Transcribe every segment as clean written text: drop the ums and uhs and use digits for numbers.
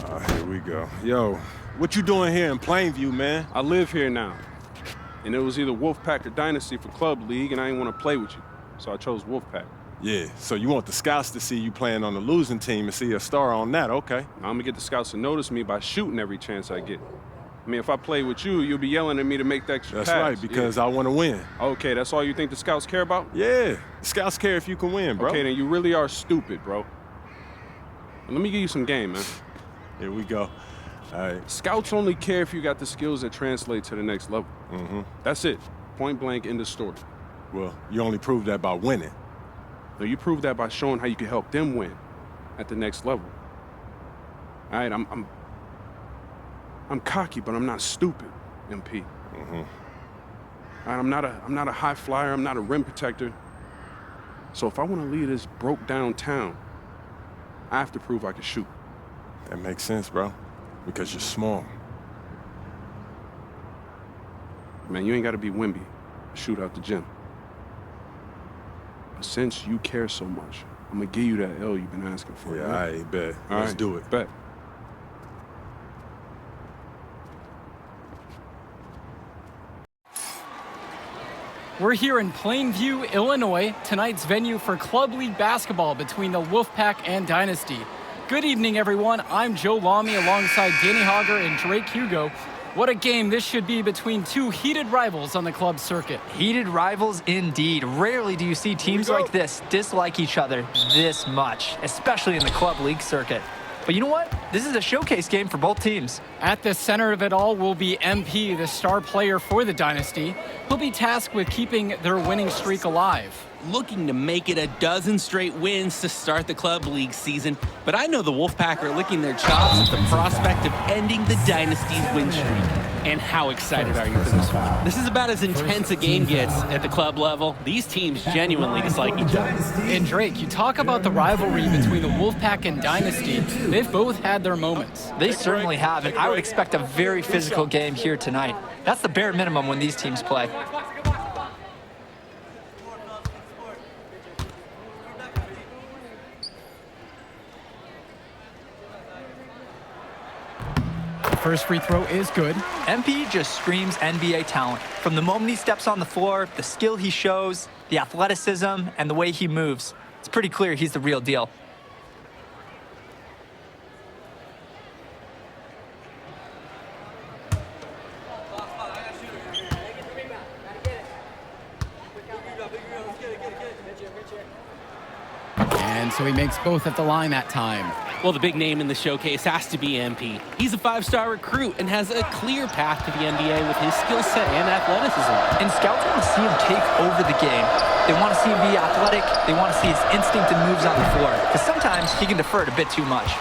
Here we go. Yo, what you doing here in Plainview, man? I live here now. And it was either Wolfpack or Dynasty for Club League, and I didn't want to play with you. So I chose Wolfpack. Yeah, so you want the scouts to see you playing on the losing team and see a star on that, okay. I'm going to get the scouts to notice me by shooting every chance I get. I mean, if I play with you, you'll be yelling at me to make the extra pass. That's right, because I want to win. Okay, that's all you think the scouts care about? Yeah, the scouts care if you can win, bro. Okay, then you really are stupid, bro. Let me give you some game, man. Here we go. All right. Scouts only care if you got the skills that translate to the next level. That's it. Point blank, end of story. Well, you only prove that by winning. No, you prove that by showing how you can help them win at the next level. All right, I'm cocky, but I'm not stupid, MP. All right, I'm not a high flyer. I'm not a rim protector. So if I want to lead this broke down town, I have to prove I can shoot. That makes sense, bro, because you're small. Man, you ain't got to be Wimby to shoot out the gym. But since you care so much, I'm going to give you that L you've been asking for. Yeah, all right, bet. Let's do it. Bet. We're here in Plainview, Illinois, tonight's venue for Club League basketball between the Wolfpack and Dynasty. Good evening, everyone. I'm Joe Lamy alongside Danny Hogger and Drake Hugo. What a game this should be between two heated rivals on the club circuit. Heated rivals indeed. Rarely do you see teams like this dislike each other this much, especially in the club league circuit. But you know what? This is a showcase game for both teams. At the center of it all will be MP, the star player for the Dynasty. He'll be tasked with keeping their winning streak alive. Looking to make it a dozen straight wins to start the club league season, but I know the Wolfpack are licking their chops at the prospect of ending the Dynasty's win streak. And how excited are you for this one? This is about as intense a game gets at the club level. These teams genuinely dislike each other. And Drake, you talk about the rivalry between the Wolfpack and Dynasty. They've both had their moments. They certainly have, and I would expect a very physical game here tonight. That's the bare minimum when these teams play. First free throw is good. MP just screams NBA talent. From the moment he steps on the floor, the skill he shows, the athleticism, and the way he moves. It's pretty clear he's the real deal. And so he makes both at the line that time. Well, the big name in the showcase has to be MP. He's a five-star recruit and has a clear path to the NBA with his skill set and athleticism. And scouts want to see him take over the game. They want to see him be athletic. They want to see his instinct and moves on the floor. Because sometimes he can defer it a bit too much.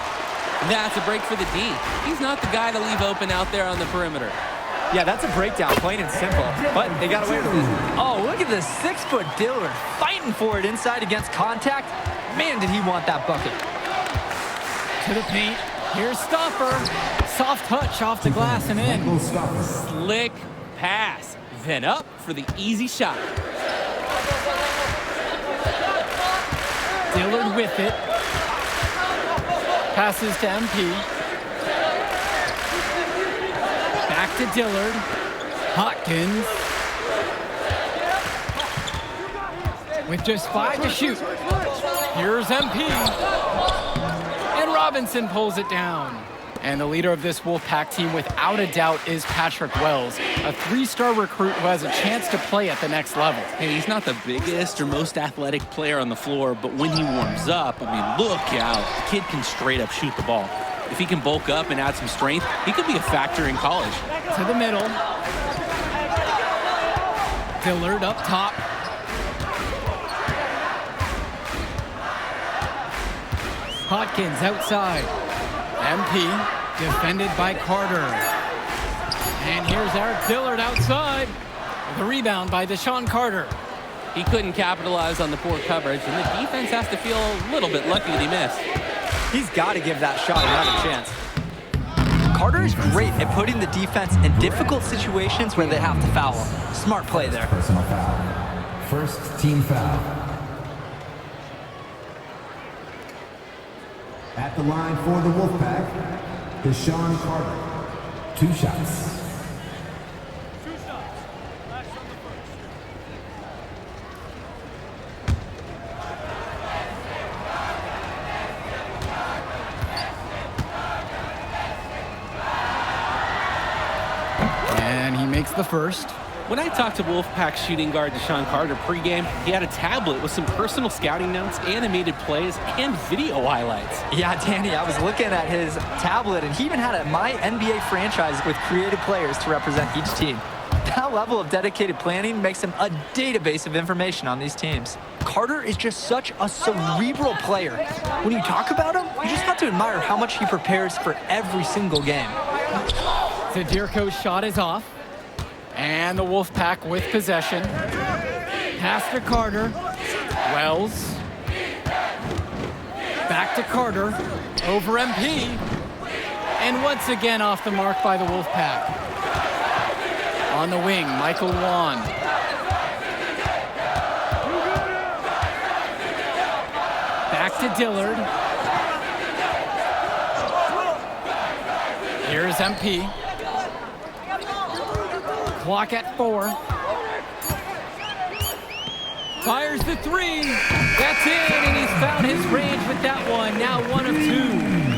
That's a break for the D. He's not the guy to leave open out there on the perimeter. Yeah, that's a breakdown, plain and simple. But they got away with it. Oh, look at this 6-foot Dillard fighting for it inside against contact. Man, did he want that bucket. To the paint. Here's Stopper. Soft touch off the glass and in. Slick pass. Then up for the easy shot. Dillard with it. Passes to MP. Back to Dillard. Hopkins. With just 5 to shoot. Here's MP. And Robinson pulls it down. And the leader of this Wolfpack team, without a doubt, is Patrick Wells, a 3-star recruit who has a chance to play at the next level. Hey, he's not the biggest or most athletic player on the floor, but when he warms up, I mean, look out. The kid can straight up shoot the ball. If he can bulk up and add some strength, he could be a factor in college. To the middle. Dillard up top. Hopkins outside. MP defended by Carter. And here's Eric Dillard outside. The rebound by Deshaun Carter. He couldn't capitalize on the poor coverage, and the defense has to feel a little bit lucky that he missed. He's got to give that shot another chance. Carter is great at putting the defense in difficult situations where they have to foul him. Smart play there. Personal foul. First team foul. At the line for the Wolfpack, Deshaun Carter. 2 shots. And he makes the first. When I talked to Wolfpack shooting guard Deshaun Carter pregame, he had a tablet with some personal scouting notes, animated plays, and video highlights. Yeah, Danny, I was looking at his tablet, and he even had a My NBA franchise with creative players to represent each team. That level of dedicated planning makes him a database of information on these teams. Carter is just such a cerebral player. When you talk about him, you just have to admire how much he prepares for every single game. Zadirko's shot is off. And the Wolfpack with possession. Pass to Carter. Wells. Back to Carter. Over MP. And once again off the mark by the Wolfpack. On the wing, Michael Wan. Back to Dillard. Here's MP. Clock at 4. Fires the 3. That's in, and he's found his range with that one. Now 1 of 2.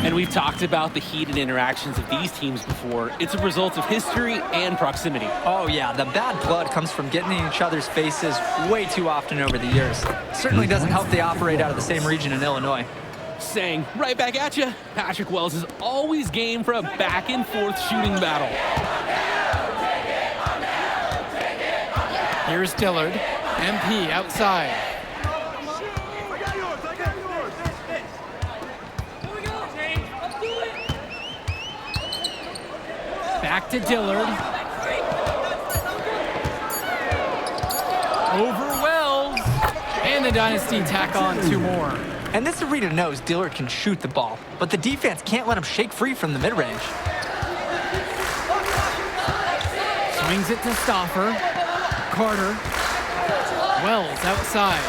And we've talked about the heated interactions of these teams before. It's a result of history and proximity. Oh yeah, the bad blood comes from getting in each other's faces way too often over the years. Certainly doesn't help they operate out of the same region in Illinois. Saying right back at you, Patrick Wells is always game for a back-and-forth shooting battle. Here's Dillard. MP outside. Back to Dillard. Over Wells. And the Dynasty tack on 2 more. And this arena knows Dillard can shoot the ball, but the defense can't let him shake free from the mid-range. Swings it to Stauffer. Carter. Wells outside.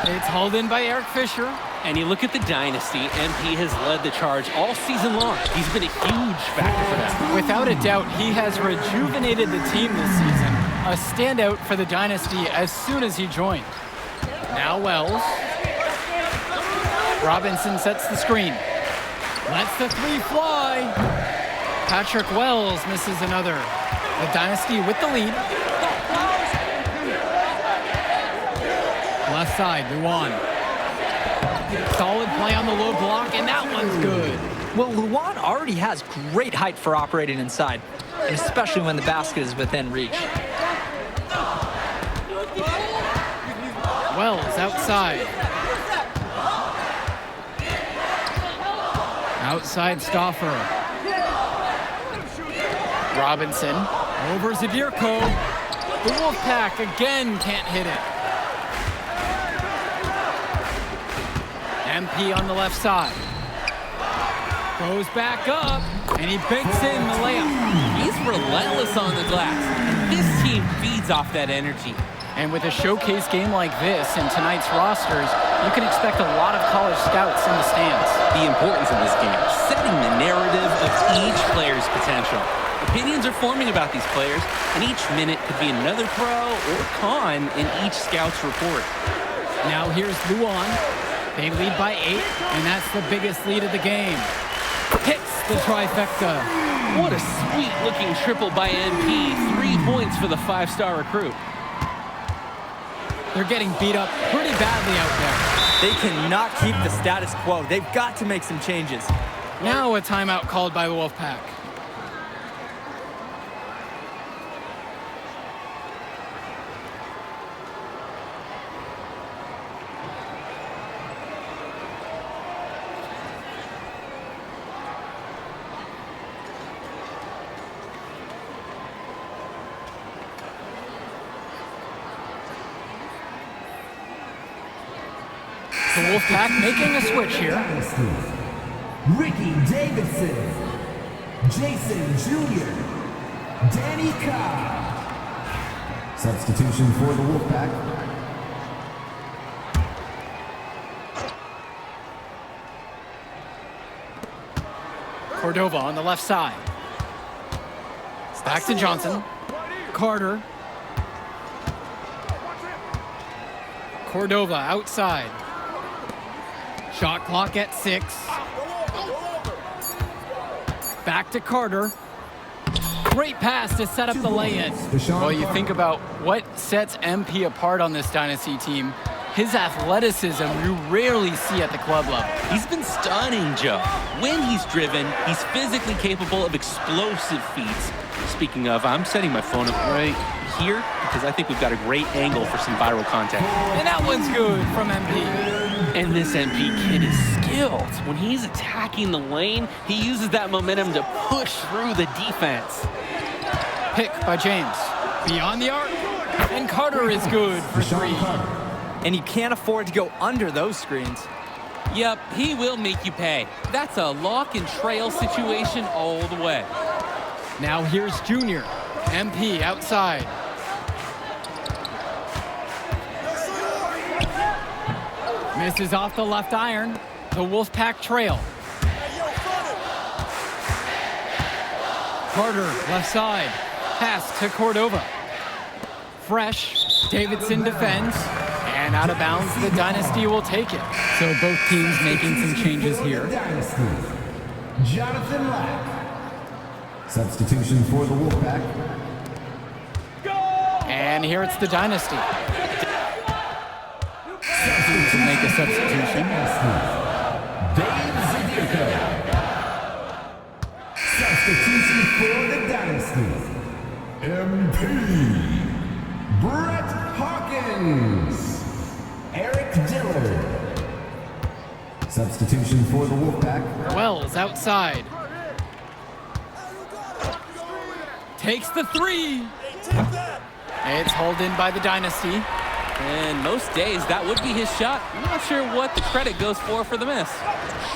It's hauled in by Eric Fisher. And you look at the Dynasty, MP has led the charge all season long. He's been a huge factor for them. Without a doubt, he has rejuvenated the team this season. A standout for the Dynasty as soon as he joined. Now Wells. Robinson sets the screen. Lets the 3 fly. Patrick Wells misses another. The Dynasty with the lead. Left side, Luan. Solid play on the low block, and that one's good. Well, Luan already has great height for operating inside, and especially when the basket is within reach. Wells outside. Outside Stauffer. Robinson over Zadirko. The Wolfpack again can't hit it. MP on the left side. Goes back up, and he banks in the layup. He's relentless on the glass. This team feeds off that energy. And with a showcase game like this in tonight's rosters, you can expect a lot of college scouts in the stands. The importance of this game, setting the narrative of each player's potential. Opinions are forming about these players, and each minute could be another pro or con in each scout's report. Now here's Luan. They lead by 8, and that's the biggest lead of the game. Hits the trifecta. What a sweet-looking triple by MP. 3 points for the 5-star recruit. They're getting beat up pretty badly out there. They cannot keep the status quo. They've got to make some changes. Now a timeout called by the Wolfpack. The Wolfpack making a switch here. Ricky Davidson, Jason Jr., Danny Cobb. Substitution for the Wolfpack. Cordova on the left side. Back to Johnson. Carter. Cordova outside. Shot clock at 6. Back to Carter. Great pass to set up the lay-in. Well, you think about what sets MP apart on this Dynasty team. His athleticism you rarely see at the club level. He's been stunning, Joe. When he's driven, he's physically capable of explosive feats. Speaking of, I'm setting my phone up right here because I think we've got a great angle for some viral content. And that one's good from MP. And this MP kid is skilled. When he's attacking the lane, he uses that momentum to push through the defense. Pick by James. Beyond the arc. And Carter is good for 3. And you can't afford to go under those screens. Yep, he will make you pay. That's a lock and trail situation all the way. Now here's Junior. MP outside. Misses off the left iron. The Wolfpack trail. Carter, left side. Pass to Cordova. Fresh. Davidson defends. And out of bounds, the Dynasty will take it. So both teams making some changes here. Dynasty. Jonathan Lack. Substitution for the Wolfpack. And here it's the Dynasty. To make a substitution. Dave Zadiko. Substitution for the Dynasty. MP. Brett Hawkins. Eric Dillard. Substitution for the Wolfpack. Wells outside. Takes the 3. It's hauled in by the Dynasty. And most days, that would be his shot. I'm not sure what the credit goes for the miss.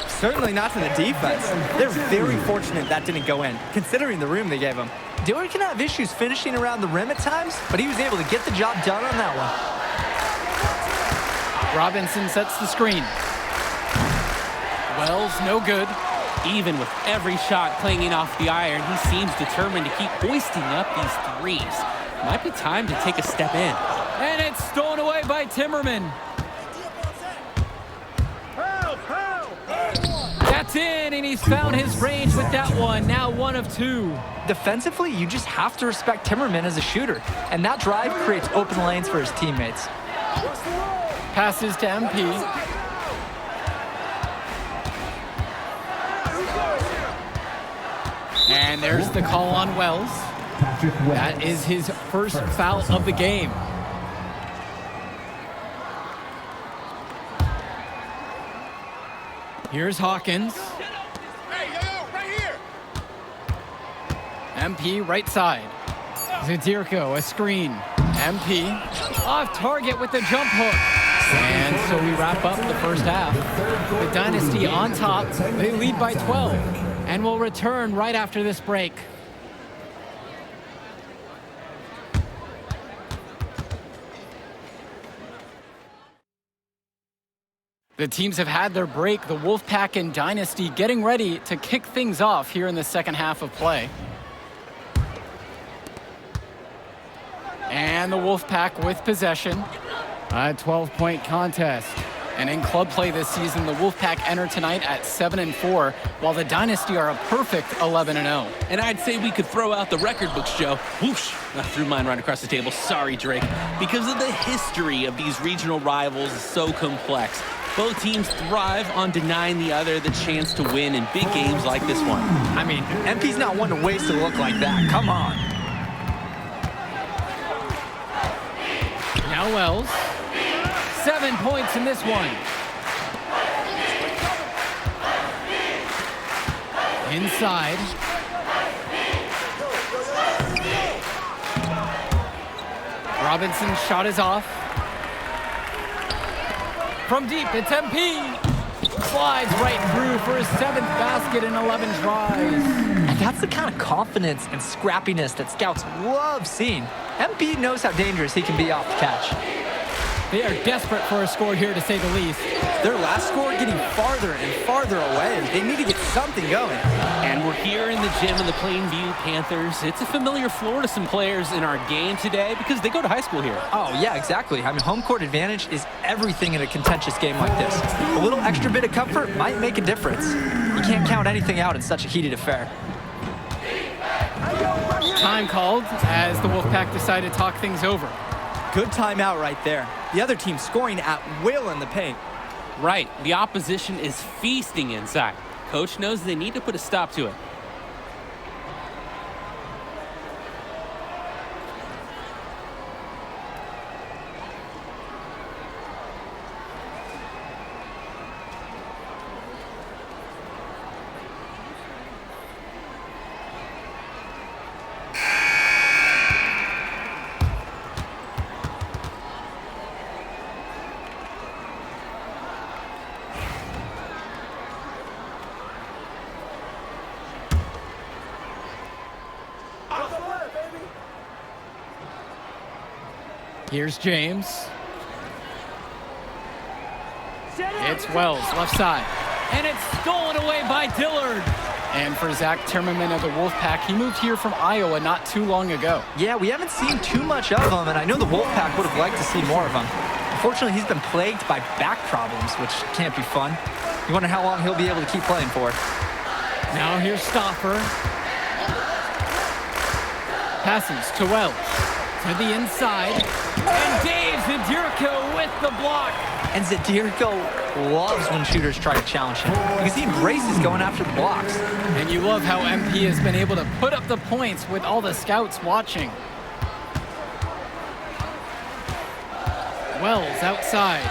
Certainly not to the defense. They're very fortunate that didn't go in, considering the room they gave him. Dillard can have issues finishing around the rim at times, but he was able to get the job done on that one. Robinson sets the screen. Wells, no good. Even with every shot clanging off the iron, he seems determined to keep hoisting up these threes. Might be time to take a step in. And it's stolen away by Timmerman. That's in, and he's found his range with that one. Now 1 of 2. Defensively, you just have to respect Timmerman as a shooter, and that drive creates open lanes for his teammates. Passes to MP. And there's the call on Wells. That is his first foul of the game. Here's Hawkins. MP right side. Zadirko, a screen. MP off target with the jump hook. And so we wrap up the first half. The Dynasty on top. They lead by 12. And we'll return right after this break. The teams have had their break. The Wolfpack and Dynasty getting ready to kick things off here in the second half of play. And the Wolfpack with possession. A 12-point contest. And in club play this season, the Wolfpack enter tonight at 7-4, while the Dynasty are a perfect 11-0. And I'd say we could throw out the record books, Joe. Whoosh! I threw mine right across the table. Sorry, Drake. Because of the history of these regional rivals is so complex. Both teams thrive on denying the other the chance to win in big games like this one. I mean, MP's not one to waste a look like that. Come on. Now Wells. 7 points in this one. Inside. Robinson's shot is off. From deep, it's MP. Slides right through for his 7th basket in 11 tries. And that's the kind of confidence and scrappiness that scouts love seeing. MP knows how dangerous he can be off the catch. They are desperate for a score here, to say the least. Their last score getting farther and farther away. They need to get something going. And we're here in the gym of the Plainview Panthers. It's a familiar floor to some players in our game today because they go to high school here. Oh, yeah, exactly. I mean, home court advantage is everything in a contentious game like this. A little extra bit of comfort might make a difference. You can't count anything out in such a heated affair. Time called as the Wolfpack decided to talk things over. Good timeout right there. The other team scoring at will in the paint. Right, the opposition is feasting inside. Coach knows they need to put a stop to it. Here's James. It's Wells, left side. And it's stolen away by Dillard. And for Zach Timmerman of the Wolfpack, he moved here from Iowa not too long ago. Yeah, we haven't seen too much of him, and I know the Wolfpack would have liked to see more of him. Unfortunately, he's been plagued by back problems, which can't be fun. You wonder how long he'll be able to keep playing for. Now here's Stoffer. Passes to Wells. To the inside. And Dave Zadirko with the block. And Zadirko loves when shooters try to challenge him because he embraces going after the blocks. And you love how MP has been able to put up the points with all the scouts watching. Wells outside.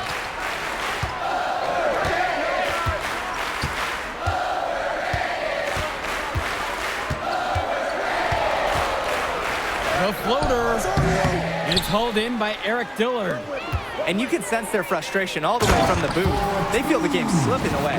The floater. It's hauled in by Eric Dillard. And you can sense their frustration all the way from the booth. They feel the game slipping away.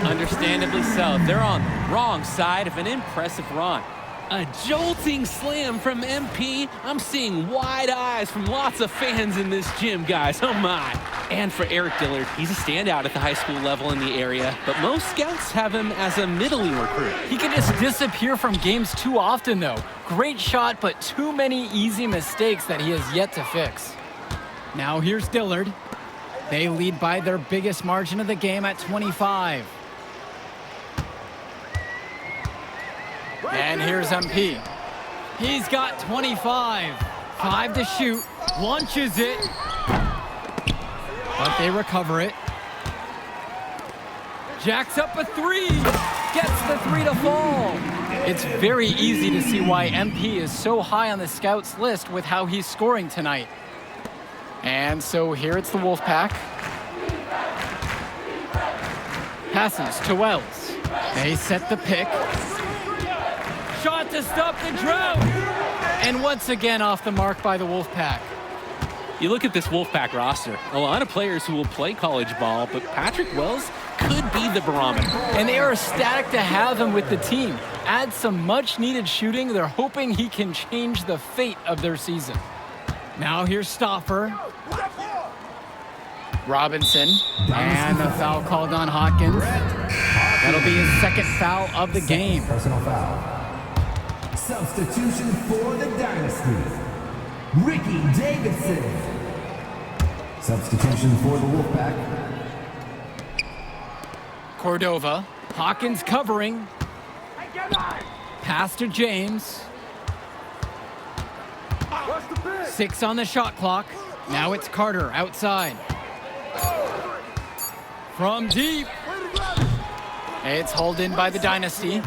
Understandably so. They're on the wrong side of an impressive run. A jolting slam from MP. I'm seeing wide eyes from lots of fans in this gym, guys. Oh my. And for Eric Dillard, he's a standout at the high school level in the area, but most scouts have him as a middling recruit. He can just disappear from games too often, though. Great shot, but too many easy mistakes that he has yet to fix. Now here's Dillard. They lead by their biggest margin of the game at 25. And here's MP. He's got 25. 5 to shoot. Launches it. But they recover it. Jacks up a 3. Gets the 3 to fall. It's very easy to see why MP is so high on the scouts list with how he's scoring tonight. And so here it's the Wolfpack. Passes to Wells. They set the pick. Shot to stop the drought. And once again off the mark by the Wolfpack. You look at this Wolfpack roster, a lot of players who will play college ball, but Patrick Wells could be the barometer. And they are ecstatic to have him with the team. Add some much-needed shooting. They're hoping he can change the fate of their season. Now here's Stoffer. Robinson. And a foul called on Hawkins. That'll be his second foul of the game. Personal foul. Substitution for the Dynasty. Ricky Davidson. Substitution for the Wolfpack. Cordova. Hawkins covering. Pass to James. 6 on the shot clock. Now it's Carter outside. From deep. It's hauled in by the Dynasty.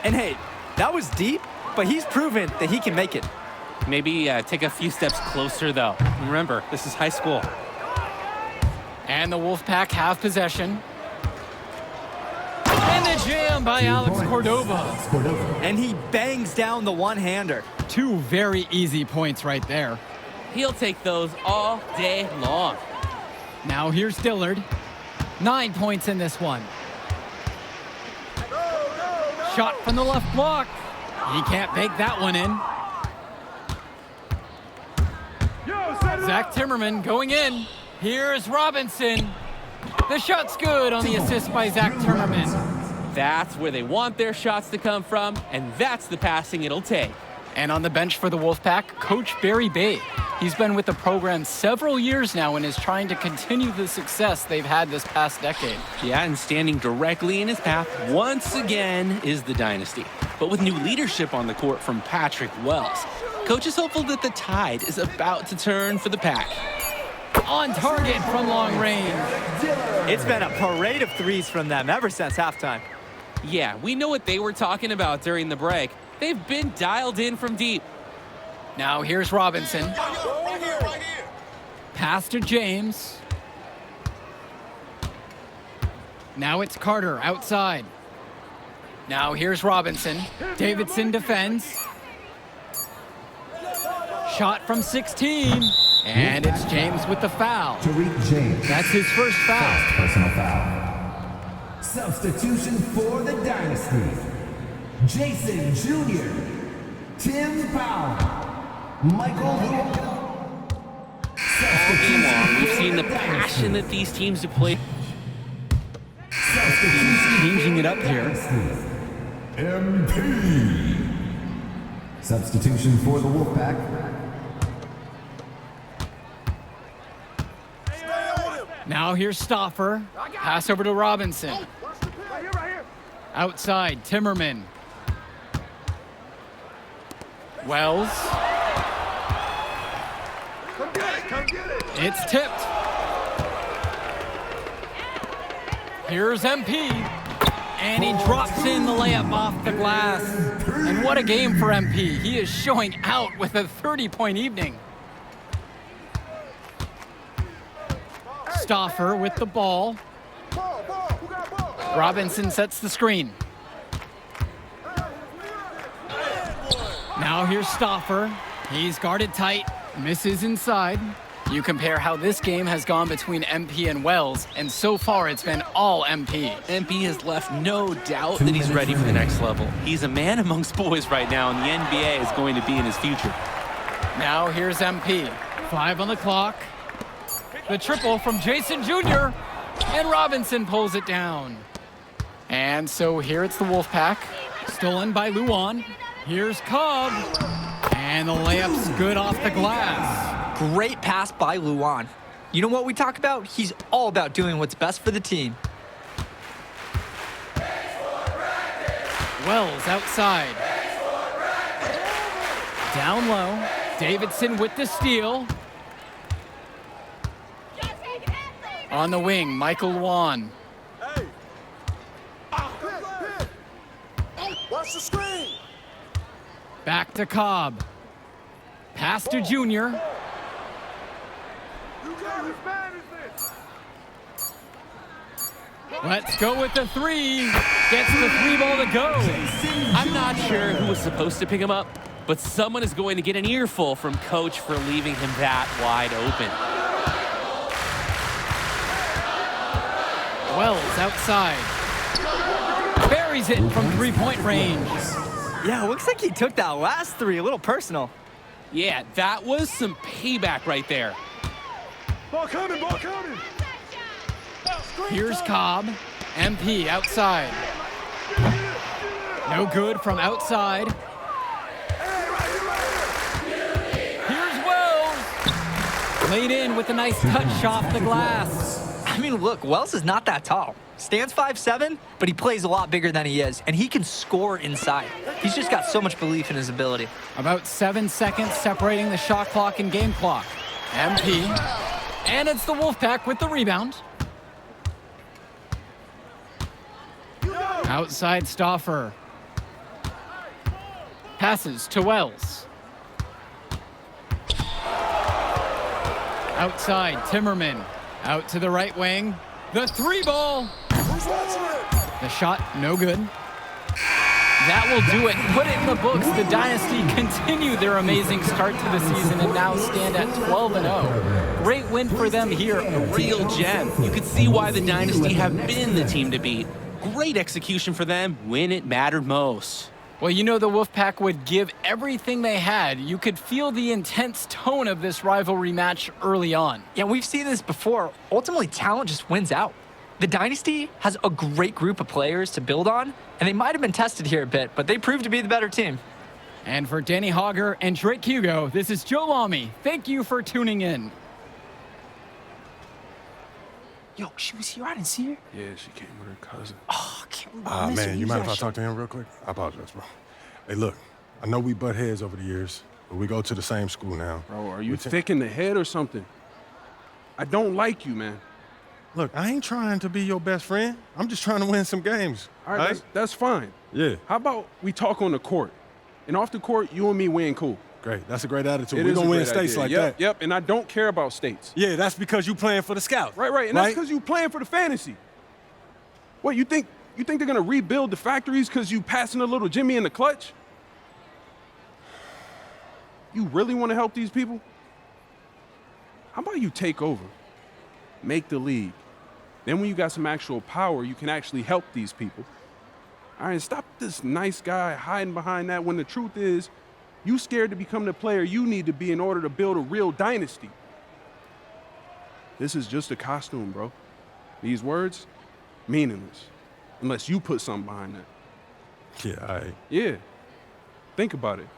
And hey, that was deep, but he's proven that he can make it. Maybe take a few steps closer, though. Remember, this is high school. And the Wolfpack have possession. And the jam by Alex Cordova. And he bangs down the one-hander. 2 very easy points right there. He'll take those all day long. Now here's Dillard. 9 points in this one. Shot from the left block. He can't bake that one in. Zach Timmerman going in. Here's Robinson. The shot's good on the assist by Zach Timmerman. That's where they want their shots to come from, and that's the passing it'll take. And on the bench for the Wolfpack, Coach Barry Bay. He's been with the program several years now and is trying to continue the success they've had this past decade. Yeah, and standing directly in his path once again is the Dynasty. But with new leadership on the court from Patrick Wells, Coach is hopeful that the tide is about to turn for the Pack. On target from long range. It's been a parade of threes from them ever since halftime. Yeah, we know what they were talking about during the break. They've been dialed in from deep. Now here's Robinson. Pass to James. Now it's Carter outside. Now here's Robinson. Davidson defends. Shot from 16. And it's James with the foul. Tariq James. That's his first foul. Personal foul. Substitution for the Dynasty. Jason Jr., Tim Powell, Michael All game long, we've seen the passion that these teams have played. Changing it up here. MP. Substitution for the Wolfpack. Now here's Stoffer. Pass over to Robinson. Outside, Timmerman. Wells. It's tipped. Here's MP. And he drops in the layup off the glass. And what a game for MP. He is showing out with a 30-point evening. Stoffer with the ball. Robinson sets the screen. Now here's Stoffer. He's guarded tight, misses inside. You compare how this game has gone between MP and Wells, and so far it's been all MP. MP has left no doubt that he's ready for the next level. He's a man amongst boys right now, and the NBA is going to be in his future. Now here's MP. 5 on the clock. The triple from Jason Jr. And Robinson pulls it down. And so here it's the Wolfpack. Stolen by Luan. Here's Cobb. And the layup's good off the glass. Great pass by Luan. You know what we talk about? He's all about doing what's best for the team. Wells outside. Down low. Davidson with the steal. On the wing, Michael Luan. Watch the screen. Back to Cobb. Pass to Junior. Let's go with the three. Gets the three ball to go. I'm not sure who was supposed to pick him up, but someone is going to get an earful from Coach for leaving him that wide open. Wells outside. Buries it from three-point range. Yeah, looks like he took that last three a little personal. Yeah, that was some payback right there. Ball coming, ball coming. Here's Cobb. MP outside. No good from outside. Here's Wells. Laid in with a nice touch off the glass. I mean, look, Wells is not that tall. Stands 5'7", but he plays a lot bigger than he is, and he can score inside. He's just got so much belief in his ability. About 7 seconds separating the shot clock and game clock. MP. And it's the Wolfpack with the rebound. Outside Stoffer. Passes to Wells. Outside Timmerman. Out to the right wing. The three ball. The shot, no good. That will do it. Put it in the books. The Dynasty continue their amazing start to the season and now stand at 12-0. Great win for them here. A real gem. You could see why the Dynasty have been the team to beat. Great execution for them when it mattered most. Well, you know the Wolfpack would give everything they had. You could feel the intense tone of this rivalry match early on. Yeah, we've seen this before. Ultimately, talent just wins out. The Dynasty has a great group of players to build on, and they might have been tested here a bit, but they proved to be the better team. And for Danny Hogger and Drake Hugo, this is Joe Lamy. Thank you for tuning in. Yo, she was here. I didn't see her. Yeah, she came with her cousin. Oh, I can't believe I missed her. Man, you Use mind that if I shit. talk to him real quick? I apologize, bro. Hey, look, I know we butt heads over the years, but we go to the same school now. Bro, are you thick in the head or something? I don't like you, man. Look, I ain't trying to be your best friend. I'm just trying to win some games. All right, that's fine. Yeah. How about we talk on the court? And off the court, you and me win cool. Great. That's a great attitude. It We're is going a to win great states idea. like Yep, that. Yep, and I don't care about states. Yeah, that's because you playing for the Scouts. Right, and that's because you playing for the fantasy. What, you think they're going to rebuild the factories because you passing a little Jimmy in the clutch? You really want to help these people? How about you take over, make the league? Then when you got some actual power, you can actually help these people. All right, stop this nice guy hiding behind that when the truth is, you scared to become the player you need to be in order to build a real dynasty. This is just a costume, bro. These words, meaningless, unless you put something behind that. Yeah, all right. Yeah, think about it.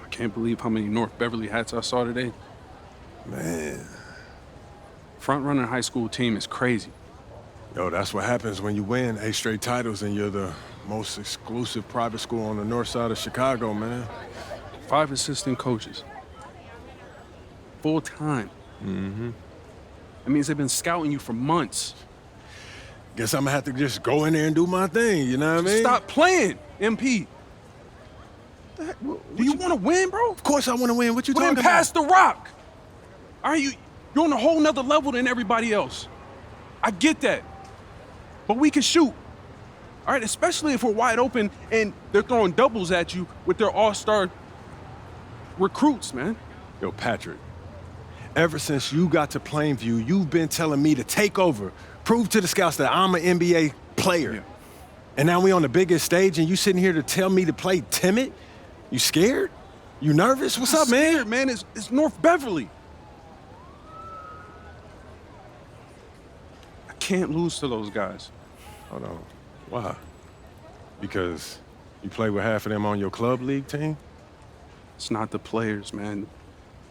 I can't believe how many North Beverly hats I saw today. Man. Front runner high school team is crazy. Yo, that's what happens when you win 8 straight titles and you're the most exclusive private school on the north side of Chicago, man. 5 assistant coaches. Full time. Mm-hmm. That means they've been scouting you for months. Guess I'm gonna have to just go in there and do my thing, you know what I mean? Stop playing, MP. Do you want to win, bro? Of course I want to win. What you Well, talking then about? pass the rock. All right, you're on a whole nother level than everybody else. I get that. But we can shoot. All right, especially if we're wide open and they're throwing doubles at you with their all-star recruits, man. Yo, Patrick, ever since you got to Plainview, you've been telling me to take over, prove to the scouts that I'm an NBA player. Yeah. And now we on the biggest stage and you sitting here to tell me to play timid? You scared? You nervous? What's up, man? Scared, man. It's North Beverly. I can't lose to those guys. Hold on. Why? Because you play with half of them on your club league team? It's not the players, man.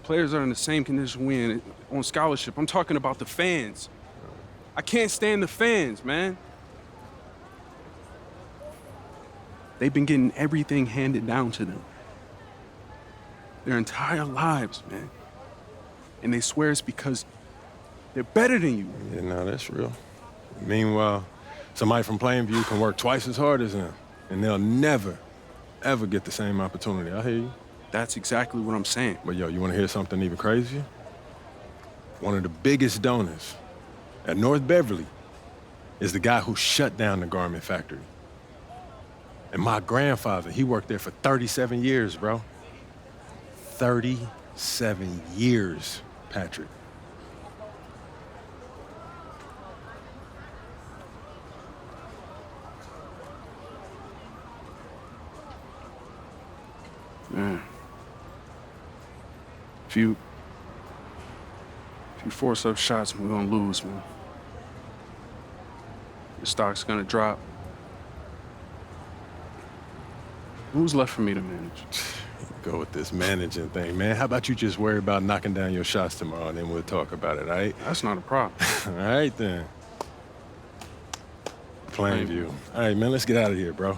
Players are in the same condition we in on scholarship. I'm talking about the fans. I can't stand the fans, man. They've been getting everything handed down to them their entire lives, man. And they swear it's because they're better than you. Yeah, no, that's real. Meanwhile, somebody from Plainview can work twice as hard as them, and they'll never, ever get the same opportunity. I hear you. That's exactly what I'm saying. But yo, you want to hear something even crazier? One of the biggest donors at North Beverly is the guy who shut down the garment factory. And my grandfather, he worked there for 37 years, bro. 37 years, Patrick. Man, If you force up shots, we're gonna lose, man. The stock's gonna drop. Who's left for me to manage? Go with this managing thing, man. How about you just worry about knocking down your shots tomorrow, and then we'll talk about it, all right? That's not a problem. All right, then. Plain view. All right, man, let's get out of here, bro.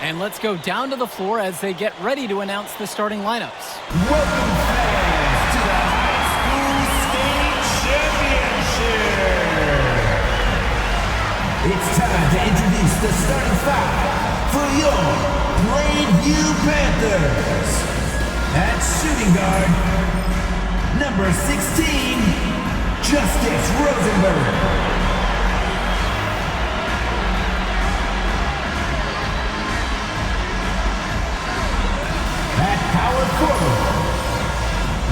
And let's go down to the floor as they get ready to announce the starting lineups. Welcome, fans, to the High School State Championship. It's time to introduce the starting five for your Plainview Panthers. At shooting guard, number 16, Justice Rosenberg. At power forward,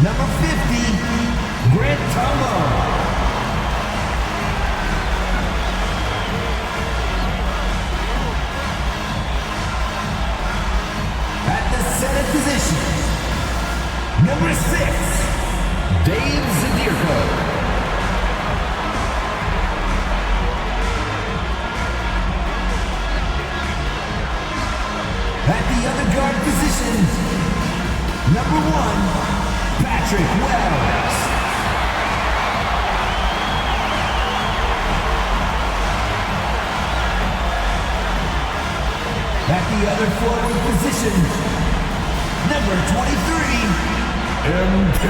number 50, Grant Tomo. At the center position, number 6, Dave Zadirko. At the other guard position, number 1, Patrick Wells. At the other forward position, number 23, MP.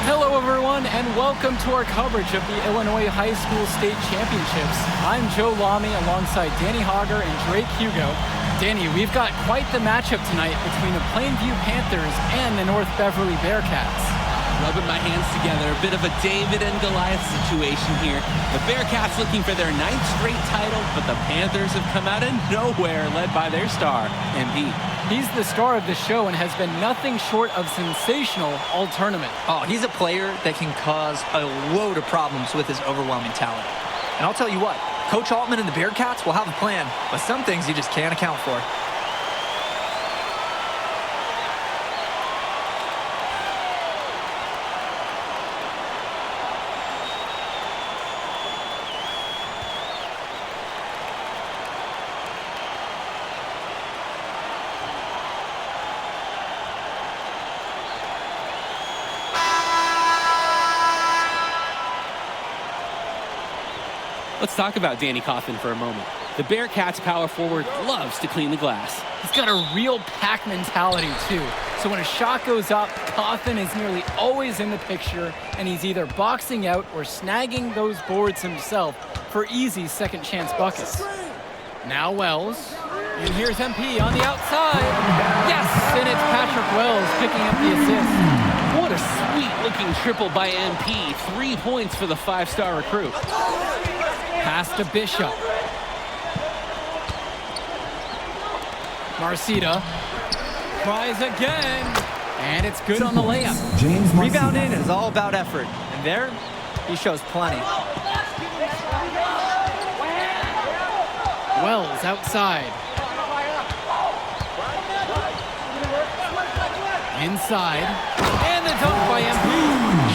Hello, everyone, and welcome to our coverage of the Illinois High School State Championships. I'm Joe Lamy alongside Danny Hogger and Drake Hugo. Danny, we've got quite the matchup tonight between the Plainview Panthers and the North Beverly Bearcats. Rubbing my hands together, a bit of a David and Goliath situation here. The Bearcats looking for their 9th straight title, but the Panthers have come out of nowhere, led by their star, MP. He's the star of the show and has been nothing short of sensational all tournament. Oh, he's a player that can cause a load of problems with his overwhelming talent. And I'll tell you what, Coach Altman and the Bearcats will have a plan, but some things you just can't account for. Let's talk about Danny Coffin for a moment. The Bearcats power forward loves to clean the glass. He's got a real pack mentality, too. So when a shot goes up, Coffin is nearly always in the picture, and he's either boxing out or snagging those boards himself for easy second chance buckets. Now Wells, and here's MP on the outside. Yes, and it's Patrick Wells picking up the assist. What a sweet-looking triple by MP. 3 points for the 5-star recruit. Pass to Bishop. Marcita tries again, and it's good on the layup. Rebounding is all about effort, and there, he shows plenty. Wells outside. Inside, and the dunk by MP.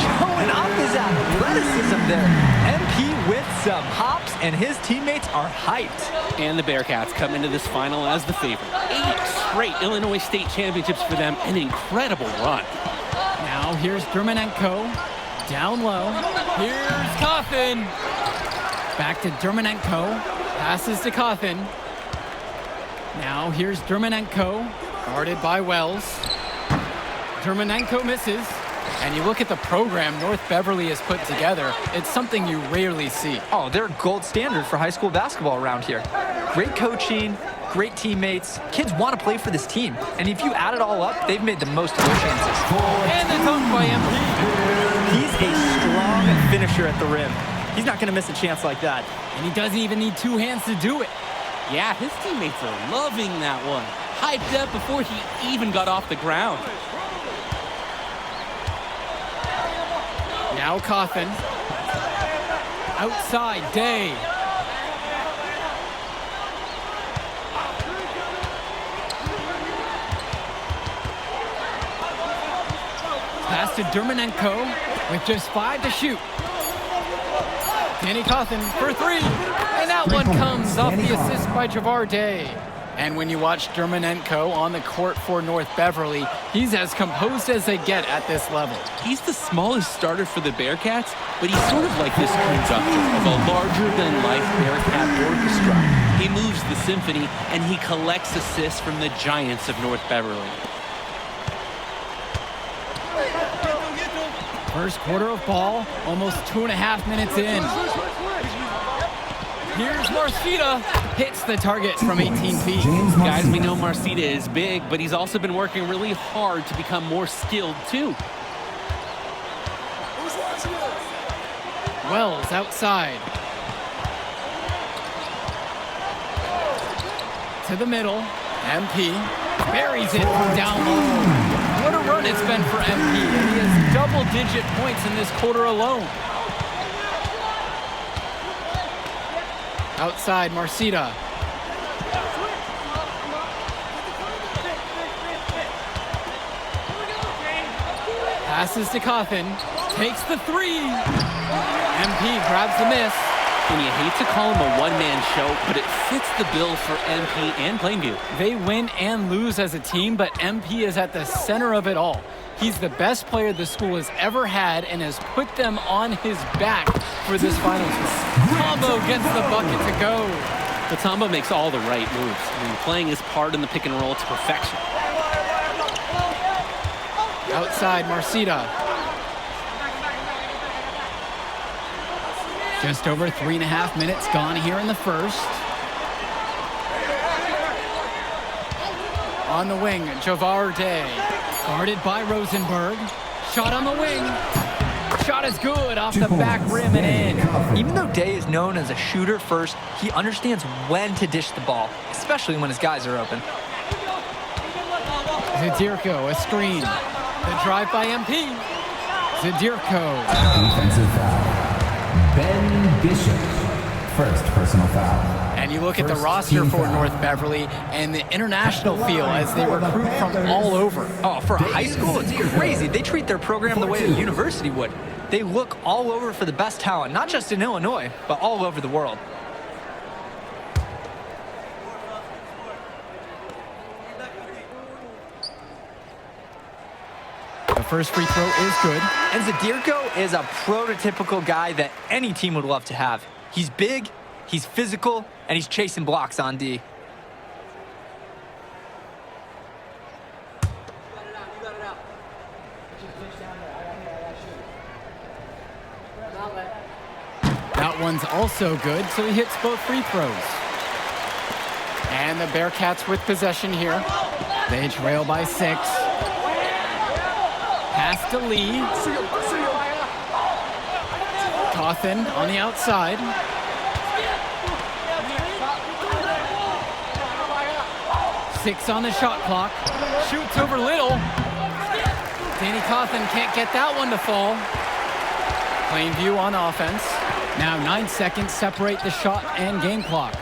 Showing off his athleticism there. MP with some hops, and his teammates are hyped. And the Bearcats come into this final as the favorite. 8 straight Illinois State Championships for them, an incredible run. Now here's Dermanenko, down low. Here's Coffin. Back to Dermanenko, passes to Coffin. Now here's Dermanenko, guarded by Wells. Dermanenko misses. And you look at the program North Beverly has put together, it's something you rarely see. Oh, they're gold standard for high school basketball around here. Great coaching, great teammates. Kids want to play for this team. And if you add it all up, they've made the most of their chances. And the dunk by MP. He's a strong finisher at the rim. He's not going to miss a chance like that. And he doesn't even need 2 hands to do it. Yeah, his teammates are loving that one. Hyped up before he even got off the ground. Now Coffin. Outside, Day. Pass to Dermanenko with just 5 to shoot. Danny Coffin for 3. And that one comes off the assist by Javar Day. And when you watch Dermanenko on the court for North Beverly, he's as composed as they get at this level. He's the smallest starter for the Bearcats, but he's sort of like this conductor of a larger-than-life Bearcat orchestra. He moves the symphony, and he collects assists from the giants of North Beverly. First quarter of ball, almost 2.5 minutes in. Here's Marcita, hits the target from 18 feet. Guys, we know Marcita is big, but he's also been working really hard to become more skilled, too. Wells outside. To the middle, MP buries it from down low. What a run it's been for MP, and he has double-digit points in this quarter alone. Outside, Marcita. Passes to Coffin, takes the 3. MP grabs the miss. And you hate to call him a one-man show, but it fits the bill for MP and Plainview. They win and lose as a team, but MP is at the center of it all. He's the best player the school has ever had and has put them on his back for this finals run. Combo gets the bucket to go. Batombo makes all the right moves, playing his part in the pick and roll to perfection. Outside, Marcita. Just over 3.5 minutes gone here in the first. On the wing, Javar Day. Guarded by Rosenberg. Shot on the wing. Shot is good off the back rim and in. Even though Day is known as a shooter first, he understands when to dish the ball, especially when his guys are open. Zadirko, a screen. The drive by MP. Zadirko. Defensive foul. Ben Bishop, first personal foul. And you look at the roster for North Beverly and the international feel as they recruit from all over. Oh, for a high school, it's crazy. They treat their program the way a university would. They look all over for the best talent, not just in Illinois, but all over the world. The first free throw is good. And Zadirko is a prototypical guy that any team would love to have. He's big, he's physical, and he's chasing blocks on D. That one's also good, so he hits both free throws. And the Bearcats with possession here. They trail by 6. Pass to Lee. Coffin on the outside. Six on the shot clock. Shoots over Little. Danny Coffin can't get that one to fall. Plainview on offense. Now 9 seconds separate the shot and game clock.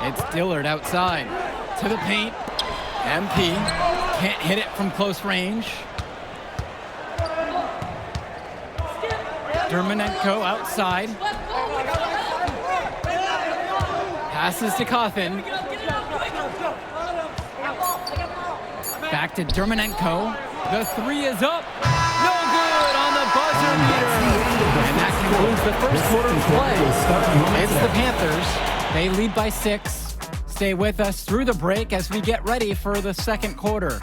It's Dillard outside. To the paint. MP can't hit it from close range. Dermanenko outside. Passes to Coffin. Back to Dermanenko. The 3 is up. No good on the buzzer beater. And that concludes the first quarter of play. It's the Panthers. They lead by 6. Stay with us through the break as we get ready for the second quarter.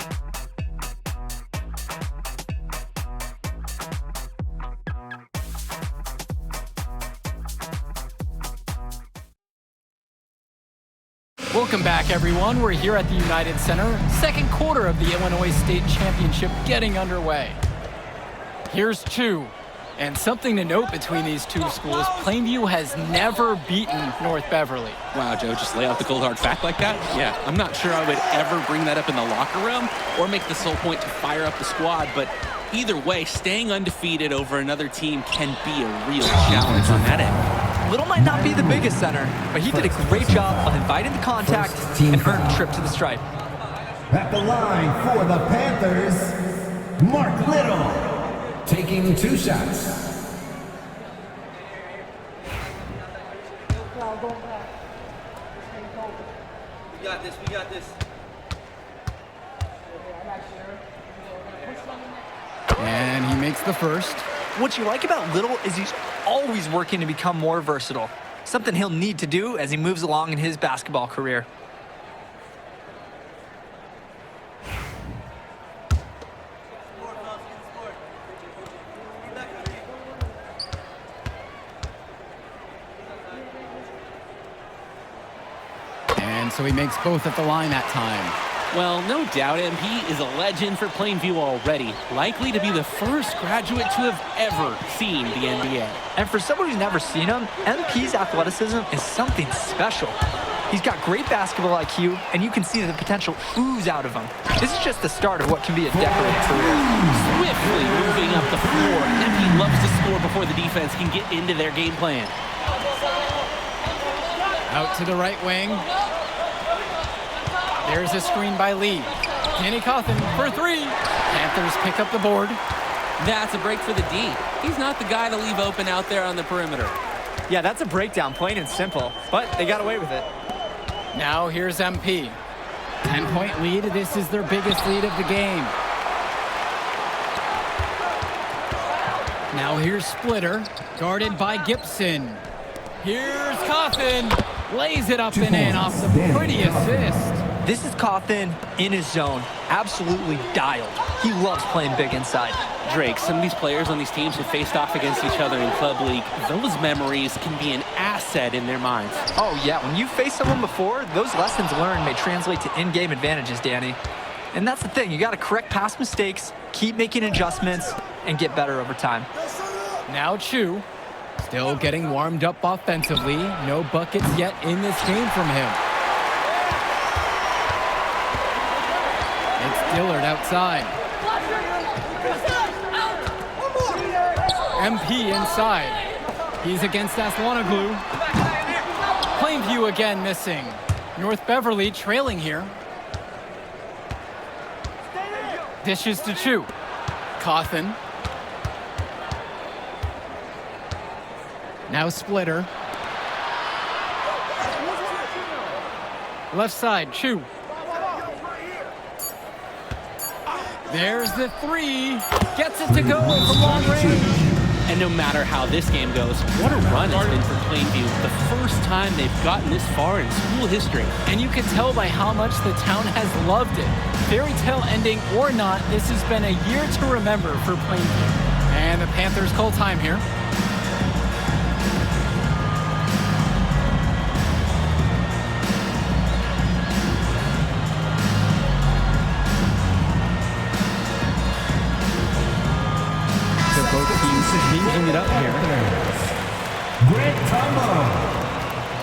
Welcome back, everyone. We're here at the United Center. Second quarter of the Illinois State Championship getting underway. Here's 2. And something to note between these two schools, Plainview has never beaten North Beverly. Wow, Joe, just lay out the cold hard fact like that? Yeah, I'm not sure I would ever bring that up in the locker room or make the sole point to fire up the squad, but either way, staying undefeated over another team can be a real challenge on that end. Little might not be the biggest center, but he did a great job of inviting the contact and earned a trip to the stripe. At the line for the Panthers, Mark Little. Taking 2 shots. We got this, we got this. And he makes the first. What you like about Little is he's always working to become more versatile, something he'll need to do as he moves along in his basketball career. And so he makes both at the line that time. Well, no doubt MP is a legend for Plainview already, likely to be the first graduate to have ever seen the NBA. And for someone who's never seen him, MP's athleticism is something special. He's got great basketball IQ, and you can see the potential ooze out of him. This is just the start of what can be a decorated career. Swiftly moving up the floor, MP loves to score before the defense can get into their game plan. Out to the right wing. There's a screen by Lee. Danny Cawthon for 3. Panthers pick up the board. That's a break for the D. He's not the guy to leave open out there on the perimeter. Yeah, that's a breakdown, plain and simple, but they got away with it. Now here's MP. 10-point lead. This is their biggest lead of the game. Now here's Splitter, guarded by Gibson. Here's Cawthon. Lays it up and in off the pretty assist. This is Cawthon in his zone, absolutely dialed. He loves playing big inside. Drake, some of these players on these teams have faced off against each other in Club League. Those memories can be an asset in their minds. Oh yeah, when you've faced someone before, those lessons learned may translate to in-game advantages, Danny. And that's the thing, you gotta correct past mistakes, keep making adjustments, and get better over time. Now Chu, still getting warmed up offensively. No buckets yet in this game from him. It's Dillard outside. MP inside. He's against Aslanoglu. Plainview again missing. North Beverly trailing here. Dishes to Chu. Cawthon. Now Splitter. Left side, Chu. There's the 3. Gets it to go from long range. And no matter how this game goes, what a run it's been for Plainview. The first time they've gotten this far in school history. And you can tell by how much the town has loved it. Fairy tale ending or not, this has been a year to remember for Plainview. And the Panthers call time here. Both teams changing it up here. Brent Tumbo.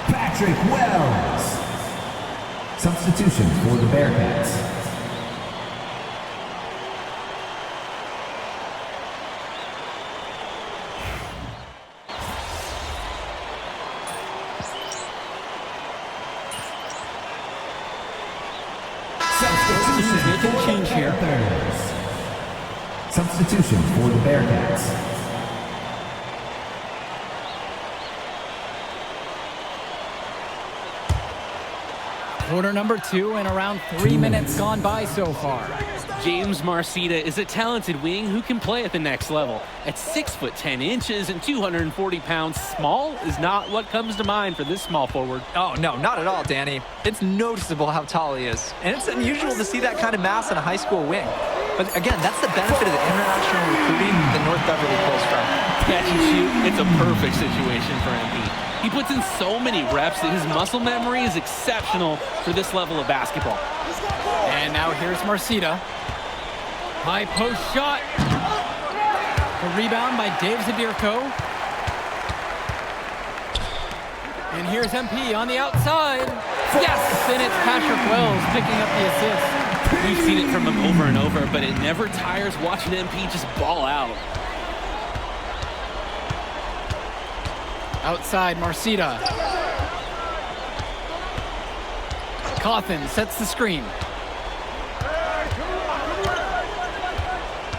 Patrick Wells. Substitution for the Bearcats. Substitution for change here. Substitution for the Bearcats. Quarter number 2 and around 3 minutes gone by so far. James Marcita is a talented wing who can play at the next level. At 6 foot 10 inches and 240 pounds, small is not what comes to mind for this small forward. Oh, no, not at all, Danny. It's noticeable how tall he is. And it's unusual to see that kind of mass in a high school wing. But again, that's the benefit of the international recruiting that North Beverly pulls from. Catch and shoot, it's a perfect situation for MP. He puts in so many reps that his muscle memory is exceptional for this level of basketball. And now here's Marcita. High post shot. The rebound by Dave Zadirko. And here's MP on the outside. Yes, and it's Patrick Wells picking up the assist. We've seen it from him over and over, but it never tires watching MP just ball out. Outside, Marcita. Cawthon sets the screen.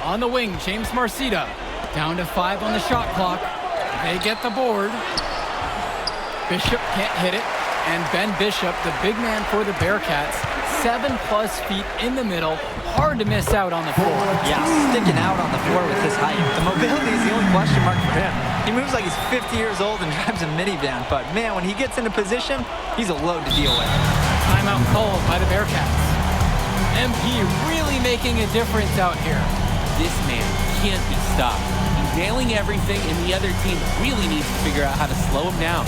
On the wing, James Marcita. Down to 5 on the shot clock. They get the board. Bishop can't hit it. And Ben Bishop, the big man for the Bearcats, 7+ feet in the middle. Hard to miss out on the floor. Yeah, sticking out on the floor with his height. The mobility is the only question mark for him. He moves like he's 50 years old and drives a minivan, but man, when he gets into position, he's a load to deal with. Timeout called by the Bearcats. MP really making a difference out here. This man can't be stopped. He's nailing everything, and the other team really needs to figure out how to slow him down.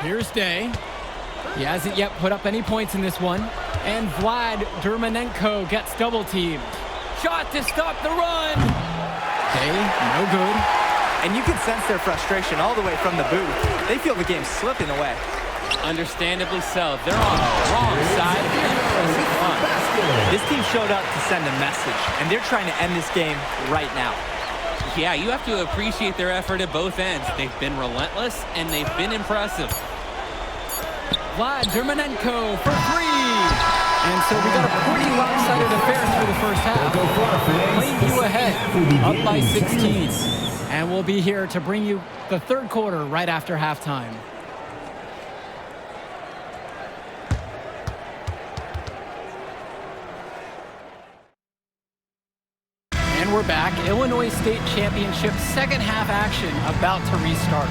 Here's Day. He hasn't yet put up any points in this one. And Vlad Dermanenko gets double teamed. Shot to stop the run. Day, no good. And you can sense their frustration all the way from the booth. They feel the game's slipping away. Understandably so. They're on the wrong side of the impressive fun. This team showed up to send a message, and they're trying to end this game right now. Yeah, you have to appreciate their effort at both ends. They've been relentless, and they've been impressive. Vlad Dermanenko for 3. And so we got a pretty lopsided affair through the first half. Plainview ahead, up by 16. And we'll be here to bring you the third quarter right after halftime. And we're back. Illinois State Championship second half action about to restart.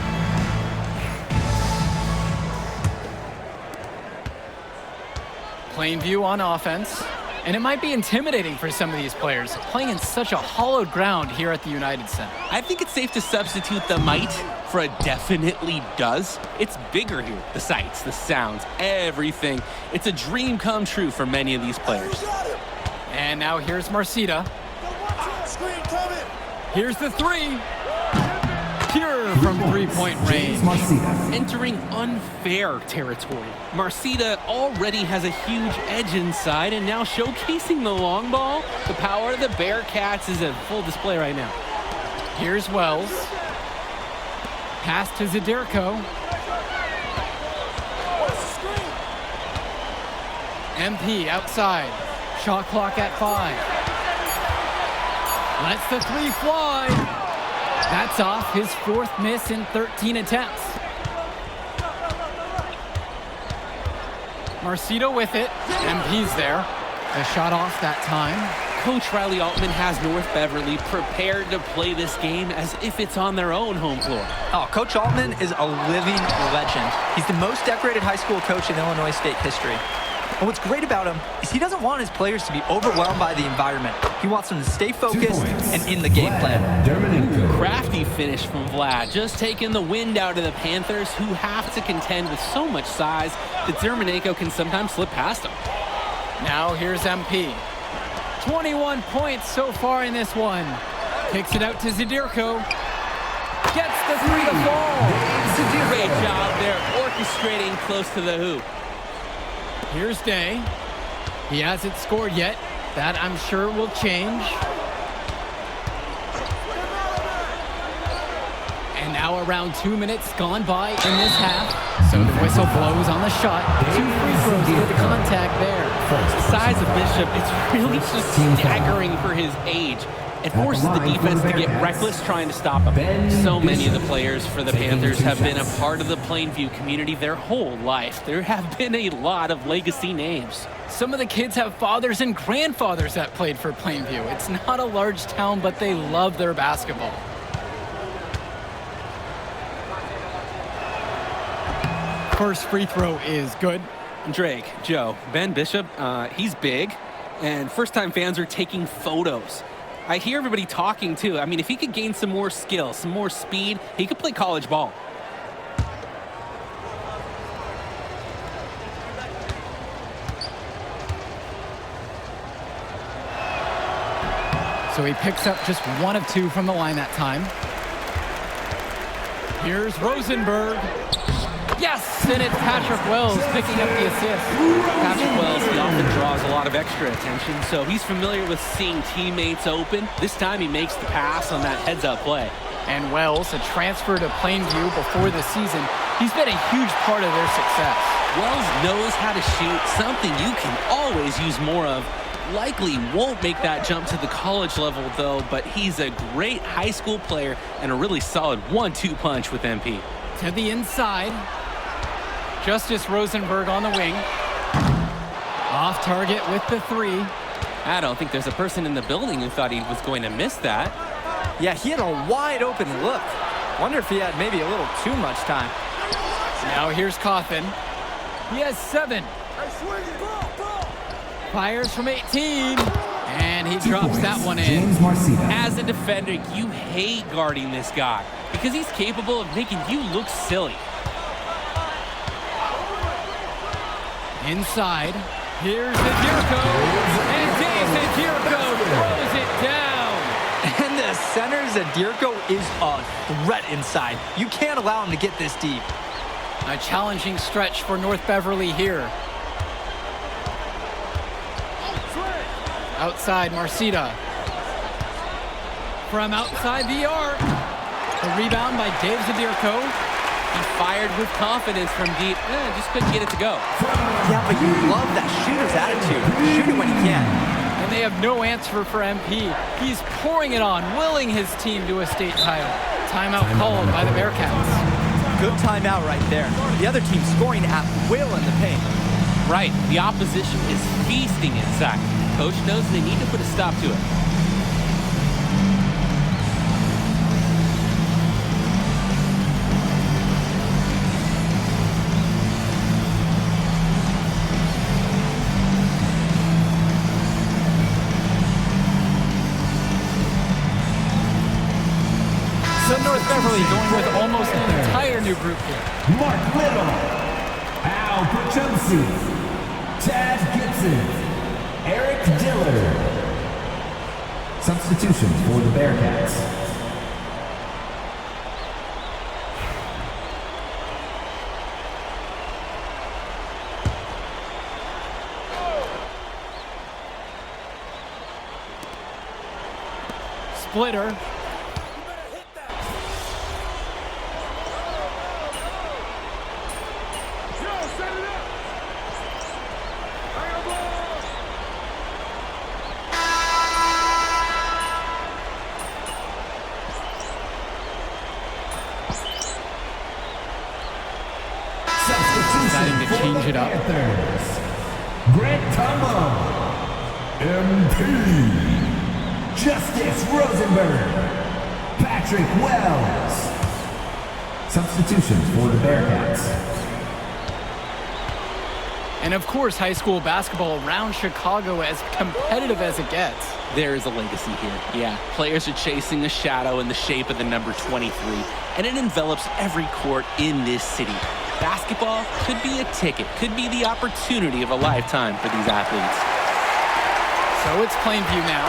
Plainview on offense. And it might be intimidating for some of these players, playing in such a hollowed ground here at the United Center. I think it's safe to substitute the might for a definitely does. It's bigger here. The sights, the sounds, everything. It's a dream come true for many of these players. And now here's Marcita. Here's the 3. Pure from three-point range. Entering unfair territory. Marcita already has a huge edge inside, and now showcasing the long ball. The power of the Bearcats is a full display right now. Here's Wells. Pass to Zadirko. MP outside. Shot clock at 5. Lets the 3 fly. That's off, his 4th miss in 13 attempts. Marcita with it. MP's there. The shot off that time. Coach Riley Altman has North Beverly prepared to play this game as if it's on their own home floor. Oh, Coach Altman is a living legend. He's the most decorated high school coach in Illinois State history. And what's great about him is he doesn't want his players to be overwhelmed by the environment. He wants them to stay focused and in the game plan. Crafty finish from Vlad, just taking the wind out of the Panthers, who have to contend with so much size that Dermanenko can sometimes slip past them. Now here's MP. 21 points so far in this one. Kicks it out to Zadirko. Gets the 3 to fall. Great job there, orchestrating close to the hoop. Here's Day. He hasn't scored yet. That, I'm sure, will change. And now around 2 minutes gone by in this half. So the whistle blows on the shot. 2 free throws for the contact there. The size of Bishop, it's really just staggering for his age. It forces the defense to get reckless trying to stop him. So many of the players for the Panthers have been a part of the Plainview community their whole life. There have been a lot of legacy names. Some of the kids have fathers and grandfathers that played for Plainview. It's not a large town, but they love their basketball. First free throw is good. Drake, Joe, Ben Bishop, he's big, and first-time fans are taking photos. I hear everybody talking, too. I mean, if he could gain some more skill, some more speed, he could play college ball. So he picks up just 1 of 2 from the line that time. Here's Rosenberg. Yes, and it's Patrick Wells picking up the assist. Patrick Wells, he often draws a lot of extra attention, so he's familiar with seeing teammates open. This time he makes the pass on that heads-up play. And Wells, a transfer to Plainview before the season, he's been a huge part of their success. Wells knows how to shoot, something you can always use more of. Likely won't make that jump to the college level, though, but he's a great high school player and a really solid 1-2 punch with MP. To the inside. Justice Rosenberg on the wing. Off target with the 3. I don't think there's a person in the building who thought he was going to miss that. Yeah, he had a wide open look. Wonder if he had maybe a little too much time. Now here's Coffin. He has 7. Fires from 18. And he drops that one in. As a defender, you hate guarding this guy because he's capable of making you look silly. Inside, here's Zadirko, and Dave Zadirko throws it down. And the center, Zadirko, is a threat inside. You can't allow him to get this deep. A challenging stretch for North Beverly here. Outside, Marcita. From outside the arc. The rebound by Dave Zadirko. He fired with confidence from deep. Just couldn't get it to go. Yeah, but you love that shooter's attitude. Shoot it when he can. And they have no answer for MP. He's pouring it on, willing his team to a state title. Timeout called by the Bearcats. Good timeout right there. The other team scoring at will in the paint. Right. The opposition is feasting inside. Coach knows they need to put a stop to it. So North Beverly going with almost an entire new group here. Mark Little, Al Pachumsi, Chad Gibson, Eric Dillard. Substitutions for the Bearcats. Splitter. Deciding to change it up. Grant Tumbo, MP, Justice Rosenberg, Patrick Wells. Substitutions for the Bearcats. And of course, high school basketball around Chicago as competitive as it gets. There is a legacy here. Yeah, players are chasing a shadow in the shape of the number 23, and it envelops every court in this city. Basketball could be a ticket, could be the opportunity of a lifetime for these athletes. So it's Plainview now.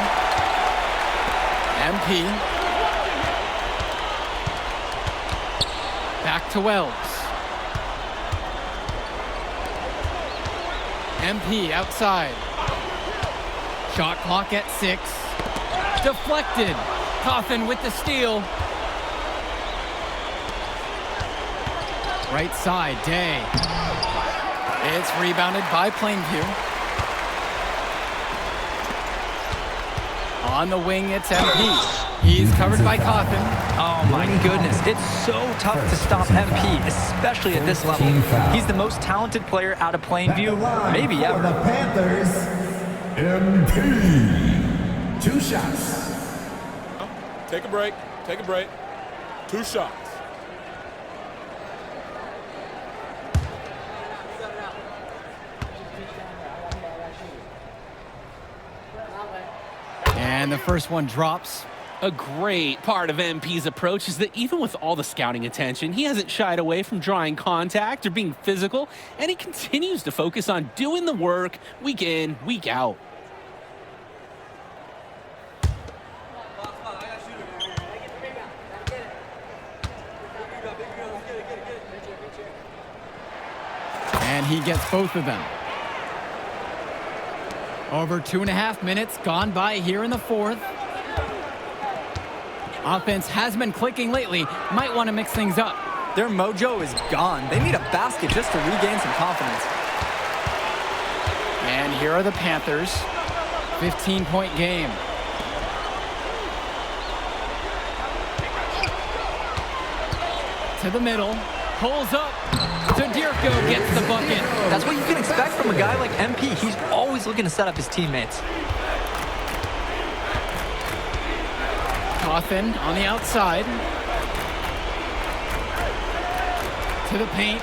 MP. Back to Wells. MP outside. Shot clock at 6. Deflected. Coffin with the steal. Right side, Day. It's rebounded by Plainview. On the wing, it's MP. He's covered by Coffin. Oh my goodness, it's so tough to stop MP, especially at this level. He's the most talented player out of Plainview, maybe ever. For the Panthers, MP. 2 shots. Take a break. Take a break. 2 shots. And the first one drops. A great part of MP's approach is that even with all the scouting attention, he hasn't shied away from drawing contact or being physical, and he continues to focus on doing the work week in, week out. And he gets both of them. Over 2.5 minutes gone by here in the fourth. Offense has been clicking lately. Might want to mix things up. Their mojo is gone. They need a basket just to regain some confidence. And here are the Panthers. 15-point game. To the middle. Pulls up. Dirko gets the bucket. That's what you can expect from a guy like MP. He's always looking to set up his teammates. Coffin on the outside. To the paint.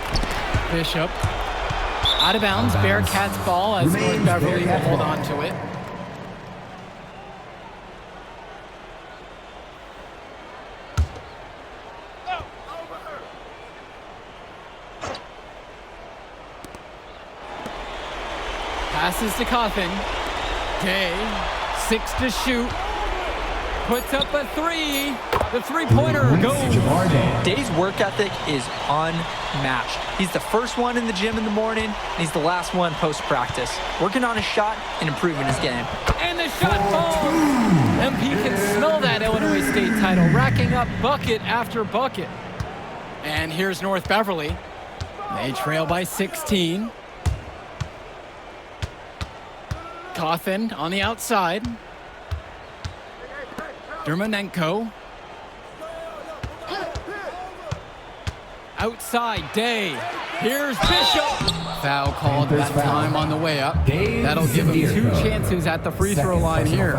Bishop. Out of bounds. Bearcats ball as North Beverly will hold on to it. Passes to Coffin. Day, 6 to shoot. Puts up a 3. The three-pointer goes. Day's work ethic is unmatched. He's the first one in the gym in the morning, and he's the last one post-practice. Working on his shot and improving his game. And the shot falls. MP can smell that Illinois State title, racking up bucket after bucket. And here's North Beverly. They trail by 16. Coffin on the outside. Dermanenko. Outside, Day. Here's Bishop. Foul called that time on the way up. That'll give him 2 chances at the free throw line here.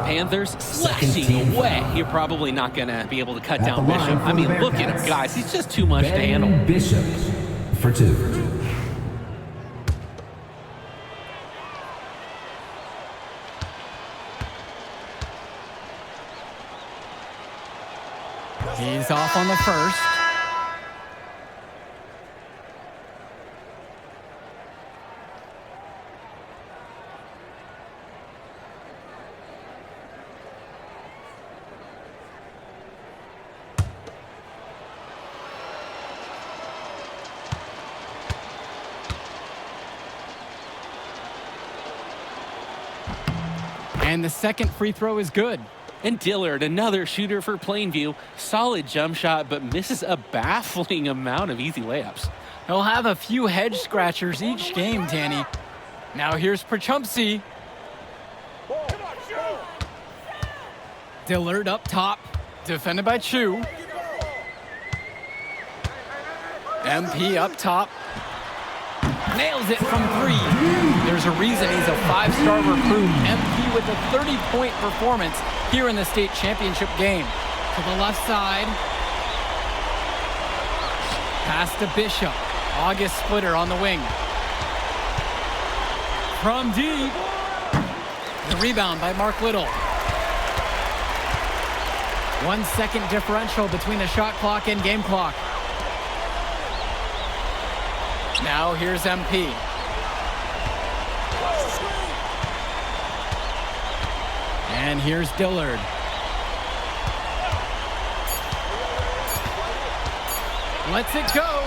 Panthers slashing away. You're probably not going to be able to cut down Bishop. I mean, look at him, guys. He's just too much to handle. Bishop for 2. He's off on the first. And the second free throw is good. And Dillard, another shooter for Plainview. Solid jump shot, but misses a baffling amount of easy layups. He'll have a few head scratchers each game, Danny. Now here's Prachumpsy. Dillard up top, defended by Chu. MP up top. Nails it from 3. There's a reason he's a 5-star recruit. MP with a 30-point performance here in the state championship game. To the left side. Pass to Bishop. August Splitter on the wing. From deep. The rebound by Mark Little. 1 second differential between the shot clock and game clock. Now here's MP. And here's Dillard. Lets it go.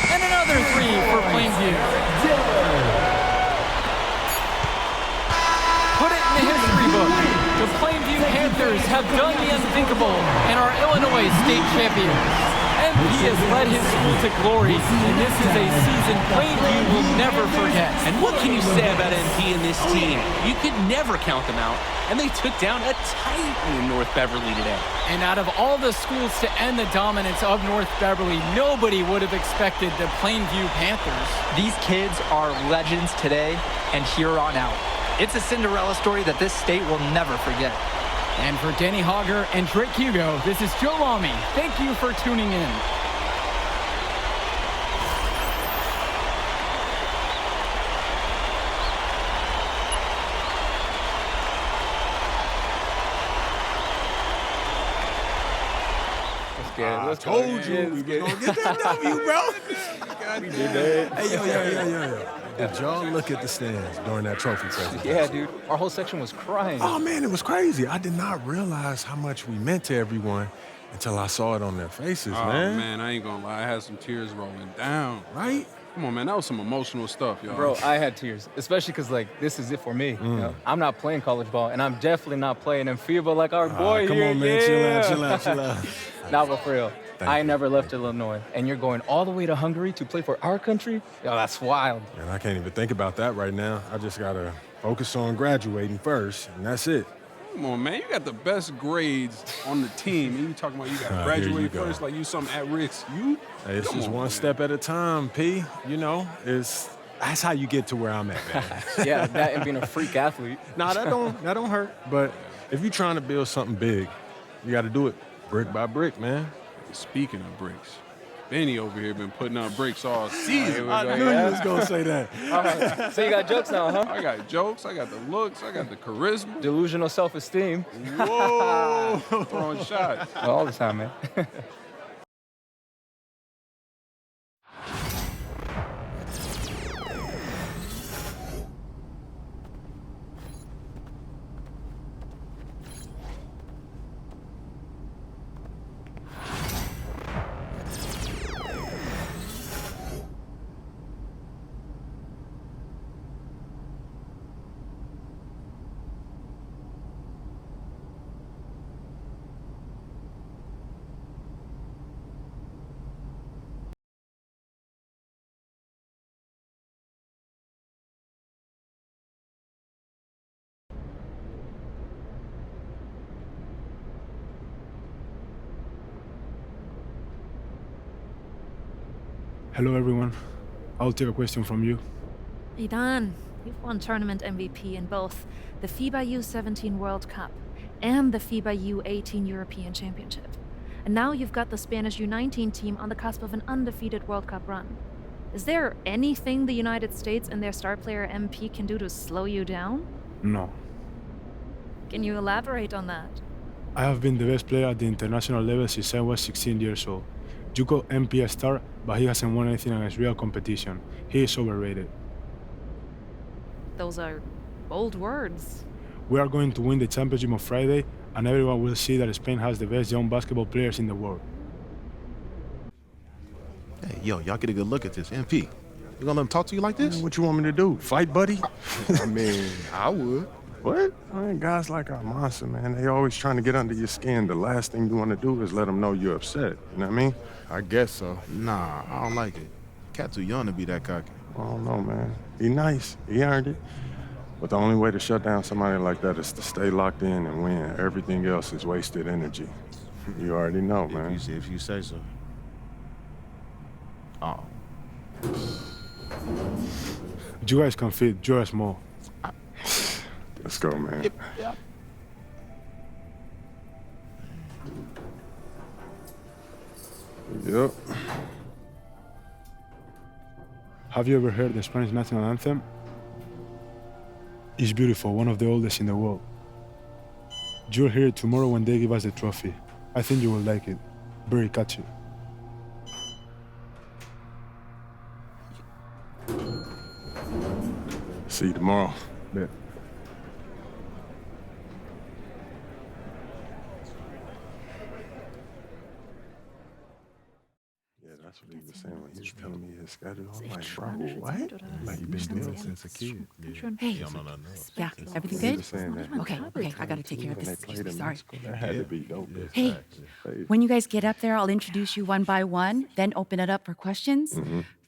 And another 3 for Plainview. Put it in the history book. The Plainview Panthers have done the unthinkable and are Illinois state champions. MP has led his school to glory, and this is a season Plainview will never forget. And what can you say about MP and this team? You could never count them out, and they took down a Titan in North Beverly today. And out of all the schools to end the dominance of North Beverly, nobody would have expected the Plainview Panthers. These kids are legends today and here on out. It's a Cinderella story that this state will never forget. And for Danny Hogger and Drake Hugo, this is Joe Lamy. Thank you for tuning in. I told you we were gonna get that W, bro. We did that. Hey, yo. Did y'all look at the stands during that trophy presentation? Yeah, dude. Our whole section was crying. Oh, man, it was crazy. I did not realize how much we meant to everyone until I saw it on their faces, man. Oh, man, I ain't gonna lie. I had some tears rolling down. Right? Come on, man. That was some emotional stuff, y'all. Bro, I had tears, especially because, like, this is it for me. You know? I'm not playing college ball, and I'm definitely not playing in FIBA like our boy come here. on, man. Yeah. Chill out. Nah, but for real. Thank I you. never left Illinois, and you're going all the way to Hungary to play for our country? Yo, that's wild. And I can't even think about that right now. I just got to focus on graduating first, and that's it. Come on, man. You got the best grades on the team, and you talking about you got to Here you graduate go. first like you something at risk. You? Hey, it's Come just on, one man. step at a time, P. You know, that's how you get to where I'm at, man. Yeah, that and being a freak athlete. Nah, that don't hurt. But if you're trying to build something big, you got to do it brick by brick, man. Speaking of bricks, Benny over here been putting up bricks all season. I knew you was gonna say that. All right. So you got jokes now, huh? I got jokes, I got the looks, I got the charisma. Delusional self-esteem. Whoa! Throwing shots. Well, all the time, man. Hello, everyone. I'll take a question from you. Idan, you've won tournament MVP in both the FIBA U17 World Cup and the FIBA U18 European Championship. And now you've got the Spanish U19 team on the cusp of an undefeated World Cup run. Is there anything the United States and their star player MP can do to slow you down? No. Can you elaborate on that? I have been the best player at the international level since I was 16 years old. You call MP a star, but he hasn't won anything against real competition. He is overrated. Those are bold words. We are going to win the championship on Friday, and everyone will see that Spain has the best young basketball players in the world. Hey, yo, y'all get a good look at this. MP, you gonna let him talk to you like this? What you want me to do? Fight, buddy? I mean, I would. What? I mean, guys like our monster, man, they always trying to get under your skin. The last thing you want to do is let them know you're upset. You know what I mean? I guess so. Nah, I don't like it. Cat too young to be that cocky. I don't know, man. He nice. He earned it. But the only way to shut down somebody like that is to stay locked in and win. Everything else is wasted energy. You already know, man. If you say so. Oh. You guys can fit, you're small. Let's go, man. Yep. Yep. Have you ever heard the Spanish national anthem? It's beautiful, one of the oldest in the world. You'll hear it tomorrow when they give us the trophy. I think you will like it. Very catchy. See you tomorrow. Bet. Yeah, that's That's what he was saying when he was telling me his schedule. I'm like, bro, what? Like, you've been doing it since a kid. Hey, yeah, everything good? Saying that. Okay, I gotta take care of this. Excuse me, sorry. That had to be dope. Hey, when you guys get up there, I'll introduce you one by one, then open it up for questions.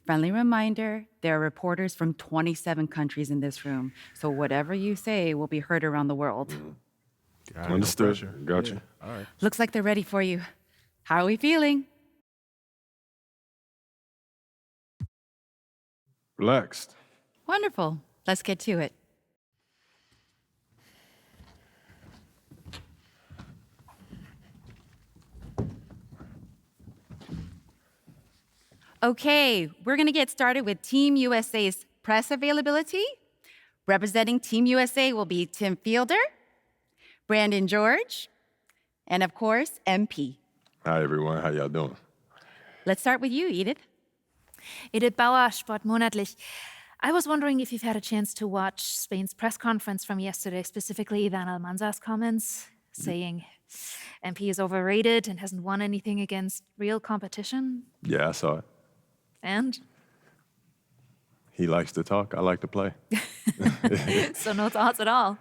Friendly reminder, there are reporters from 27 countries in this room, so whatever you say will be heard around the world. Understood. Gotcha. All right. Looks like they're ready for you. How are we feeling? Relaxed. Wonderful. Let's get to it. Okay, we're going to get started with Team USA's press availability. Representing Team USA will be Tim Fielder, Brandon George, and of course, MP. Hi, everyone. How y'all doing? Let's start with you, Edith. Edith Bauer, Sport Monatlich. I was wondering if you've had a chance to watch Spain's press conference from yesterday, specifically Ivan Almanza's comments saying MP is overrated and hasn't won anything against real competition. Yeah, I saw it. And? He likes to talk. I like to play. So no thoughts at all?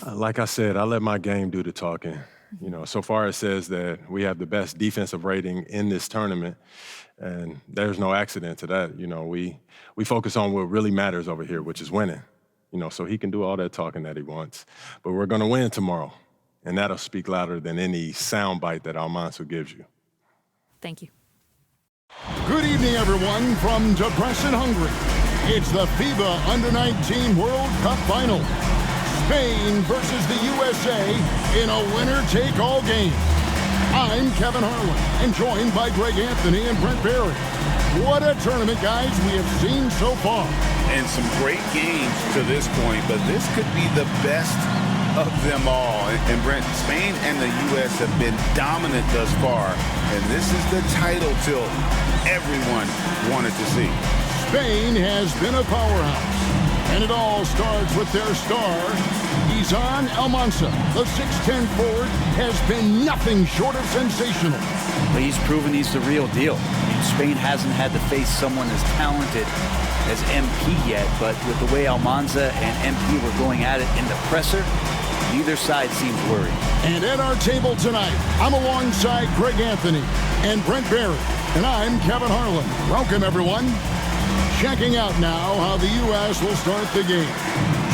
Like I said, I let my game do the talking. You know, so far it says that we have the best defensive rating in this tournament, and there's no accident to that. You know, we focus on what really matters over here, which is winning. You know, so he can do all that talking that he wants. But we're going to win tomorrow, and that'll speak louder than any soundbite that Almanza gives you. Thank you. Good evening, everyone, from Debrecen, Hungary. It's the FIBA Under-19 World Cup Final. Spain versus the USA in a winner-take-all game. I'm Kevin Harlan, and joined by Greg Anthony and Brent Barry. What a tournament, guys, we have seen so far. And some great games to this point, but this could be the best of them all. And Brent, Spain and the U.S. have been dominant thus far, and this is the title tilt everyone wanted to see. Spain has been a powerhouse, and it all starts with their star, Izan Almanza. The 6'10 forward has been nothing short of sensational. But he's proven he's the real deal. I mean, Spain hasn't had to face someone as talented as MP yet, but with the way Almanza and MP were going at it in the presser, neither side seems worried. And at our table tonight, I'm alongside Greg Anthony and Brent Barry, and I'm Kevin Harlan. Welcome, everyone. Checking out now how the U.S. will start the game.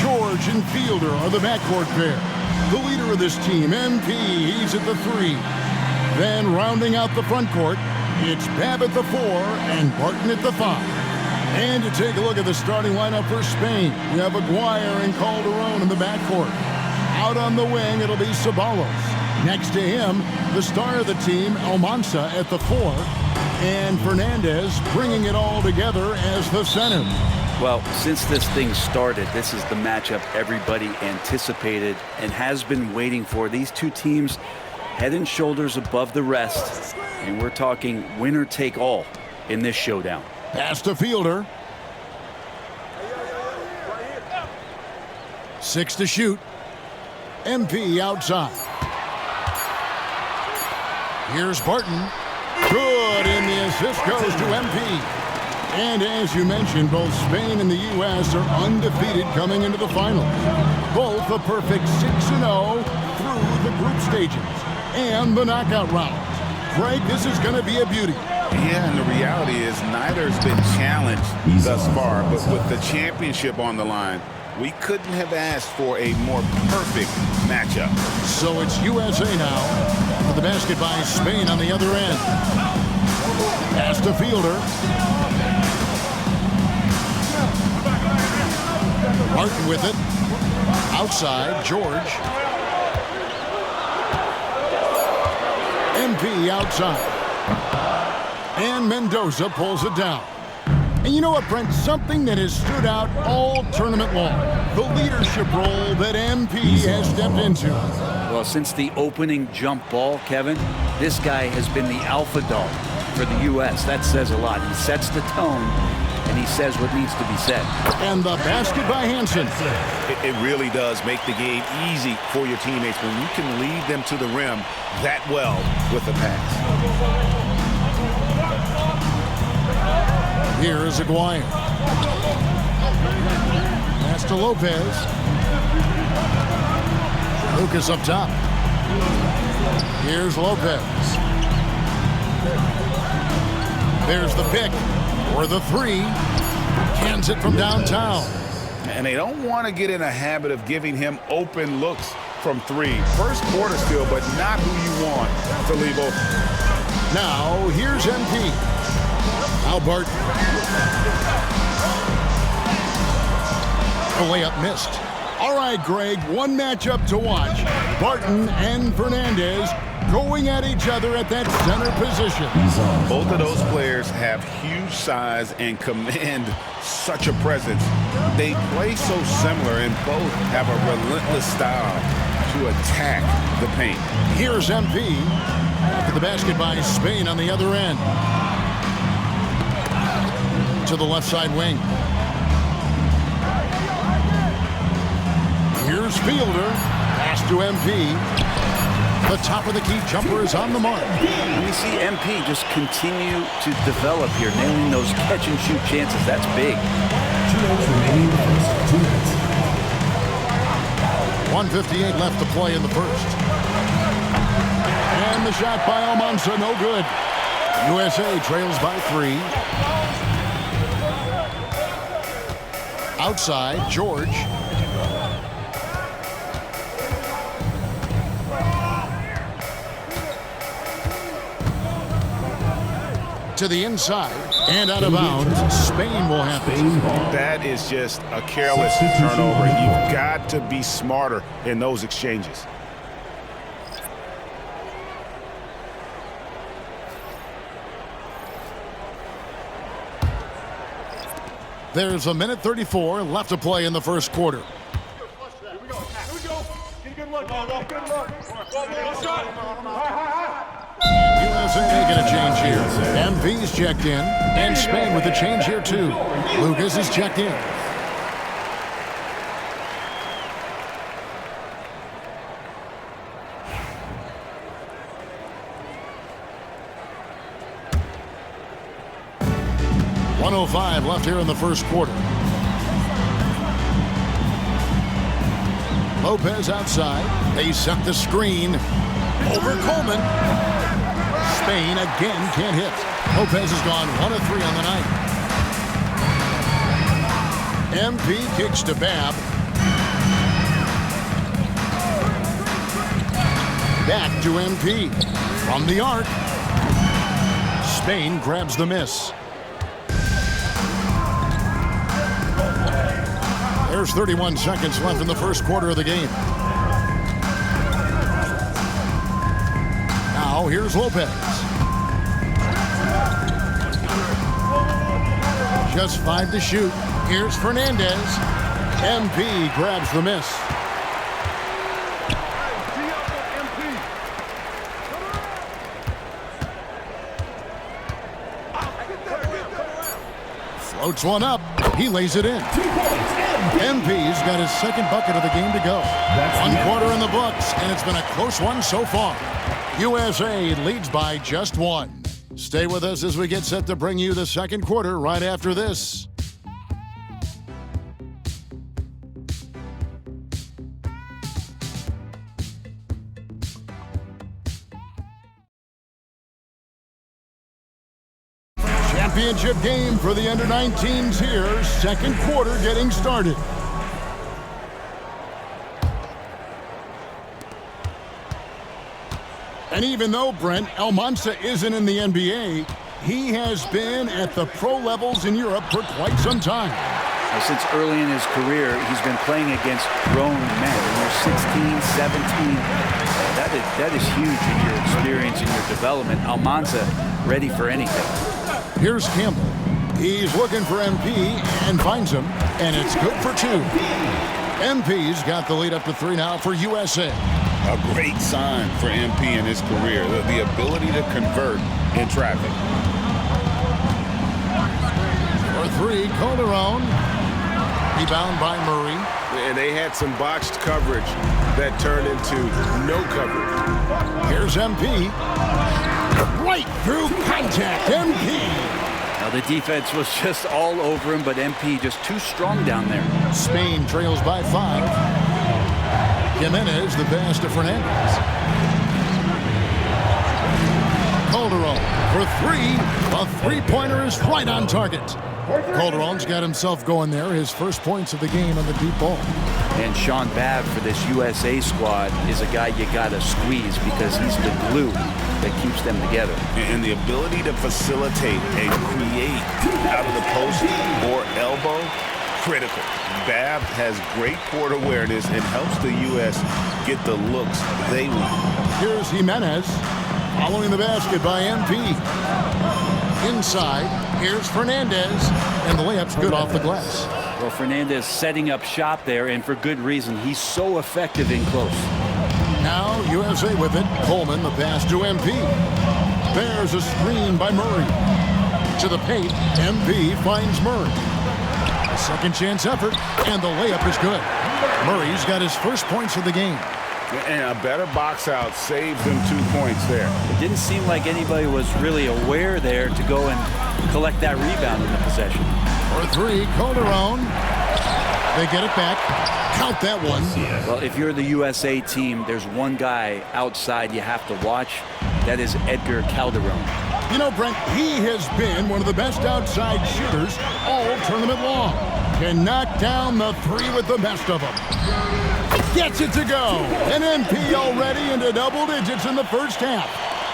George and Fielder are the backcourt pair. The leader of this team, MP, he's at the 3. Then rounding out the front court, it's Babb at the 4 and Barton at the 5. And to take a look at the starting lineup for Spain, we have Aguirre and Calderon in the backcourt. Out on the wing, it'll be Ceballos. Next to him, the star of the team, Almanza at the 4. And Fernandez bringing it all together as the center. Well, since this thing started, this is the matchup everybody anticipated and has been waiting for. These two teams head and shoulders above the rest, and we're talking winner take all in this showdown. Pass to Fielder. 6 to shoot. MP outside. Here's Barton. Good, and the assist goes to MP. And as you mentioned, both Spain and the U.S. are undefeated coming into the finals. Both a perfect 6-0 through the group stages and the knockout rounds. Greg, this is going to be a beauty. Yeah, and the reality is neither's been challenged thus far, but with the championship on the line, we couldn't have asked for a more perfect matchup. So it's USA now, with the basket by Spain on the other end. Pass to Fielder. Martin with it. Outside, George. MP outside. And Mendoza pulls it down. And you know what, Brent? Something that has stood out all tournament long. The leadership role that MP has stepped into. Well, since the opening jump ball, Kevin, this guy has been the alpha dog for the U.S. That says a lot. He sets the tone, and he says what needs to be said. And the basket by Hansen. It really does make the game easy for your teammates when you can lead them to the rim that well with the pass. Here's Aguirre. Pass to Lopez. Lucas up top. Here's Lopez. There's the pick or the three. Cans it from downtown. And they don't want to get in a habit of giving him open looks from three. First quarter still, but not who you want to leave open. Now, here's MP. Albert. The layup missed. All right, Greg, one matchup to watch. Barton and Fernandez going at each other at that center position. Both of those players have huge size and command such a presence. They play so similar and both have a relentless style to attack the paint. Here's MP. After the basket by Spain on the other end. To the left side wing. Here's Fielder. Pass to MP. The top of the key jumper is on the mark. We see MP just continue to develop here, nailing those catch and shoot chances. That's big. 2 minutes remaining in the first. 2 minutes. 1:58 left to play in the first. And the shot by Almanza, no good. USA trails by 3. Outside, George. To the inside and out of bounds. Spain will have it. That is just a careless turnover. You've got to be smarter in those exchanges. There's 1:34 left to play in the first quarter. USA making a change here. MV's checked in, and Spain with a change here too. Lucas is checked in. .105 left here in the first quarter. Lopez outside. They set the screen. Over Coleman. Spain again can't hit. Lopez has gone 1 of 3 on the night. MP kicks to Babb. Back to MP. From the arc. Spain grabs the miss. There's 31 seconds left in the first quarter of the game. Now here's Lopez. Just 5 to shoot. Here's Fernandez. MP grabs the miss. Floats one up. He lays it in. MP's got his second bucket of the game to go. 1 quarter in the books, and it's been a close one so far. USA leads by just 1. Stay with us as we get set to bring you the second quarter right after this. Championship game for the under-19s here. Second quarter getting started. And even though, Brent, Almanza isn't in the NBA, he has been at the pro levels in Europe for quite some time. Since early in his career, he's been playing against grown men. When you're 16, 17, that is huge in your experience and your development. Almanza ready for anything. Here's Campbell. He's looking for MP and finds him, and it's good for 2. MP's got the lead up to 3 now for USA. A great sign for MP in his career, the ability to convert in traffic. For 3, Calderon. Rebound by Murray. And they had some botched coverage that turned into no coverage. Here's MP. Right through contact. MP. Now, the defense was just all over him, but MP just too strong down there. Spain trails by 5. Jimenez, the pass to Fernandez. Calderon for 3. A three-pointer is right on target. Calderon's got himself going there. His first points of the game on the deep ball. And Sean Babb for this USA squad is a guy you got to squeeze because he's the glue that keeps them together. And the ability to facilitate and create out of the post or elbow, critical. Babb has great court awareness and helps the U.S. get the looks they want. Here's Jimenez following the basket by MP. Inside, here's Fernandez, and the layup's good off the glass. Well, Fernandez setting up shop there, and for good reason. He's so effective in close. Now USA with it. Coleman, the pass to MP. There's a screen by Murray. To the paint, MP finds Murray. A second chance effort, and the layup is good. Murray's got his first points of the game. And a better box out saved them 2 points there. It didn't seem like anybody was really aware there to go and collect that rebound in the possession. For 3, Calderon. They get it back. Count that one. Well, if you're the USA team, there's one guy outside you have to watch. That is Edgar Calderon. You know, Brent, he has been one of the best outside shooters all tournament long. Can knock down the 3 with the best of them. Gets it to go. An MP already into double digits in the first half.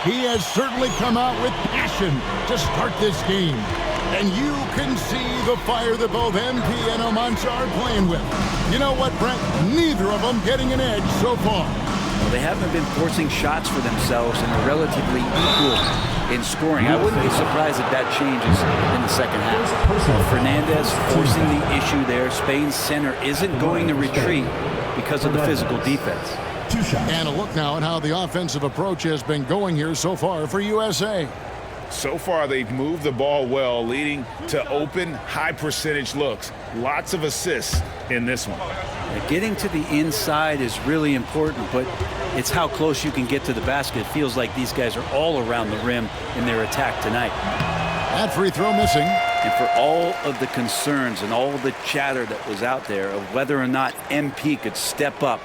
He has certainly come out with passion to start this game. And you can see the fire that both MP and Almanza are playing with. You know what, Brent? Neither of them getting an edge so far. Well, they haven't been forcing shots for themselves and are relatively equal in scoring. I wouldn't be surprised if that changes in the second half. Fernandez forcing the issue there. Spain's center isn't going to retreat because of the physical defense. And a look now at how the offensive approach has been going here so far for USA. So far, they've moved the ball well, leading to open, high-percentage looks. Lots of assists in this one. Getting to the inside is really important, but it's how close you can get to the basket. It feels like these guys are all around the rim in their attack tonight. That free throw missing. And for all of the concerns and all the chatter that was out there of whether or not MP could step up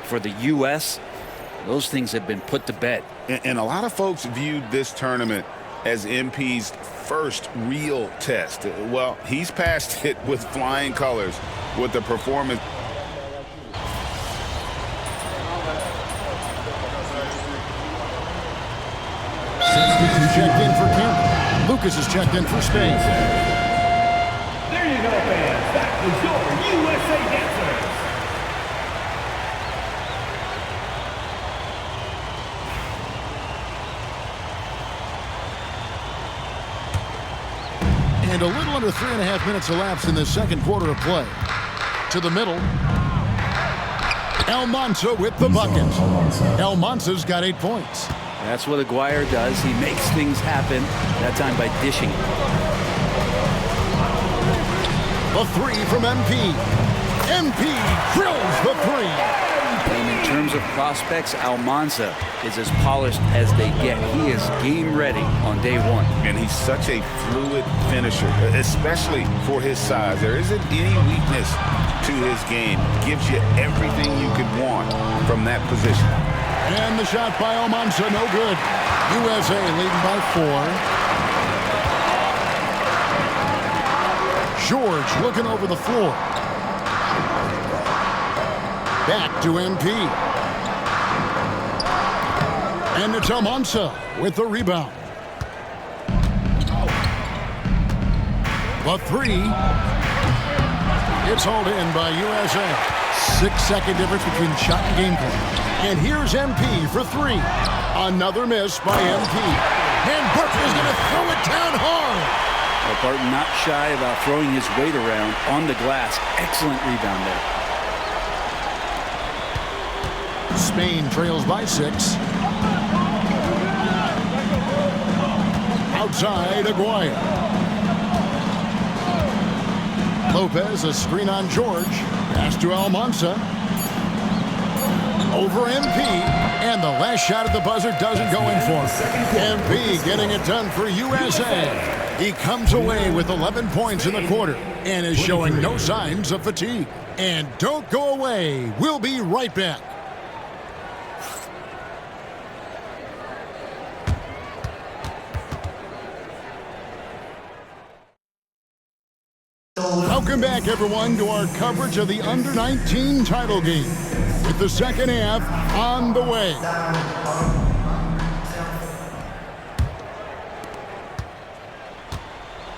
for the U.S., those things have been put to bed. And a lot of folks viewed this tournament as MP's first real test. Well, he's passed it with flying colors with the performance. Checked in for Canada. Lucas is checked in for Spain. There you go, fans. That was your USA dancers. And a little under 3.5 minutes elapsed in the second quarter of play. To the middle. Almanza with the bucket. Almanza's got 8 points. That's what Aguirre does. He makes things happen, that time by dishing it. The 3 from MP. MP drills the 3. And in terms of prospects, Almanza is as polished as they get. He is game ready on day one. And he's such a fluid finisher, especially for his size. There isn't any weakness to his game. Gives you everything you could want from that position. And the shot by Almanza, no good. USA leading by 4. George looking over the floor. Back to MP. And it's Almanza with the rebound. The 3. It's hauled in by USA. 6-second difference between shot and gameplay. And here's MP for 3. Another miss by MP. And Burke is going to throw it down hard. Well, Barton not shy about throwing his weight around on the glass. Excellent rebound there. Spain trails by 6. Outside, Aguirre. Lopez, a screen on George. Pass to Almanza. Over MP. And the last shot at the buzzer doesn't go in for him. MP getting it done for USA. He comes away with 11 points in the quarter and is showing no signs of fatigue. And don't go away. We'll be right back. Welcome back, everyone, to our coverage of the Under-19 title game, with the second half on the way.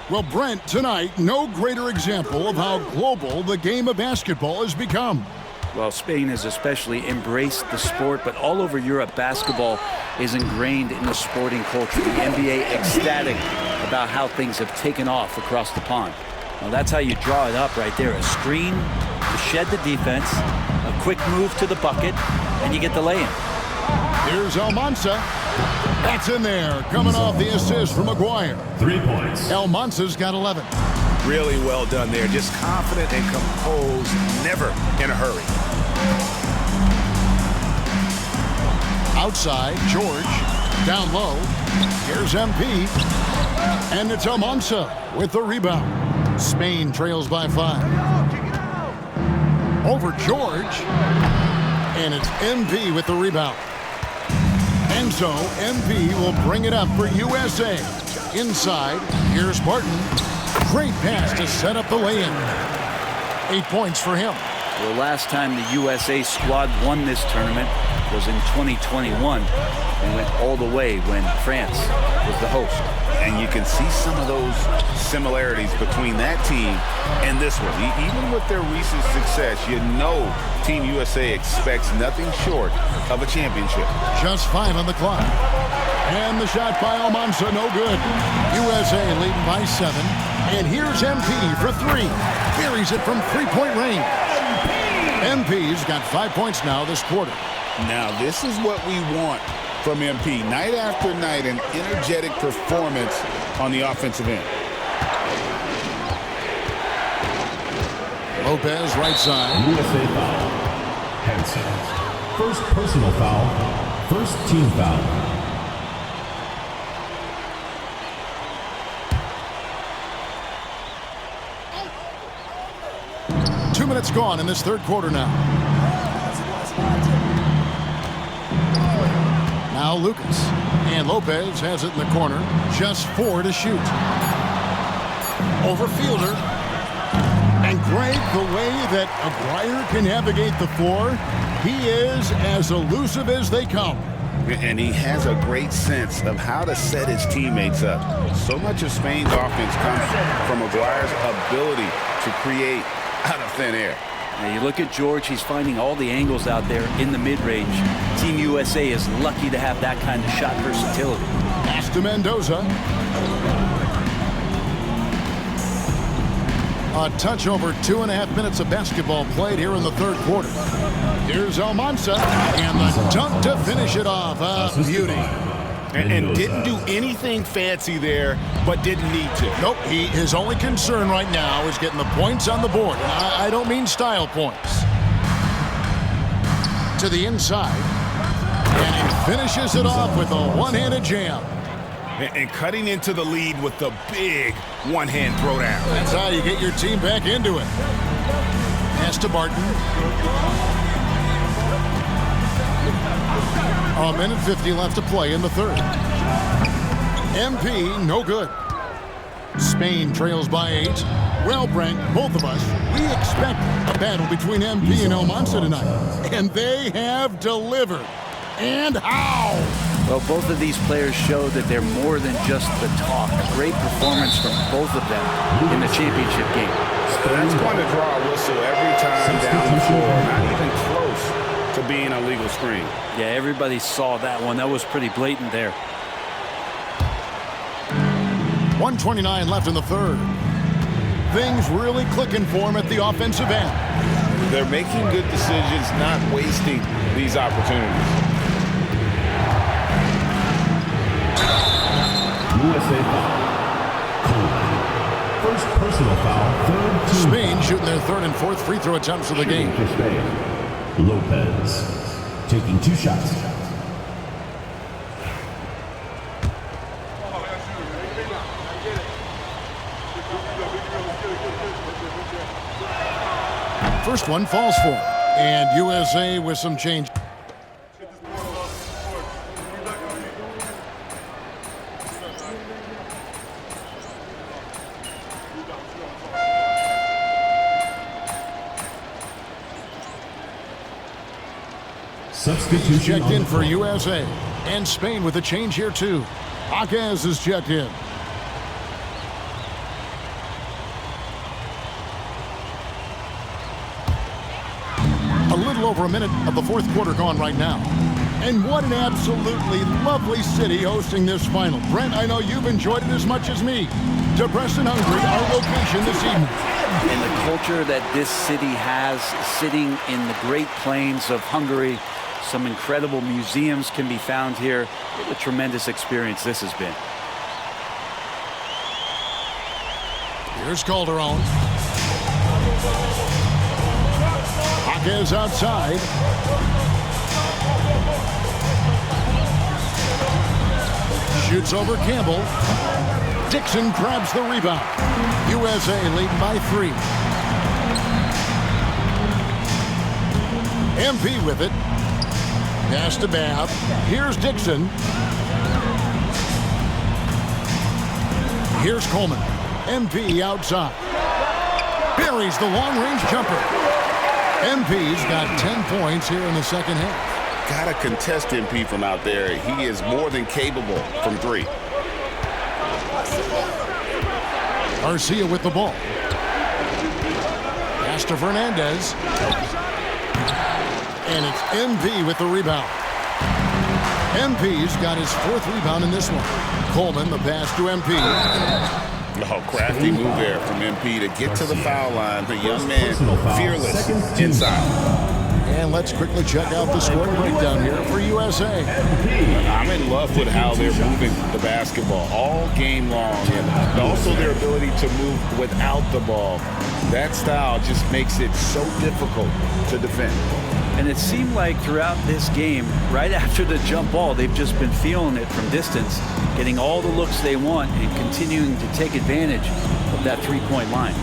Well, Brent, tonight, no greater example of how global the game of basketball has become. Well, Spain has especially embraced the sport, but all over Europe, basketball is ingrained in the sporting culture. The NBA ecstatic about how things have taken off across the pond. Well, that's how you draw it up right there. A screen to shed the defense, a quick move to the bucket, and you get the lay-in. Here's Almanza. That's in there, coming off the assist from Maguire. 3 points. Almanza's got 11. Really well done there. Just confident and composed, never in a hurry. Outside, George. Down low. Here's MP. And it's Almanza with the rebound. Spain trails by 5. Over George. And it's MP with the rebound. And so MP will bring it up for USA. Inside, here's Barton. Great pass to set up the lay-in. 8 points for him. The last time the USA squad won this tournament was in 2021. They went all the way when France was the host. And you can see some of those similarities between that team and this one. Even with their recent success, you know Team USA expects nothing short of a championship. Just 5 on the clock. And the shot by Almanza, no good. USA leading by 7. And here's MP for 3. Carries it from three-point range. MP's got 5 points now this quarter. Now, this is what we want from MP. Night after night, an energetic performance on the offensive end. Lopez, right side. USA foul. Hanson. First personal foul. First team foul. Two minutes gone in this third quarter now. Now Lucas. And Lopez has it in the corner. Just 4 to shoot. Over Fielder. And Greg, the way that Aguirre can navigate the floor, he is as elusive as they come. And he has a great sense of how to set his teammates up. So much of Spain's offense comes from Aguirre's ability to create out of thin air. Now you look at George, he's finding all the angles out there in the mid-range. Team USA is lucky to have that kind of shot versatility. Pass to Mendoza. A touch over 2.5 minutes of basketball played here in the third quarter. Here's Almanza, and the dunk to finish it off. A beauty. And didn't do anything fancy there, but didn't need to. Nope, his only concern right now is getting the points on the board. And I don't mean style points. To the inside. And he finishes it off with a one-handed jam. And cutting into the lead with the big one-hand throwdown. That's how you get your team back into it. Pass to Barton. A minute 50 left to play in the third. MP, no good. Spain trails by 8. Well, Brent, both of us, we expect a battle between MP and Almanza tonight. And they have delivered. And how? Well, both of these players show that they're more than just the talk. A great performance from both of them in the championship game. That's going to draw a whistle every time down the floor. Not even close to being a legal screen. Yeah, everybody saw that one. That was pretty blatant there. 1:29 left in the third. Things really clicking for him at the offensive end. They're making good decisions, not wasting these opportunities. USA foul. First personal foul. Third team Spain shooting their third and fourth free throw attempts of the game. for Spain. Lopez taking 2 shots. First one falls for him. And USA with some change. Substitution checked in for USA. And Spain with a change here too. Aguez is checked in. A little over a minute of the fourth quarter gone right now. And what an absolutely lovely city hosting this final. Brent, I know you've enjoyed it as much as me. Debrecen, Hungary, our location this evening. And the culture that this city has, sitting in the Great Plains of Hungary, some incredible museums can be found here. What a tremendous experience this has been. Here's Calderon. Is outside. Shoots over Campbell. Dixon grabs the rebound. USA leading by 3. MP with it. Pass to Babb. Here's Dixon. Here's Coleman. MP outside. Buries the long-range jumper. MP's got 10 points here in the second half. Got to contest MP from out there. He is more than capable from 3. Garcia with the ball. Pass to Fernandez. And it's MP with the rebound. MP's got his 4th rebound in this one. Coleman, the pass to MP. Oh, crafty move there from MP to get to the foul line. The young man, fearless inside. And let's quickly check out the scoring breakdown here for USA. I'm in love with how they're moving the basketball all game long, and also their ability to move without the ball. That style just makes it so difficult to defend. And it seemed like throughout this game, right after the jump ball, they've just been feeling it from distance, getting all the looks they want and continuing to take advantage of that three-point line.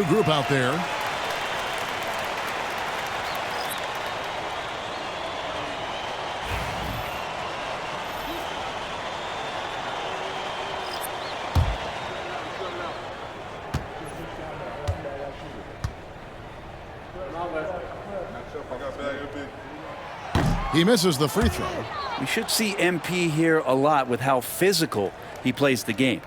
Group out there. He misses the free throw. We should see MP here a lot with how physical he plays the game.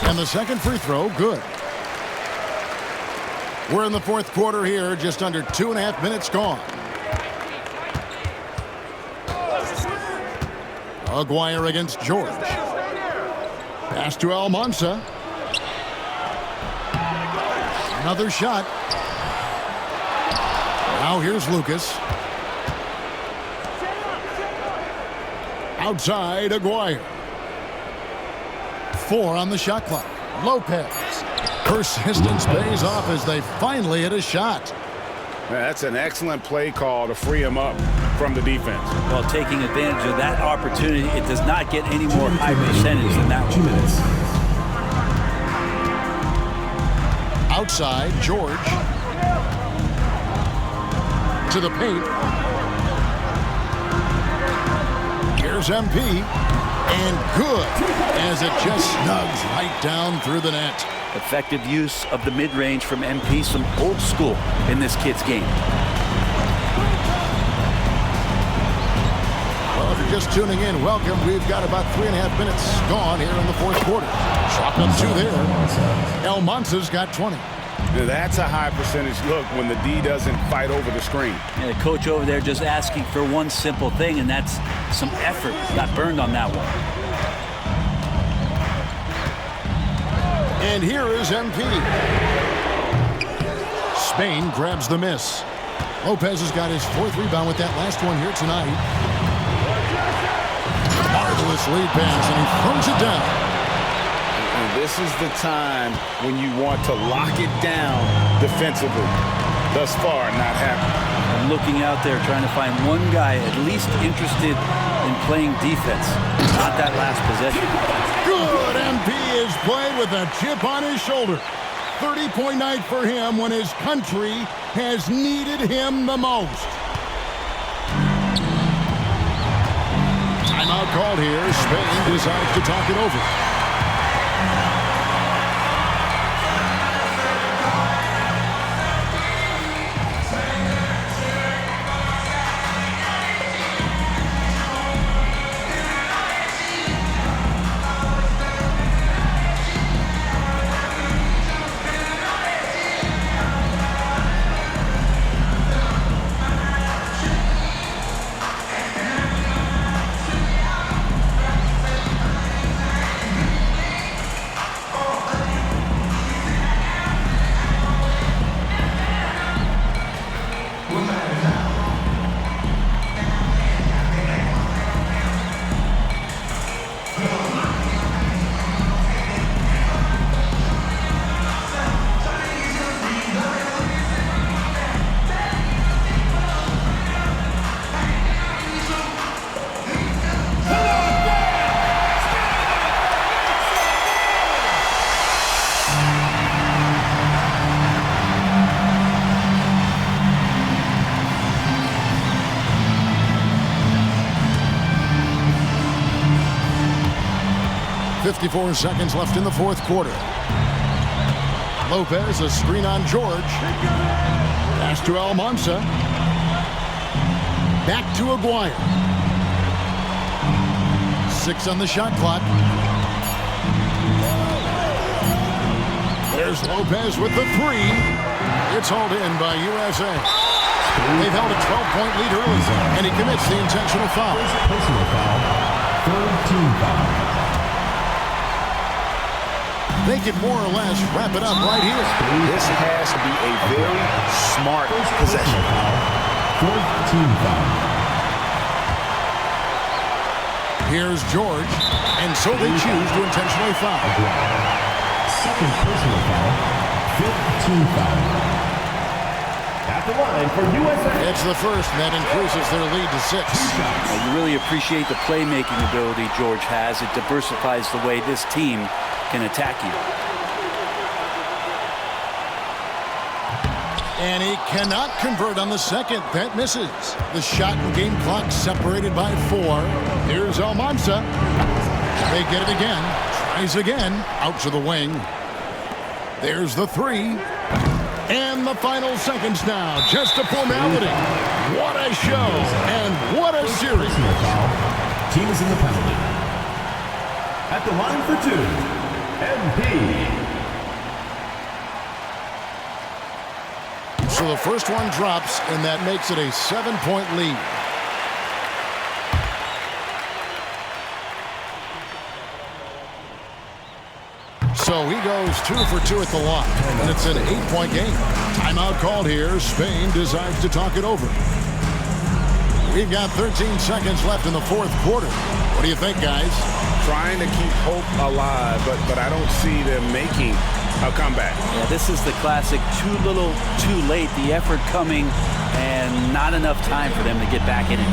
And the second free throw, good. We're in the fourth quarter here, just under 2.5 minutes gone. Aguirre against George. Pass to Almanza. Another shot. Now here's Lucas. Outside, Aguirre. 4 on the shot clock. Lopez. Persistence pays off as they finally hit a shot. That's an excellent play call to free him up from the defense. Well, taking advantage of that opportunity, it does not get any more high percentage than that 2 minutes. Outside, George. To the paint. Here's MP. And good, as it just snugs right down through the net. Effective use of the mid-range from MP, some old school in this kid's game. Well, if you're just tuning in, welcome. We've got about 3.5 minutes gone here in the fourth quarter. Shot up 2 there. El Mansa's got 20. That's a high percentage look when the D doesn't fight over the screen. Yeah, the coach over there just asking for one simple thing, and that's some effort. Got burned on that one. And here is MP. Spain grabs the miss. Lopez has got his 4th rebound with that last one here tonight. Marvelous lead pass, and he throws it down. And this is the time when you want to lock it down defensively. Thus far, not happening. I'm looking out there trying to find one guy at least interested in playing defense. Not that last possession. Good. MP is played with a chip on his shoulder. 30-point night for him when his country has needed him the most. Timeout called here. Spain decides to talk it over. .54 seconds left in the fourth quarter. Lopez, a screen on George. Pass to Almanza. Back to Aguirre. 6 on the shot clock. There's Lopez with the 3. It's hauled in by USA. They've held a 12-point lead early, and he commits the intentional foul. Personal foul. Third team foul. They can more or less wrap it up right here. This has to be a very smart possession. Fourth team foul. Here's George, and so they choose to intentionally foul. Second personal foul. Fifth team foul. At the line for USA. It's the first, and that increases their lead to 6. You really appreciate the playmaking ability George has. It diversifies the way this team can attack you. And he cannot convert on the second. That misses. The shot and game clock separated by 4. Here's Almanza. They get it again. Tries again. Out to the wing. There's the 3. And the final seconds now. Just a formality. What a show. And what a series. Team is in the penalty. At the line for 2. MP. So the first one drops, and that makes it a 7-point lead. So he goes 2 for 2 at the line, and it's an 8-point game. Timeout called here. Spain decides to talk it over. We've got 13 seconds left in the fourth quarter. What do you think, guys? Trying to keep hope alive, but I don't see them making a comeback. Yeah, this is the classic too little, too late. The effort coming and not enough time for them to get back in it.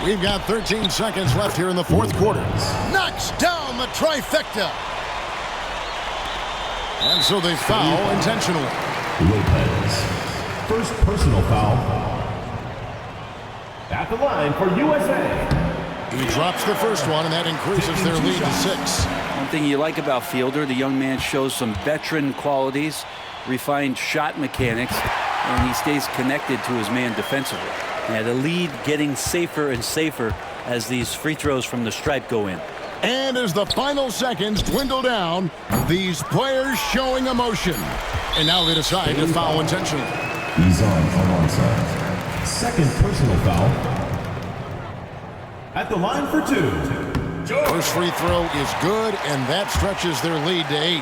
We've got 13 seconds left here in the fourth quarter. Knocks down the trifecta. And so they foul intentionally. Lopez. First personal foul. At the line for USA. He drops the first one, and that increases their lead to 6. One thing you like about Fielder, the young man shows some veteran qualities, refined shot mechanics, and he stays connected to his man defensively. Yeah, the lead getting safer and safer as these free throws from the stripe go in. And as the final seconds dwindle down, these players showing emotion. And now they decide to foul intentionally. He's on onside. Second personal foul. At the line for 2. First free throw is good, and that stretches their lead to 8.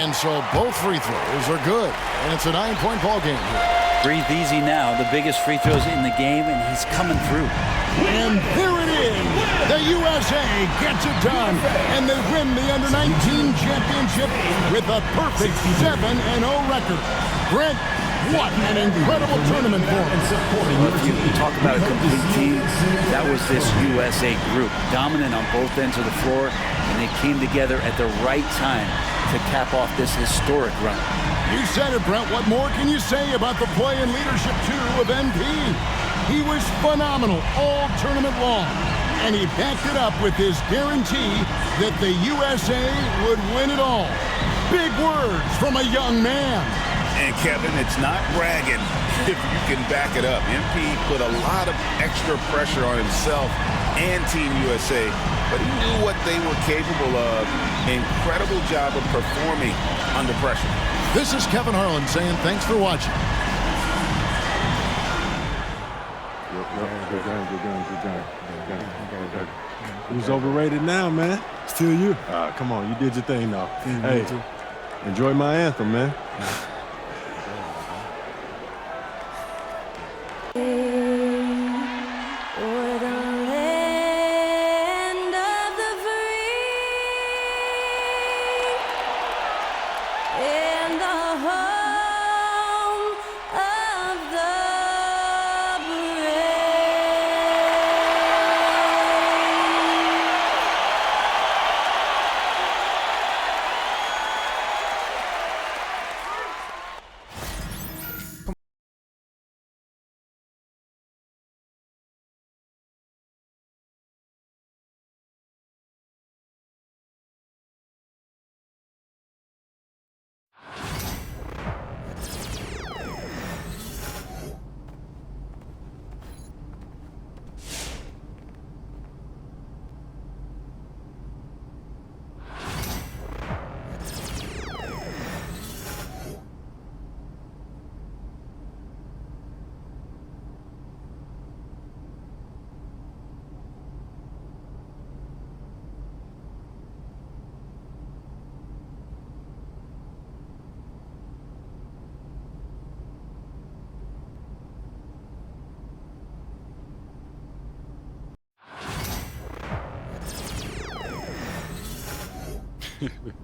And so both free throws are good, and it's a 9-point ball game here. Breathe easy now, the biggest free throws in the game, and he's coming through. And there it is. The USA gets it done, and they win the Under-19 championship with a perfect 7-0 record. Brent, what an incredible tournament for them. Well, if you talk about a complete team, that was this USA group, dominant on both ends of the floor, and they came together at the right time to cap off this historic run. You said it, Brent. What more can you say about the play and leadership, too, of NP? He was phenomenal all tournament long, and he backed it up with his guarantee that the USA would win it all. Big words from a young man. And Kevin, it's not bragging if you can back it up. MP put a lot of extra pressure on himself and Team USA, but he knew what they were capable of. Incredible job of performing under pressure. This is Kevin Harlan saying thanks for watching. Who's overrated now, man? Still you. Come on, you did your thing now. Hey, enjoy my anthem, man.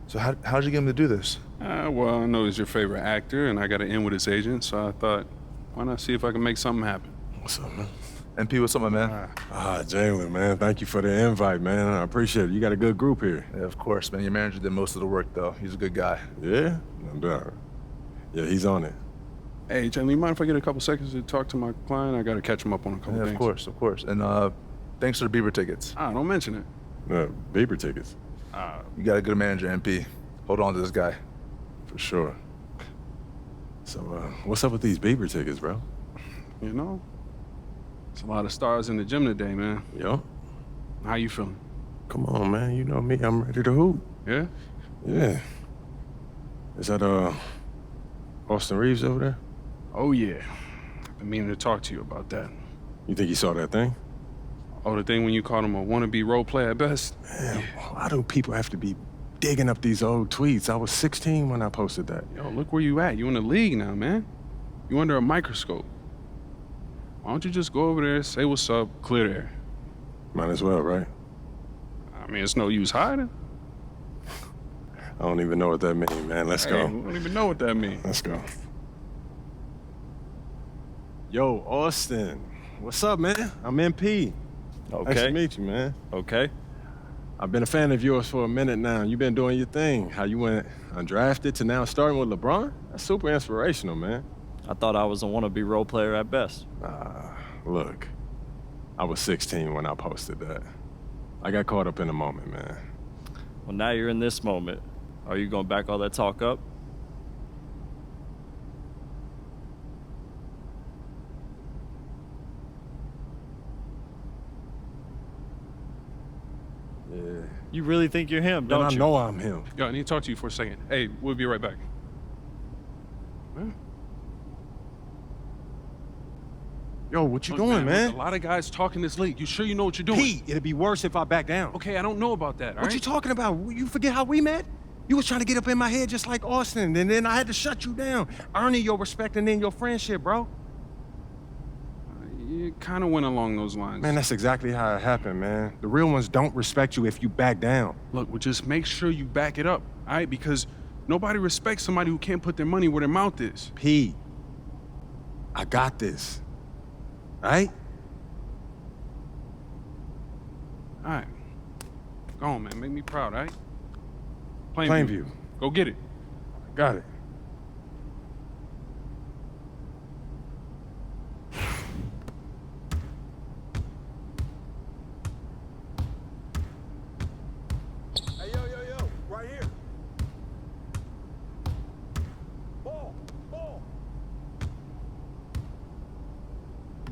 So how'd you get him to do this? Well, I know he's your favorite actor, and I got to in with his agent, so I thought, why not see if I can make something happen? What's up, man? NP, what's up, my man? Jalen, man, thank you for the invite, man. I appreciate it. You got a good group here. Yeah, of course, man. Your manager did most of the work, though. He's a good guy. Yeah? No doubt. Yeah, he's on it. Hey, Jalen, you mind if I get a couple seconds to talk to my client? I got to catch him up on a couple things. Of course. And thanks for the Bieber tickets. Don't mention it. Bieber tickets? You got a good manager, NP. Hold on to this guy. For sure. So, what's up with these Bieber tickets, bro? You know, it's a lot of stars in the gym today, man. Yo. How you feeling? Come on, man. You know me. I'm ready to hoop. Yeah? Yeah. Is that, Austin Reeves over there? Oh, yeah. I've been meaning to talk to you about that. You think he saw that thing? Oh, the thing when you called him a wannabe role player at best? Man, why do people have to be digging up these old tweets? I was 16 when I posted that. Yo, look where you at. You in the league now, man. You under a microscope. Why don't you just go over there, say what's up, clear the air? Might as well, right? I mean, it's no use hiding. I don't even know what that means, man. Let's go. I don't even know what that means. Let's go. Yo, Austin. What's up, man? I'm MP. Okay. Nice to meet you, man. Okay. I've been a fan of yours for a minute now. You've been doing your thing. How you went undrafted to now starting with LeBron? That's super inspirational, man. I thought I was a wannabe role player at best. Look, I was 16 when I posted that. I got caught up in the moment, man. Well, now you're in this moment. Are you going to back all that talk up? Yeah. You really think you're him, don't I you? know I'm him. Yo, I need to talk to you for a second. Hey, we'll be right back. Huh? Yo, what you Look, doing, man? look, a lot of guys talking this late. You sure you know what you're doing? Pete, it'd be worse if I back down. Okay, I don't know about that, all What you talking about? You forget how we met? You was trying to get up in my head just like Austin, and then I had to shut you down, earning your respect and then your friendship, bro. It kind of went along those lines. Man, that's exactly how it happened, man. The real ones don't respect you if you back down. Look, well, just make sure you back it up, all right? Because nobody respects somebody who can't put their money where their mouth is. Pete, I got this, all right? All right. Go on, man. Make me proud, all right? Plainview. Go get it. Got it. Hey, yo, right here. Ball.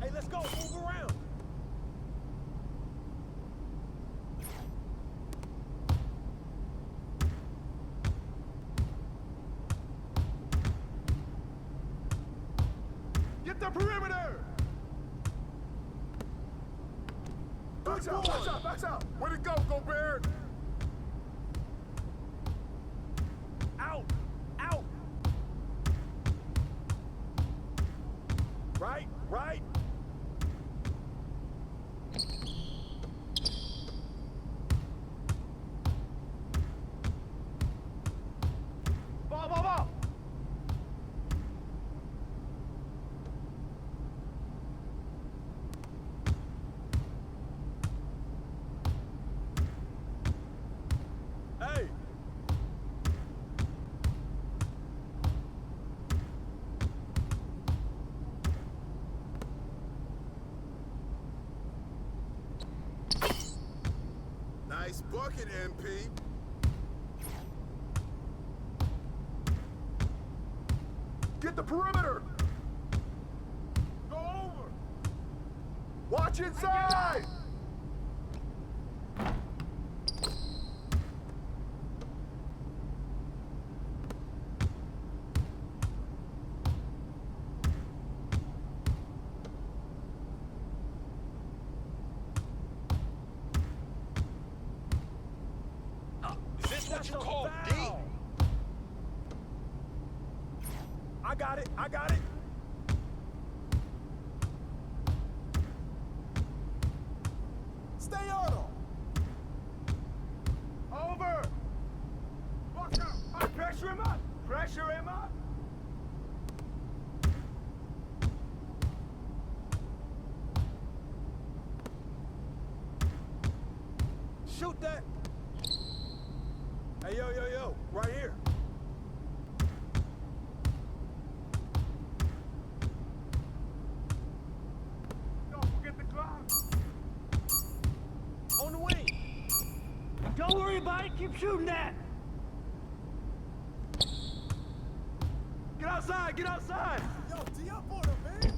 Hey, let's go, move around. Get the perimeter. Box out. Where'd it go, Gobert? Out. Right. Ball. Hey. Nice bucket, MP. Get the perimeter. Go over. Watch inside. Is this what you call D? I got it. Stay on him. Over. Watch out. Pressure him up. Shoot that. Hey, yo, right here. Don't forget the clock. On the wing. Don't worry about it. Keep shooting that. Get outside. Yo, D up on him, man.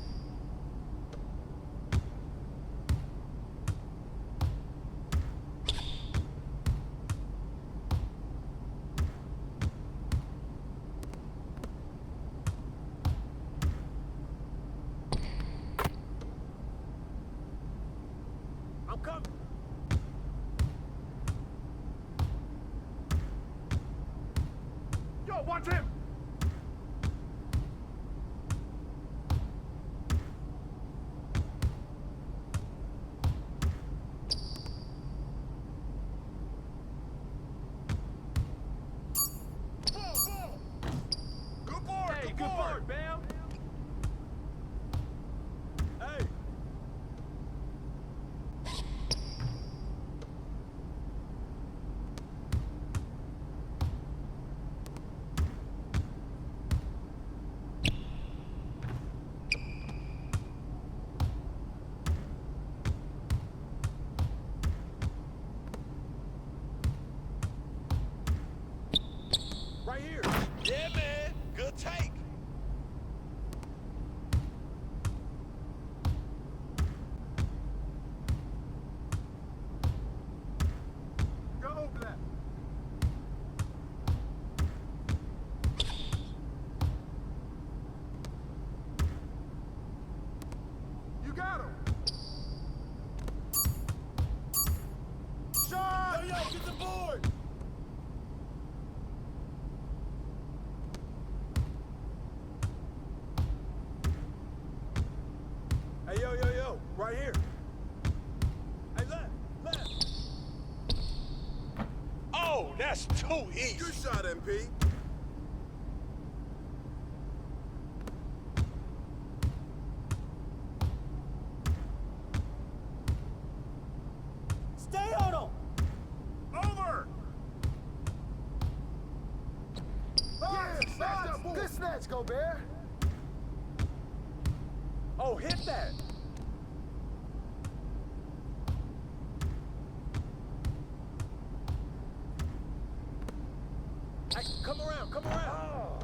I'm coming. Yo, watch him. Good board, Bam. got him. Shot! Yo, get the board! Hey, yo, right here. Hey, left. Oh, that's too easy. Good shot, MP. Stay on him. Over. Yeah, good snatch, Gobert. Oh, hit that. Hey, come around. Oh.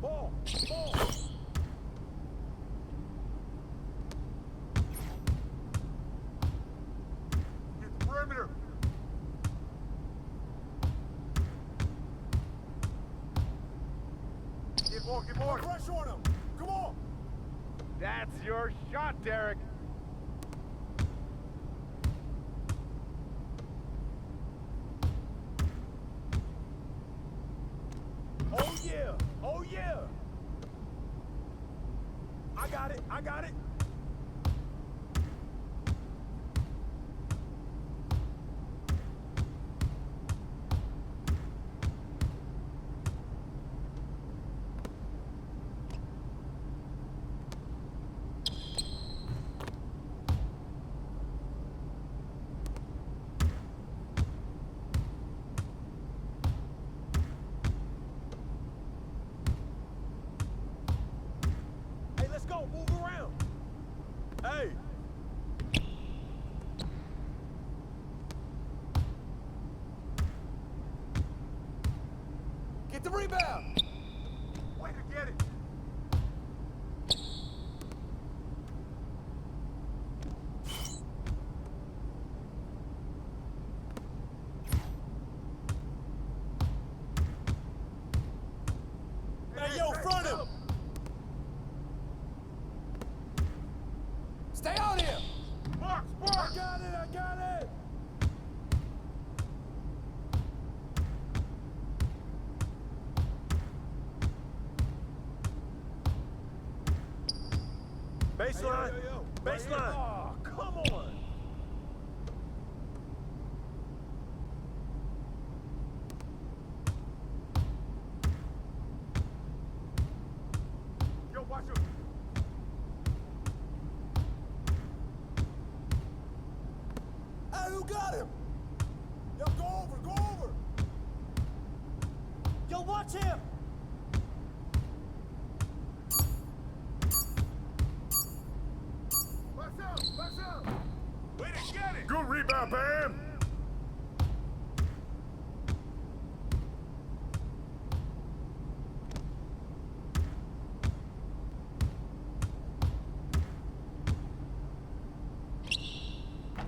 Ball. Ball. Get the perimeter. Get more. Pressure on him. Come on. That's your shot, Derek. Oh yeah. I got it. Move around. Hey. Get the rebound. Way to get it. Hey, yo, front him. Stay out here! Mark! I got it! Baseline! Baseline! Oh, come on! Yo, watch him! Hey, who got him? Yo, go over! Yo, watch him! Back out! Way to get it! Good rebound, Bam!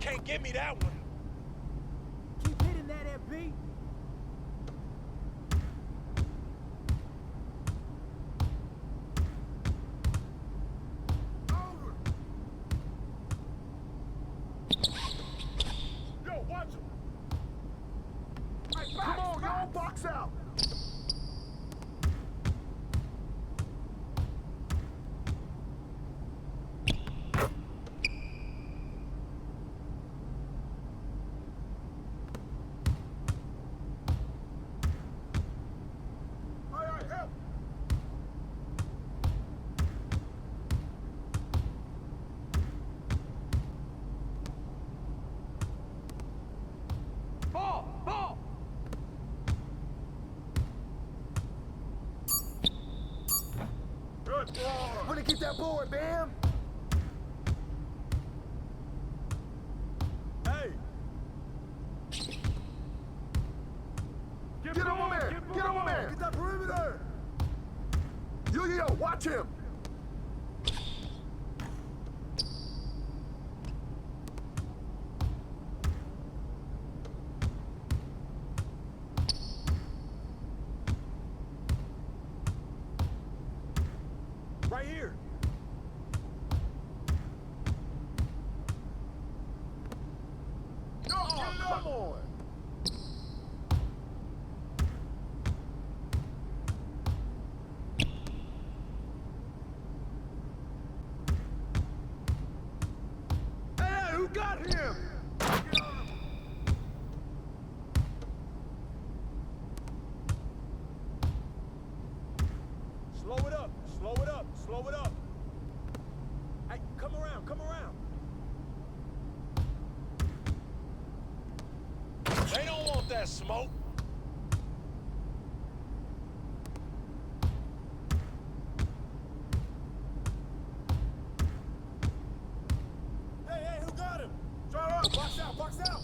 Can't give me that one. Keep hitting that MB. Over. Yo, watch him. Hey, come on, y'all, box out. Get that board, Bam! Hey! Get over man! Get over man! Get that perimeter! Yo, watch him! Right here. Oh, come on. Hey, who got him? Slow it up, slow it up, slow it up. Hey, come around, come around. They don't want that smoke. Hey, who got him? Draw up, box out, box out.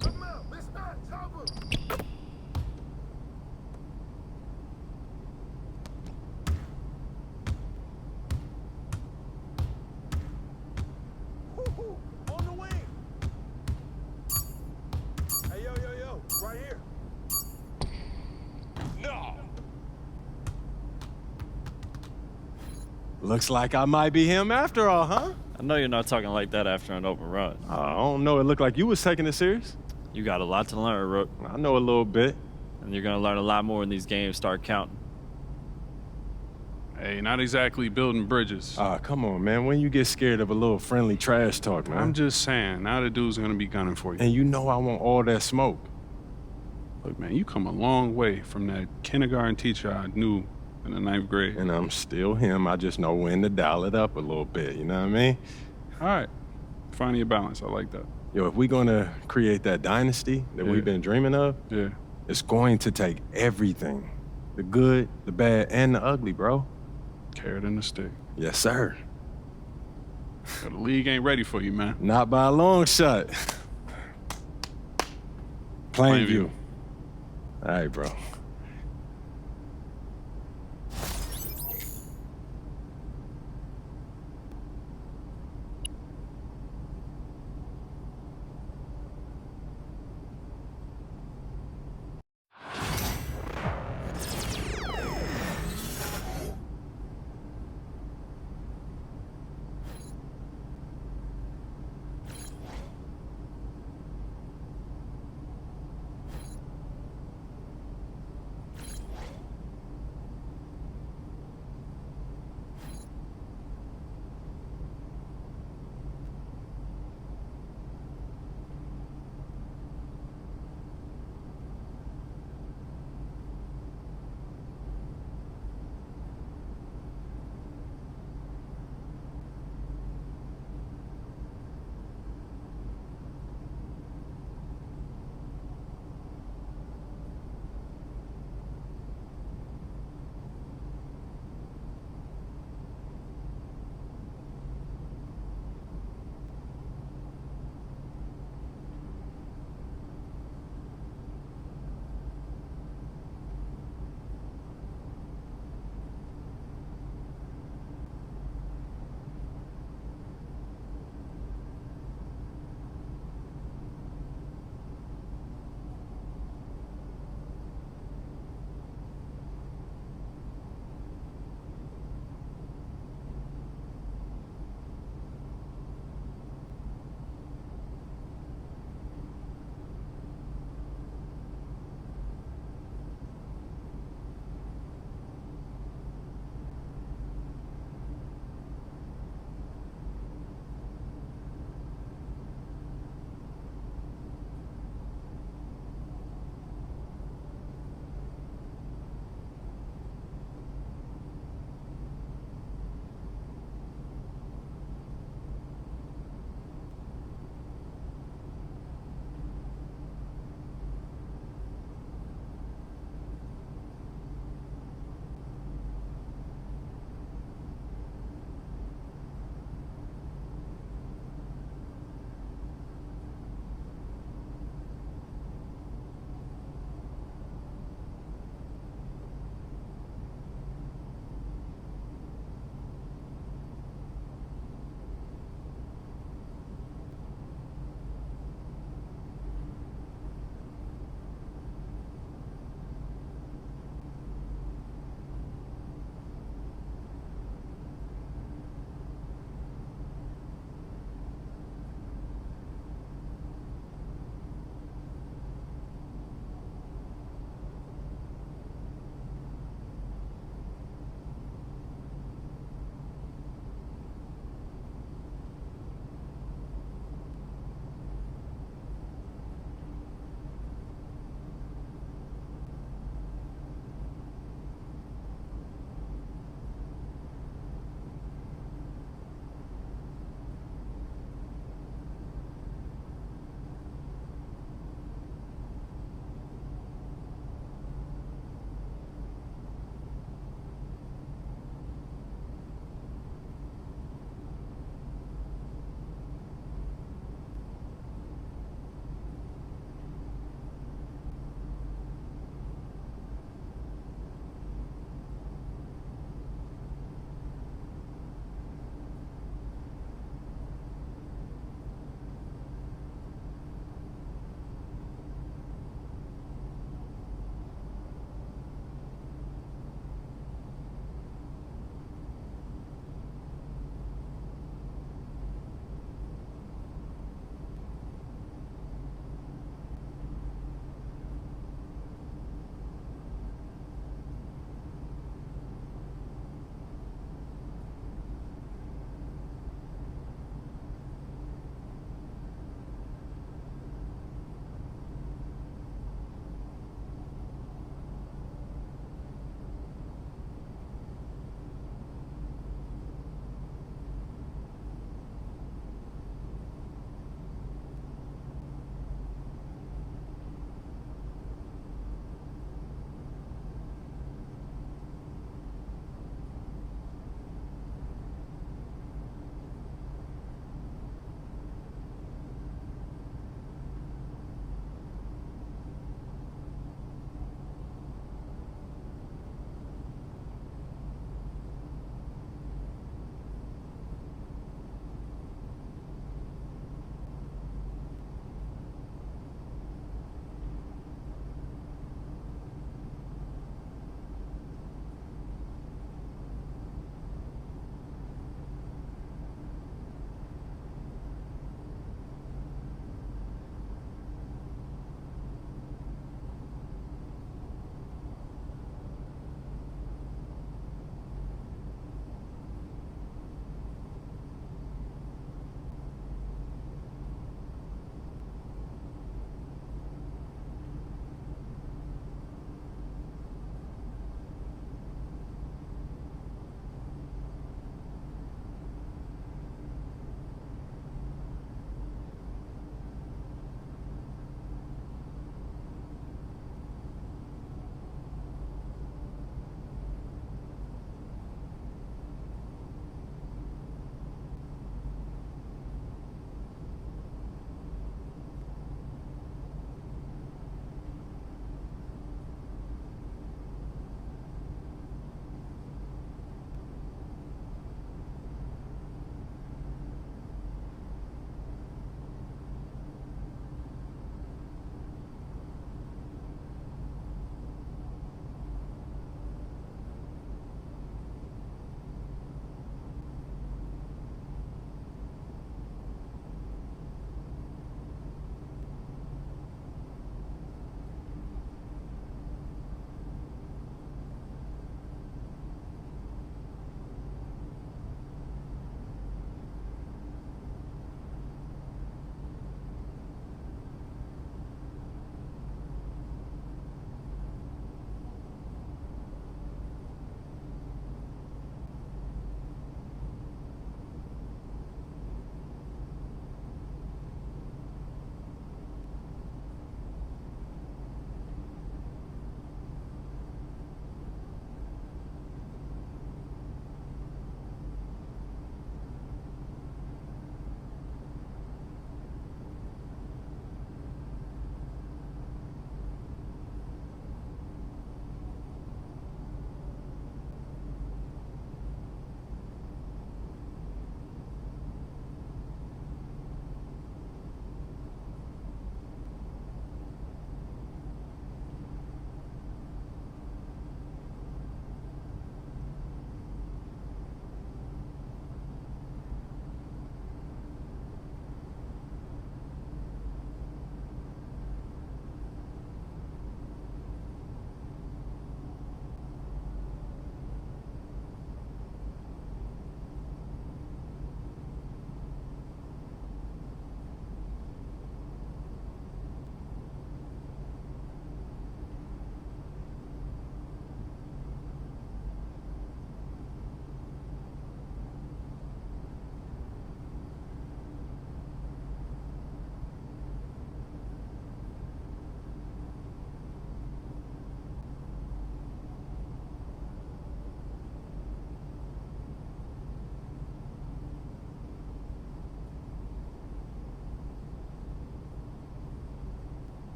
Come out, mismatch, help him. On the wing. Hey, yo, right here. No. Looks like I might be him after all, huh? I know you're not talking like that after an open run. I don't know. It looked like you was taking it serious. You got a lot to learn, Rook. I know a little bit. And you're going to learn a lot more when these games start counting. Hey, not exactly building bridges. Come on, man. When you get scared of a little friendly trash talk, man. I'm just saying, now the dude's gonna be gunning for you. And you know I want all that smoke. Look, man, you come a long way from that kindergarten teacher I knew in the 9th grade. And I'm still him. I just know when to dial it up a little bit, you know what I mean? All right. Finding your balance, I like that. Yo, if we're gonna create that dynasty that we've been dreaming of, it's going to take everything. The good, the bad, and the ugly, bro. Carrot and the stick. Yes, sir. The league ain't ready for you, man. Not by a long shot. Plainview. All right, bro.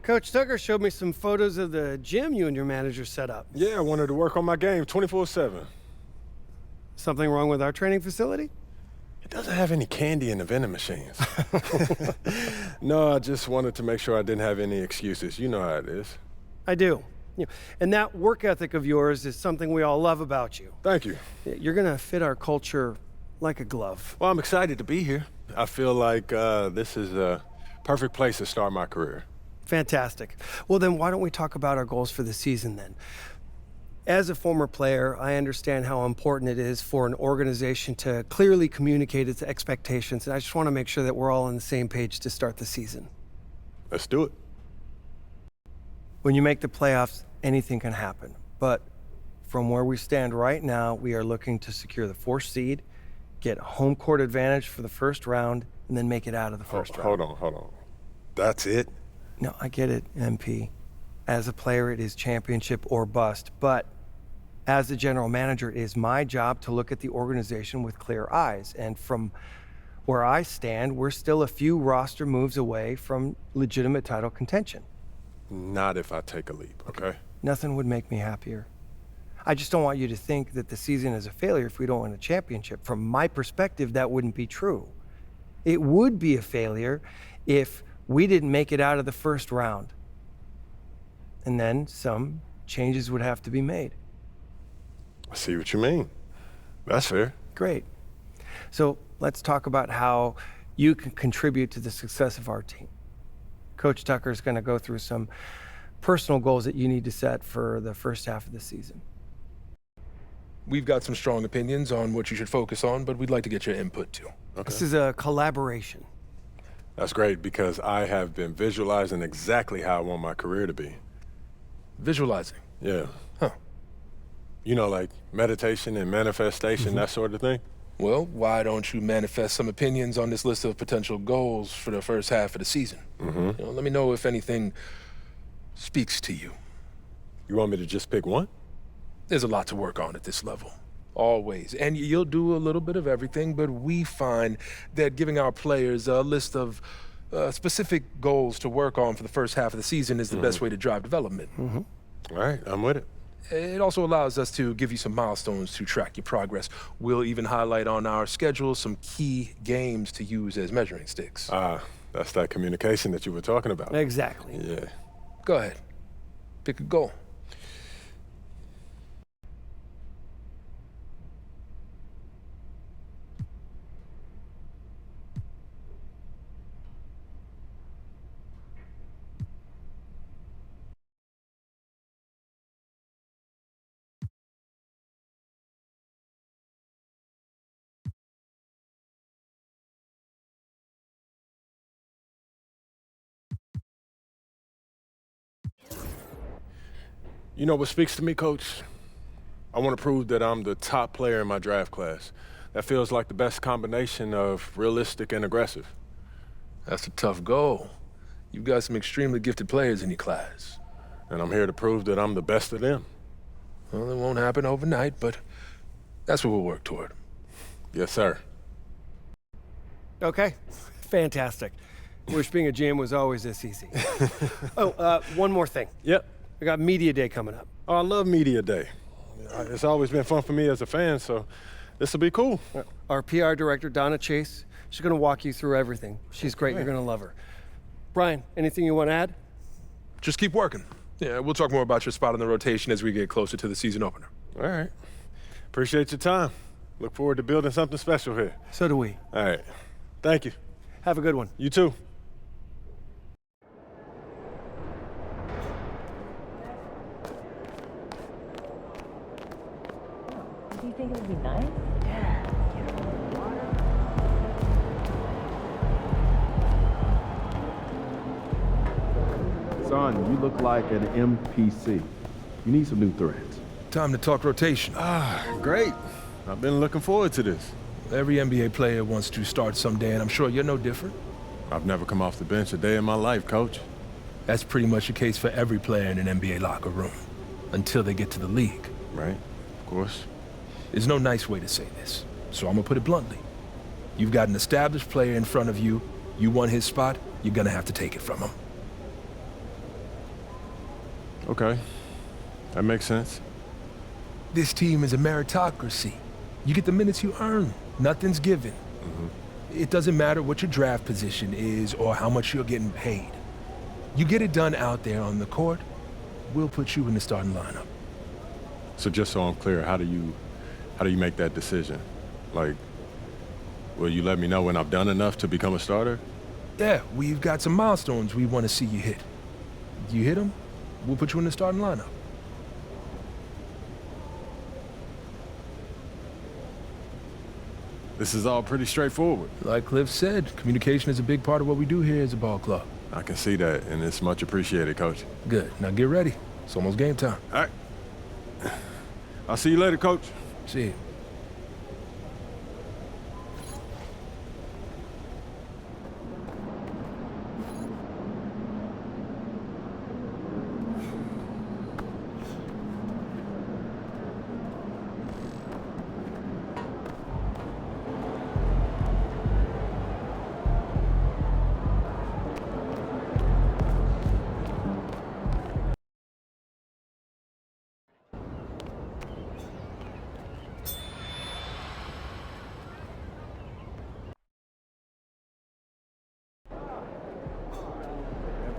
Coach Tucker showed me some photos of the gym you and your manager set up. Yeah, I wanted to work on my game 24/7. Something wrong with our training facility? It doesn't have any candy in the vending machines. No, I just wanted to make sure I didn't have any excuses. You know how it is. I do. And that work ethic of yours is something we all love about you. Thank you. You're going to fit our culture like a glove. Well, I'm excited to be here. I feel like this is a perfect place to start my career. Fantastic. Well, then why don't we talk about our goals for the season then? As a former player, I understand how important it is for an organization to clearly communicate its expectations, and I just want to make sure that we're all on the same page to start the season. Let's do it. When you make the playoffs, anything can happen. But from where we stand right now, we are looking to secure the 4th seed, get home court advantage for the first round, and then make it out of the first round. Hold on. That's it? No, I get it, MP. As a player, it is championship or bust. But as the general manager, it is my job to look at the organization with clear eyes. And from where I stand, we're still a few roster moves away from legitimate title contention. Not if I take a leap, okay? Nothing would make me happier. I just don't want you to think that the season is a failure if we don't win a championship. From my perspective, that wouldn't be true. It would be a failure if we didn't make it out of the first round. And then some changes would have to be made. I see what you mean. That's fair. Great. So let's talk about how you can contribute to the success of our team. Coach Tucker is going to go through some personal goals that you need to set for the first half of the season. We've got some strong opinions on what you should focus on, but we'd like to get your input too. Okay. This is a collaboration. That's great because I have been visualizing exactly how I want my career to be. Visualizing? Yeah. Huh. You know, like meditation and manifestation, that sort of thing? Well, why don't you manifest some opinions on this list of potential goals for the first half of the season? Let me know if anything speaks to you. You want me to just pick one? There's a lot to work on at this level. Always. And you'll do a little bit of everything, but we find that giving our players a list of specific goals to work on for the first half of the season is the best way to drive development. All right, I'm with it. It also allows us to give you some milestones to track your progress. We'll even highlight on our schedule some key games to use as measuring sticks. That's that communication that you were talking about. Exactly. Yeah. Go ahead. Pick a goal. You know what speaks to me, Coach? I want to prove that I'm the top player in my draft class. That feels like the best combination of realistic and aggressive. That's a tough goal. You've got some extremely gifted players in your class. And I'm here to prove that I'm the best of them. Well, it won't happen overnight, but that's what we'll work toward. Yes, sir. Okay, fantastic. Wish being a GM was always this easy. One more thing. Yep. We got Media Day coming up. Oh, I love Media Day. It's always been fun for me as a fan, so this will be cool. Our PR director, Donna Chase, she's going to walk you through everything. She's great. You're going to love her. Brian, anything you want to add? Just keep working. Yeah, we'll talk more about your spot in the rotation as we get closer to the season opener. All right. Appreciate your time. Look forward to building something special here. So do we. All right. Thank you. Have a good one. You too. Do you think it would be nice? Son, you look like an NPC. You need some new threads. Time to talk rotation. Great. I've been looking forward to this. Every NBA player wants to start someday, and I'm sure you're no different. I've never come off the bench a day in my life, Coach. That's pretty much the case for every player in an NBA locker room, until they get to the league. Right, of course. There's no nice way to say this, so I'm gonna put it bluntly. You've got an established player in front of you. You want his spot, you're gonna have to take it from him. Okay, that makes sense. This team is a meritocracy. You get the minutes you earn. Nothing's given. It doesn't matter what your draft position is or how much you're getting paid. You get it done out there on the court, we'll put you in the starting lineup. So just so I'm clear, how do you make that decision? Like, will you let me know when I've done enough to become a starter? Yeah, we've got some milestones we want to see you hit. You hit them, we'll put you in the starting lineup. This is all pretty straightforward. Like Cliff said, communication is a big part of what we do here as a ball club. I can see that, and it's much appreciated, Coach. Good. Now get ready. It's almost game time. All right. I'll see you later, Coach. See you.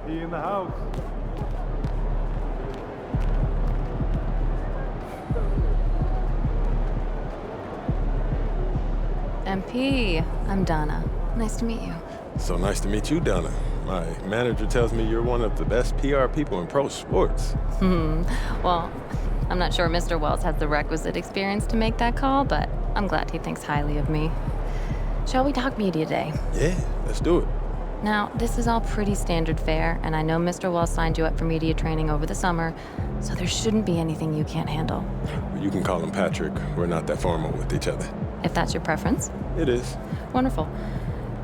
MP in the house. MP, I'm Donna. Nice to meet you. So nice to meet you, Donna. My manager tells me you're one of the best PR people in pro sports. Well, I'm not sure Mr. Wells has the requisite experience to make that call, but I'm glad he thinks highly of me. Shall we talk media day? Yeah, let's do it. Now, this is all pretty standard fare, and I know Mr. Wells signed you up for media training over the summer, so there shouldn't be anything you can't handle. You can call him Patrick. We're not that formal with each other. If that's your preference. It is. Wonderful.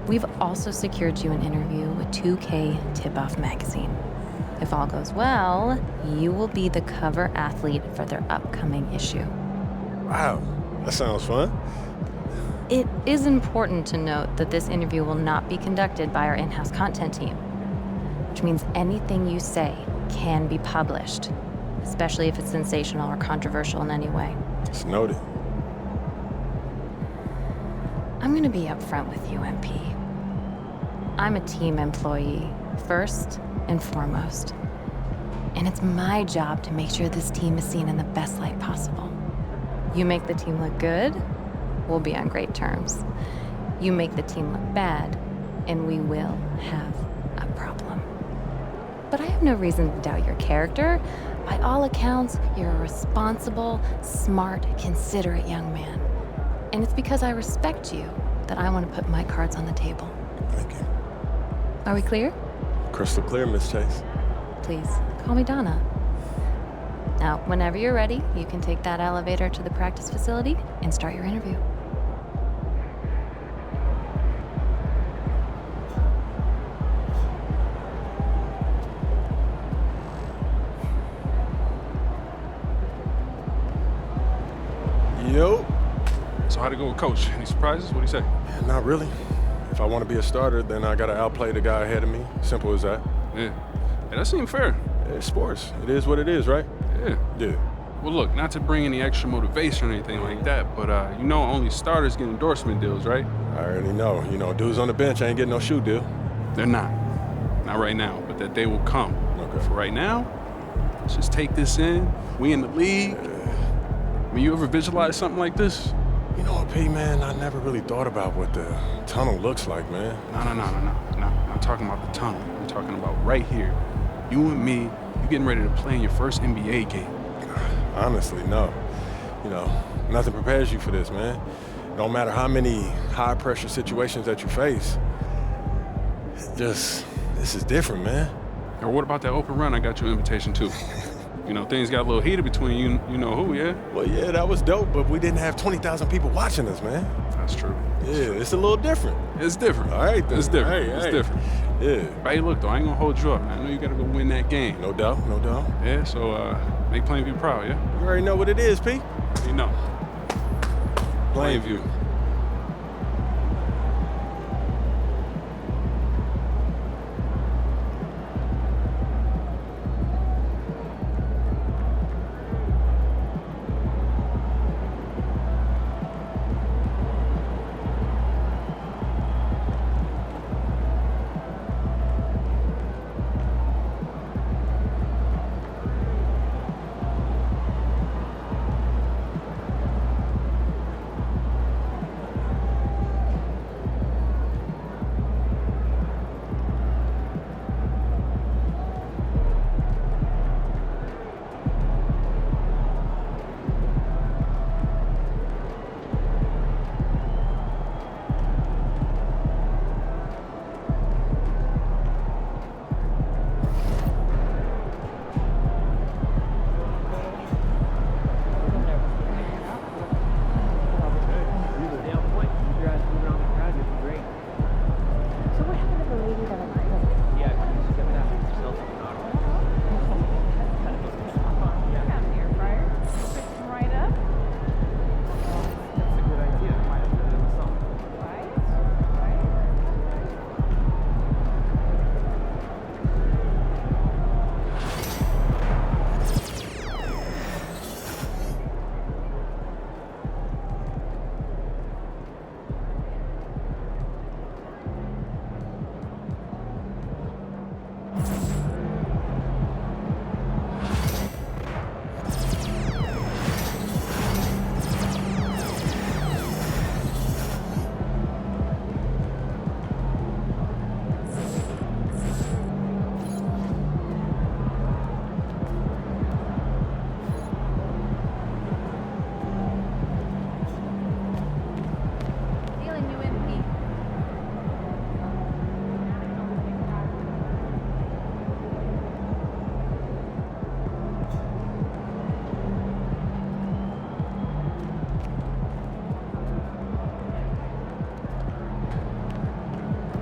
We've also secured you an interview with 2K Tip-Off magazine. If all goes well, you will be the cover athlete for their upcoming issue. Wow, that sounds fun. It is important to note that this interview will not be conducted by our in-house content team, which means anything you say can be published, especially if it's sensational or controversial in any way. It's noted. I'm gonna be upfront with you, MP. I'm a team employee, first and foremost. And it's my job to make sure this team is seen in the best light possible. You make the team look good, we'll be on great terms. You make the team look bad, and we will have a problem. But I have no reason to doubt your character. By all accounts, you're a responsible, smart, considerate young man. And it's because I respect you that I want to put my cards on the table. Thank you. Are we clear? Crystal clear, Miss Chase. Please, call me Donna. Now, whenever you're ready, you can take that elevator to the practice facility and start your interview. Yo. So how'd it go with Coach? Any surprises? What'd he say? Not really. If I want to be a starter, then I got to outplay the guy ahead of me. Simple as that. Yeah. Hey, that seemed fair. It's sports. It is what it is, right? Yeah. Yeah. Well, look, not to bring any extra motivation or anything like that, but you know only starters get endorsement deals, right? I already know. You know, dudes on the bench ain't getting no shoe deal. They're not. Not right now, but that day will come. Okay. For right now, let's just take this in. We in the league. I mean, you ever visualize something like this? You know what, P, man? I never really thought about what the tunnel looks like, man. No. I'm talking about the tunnel. I'm talking about right here. You and me, you getting ready to play in your first NBA game. Honestly, no. You know, nothing prepares you for this, man. No matter how many high-pressure situations that you face, this is different, man. Or what about that open run I got you an invitation to? You know, things got a little heated between you know who, yeah? Well, yeah, that was dope, but we didn't have 20,000 people watching us, man. That's true. Yeah, it's a little different. It's different. All right, then. It's different. Hey, it's hey. different. Yeah. But hey, look, though, I ain't gonna hold you up. I know you gotta go win that game. No doubt, no doubt. Yeah, so make Plainview proud, yeah? You already know what it is, P. You know. Plainview. So what happened to the lady that I met? Yeah, she's giving out herself an auto. Right up. That's a good idea. I might have put it in the song.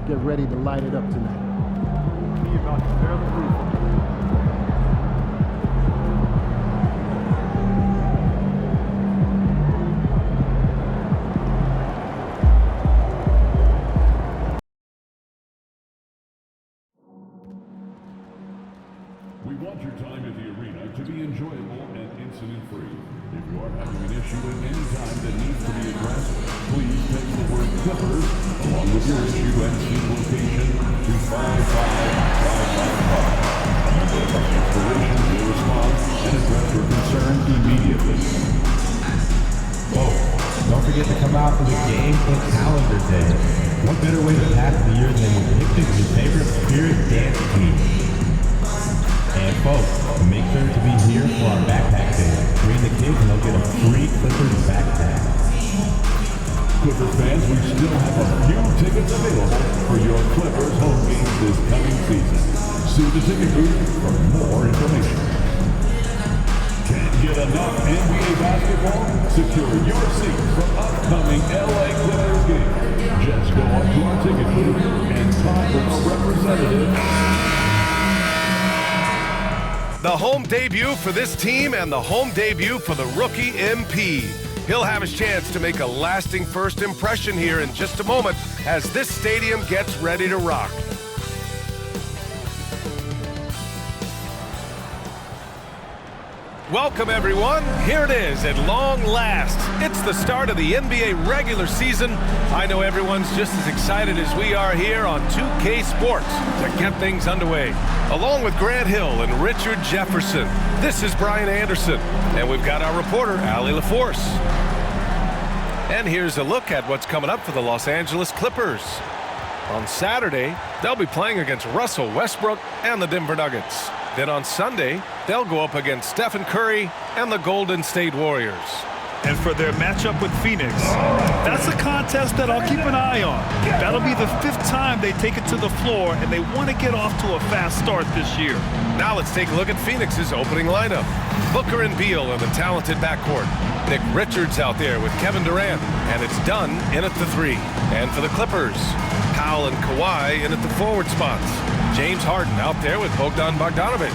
Get ready to light it up tonight. Be about to barely move. We want your time at the arena to be enjoyable and incident-free. If you are having an issue at any time that needs to be addressed, please text the word Clippers along with your issue and team location to 55555. A member of our installation will respond and address your concern immediately. Oh, don't forget to come out for the game for Calendar Day. What better way to pass the year than with pictures of your favorite spirit dance team? And folks, make sure to be here for our backpack day. Bring the kids and they'll get a free Clippers backpack. Clippers fans, we still have a few tickets available for your Clippers home games this coming season. See the ticket booth for more information. Can't get enough NBA basketball? Secure your seats for upcoming LA Clippers games. Just go up to our ticket booth and talk with a representative. The home debut for this team and the home debut for the rookie MP. He'll have his chance to make a lasting first impression here in just a moment as this stadium gets ready to rock. Welcome, everyone. Here it is at long last. It's the start of the NBA regular season. I know everyone's just as excited as we are here on 2K Sports to get things underway. Along with Grant Hill and Richard Jefferson, this is Brian Anderson, and we've got our reporter, Allie LaForce. And here's a look at what's coming up for the Los Angeles Clippers. On Saturday, they'll be playing against Russell Westbrook and the Denver Nuggets. Then on Sunday, they'll go up against Stephen Curry and the Golden State Warriors. And for their matchup with Phoenix, that's a contest that I'll keep an eye on. That'll be the 5th time they take it to the floor, and they want to get off to a fast start this year. Now let's take a look at Phoenix's opening lineup. Booker and Beal in the talented backcourt. Nick Richards out there with Kevin Durant, and it's Dunn in at the 3. And for the Clippers, Powell and Kawhi in at the forward spots. James Harden out there with Bogdan Bogdanovic.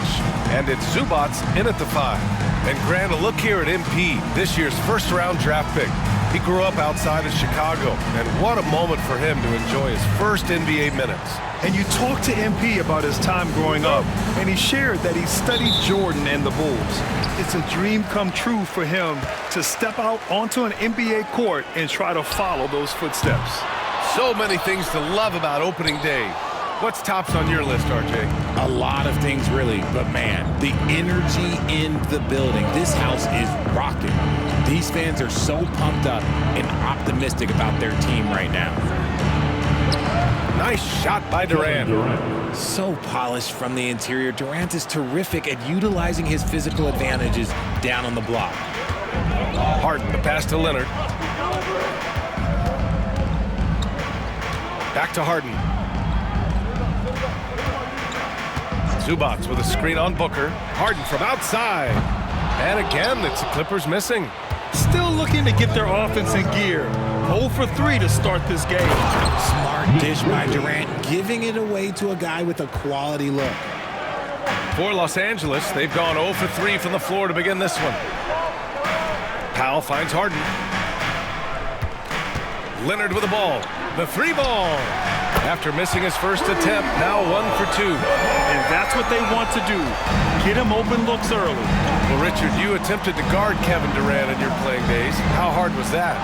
And it's Zubac in at the 5. And Grant, a look here at MP, this year's first-round draft pick. He grew up outside of Chicago, and what a moment for him to enjoy his first NBA minutes. And you talked to MP about his time growing up, and he shared that he studied Jordan and the Bulls. It's a dream come true for him to step out onto an NBA court and try to follow those footsteps. So many things to love about opening day. What's tops on your list, RJ? A lot of things, really, but man, the energy in the building. This house is rocking. These fans are so pumped up and optimistic about their team right now. Nice shot by Durant. So polished from the interior. Durant is terrific at utilizing his physical advantages down on the block. Harden, the pass to Leonard. Back to Harden. Zubac with a screen on Booker. Harden from outside. And again, it's the Clippers missing. Still looking to get their offense in gear. 0 for 3 to start this game. Smart dish by Durant, giving it away to a guy with a quality look. For Los Angeles, they've gone 0 for 3 from the floor to begin this one. Powell finds Harden. Leonard with the ball. The 3 ball. After missing his first attempt, now 1 for 2. And that's what they want to do. Get him open looks early. Well, Richard, you attempted to guard Kevin Durant in your playing days. How hard was that?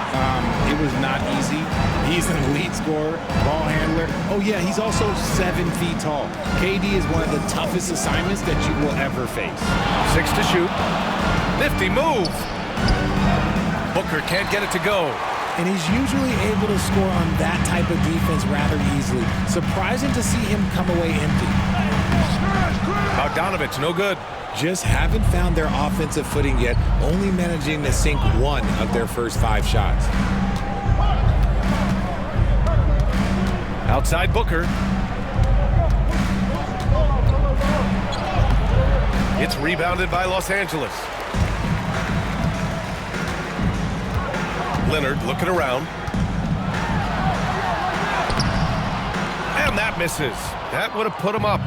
It was not easy. He's an elite scorer, ball handler. Oh, yeah, he's also 7 feet tall. KD is one of the toughest assignments that you will ever face. 6 to shoot. Nifty move. Booker can't get it to go. And he's usually able to score on that type of defense rather easily. Surprising to see him come away empty. Bogdanovich, no good. Just haven't found their offensive footing yet, only managing to sink 1 of their first 5 shots. Outside Booker. It's rebounded by Los Angeles. Leonard looking around. And that misses. That would have put him up.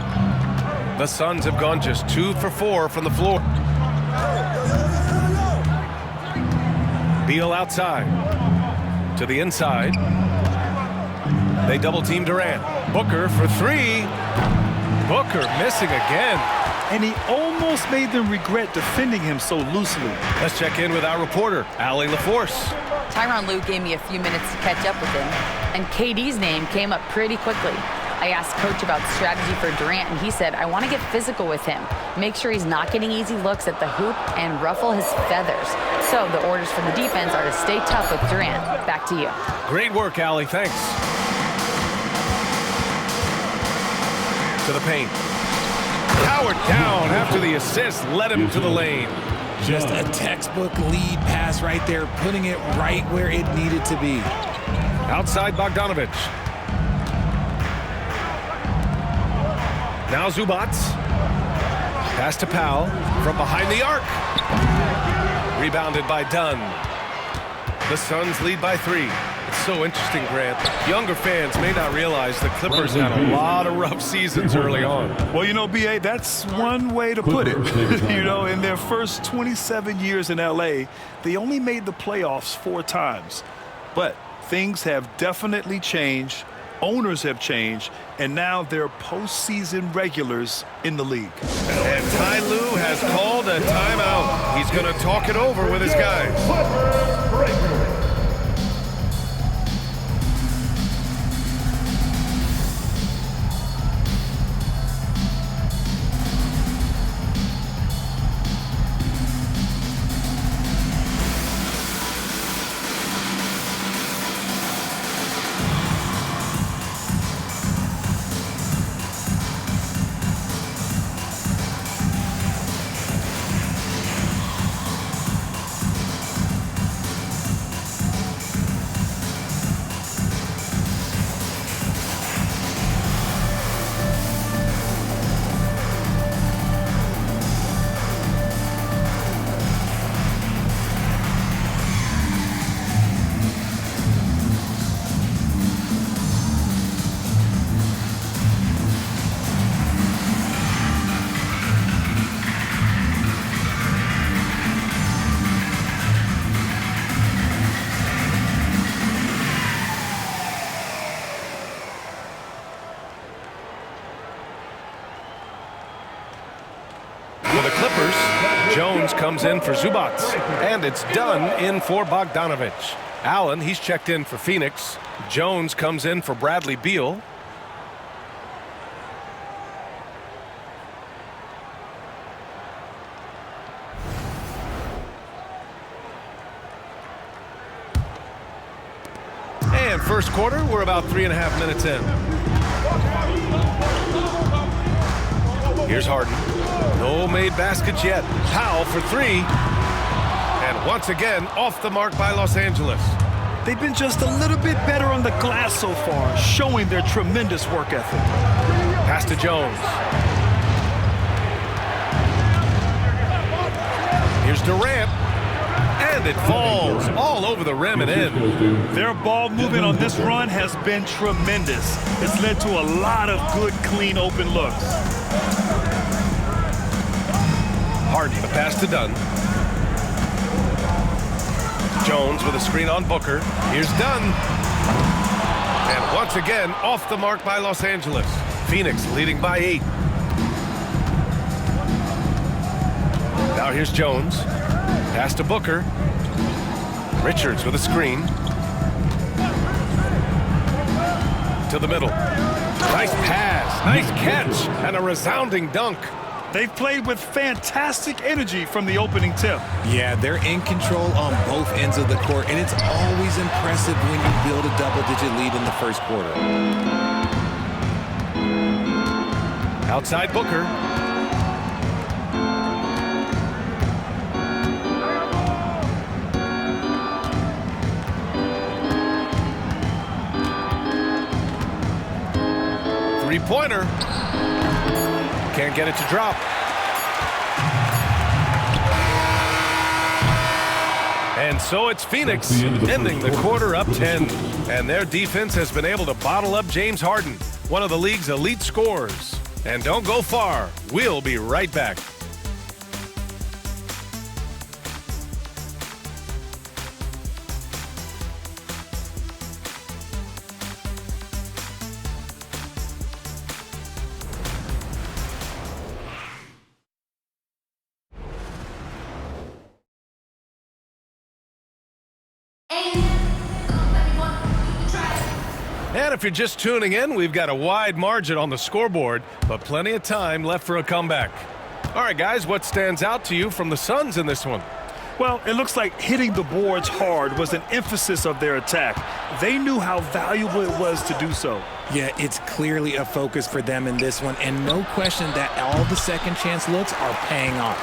The Suns have gone just 2 for 4 from the floor. Beal outside. To the inside. They double team Durant. Booker for 3. Booker missing again. And he almost made them regret defending him so loosely. Let's check in with our reporter, Allie LaForce. Tyronn Lue gave me a few minutes to catch up with him, and KD's name came up pretty quickly. I asked Coach about strategy for Durant, and he said, I want to get physical with him, make sure he's not getting easy looks at the hoop, and ruffle his feathers. So the orders from the defense are to stay tough with Durant. Back to you. Great work, Allie. Thanks. To the paint. Howard down after the assist led him to the lane. Just a textbook lead pass right there, putting it right where it needed to be. Outside Bogdanovich. Now Zubac. Pass to Powell from behind the arc. Rebounded by Dunn. The Suns lead by 3. It's so interesting, Grant. Younger fans may not realize the Clippers had a lot of rough seasons early on. Well, you know, B.A., that's one way to put it. You know, in their first 27 years in L.A., they only made the playoffs 4 times. But things have definitely changed. Owners have changed. And now they're postseason regulars in the league. And Ty Lue has called a timeout. He's going to talk it over with his guys. For the Clippers, Jones comes in for Zubac, and it's Dunn in for Bogdanovich. Allen, he's checked in for Phoenix. Jones comes in for Bradley Beal. And first quarter, we're about 3.5 minutes in. Here's Harden. No made baskets yet. Powell for 3. And once again, off the mark by Los Angeles. They've been just a little bit better on the glass so far, showing their tremendous work ethic. Pass to Jones. Here's Durant. And it falls all over the rim and in. Their ball movement on this run has been tremendous. It's led to a lot of good, clean, open looks. Harden, the pass to Dunn. Jones with a screen on Booker. Here's Dunn. And once again, off the mark by Los Angeles. Phoenix leading by 8. Now here's Jones. Pass to Booker. Richards with a screen. To the middle. Nice pass, nice catch, and a resounding dunk. They've played with fantastic energy from the opening tip. Yeah, they're in control on both ends of the court, and it's always impressive when you build a double-digit lead in the first quarter. Outside Booker. Three-pointer. Can't get it to drop. And so it's Phoenix ending the quarter up 10. And their defense has been able to bottle up James Harden, one of the league's elite scorers. And don't go far. We'll be right back. And if you're just tuning in, we've got a wide margin on the scoreboard, but plenty of time left for a comeback. All right, guys, what stands out to you from the Suns in this one? Well, it looks like hitting the boards hard was an emphasis of their attack. They knew how valuable it was to do so. Yeah, it's clearly a focus for them in this one, and no question that all the second chance looks are paying off.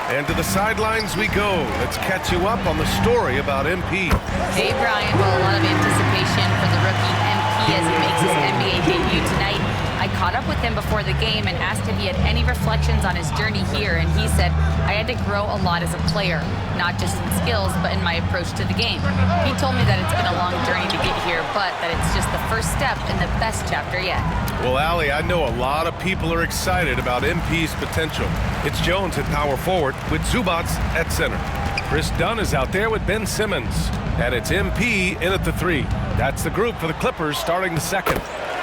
And to the sidelines we go. Let's catch you up on the story about MP. Hey, Brian. Well, a lot of anticipation for the rookie MP as he makes his NBA debut tonight. I caught up with him before the game and asked if he had any reflections on his journey here, and he said, I had to grow a lot as a player, not just in skills, but in my approach to the game. He told me that it's been a long journey to get here, but that it's just the first step in the best chapter yet. Well, Allie, I know a lot of people are excited about MP's potential. It's Jones at power forward with Zubac at center. Chris Dunn is out there with Ben Simmons, and it's MP in at the 3. That's the group for the Clippers starting the second.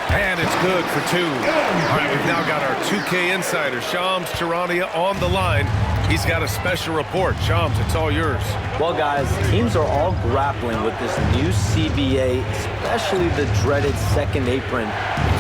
And it's good for 2. All right, we've now got our 2K insider, Shams Charania, on the line. He's got a special report. Shams, it's all yours. Well, guys, teams are all grappling with this new CBA, especially the dreaded second apron.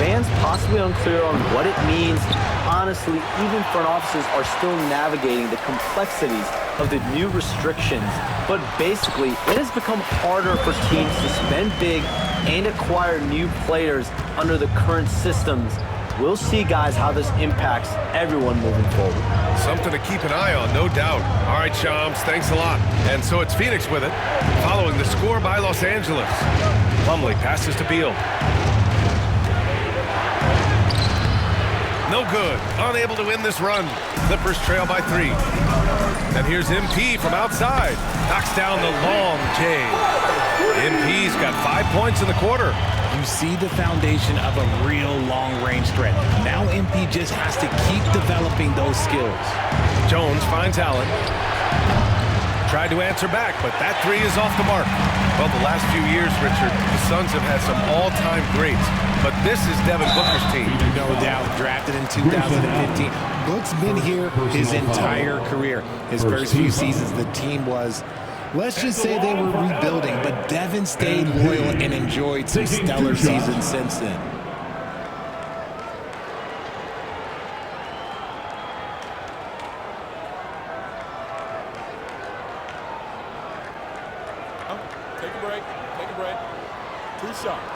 Fans possibly unclear on what it means. Honestly, even front offices are still navigating the complexities of the new restrictions. But basically, it has become harder for teams to spend big and acquire new players under the current systems. We'll see, guys, how this impacts everyone moving forward. Something to keep an eye on, no doubt. All right, Shams, thanks a lot. And so it's Phoenix with it, following the score by Los Angeles. Plumlee passes to Beal. No good. Unable to win this run. Clippers trail by 3. And here's MP from outside. Knocks down the long J. MP's got 5 points in the quarter. You see the foundation of a real long-range threat. Now MP just has to keep developing those skills. Jones finds Allen. Tried to answer back, but that 3 is off the mark. Well, the last few years, Richard, the Suns have had some all-time greats, but this is Devin Booker's team. No doubt, drafted in 2015. Book's been here his entire career. His first few seasons, the team was, let's just say they were rebuilding, but Devin stayed loyal and enjoyed some stellar seasons since then. Take a break. Take a break. 2 shots.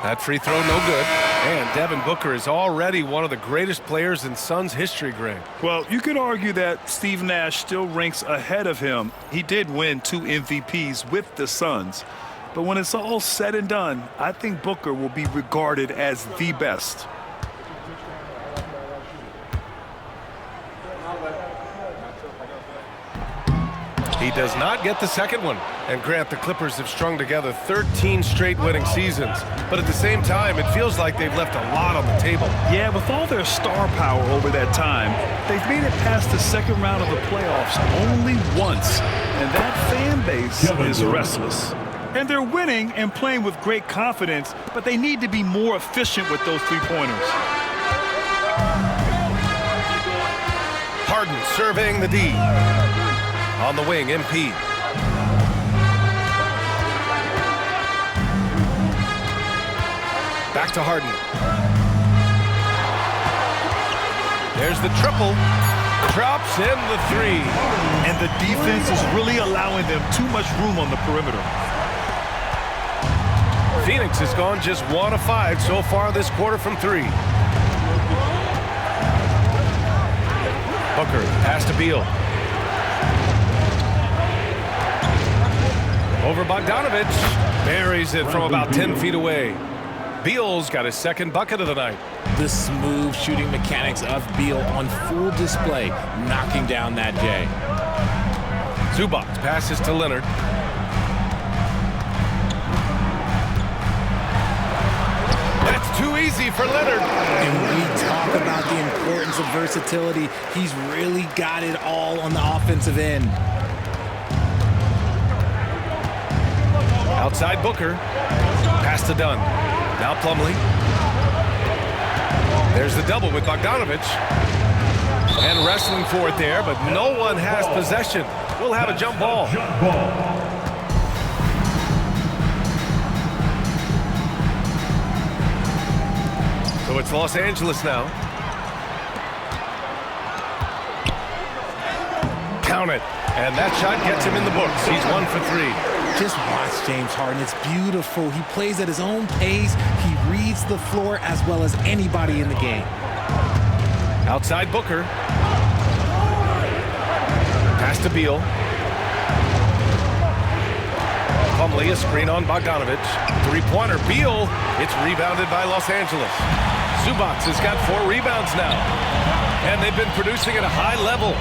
That free throw, no good. And Devin Booker is already one of the greatest players in Suns history, Greg. Well, you could argue that Steve Nash still ranks ahead of him. He did win 2 MVPs with the Suns. But when it's all said and done, I think Booker will be regarded as the best. He does not get the second one. And Grant, the Clippers have strung together 13 straight winning seasons. But at the same time, it feels like they've left a lot on the table. Yeah, with all their star power over that time, they've made it past the second round of the playoffs only once. And that fan base is restless. And they're winning and playing with great confidence, but they need to be more efficient with those three-pointers. Harden surveying the D. On the wing, MP. Back to Harden. There's the triple. Drops in the three. And the defense is really allowing them too much room on the perimeter. Phoenix has gone just 1 of 5 so far this quarter from 3. Booker, pass to Beal. Over Bogdanovich, buries it from about 10 feet away. Beal's got his second bucket of the night. The smooth shooting mechanics of Beal on full display, knocking down that J. Zubac passes to Leonard. That's too easy for Leonard. And we talk about the importance of versatility. He's really got it all on the offensive end. Outside Booker. Pass to Dunn. Now Plumlee. There's the double with Bogdanovich. And wrestling for it there, but no one has possession. We'll have a jump ball. So it's Los Angeles now. Count it. And that shot gets him in the books. He's 1 for 3. Just watch James Harden. It's beautiful. He plays at his own pace. He reads the floor as well as anybody in the game. Outside Booker. Pass to Beal. Plumlee, a screen on Bogdanovich. Three-pointer. Beal. It's rebounded by Los Angeles. Zubac has got 4 rebounds now. And they've been producing at a high level.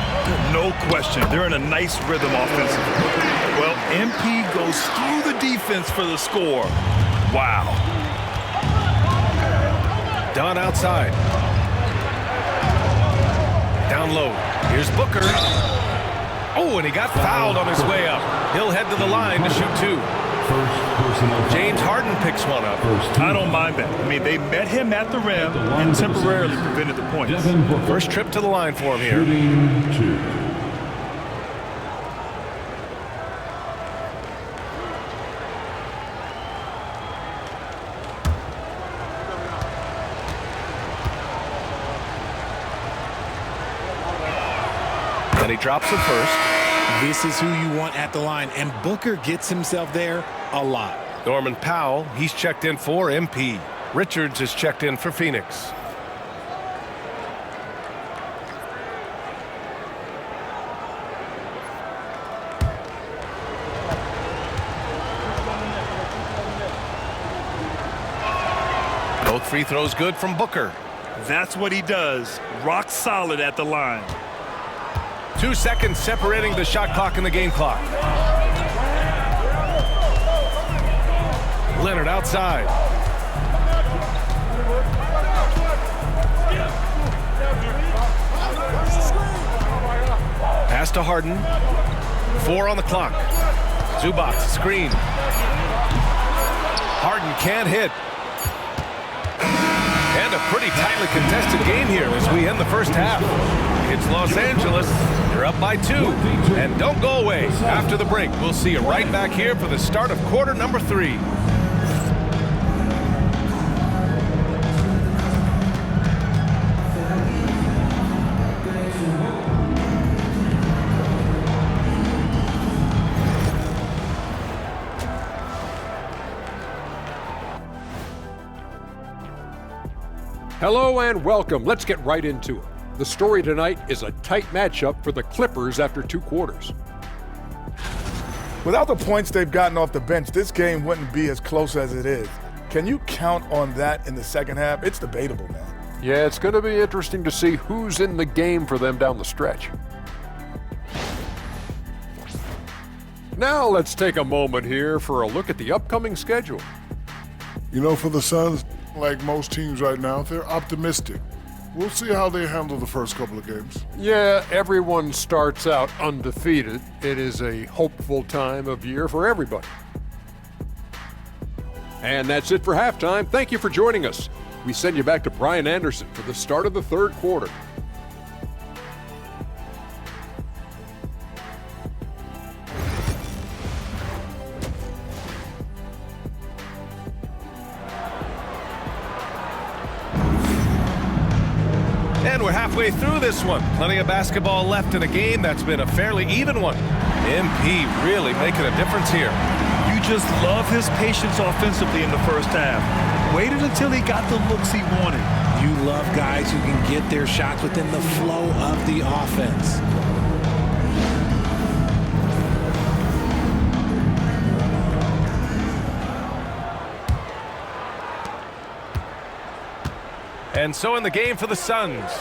No question. They're in a nice rhythm offensively. Well, MP goes through the defense for the score. Wow. Dunn outside. Down low. Here's Booker. Oh, and he got fouled on his way up. He'll head to the line to shoot 2. James Harden picks one up. I don't mind that. I mean, they met him at the rim and temporarily prevented the points. First trip to the line for him here. Shooting 2. And he drops it first. This is who you want at the line, and Booker gets himself there a lot. Norman Powell, he's checked in for MP. Richards is checked in for Phoenix. Both free throws good from Booker. That's what he does. Rock solid at the line. 2 seconds separating the shot clock and the game clock. Leonard outside. Pass to Harden. 4 on the clock. Zubac screen. Harden can't hit. And a pretty tightly contested game here as we end the first half. It's Los Angeles. They're up by 2. And don't go away. After the break, we'll see you right back here for the start of quarter number 3. Hello and welcome. Let's get right into it. The story tonight is a tight matchup for the Clippers after 2 quarters. Without the points they've gotten off the bench, this game wouldn't be as close as it is. Can you count on that in the second half? It's debatable, man. Yeah, it's going to be interesting to see who's in the game for them down the stretch. Now let's take a moment here for a look at the upcoming schedule. You know, for the Suns, like most teams right now, they're optimistic. We'll see how they handle the first couple of games. Yeah, everyone starts out undefeated. It is a hopeful time of year for everybody. And that's it for halftime. Thank you for joining us. We send you back to Brian Anderson for the start of the third quarter. And we're halfway through this one. Plenty of basketball left in a game that's been a fairly even one. MP really making a difference here. You just love his patience offensively in the first half. Waited until he got the looks he wanted. You love guys who can get their shots within the flow of the offense. And so in the game for the Suns,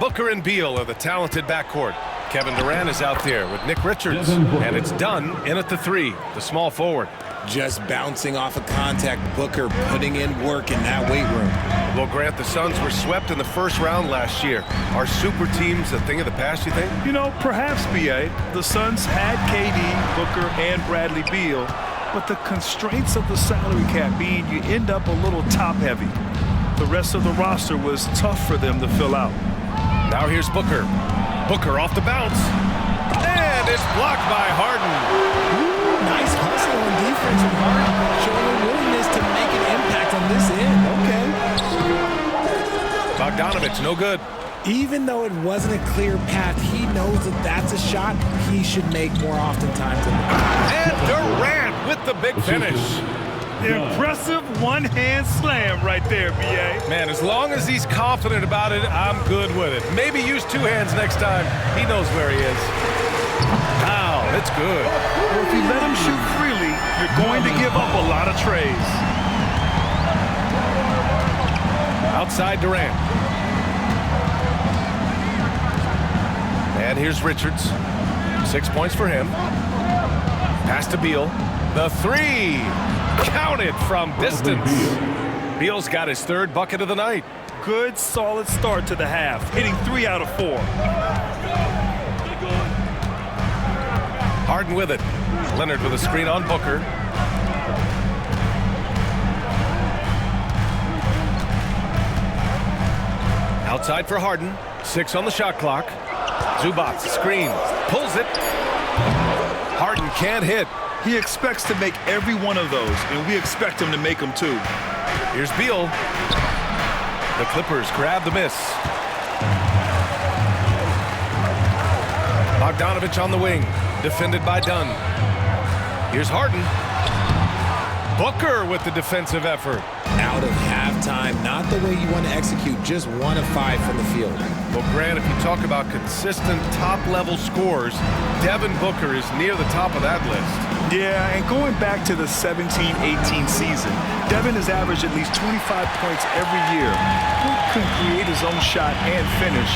Booker and Beal are the talented backcourt. Kevin Durant is out there with Nick Richards, and it's Dunn in at the three, the small forward. Just bouncing off of contact, Booker putting in work in that weight room. Well, Grant, the Suns were swept in the first round last year. Are super teams a thing of the past, you think? You know, perhaps, B.A. The Suns had KD, Booker, and Bradley Beal, but the constraints of the salary cap mean you end up a little top-heavy. The rest of the roster was tough for them to fill out. Now here's Booker. Booker off the bounce. And it's blocked by Harden. Ooh, nice hustle on defense from Harden, showing a willingness to make an impact on this end. Okay. Bogdanovich, no good. Even though it wasn't a clear path, he knows that that's a shot he should make more oftentimes. And Durant with the big finish. Impressive one-hand slam right there, B.A. Man, as long as he's confident about it, I'm good with it. Maybe use two hands next time. He knows where he is. Wow, that's good. Well, if you let him shoot freely, you're going to give up a lot of trays. Outside Durant. And here's Richards. 6 points for him. Pass to Beal. The three. Counted from distance. Beal's got his third bucket of the night. Good, solid start to the half, hitting 3 out of 4. Harden with it. Leonard with a screen on Booker. Outside for Harden. 6 on the shot clock. Zubac screen. Pulls it. Harden can't hit. He expects to make every one of those, and we expect him to make them too. Here's Beal. The Clippers grab the miss. Bogdanovich on the wing, defended by Dunn. Here's Harden. Booker with the defensive effort. Out of halftime, not the way you want to execute, just 1 of 5 from the field. Well, Grant, if you talk about consistent top-level scores, Devin Booker is near the top of that list. Yeah, and going back to the 17-18 season, Devin has averaged at least 25 points every year. He can create his own shot and finish.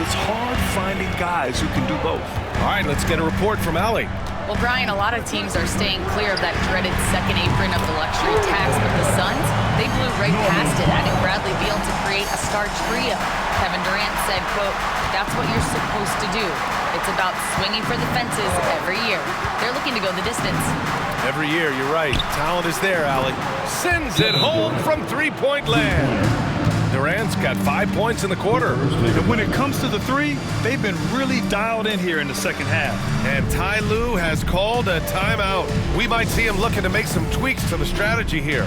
It's hard finding guys who can do both. All right, let's get a report from Allie. Well, Brian, a lot of teams are staying clear of that dreaded second apron of the luxury tax, but the Suns, they blew right past it, adding Bradley Beal to create a starch trio. Kevin Durant said, quote, "That's what you're supposed to do. It's about swinging for the fences every year." They're looking to go the distance. Every year, you're right. Talent is there, Allie. Sends it home from three-point land. Durant's got 5 points in the quarter. And when it comes to the three, they've been really dialed in here in the second half. And Ty Lue has called a timeout. We might see him looking to make some tweaks to the strategy here.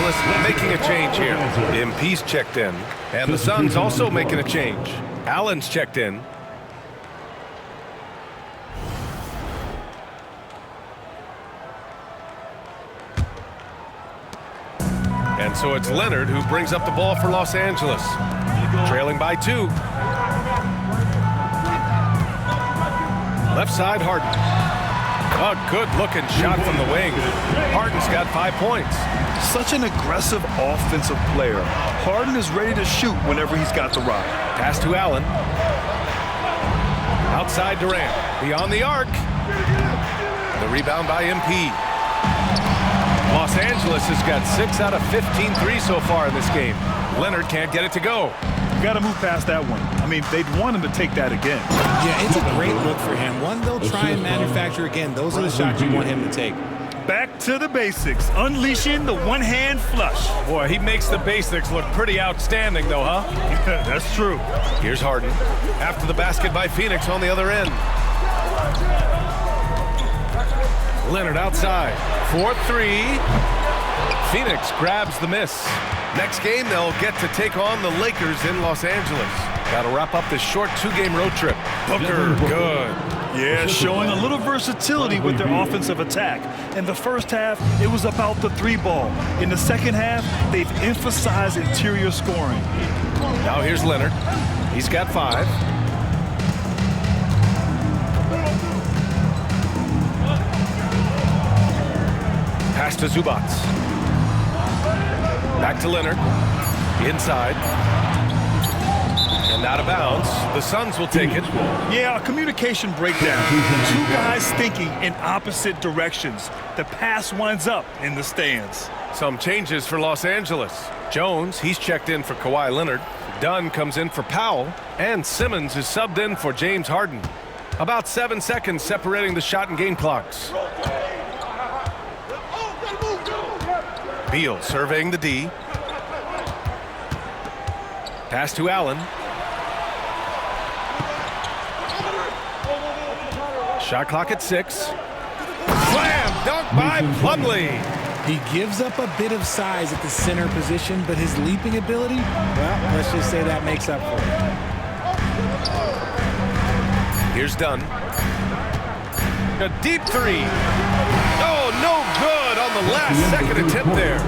Angeles making a change here. MP's checked in, and the Suns also making a change. Allen's checked in. And so it's Leonard who brings up the ball for Los Angeles. Trailing by 2. Left side, Harden. A good-looking shot from the wing. Harden's got 5 points. Such an aggressive offensive player. Harden is ready to shoot whenever he's got the rock. Pass to Allen. Outside Durant. Beyond the arc. The rebound by MP. Los Angeles has got 6 out of 15 threes so far in this game. Leonard can't get it to go. You got to move past that one. I mean, they'd want him to take that again. Yeah, it's a great look for him. One they'll try and manufacture again. Those are the shots you want him to take. Back to the basics, unleashing the one-hand flush. Boy, he makes the basics look pretty outstanding, though, huh? That's true. Here's Harden. After the basket by Phoenix on the other end. Leonard outside. 4-3. Phoenix grabs the miss. Next game, they'll get to take on the Lakers in Los Angeles. Got to wrap up this short 2-game road trip. Booker, good. Yeah, showing a little versatility with their offensive attack. In the first half, it was about the 3-ball. In the second half, they've emphasized interior scoring. Now here's Leonard. He's got 5. Pass to Zubac. Back to Leonard. Inside. And out of bounds. The Suns will take it. Yeah, a communication breakdown. 2 guys thinking in opposite directions. The pass winds up in the stands. Some changes for Los Angeles. Jones, he's checked in for Kawhi Leonard. Dunn comes in for Powell. And Simmons is subbed in for James Harden. About 7 seconds separating the shot and game clocks. Beal surveying the D. Pass to Allen. Shot clock at 6. Slam dunk by Plumlee. He gives up a bit of size at the center position, but his leaping ability, well, let's just say that makes up for it. Here's Dunn. A deep 3. Oh, no good on the last second attempt there.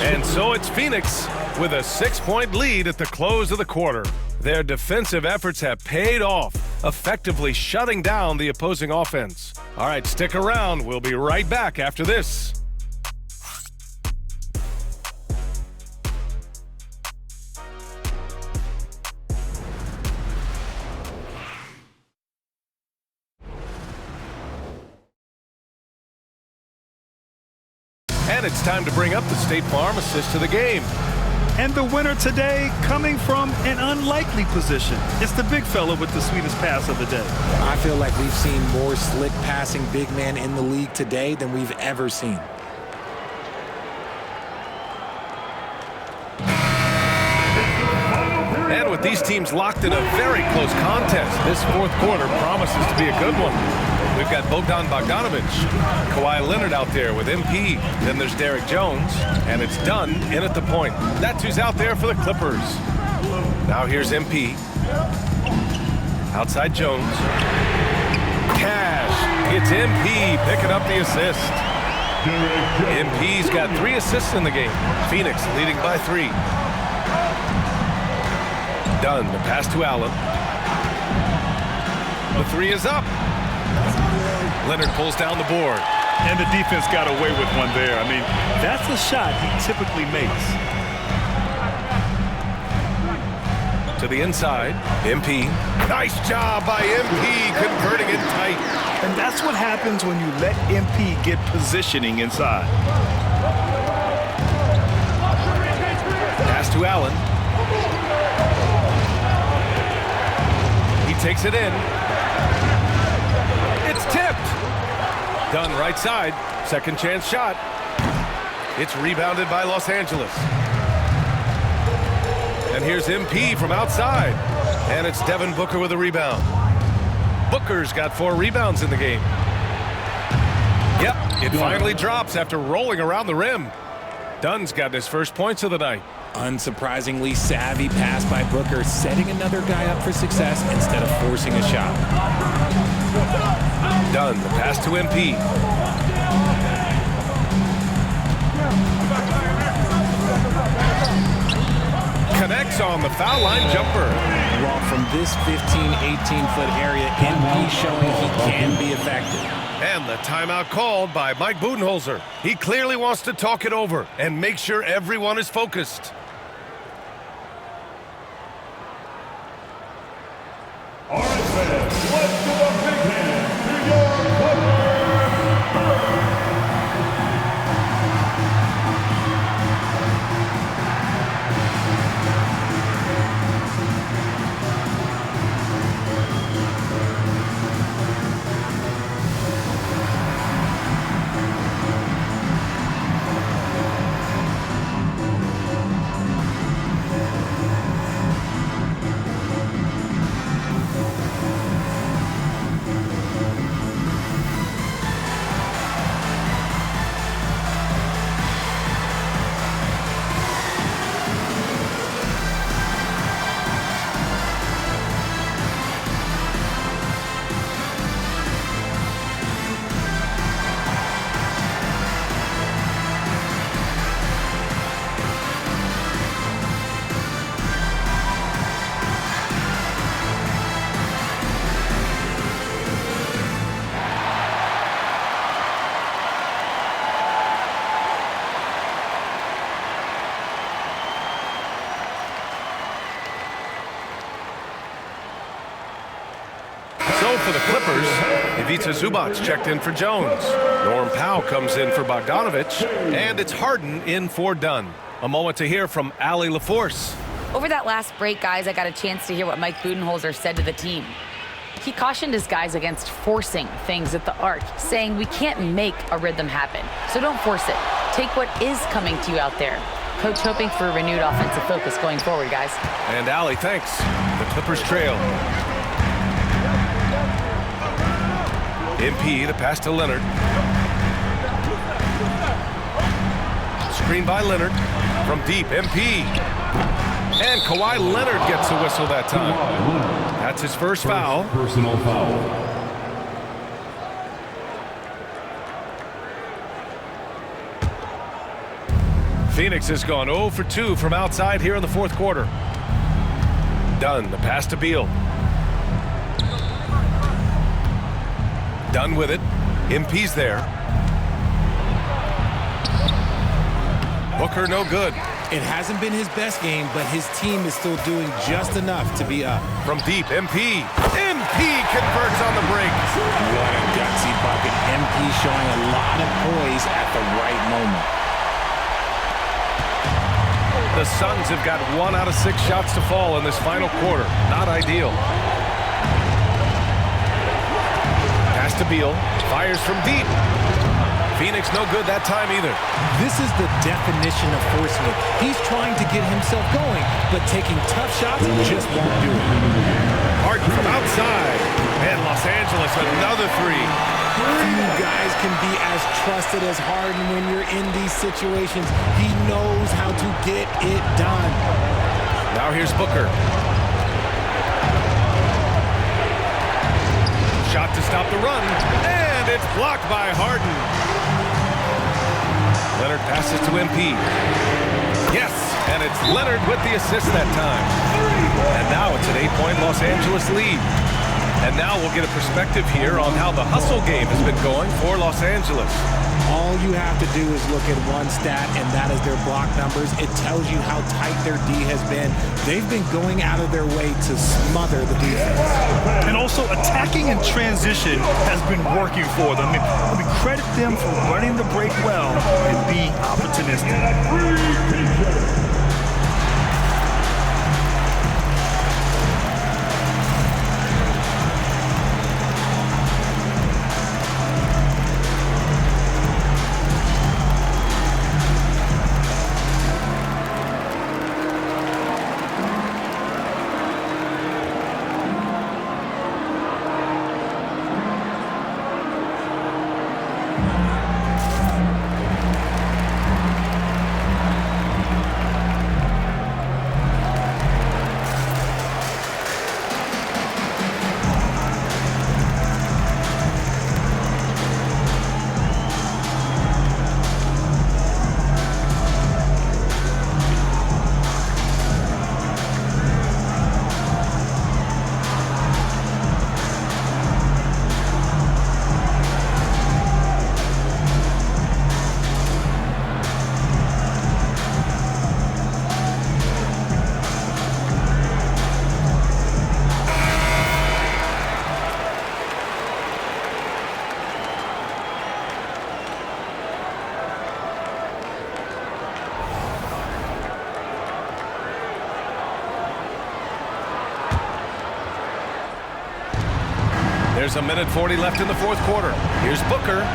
And so it's Phoenix with a 6-point lead at the close of the quarter. Their defensive efforts have paid off, effectively shutting down the opposing offense. All right, stick around. We'll be right back after this. And it's time to bring up the State Farm assist to the game. And the winner today coming from an unlikely position. It's the big fella with the sweetest pass of the day. I feel like we've seen more slick passing big men in the league today than we've ever seen. And with these teams locked in a very close contest, this fourth quarter promises to be a good one. We've got Bogdan Bogdanovic, Kawhi Leonard out there with MP. Then there's Derek Jones, and it's Dunn in at the point. That's who's out there for the Clippers. Now here's MP. Outside Jones. Cash. It's MP picking up the assist. MP's got 3 assists in the game. Phoenix leading by 3. Dunn, the pass to Allen. The 3 is up. Leonard pulls down the board. And the defense got away with one there. I mean, that's a shot he typically makes. To the inside, MP. Nice job by MP converting it tight. And that's what happens when you let MP get positioning inside. Pass to Allen. He takes it in. It's tipped. Dunn right side. Second chance shot. It's rebounded by Los Angeles. And here's MP from outside. And it's Devin Booker with a rebound. Booker's got 4 rebounds in the game. Yep, it finally drops after rolling around the rim. Dunn's got his first points of the night. Unsurprisingly savvy pass by Booker, setting another guy up for success instead of forcing a shot. Dunn, the pass to MP. Connects on the foul line jumper. Well, from this 15, 18-foot area, MP showing he can be effective. And the timeout called by Mike Budenholzer. He clearly wants to talk it over and make sure everyone is focused. All right, fans, let's give a big hand to your cover. For the Clippers, Ivica Zubac checked in for Jones. Norm Powell comes in for Bogdanovich, and it's Harden in for Dunn. A moment to hear from Allie LaForce. Over that last break, guys, I got a chance to hear what Mike Budenholzer said to the team. He cautioned his guys against forcing things at the arc, saying we can't make a rhythm happen, so don't force it. Take what is coming to you out there. Coach hoping for a renewed offensive focus going forward, guys. And Allie, thanks. The Clippers trail. MP, the pass to Leonard. Screen by Leonard. From deep, MP. And Kawhi Leonard gets a whistle that time. That's his first foul. Personal foul. Phoenix has gone 0 for 2 from outside here in the fourth quarter. Dunn, the pass to Beal. Dunn with it. MP's there. Booker no good. It hasn't been his best game, but his team is still doing just enough to be up. From deep, MP. MP converts on the break. What a gutsy bucket. MP showing a lot of poise at the right moment. The Suns have got 1 out of 6 shots to fall in this final quarter. Not ideal. Pass to Beal. Fires from deep. Phoenix no good that time either. This is the definition of forcing it. He's trying to get himself going, but taking tough shots just won't do it. Harden from outside. And Los Angeles another 3. Few guys can be as trusted as Harden when you're in these situations. He knows how to get it done. Now here's Booker. Shot to stop the run. And it's blocked by Harden. Leonard passes to MP. Yes, and it's Leonard with the assist that time. And now it's an 8-point Los Angeles lead. And now we'll get a perspective here on how the hustle game has been going for Los Angeles. All you have to do is look at one stat, and that is their block numbers. It tells you how tight their D has been. They've been going out of their way to smother the defense. And also attacking in transition has been working for them. We credit them for running the break well and being opportunistic. There's a minute 40 left in the fourth quarter. Here's Booker.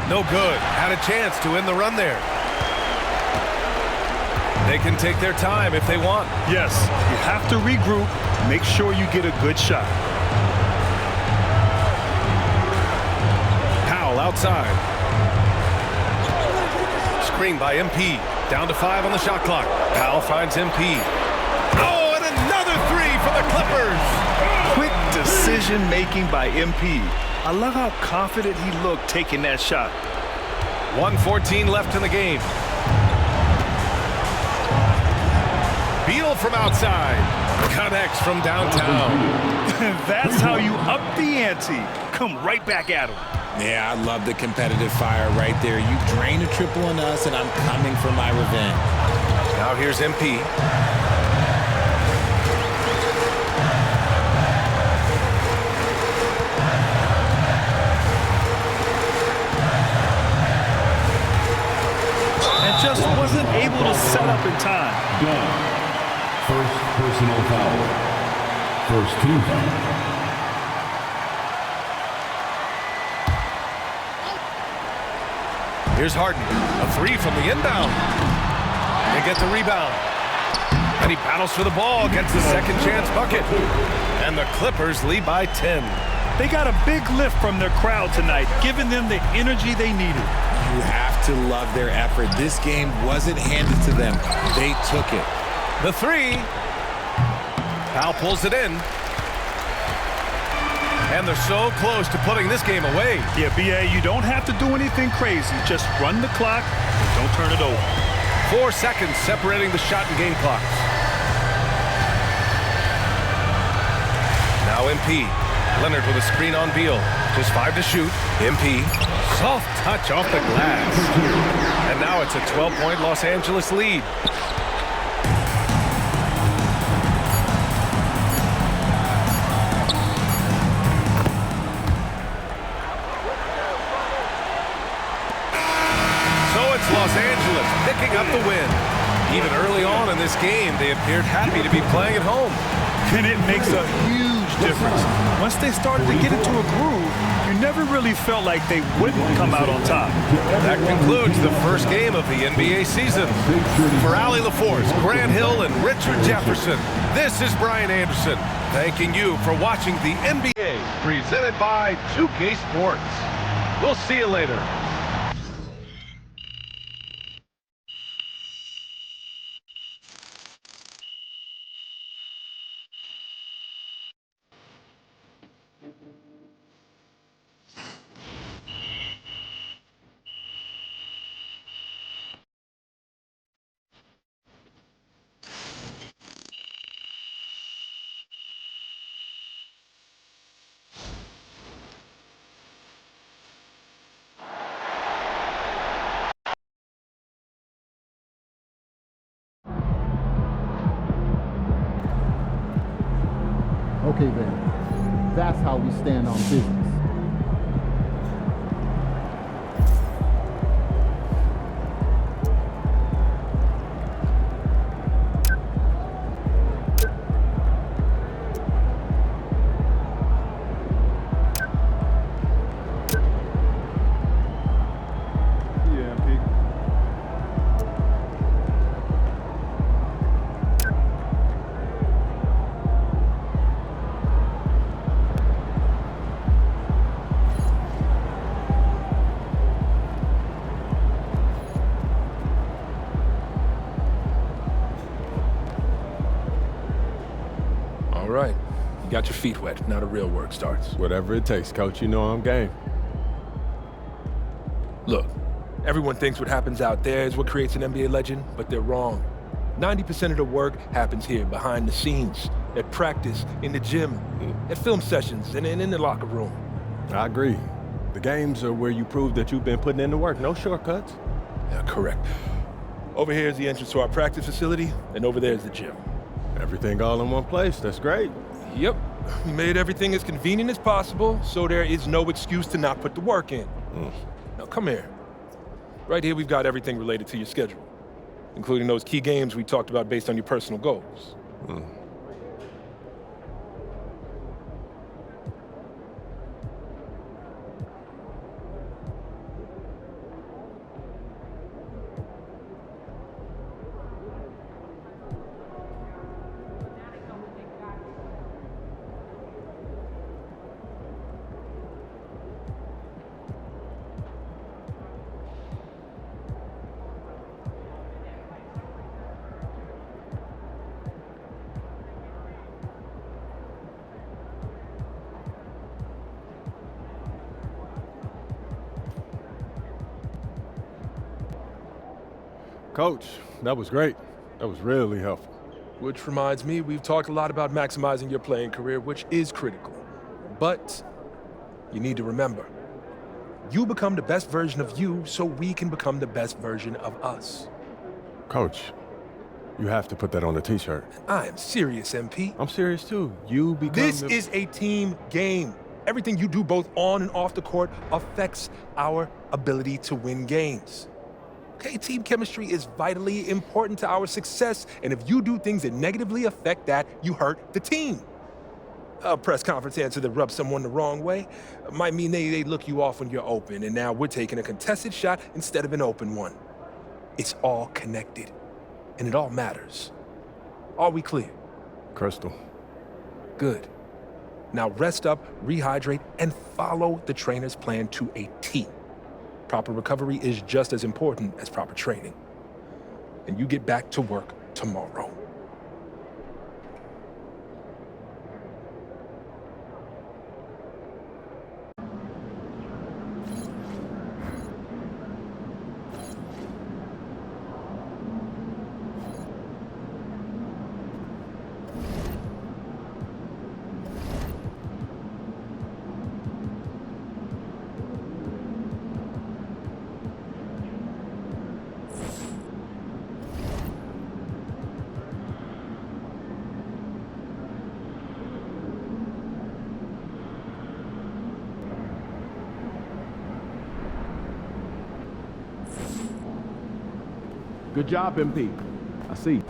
No good. Had a chance to end the run there. They can take their time if they want. Yes, you have to regroup. Make sure you get a good shot. Powell outside. Screen by MP. Down to 5 on the shot clock. Powell finds MP. Oh, and another three for the Clippers. Quick decision-making by MP. I love how confident he looked taking that shot. 1:14 left in the game. Beal from outside. Connects from downtown. That's how you up the ante. Come right back at him. Yeah, I love the competitive fire right there. You drain a triple on us, and I'm coming for my revenge. Now here's MP. And just wasn't able to set up in time. Done. First personal foul. First team foul. Here's Harden. A three from the inbound. They get the rebound. And he battles for the ball, gets the second chance bucket. And the Clippers lead by 10. They got a big lift from their crowd tonight, giving them the energy they needed. You have to love their effort. This game wasn't handed to them. They took it. The three. Powell pulls it in. And they're so close to putting this game away. Yeah, B.A., you don't have to do anything crazy. Just run the clock and don't turn it over. 4 seconds separating the shot and game clocks. Now MP. Leonard with a screen on Beal. Just 5 to shoot. MP. Soft touch off the glass. And now it's a 12-point Los Angeles lead. Los Angeles picking up the win. Even early on in this game, they appeared happy to be playing at home. And it makes a huge difference. Once they started to get into a groove, you never really felt like they wouldn't come out on top. That concludes the first game of the NBA season. For Allie LaForce, Grant Hill, and Richard Jefferson, this is Brian Anderson, thanking you for watching the NBA presented by 2K Sports. We'll see you later. Okay then, that's how we stand on business. Right. You got your feet wet. Now the real work starts. Whatever it takes, Coach. You know I'm game. Look, everyone thinks what happens out there is what creates an NBA legend, but they're wrong. 90% of the work happens here, behind the scenes, at practice, in the gym, at film sessions, and in the locker room. I agree. The games are where you prove that you've been putting in the work. No shortcuts. Yeah, correct. Over here is the entrance to our practice facility, and over there is the gym. Everything all in one place. That's great. Yep. We made everything as convenient as possible, so there is no excuse to not put the work in. Now, come here. Right here, we've got everything related to your schedule, including those key games we talked about based on your personal goals. Coach, that was great. That was really helpful. Which reminds me, we've talked a lot about maximizing your playing career, which is critical. But you need to remember, you become the best version of you so we can become the best version of us. Coach, you have to put that on the t-shirt. I am serious, MP. I'm serious too. You become This is a team game. Everything you do both on and off the court affects our ability to win games. Okay, team chemistry is vitally important to our success, and if you do things that negatively affect that, you hurt the team. A press conference answer that rubs someone the wrong way might mean they look you off when you're open, and now we're taking a contested shot instead of an open one. It's all connected, and it all matters. Are we clear? Crystal. Good. Now rest up, rehydrate, and follow the trainer's plan to a T. Proper recovery is just as important as proper training. And you get back to work tomorrow. Good job, MP. I see.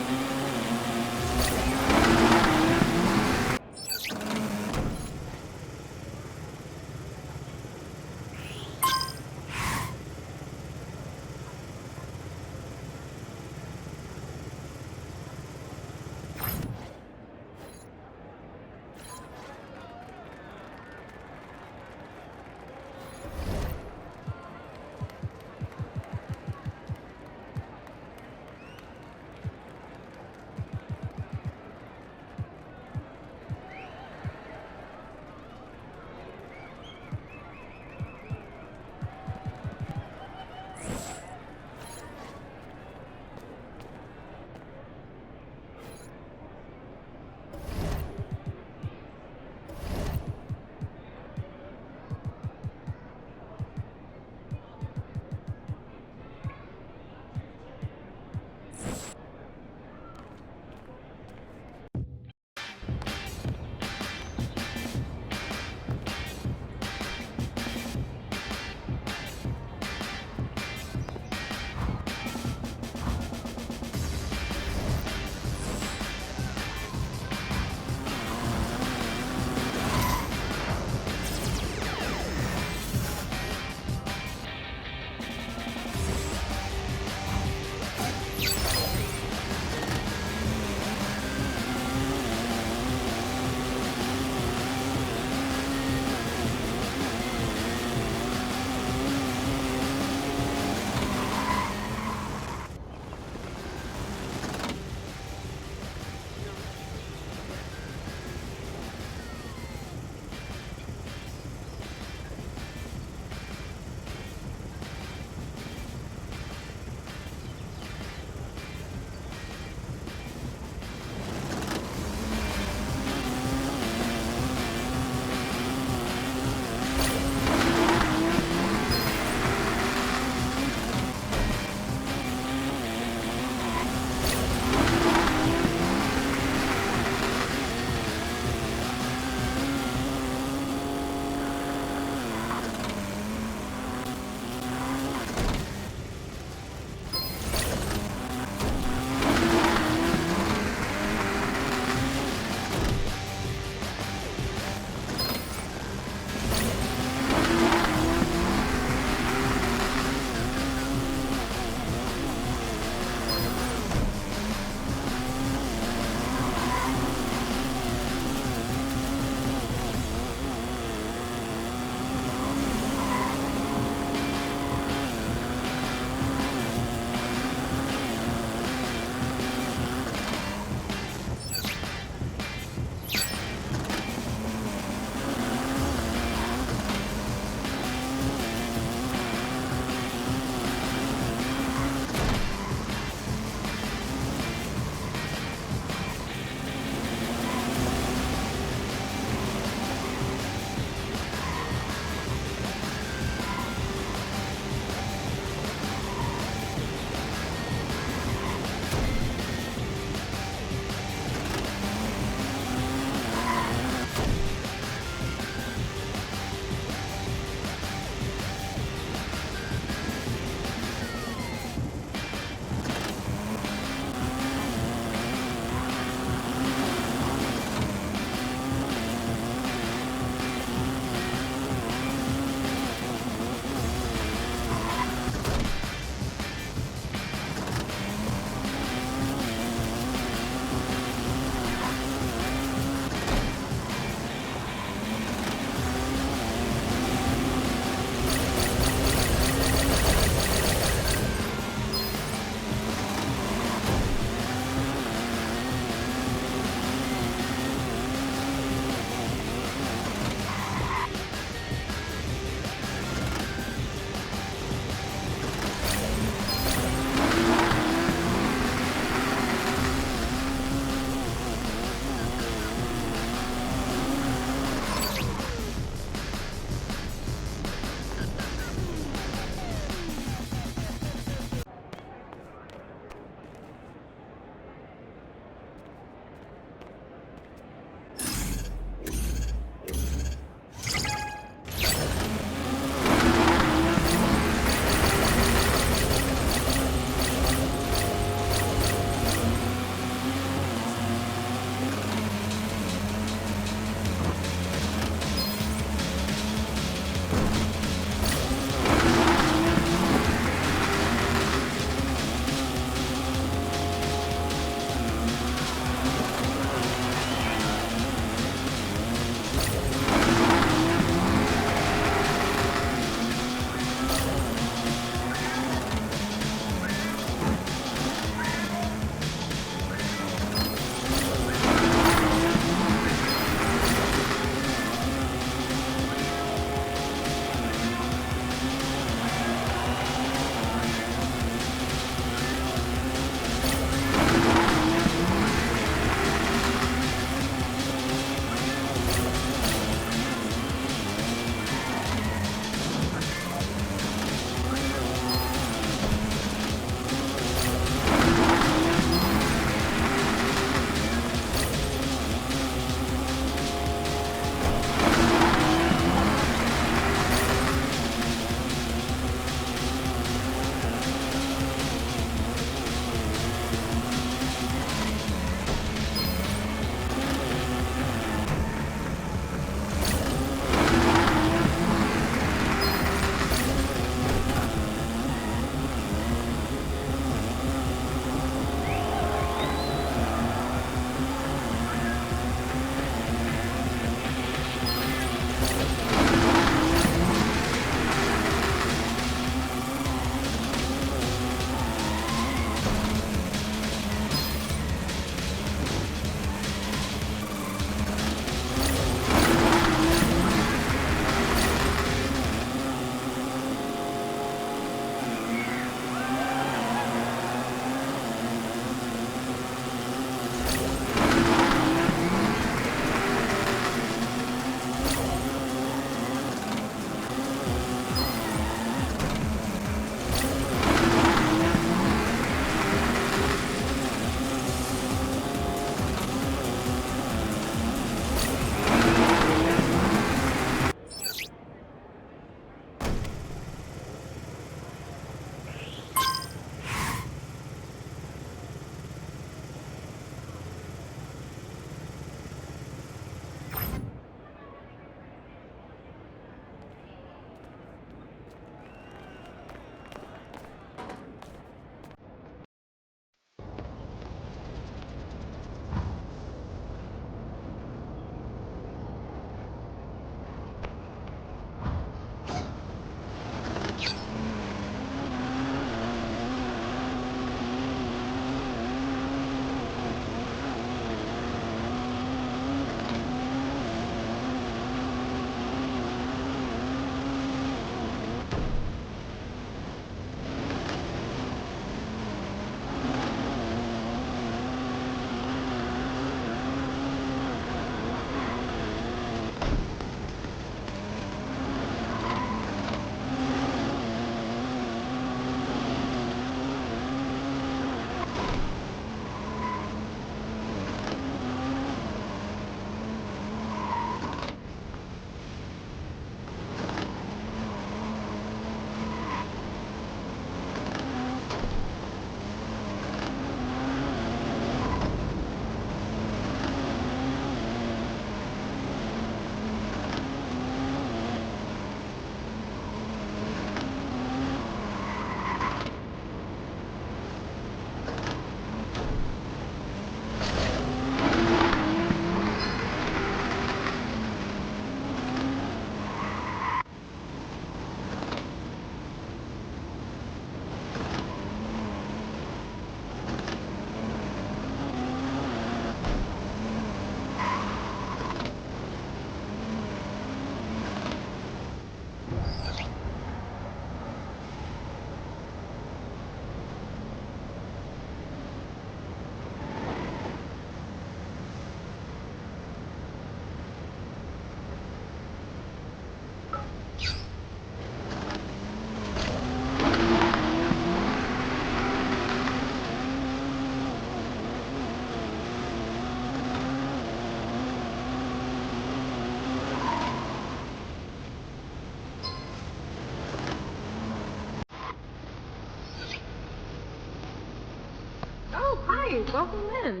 Welcome in.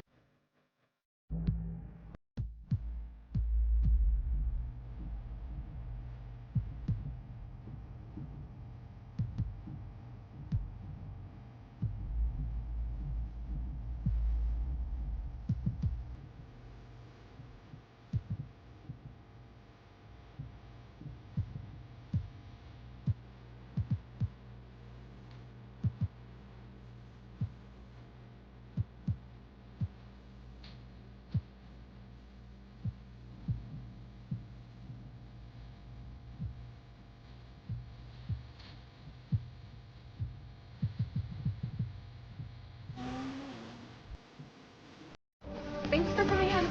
Thanks for coming in.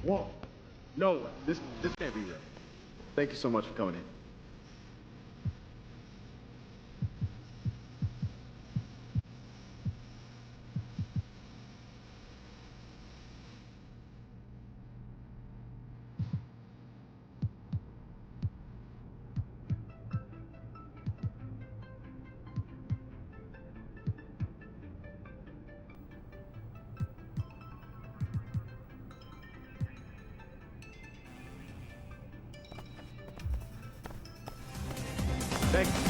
Whoa. No, this can't be real. Thank you so much for coming in.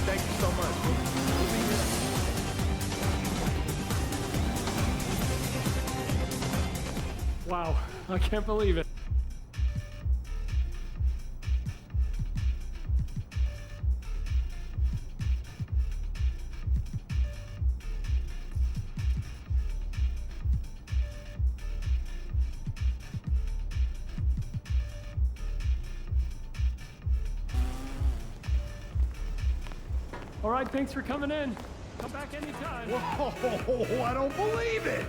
Thank you so much. We'll be here. Wow, I can't believe it. All right, thanks for coming in. Come back anytime. Whoa, I don't believe it.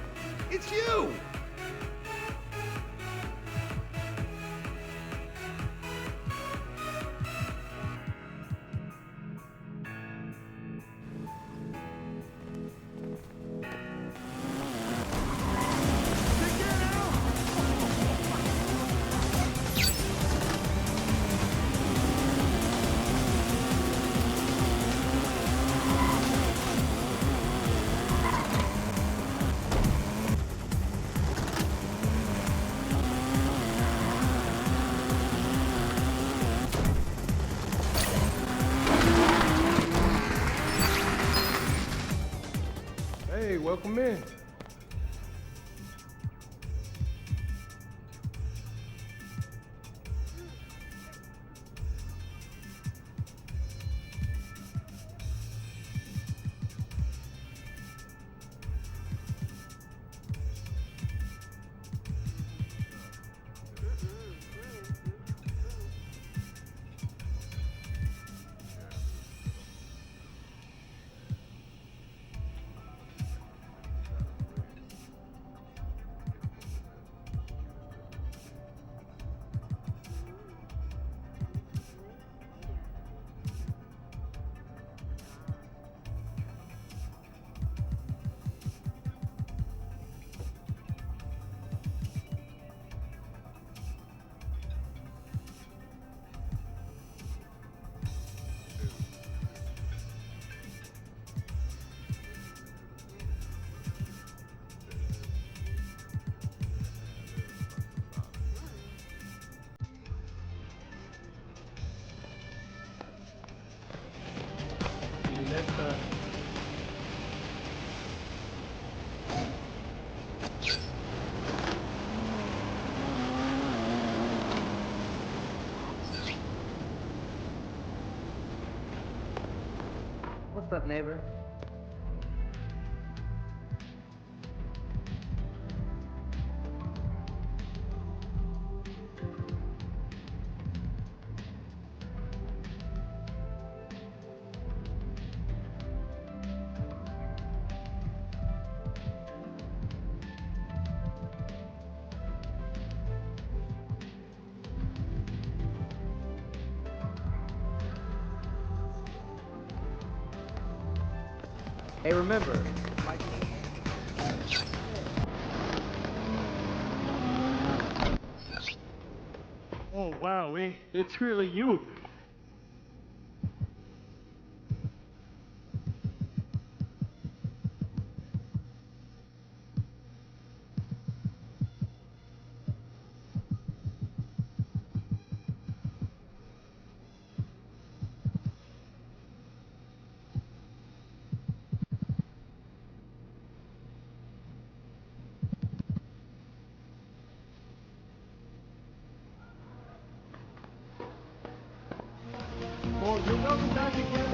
It's you. Hey, welcome in. What's up, neighbor? Hey, remember, Oh, wow, it's really you. welcome back again.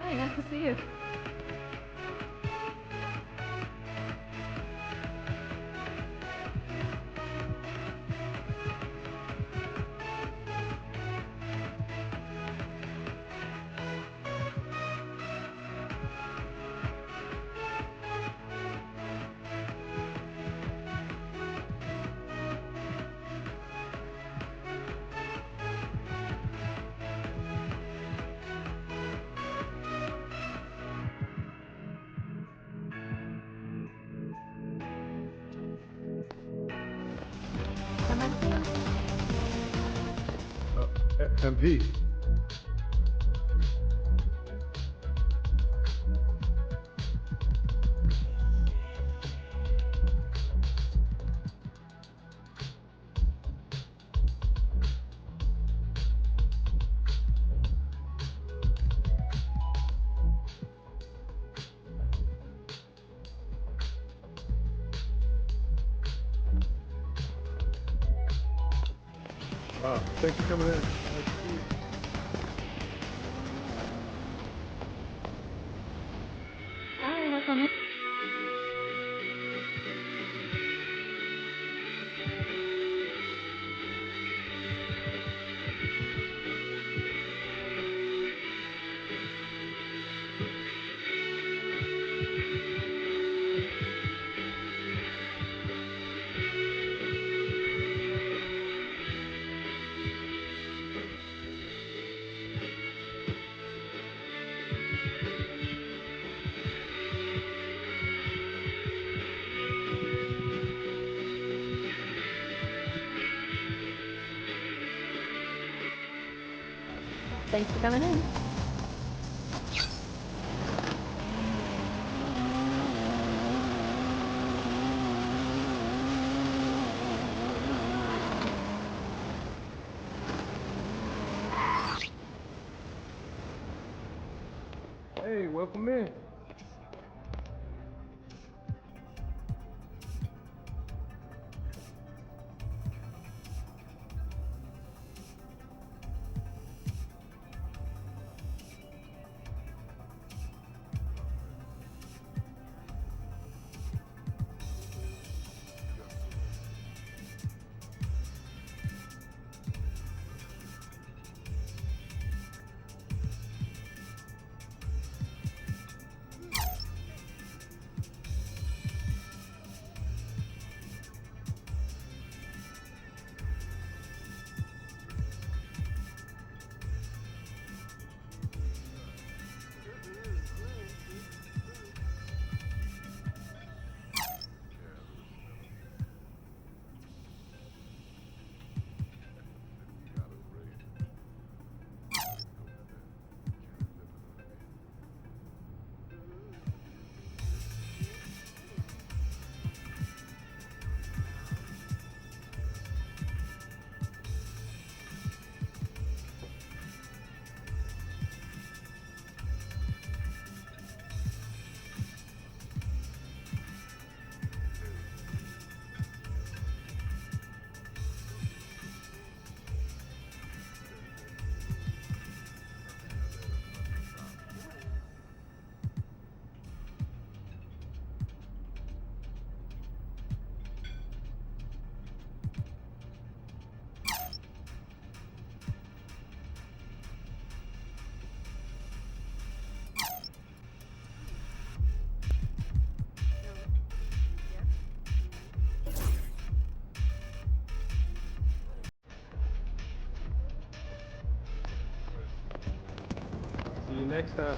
Hi, nice to see you. Come on, please. MP. Thanks for coming in. Hi, welcome in. Thanks for coming in. Hey, welcome in. next time.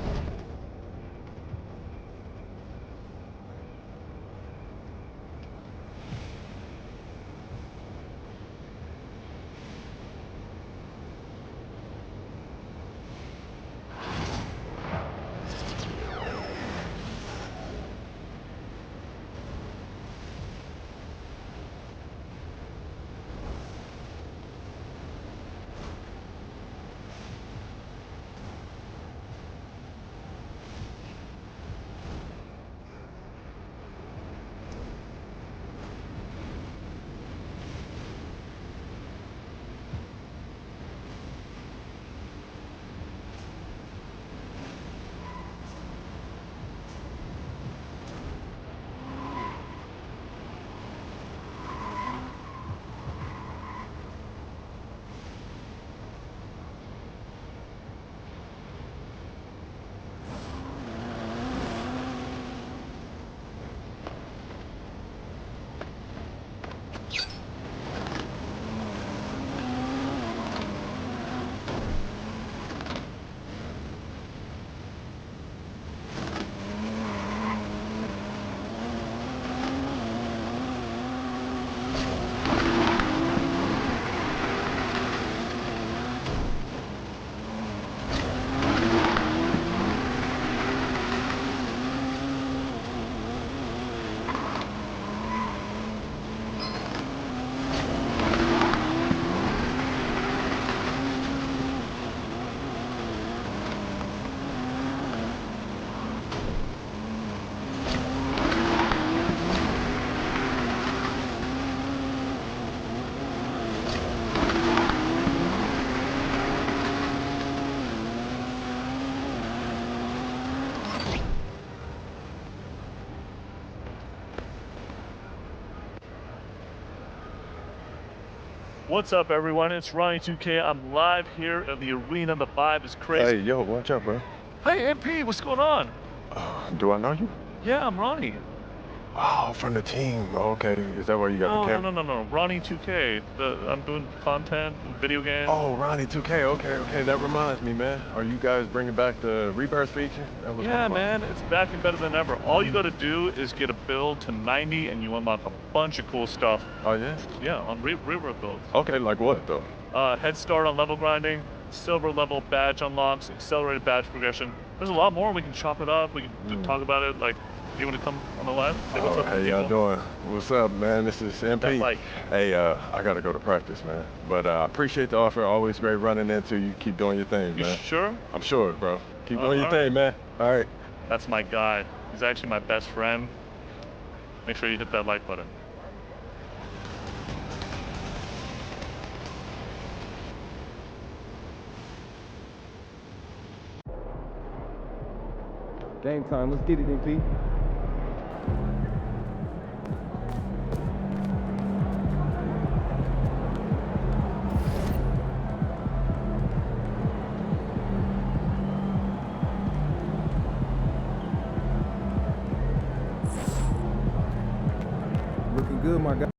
What's up, everyone? It's Ronnie2K. I'm live here at the arena. The vibe is crazy. Hey, yo, watch out, bro. Hey, MP, what's going on? Do I know you? Yeah, I'm Ronnie. Oh, from the team. Okay, is that why you got the camera? No. Ronnie2K. I'm doing content, video games. Oh, Ronnie2K. Okay. That reminds me, man. Are you guys bringing back the rebirth feature? That was Yeah, fun. man, it's back and better than ever. All you got to do is get a build to 90 and you unlock a bunch of cool stuff. Oh, yeah? Yeah, on rebirth builds. Okay, like what, though? Head start on level grinding, silver level badge unlocks, accelerated badge progression. There's a lot more. We can chop it up. We can talk about it. Like, you want to come on the live? Say what's up, How y'all doing? What's up, man? This is MP. Hey, I got to go to practice, man. But I appreciate the offer. Always great running into you. Keep doing your thing, man. You sure? I'm sure, bro. Keep doing your thing, man. All right. That's my guy. He's actually my best friend. Make sure you hit that like button. Game time, let's get it, MP. Looking good, my guy.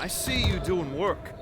I see you doing work.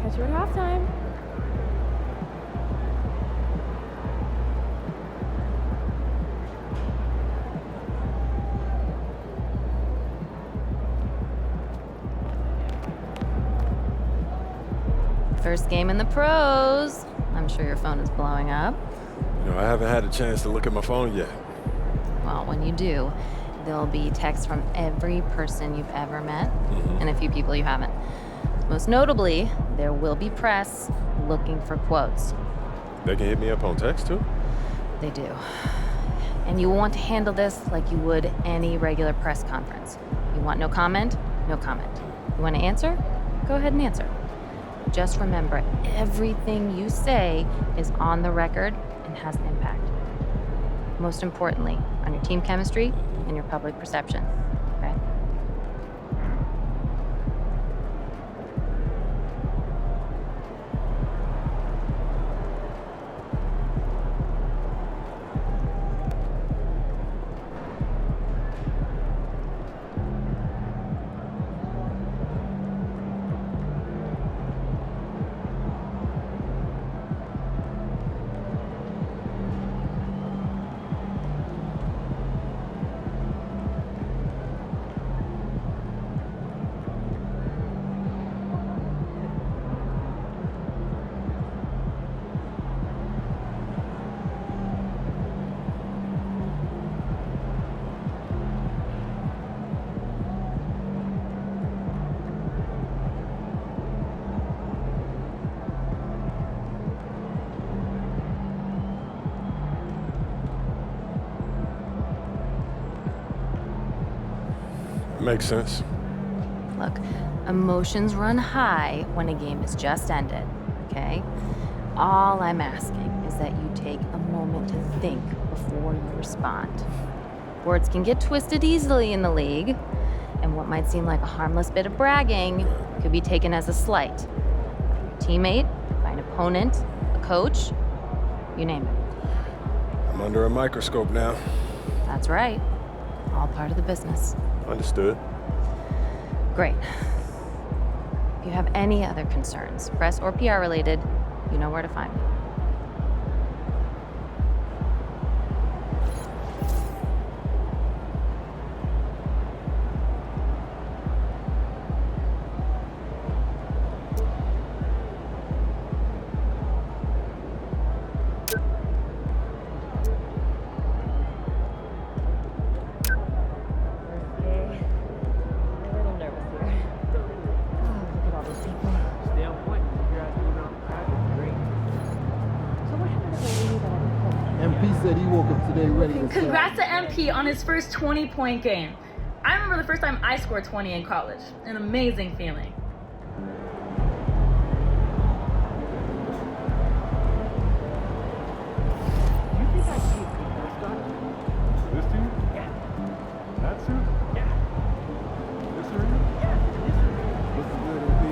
Catch you at halftime. First game in the pros. I'm sure your phone is blowing up. You know, I haven't had a chance to look at my phone yet. Well, when you do, there'll be texts from every person you've ever met and a few people you haven't. Most notably, there will be press looking for quotes. They can hit me up on text too? They do. And you will want to handle this like you would any regular press conference. You want no comment? No comment. You want to answer? Go ahead and answer. Just remember, everything you say is on the record and has an impact. Most importantly, on your team chemistry and your public perception, okay? Makes sense. Look, emotions run high when a game has just ended, okay? All I'm asking is that you take a moment to think before you respond. Words can get twisted easily in the league, and what might seem like a harmless bit of bragging could be taken as a slight. By your teammate, by an opponent, a coach, you name it. I'm under a microscope now. That's right. All part of the business. Understood. Great. If you have any other concerns, press or PR related, you know where to find me. MP said he woke up today ready to sell. Congrats to MP on his first 20-point game. I remember the first time I scored 20 in college. An amazing feeling. This team? Yeah. That suit? Yeah. This arena? Yeah. Looks good, MP.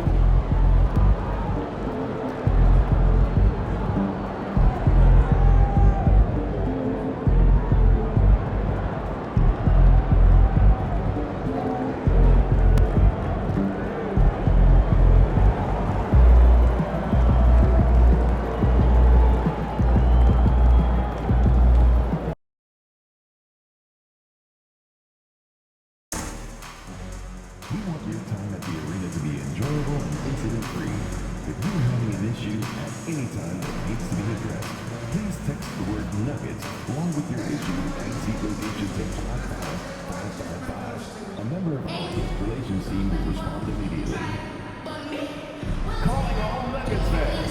We want your time at the arena to be enjoyable and incident-free. If you're having an issue at any time that needs to be addressed, please text the word Nuggets along with your issue and seek location to 55555. A member of our guest relations team will respond immediately. Calling all Nuggets fans.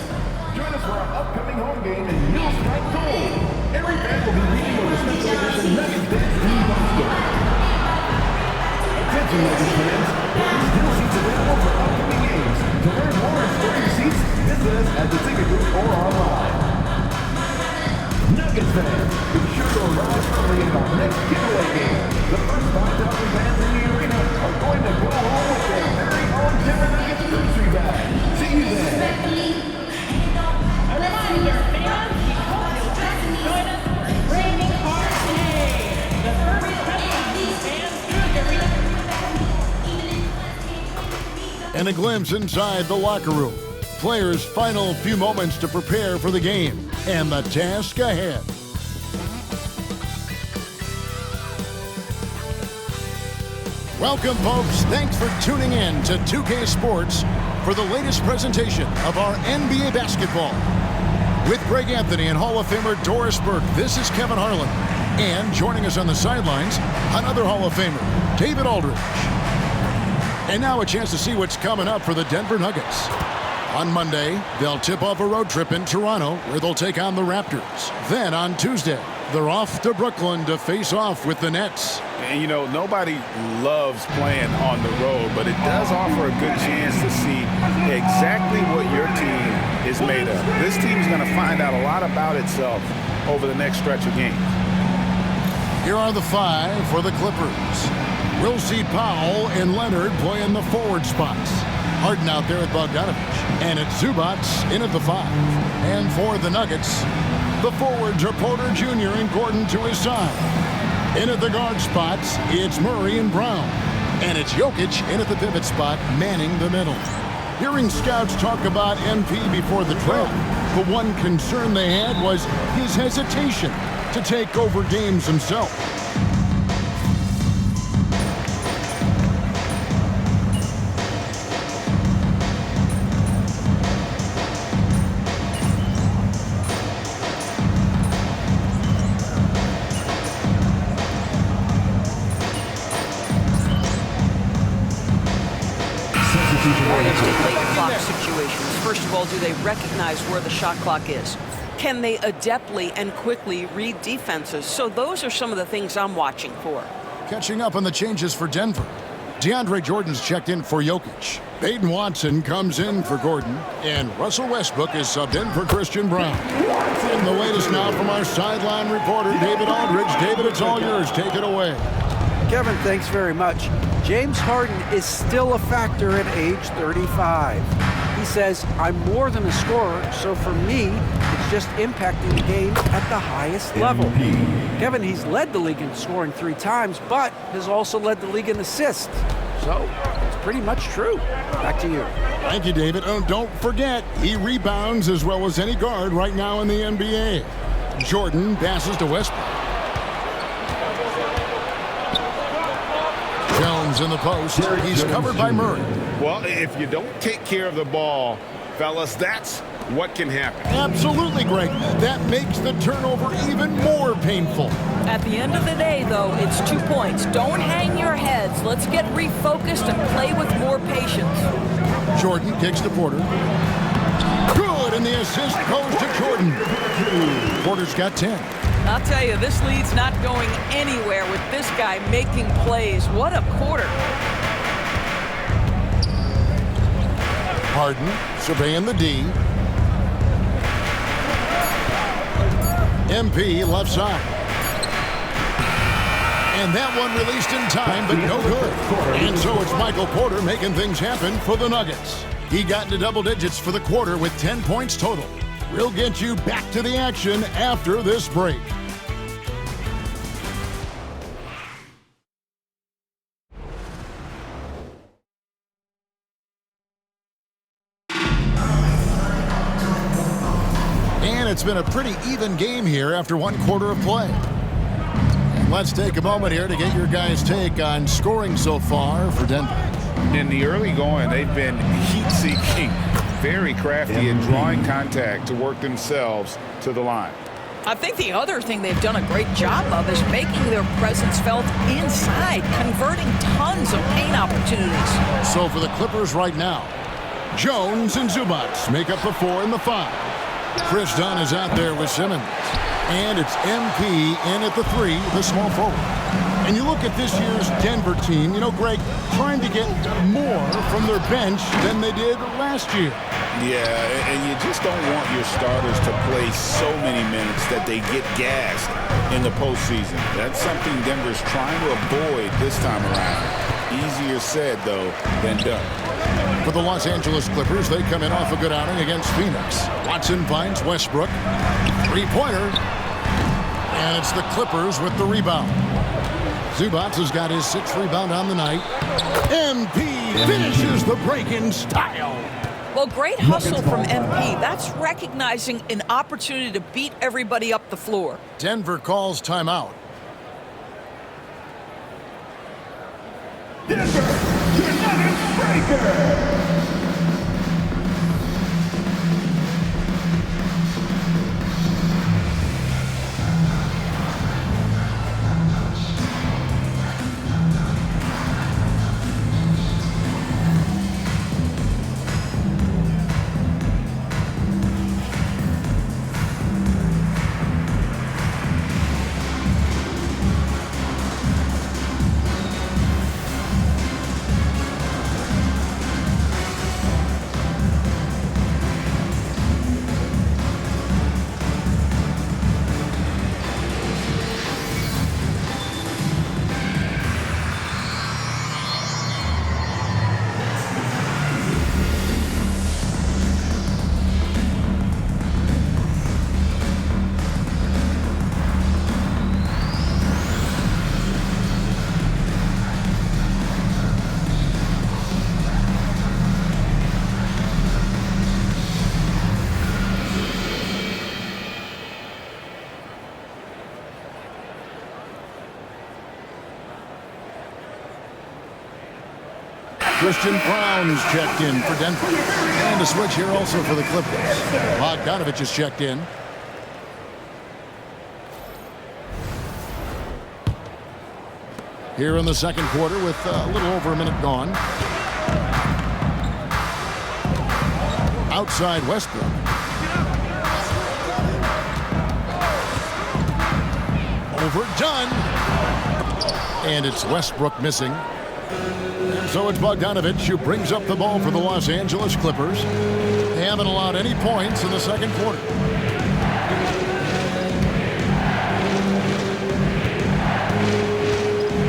Join us for our upcoming home game in Mills Strike Gold. Every fan will be reading with a special edition Nuggets Dance theme poster. Attention, Nuggets fans. There are still seats available for upcoming games. To learn more and store your seats, visit us at the ticket booth or online. Nuggets fans, be sure to arrive early in our next giveaway game. The first 5,000 fans in the arena are going to go home with their very own Denver Nuggets grocery bag. See you then. A reminder, fans, we hope you'll come join us for a raining hard day. The first touchdown fans through the arena. And a glimpse inside the locker room. Players' final few moments to prepare for the game and the task ahead. Welcome, folks. Thanks for tuning in to 2K Sports for the latest presentation of our NBA basketball. With Greg Anthony and Hall of Famer Doris Burke, this is Kevin Harlan. And joining us on the sidelines, another Hall of Famer, David Aldridge. And now a chance to see what's coming up for the Denver Nuggets. On Monday, they'll tip off a road trip in Toronto, where they'll take on the Raptors. Then on Tuesday, they're off to Brooklyn to face off with the Nets. And, you know, nobody loves playing on the road, but it does offer a good chance to see exactly what your team is made of. This team is going to find out a lot about itself over the next stretch of games. Here are the five for the Clippers. We'll see Powell and Leonard play in the forward spots. Harden out there with Bogdanovich. And it's Zubac in at the five. And for the Nuggets, the forwards are Porter Jr. and Gordon to his side. In at the guard spots, it's Murray and Brown. And it's Jokic in at the pivot spot, manning the middle. Hearing scouts talk about MP before the draft, the one concern they had was his hesitation to take over games himself. First of all, do they recognize where the shot clock is? Can they adeptly and quickly read defenses? So those are some of the things I'm watching for. Catching up on the changes for Denver. DeAndre Jordan's checked in for Jokic. Peyton Watson comes in for Gordon. And Russell Westbrook is subbed in for Christian Brown. And the latest now from our sideline reporter, David Aldridge. David, it's all yours. Take it away. Kevin, thanks very much. James Harden is still a factor at age 35. He says, I'm more than a scorer, so for me, it's just impacting the game at the highest level. Kevin, he's led the league in scoring 3 times, but has also led the league in assists. So, it's pretty much true. Back to you. Thank you, David. Oh, don't forget, he rebounds as well as any guard right now in the NBA. Jordan passes to Westbrook. Jones in the post. He's covered by Murray. Well, if you don't take care of the ball, fellas, that's what can happen. Absolutely, Greg. That makes the turnover even more painful. At the end of the day, though, it's 2 points. Don't hang your heads. Let's get refocused and play with more patience. Jordan kicks to Porter. Good, and the assist goes to Jordan. Porter's got 10. I'll tell you, this lead's not going anywhere with this guy making plays. What a quarter. Harden surveying the D. MP left side. And that one released in time, but no good. And so it's Michael Porter making things happen for the Nuggets. He got into double digits for the quarter with 10 points total. We'll get you back to the action after this break. And it's been a pretty even game here after 1 quarter of play. And let's take a moment here to get your guys' take on scoring so far for Denver. In the early going, they've been heat-seeking, very crafty in drawing contact to work themselves to the line. I think the other thing they've done a great job of is making their presence felt inside, converting tons of paint opportunities. So for the Clippers right now, Jones and Zubac make up the 4 and the 5. Chris Dunn is out there with Simmons. And it's MP in at the 3, the small forward. And you look at this year's Denver team, you know, Greg, trying to get more from their bench than they did last year. Yeah, and you just don't want your starters to play so many minutes that they get gassed in the postseason. That's something Denver's trying to avoid this time around. Easier said, though, than done. For the Los Angeles Clippers, they come in off a good outing against Phoenix. Watson finds Westbrook. 3-pointer. And it's the Clippers with the rebound. Zubac has got his 6th rebound on the night. MP finishes the break in style. Well, great hustle from MP. That's recognizing an opportunity to beat everybody up the floor. Denver calls timeout. Denver, your Nuggets breaker. Christian Brown's checked in for Denver. And a switch here also for the Clippers. Bogdanovich is checked in. Here in the second quarter with a little over a minute gone. Outside Westbrook. Overdone. And it's Westbrook missing. And so it's Bogdanovich who brings up the ball for the Los Angeles Clippers. They haven't allowed any points in the second quarter.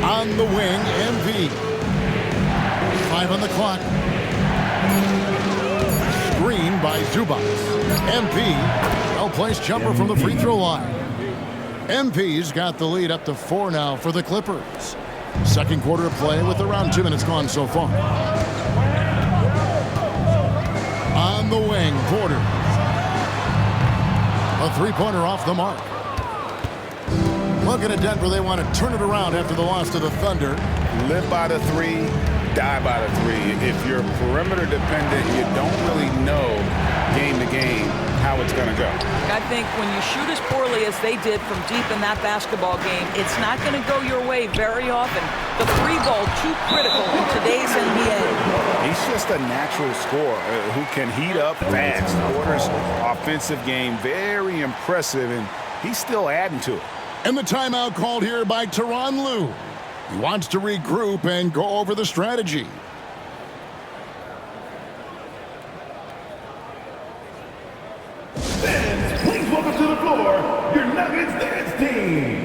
On the wing, MV. 5 on the clock. Screen by Zubac. MP, well-placed jumper from the free throw line. MP's got the lead up to 4 now for the Clippers. Second quarter of play with around 2 minutes gone so far. On the wing, Porter. A three-pointer off the mark. Looking at Denver, they want to turn it around after the loss to the Thunder. Live by the three, die by the three. If you're perimeter dependent, you don't really know game to game how it's going to go. I think when you shoot as poorly as they did from deep in that basketball game, it's not going to go your way very often. The three ball too critical in today's NBA. He's just a natural scorer who can heat up fast. Porter's offensive game very impressive, and he's still adding to it. And the timeout called here by Tyronn Lue. He wants to regroup and go over the strategy. Fans, please welcome to the floor your Nuggets dance team.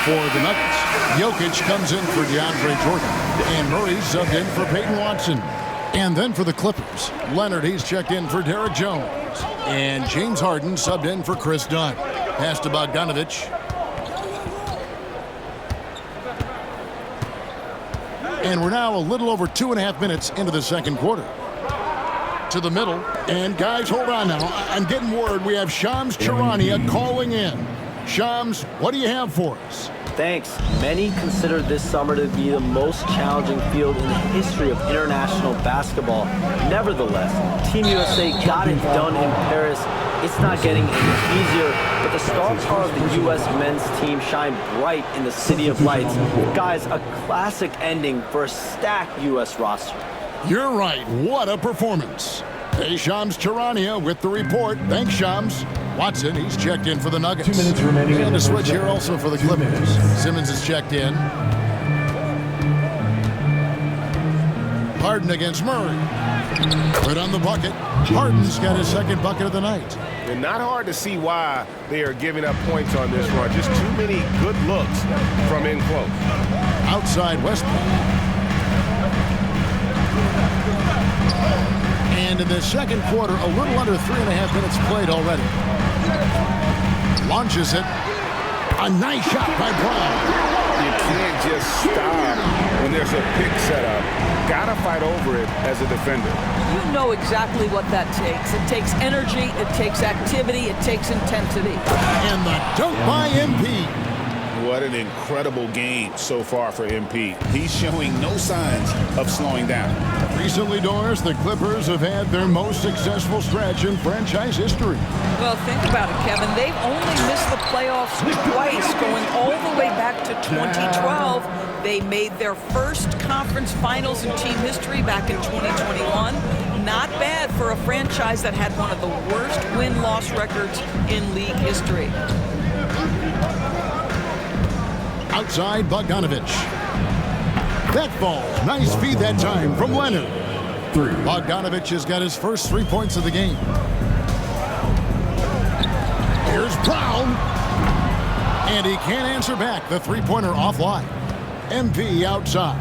For the Nuggets, Jokic comes in for DeAndre Jordan. And Murray subbed in for Peyton Watson. And then for the Clippers, Leonard, he's checked in for Derek Jones. And James Harden subbed in for Chris Dunn. Pass to Bogdanovich. And we're now a little over 2.5 minutes into the second quarter. To the middle. And guys, hold on now. I'm getting word we have Shams Charania calling in. Shams, what do you have for us? Thanks. Many consider this summer to be the most challenging field in the history of international basketball. Nevertheless, Team USA got it done in Paris. It's not getting any easier, but the star power of the U.S. men's team shined bright in the City of Lights. Guys, a classic ending for a stacked U.S. roster. You're right. What a performance. Hey, Shams Charania with the report. Thanks, Shams. Watson, he's checked in for the Nuggets. 2 minutes remaining. And a switch here also for the Clippers. Simmons is checked in. Harden against Murray. Right on the bucket. Harden's got his second bucket of the night. And not hard to see why they are giving up points on this run. Just too many good looks from in close. Outside Westbrook. And in the second quarter, a little under 3.5 minutes played already. Launches it. A nice shot by Brown. You can't just stop when there's a pick set up. Gotta fight over it as a defender. You know exactly what that takes. It takes energy, it takes activity, it takes intensity. And the dunk by MP. What an incredible game so far for MP. He's showing no signs of slowing down. Recently, Doris, the Clippers have had their most successful stretch in franchise history. Well, think about it, Kevin. They've only missed the playoffs twice, going all the way back to 2012. They made their first conference finals in team history back in 2021. Not bad for a franchise that had one of the worst win-loss records in league history. Outside Bogdanovich. That ball, nice feed that time from Leonard. Bogdanovich has got his first 3 points of the game. Here's Brown. And he can't answer back. The three-pointer offline. MP outside.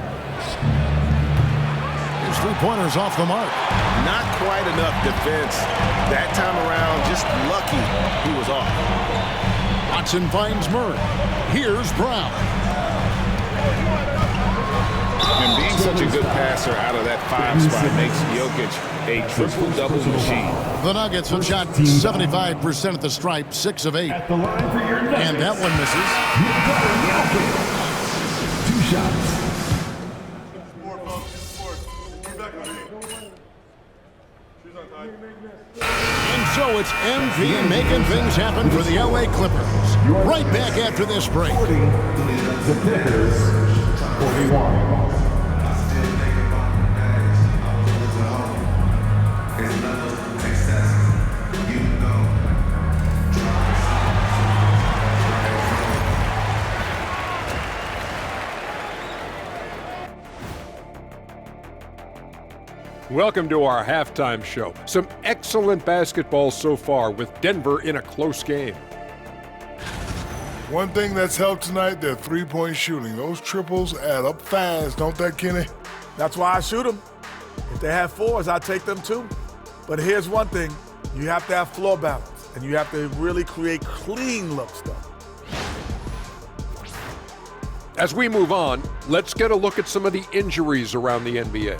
His three-pointer's off the mark. Not quite enough defense. That time around, just lucky he was off. Watson finds Murray. Here's Brown. And being such a good passer out of that 5 spot makes Jokic a triple-double machine. The Nuggets have shot 75% at the stripe, 6 of 8. And that one misses. 2 shots. And so it's MP making things happen for the LA Clippers. Right back after this break. The Clippers, 41. Welcome to our halftime show. Some excellent basketball so far with Denver in a close game. One thing that's helped tonight, their three-point shooting. Those triples add up fast, don't they, Kenny? That's why I shoot them. If they have 4s, I take them too. But here's one thing. You have to have floor balance, and you have to really create clean looks, though. As we move on, let's get a look at some of the injuries around the NBA.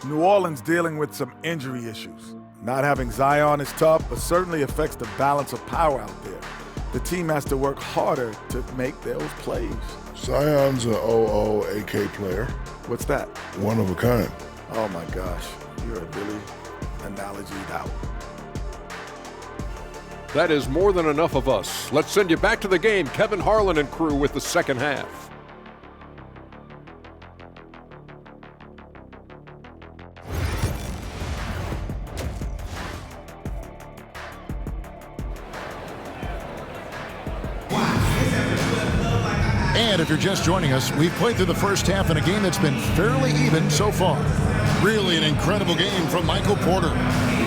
New Orleans dealing with some injury issues. Not having Zion is tough, but certainly affects the balance of power out there. The team has to work harder to make those plays. Zion's an OO AK player. What's that? One of a kind. Oh my gosh, you're really analogied out. That is more than enough of us. Let's send you back to the game. Kevin Harlan and crew with the second half. And if you're just joining us, we've played through the first half in a game that's been fairly even so far. Really an incredible game from Michael Porter.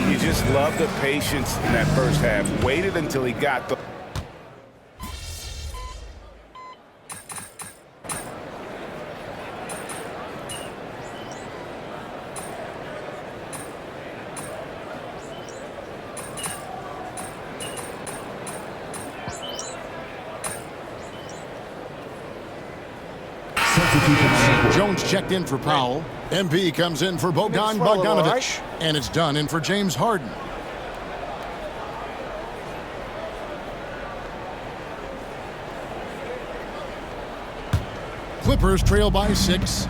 You just love the patience in that first half. Waited until he got the... Jones checked in for Powell. MP comes in for Bogdanovich. And it's done in for James Harden. Clippers trail by 6.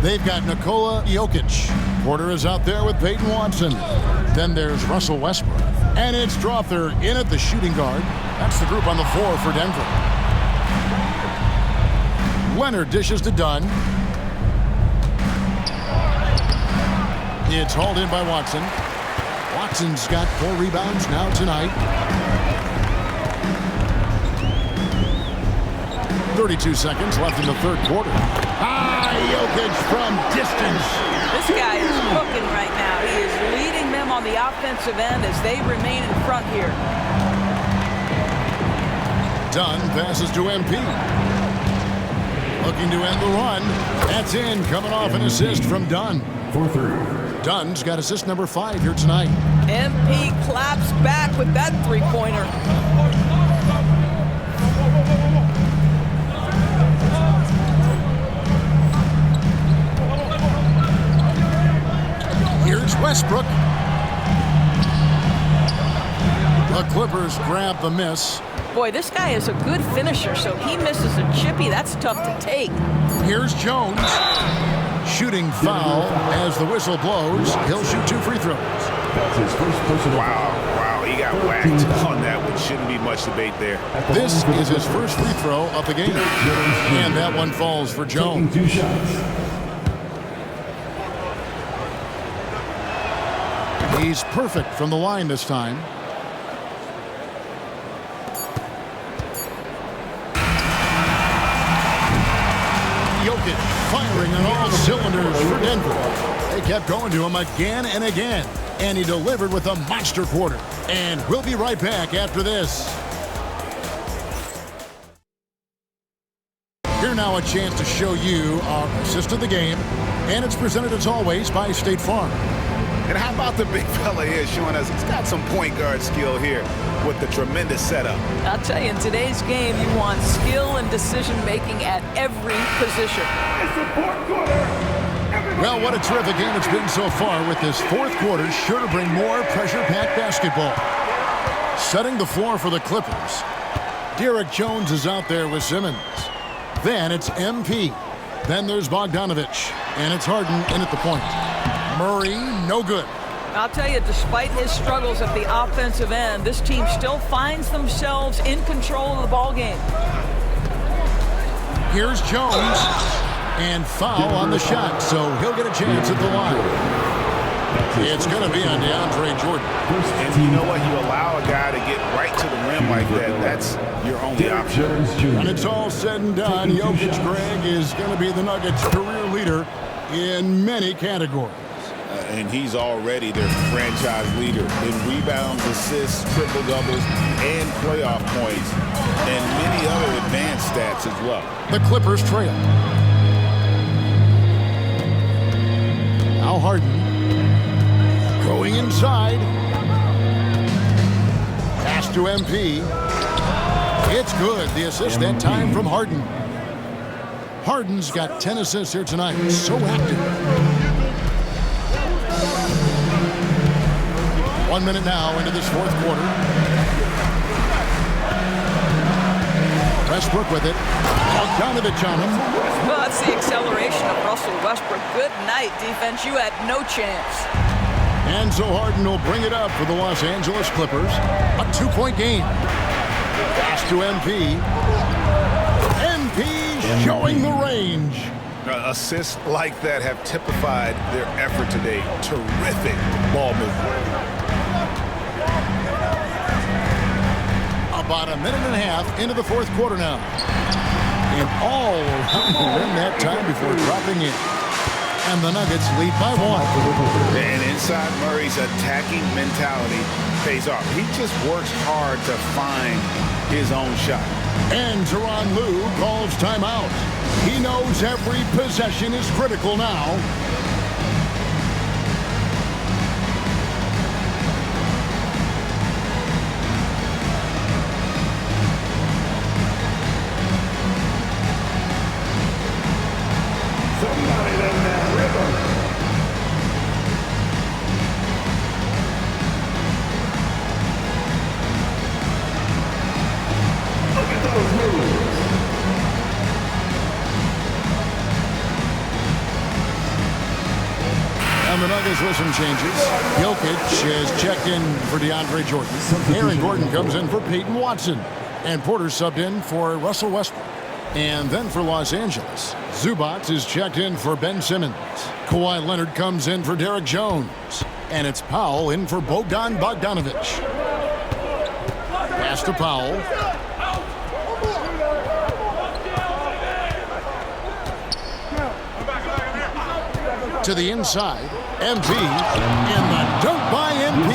They've got Nikola Jokic. Porter is out there with Peyton Watson. Then there's Russell Westbrook. And it's Strother in at the shooting guard. That's the group on the floor for Denver. Leonard dishes to Dunn. It's hauled in by Watson. Watson's got 4 rebounds now tonight. 32 seconds left in the third quarter. Jokic from distance. This guy is cooking right now. He is leading them on the offensive end as they remain in front here. Dunn passes to MP. Looking to end the run. That's in, coming off an assist from Dunn. Dunn's got assist number 5 here tonight. MP claps back with that three-pointer. Here's Westbrook. The Clippers grab the miss. Boy, this guy is a good finisher, so he misses a chippy. That's tough to take. Here's Jones. Shooting foul as the whistle blows. He'll shoot 2 free throws. That's his first personal Wow, he got whacked on that one. Shouldn't be much debate there. This is his first free throw of the game. And that one falls for Jones. 2 shots. He's perfect from the line this time. Jokic firing on all cylinders for Denver. They kept going to him again and again, and he delivered with a monster quarter. And we'll be right back after this. Here now a chance to show you our assist of the game, and it's presented as always by State Farm. And how about the big fella here showing us he's got some point guard skill here with the tremendous setup. I'll tell you, in today's game, you want skill and decision-making at every position. Well, what a terrific game it's been so far, with this fourth quarter sure to bring more pressure-packed basketball. Setting the floor for the Clippers. Derek Jones is out there with Simmons. Then it's MP. Then there's Bogdanovich. And it's Harden in at the point. Murray, no good. I'll tell you, despite his struggles at the offensive end, this team still finds themselves in control of the ball game. Here's Jones. And foul on the shot, so he'll get a chance at the line. It's going to be on DeAndre Jordan. And you know what? You allow a guy to get right to the rim like that. That's your only option. When it's all said and done, Jokic, Greg, is going to be the Nuggets' career leader in many categories. And he's already their franchise leader in rebounds, assists, triple-doubles, and playoff points, and many other advanced stats as well. The Clippers trail. Now Harden going inside. Pass to MP. It's good. The assist that time from Harden. Harden's got 10 assists here tonight. So active. 1 minute now into this fourth quarter. Westbrook with it. Bogdanovich on him. Well, that's the acceleration of Russell Westbrook. Good night, defense. You had no chance. And so Harden will bring it up for the Los Angeles Clippers. A 2-point game. Pass to MP. MP showing the range. Assists like that have typified their effort today. Terrific ball movement. About a minute and a half into the fourth quarter now. And all in that time before dropping in. And the Nuggets lead by 1. And inside Murray's attacking mentality pays off. He just works hard to find his own shot. And Tyronn Lue calls timeout. He knows every possession is critical now. And the Nuggets with some changes. Jokic is checked in for DeAndre Jordan. Aaron Gordon comes in for Peyton Watson. And Porter subbed in for Russell Westbrook. And then for Los Angeles, Zubac is checked in for Ben Simmons. Kawhi Leonard comes in for Derek Jones. And it's Powell in for Bogdan Bogdanovic. Pass to Powell. To the inside, MP, and the dunk by MP.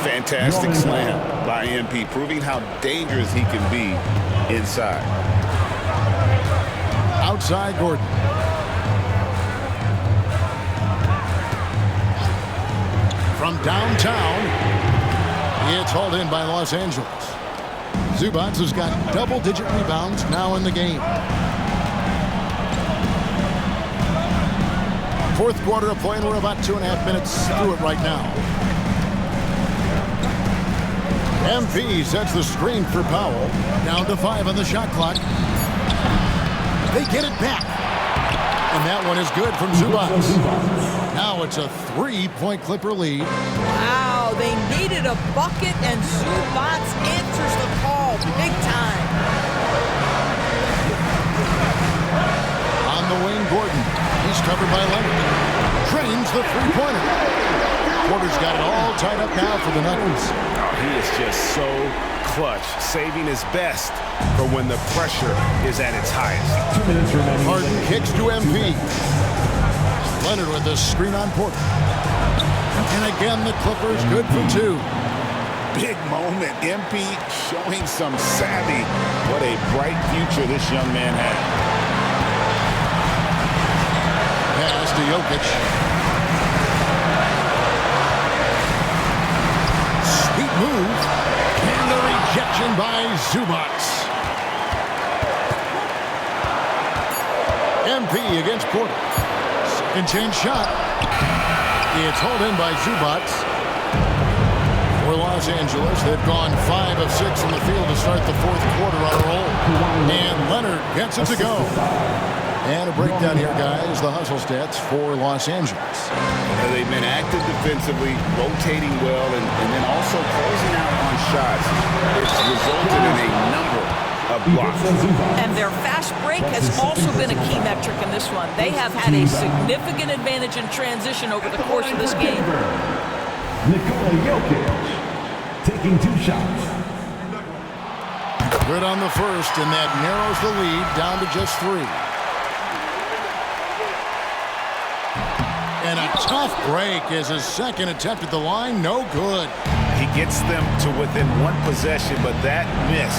Fantastic slam by MP, proving how dangerous he can be inside. Outside Gordon. From downtown, it's hauled in by Los Angeles. Zubac has got double-digit rebounds now in the game. Fourth quarter of play, and we're about 2.5 minutes through it right now. MP sets the screen for Powell. Down to 5 on the shot clock. They get it back. And that one is good from Zubac. Now it's a 3-point Clipper lead. Wow, they needed a bucket, and Zubac answers the call big time. On the wing, Gordon. He's covered by Leonard. Drains the three-pointer. Porter's got it all tied up now for the Nuggets. Oh, he is just so clutch, saving his best for when the pressure is at its highest. 2 minutes remaining. Harden kicks to MP. Leonard with the screen on Porter. And again, the Clippers good for 2. Big moment. MP showing some savvy. What a bright future this young man has. Pass to Jokic. Sweet move. And the rejection by Zubac. MP against Porter. Second chance shot. It's hauled in by Zubac. For Los Angeles, they've gone 5 of 6 in the field to start the fourth quarter on a roll. And Leonard gets it to go. And a breakdown here, guys. The hustle stats for Los Angeles. They've been active defensively, rotating well, and then also closing out on shots. It's resulted in a number of blocks. And their fast break has also been a key metric in this one. They have had a significant advantage in transition over the course of this game. Nikola Jokic taking 2 shots. Good on the first, and that narrows the lead down to just 3. And a tough break is his second attempt at the line. No good. He gets them to within 1 possession, but that miss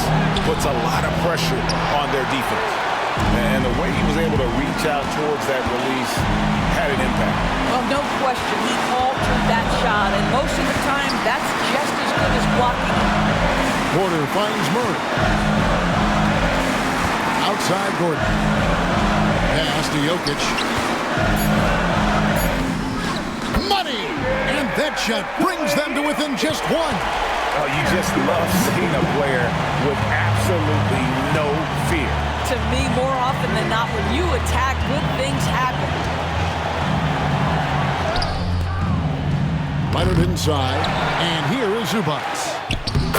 puts a lot of pressure on their defense. And the way he was able to reach out towards that release had an impact. Well, no question. He altered that shot, and most of the time, that's just as good as blocking. Porter finds Murray. Outside Gordon. Pass to Jokic. Money! And that shot brings them to within just 1. Oh, you just love seeing a player with absolutely no fear. To me, more often than not, when you attack, good things happen. Leonard inside, and here is Zubac.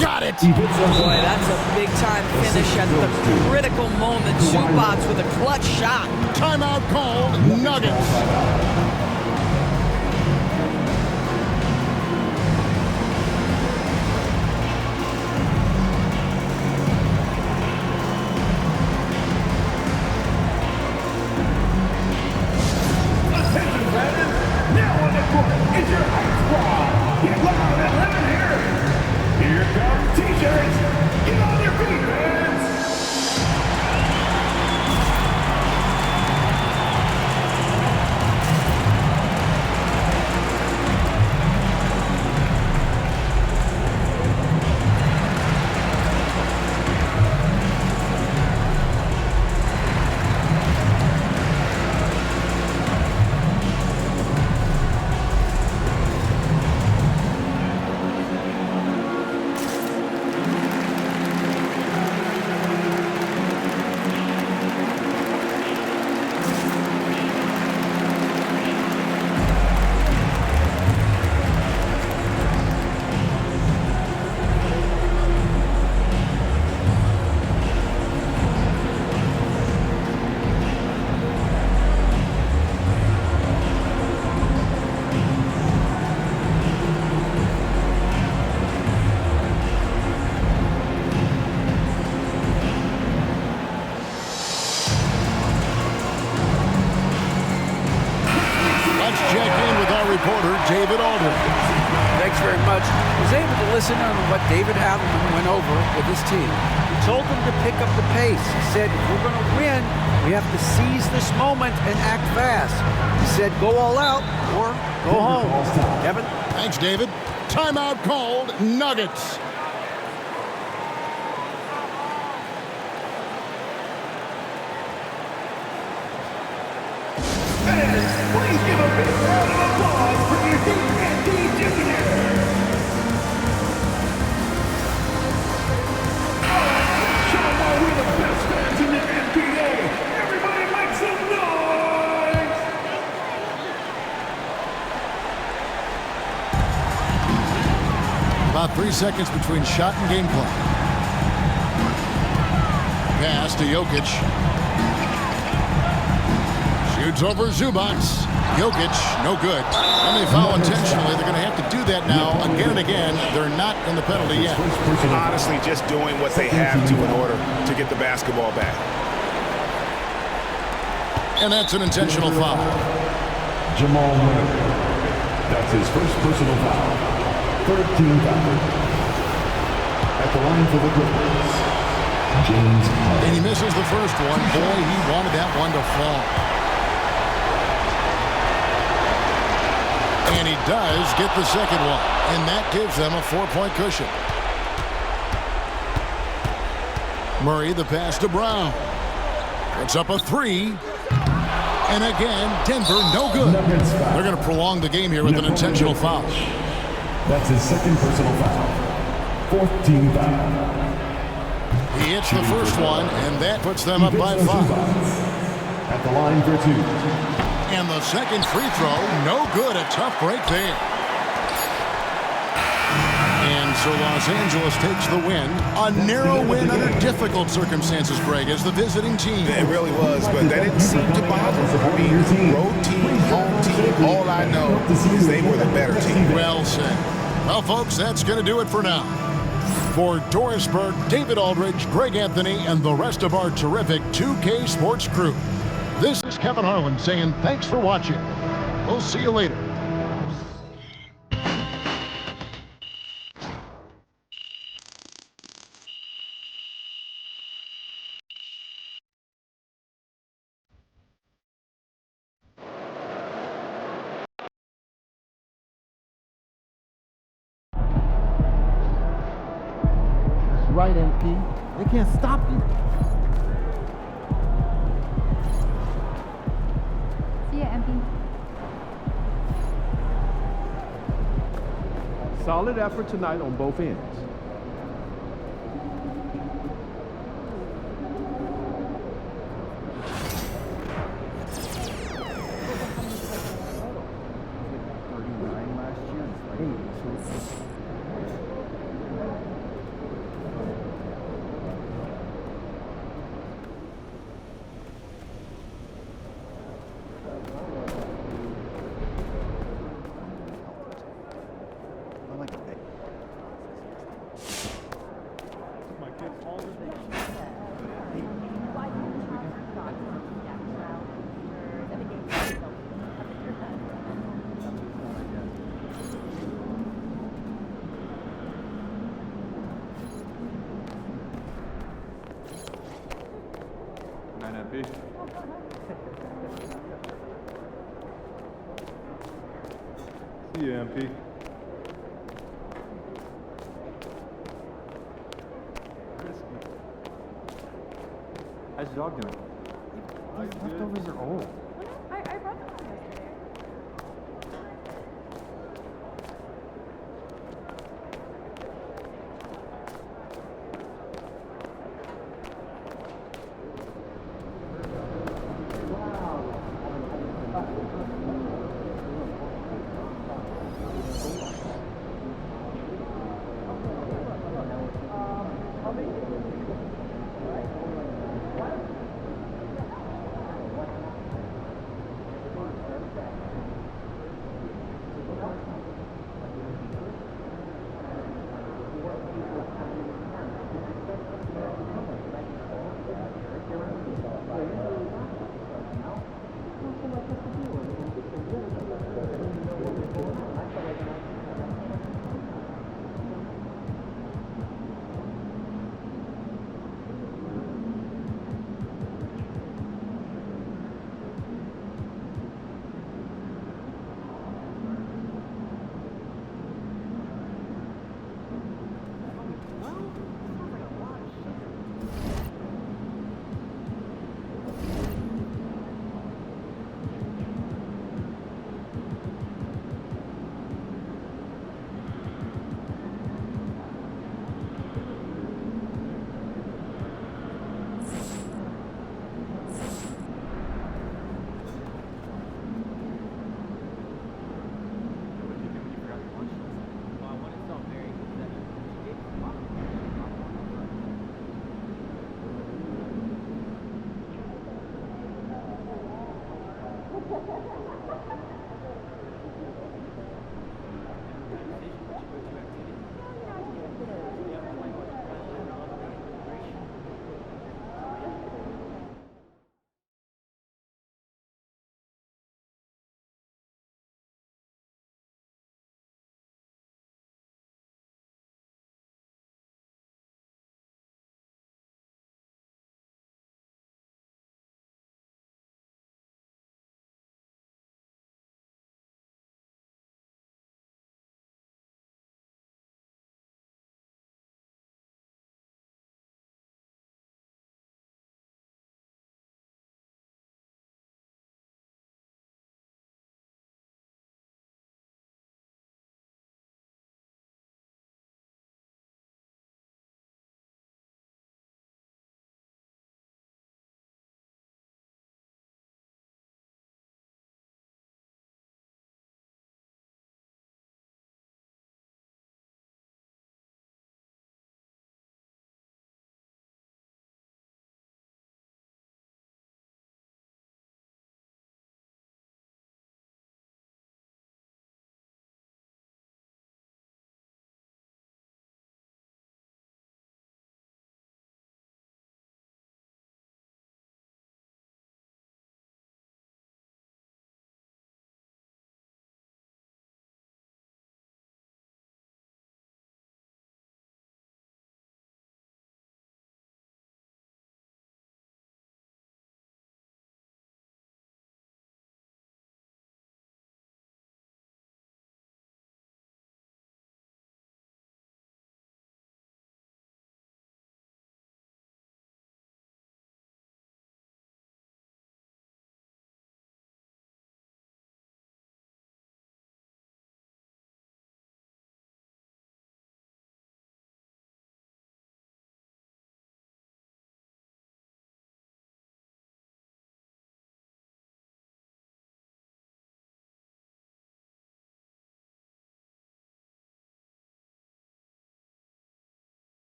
Got it! Boy, that's a big-time finish at the critical moment. Zubac with a clutch shot. Timeout called. Nuggets. reporter David Aldridge. Thanks very much. I was able to listen on what David Adelman went over with his team. He told them to pick up the pace. He said, if we're going to win, we have to seize this moment and act fast. He said, go all out or go home. Kevin? Thanks, David. Timeout called, Nuggets. Please give a big round of applause for your NBA Junior. Show them why we're the best fans in the NBA. Everybody make some noise. About 3 seconds between shot and gameplay. Pass to Jokic. Shoots over Zubac. Jokic, no good. And they foul intentionally. They're going to have to do that now again and again. They're not in the penalty yet. Honestly, just doing what they have to in order to get the basketball back. And that's an intentional foul. Jamal Murray. That's his first personal foul. 13 foul. At the line for the Clippers, James Harden. And he misses the first one. Boy, he wanted that one to fall. And he does get the second one. And that gives them a 4-point cushion. Murray, the pass to Brown. Puts up a 3. And again, Denver, no good. They're going to prolong the game here with an intentional foul. That's his second personal foul. 14 foul. He hits the first one, and that puts them up by 5. At the line for 2. And the second free throw, no good. A tough break there. And so Los Angeles takes the win. A narrow win under difficult circumstances, Greg, as the visiting team. It really was, but that didn't seem to bother them. I mean, road team, home team, all I know is they were the better team. Well said. Well, folks, that's going to do it for now. For Dorisburg, David Aldridge, Greg Anthony, and the rest of our terrific 2K Sports crew, this is Kevin Harlan saying thanks for watching. We'll see you later. That's right, MP. They can't stop you. Solid effort tonight on both ends. See you, MP. How's your dog doing? These leftovers are old. I brought them home yesterday.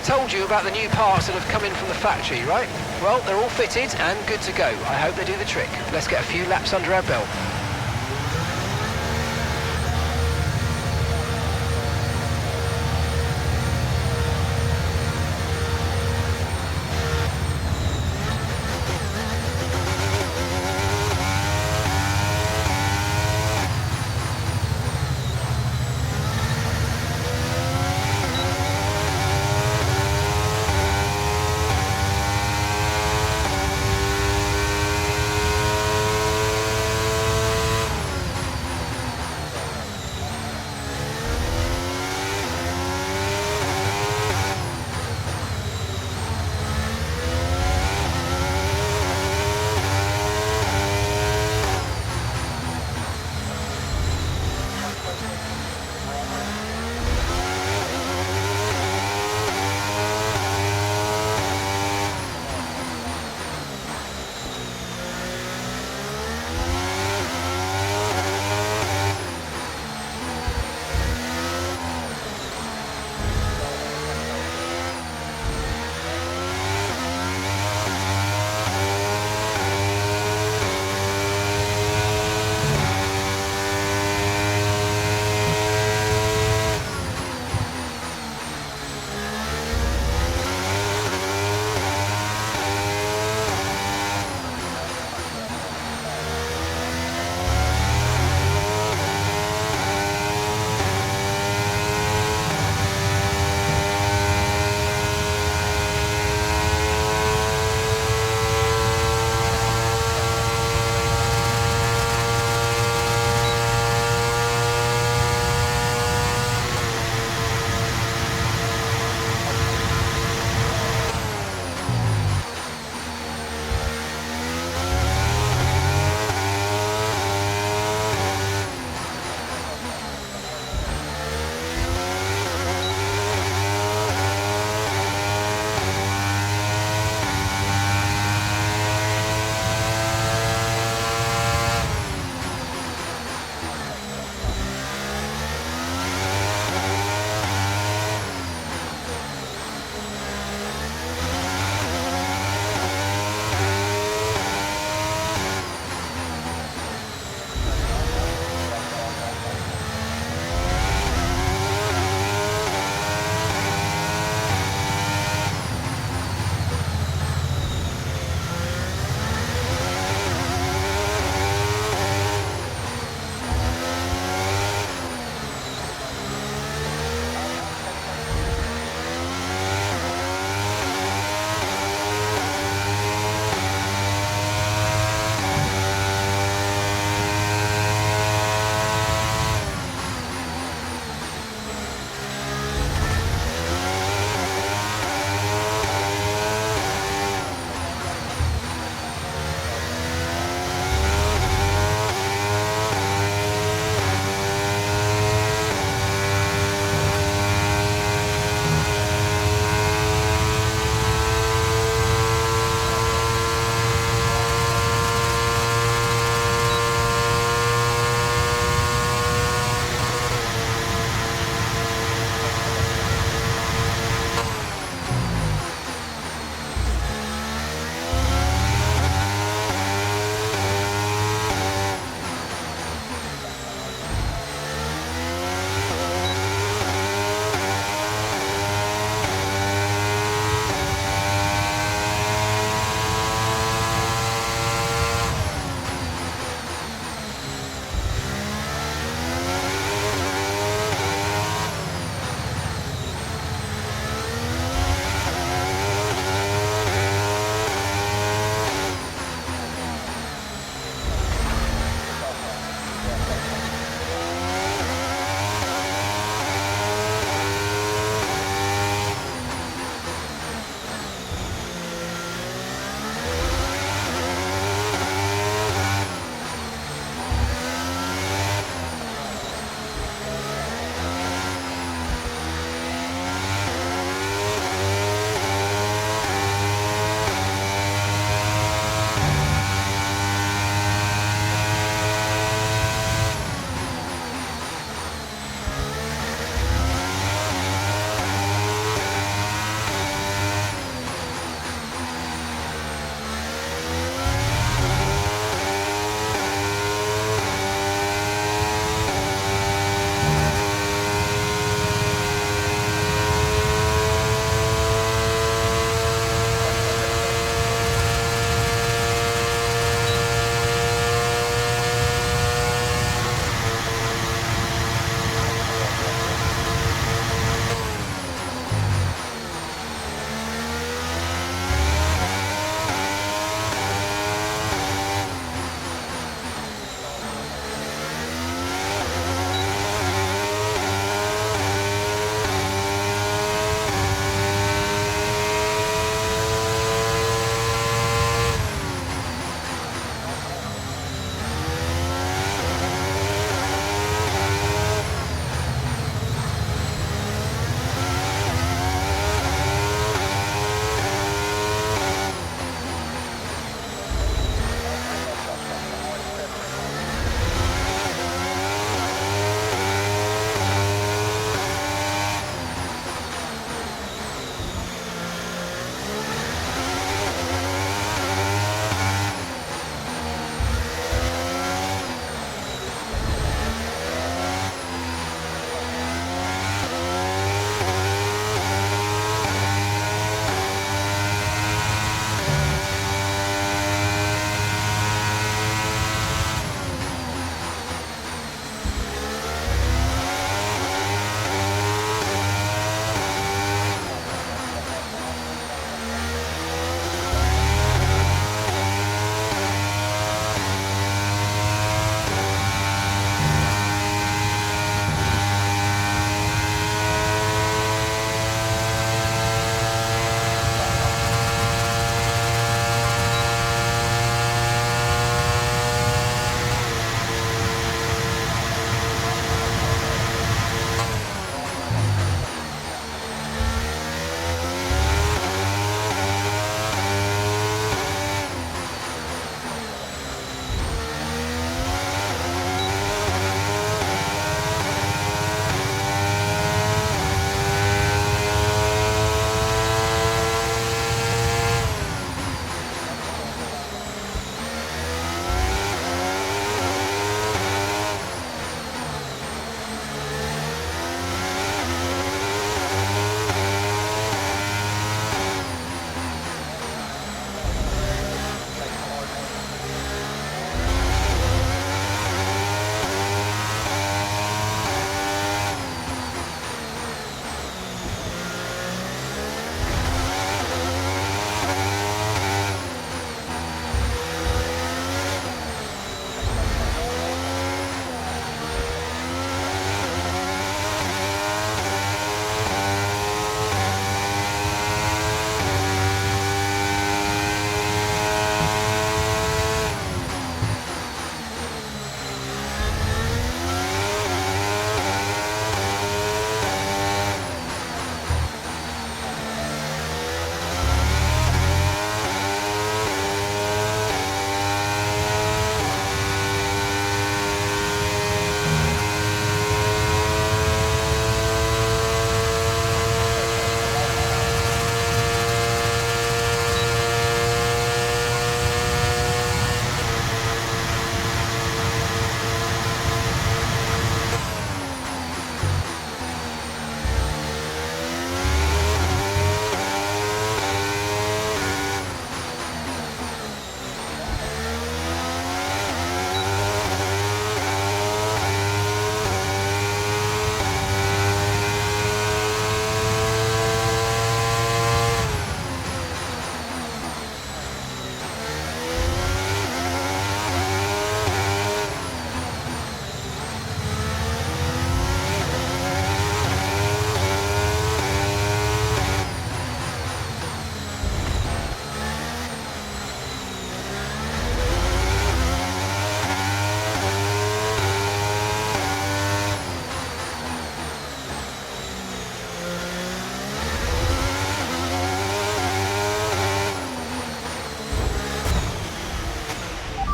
told you about the new parts that have come in from the factory, right? Well, they're all fitted and good to go. I hope they do the trick. Let's get a few laps under our belt.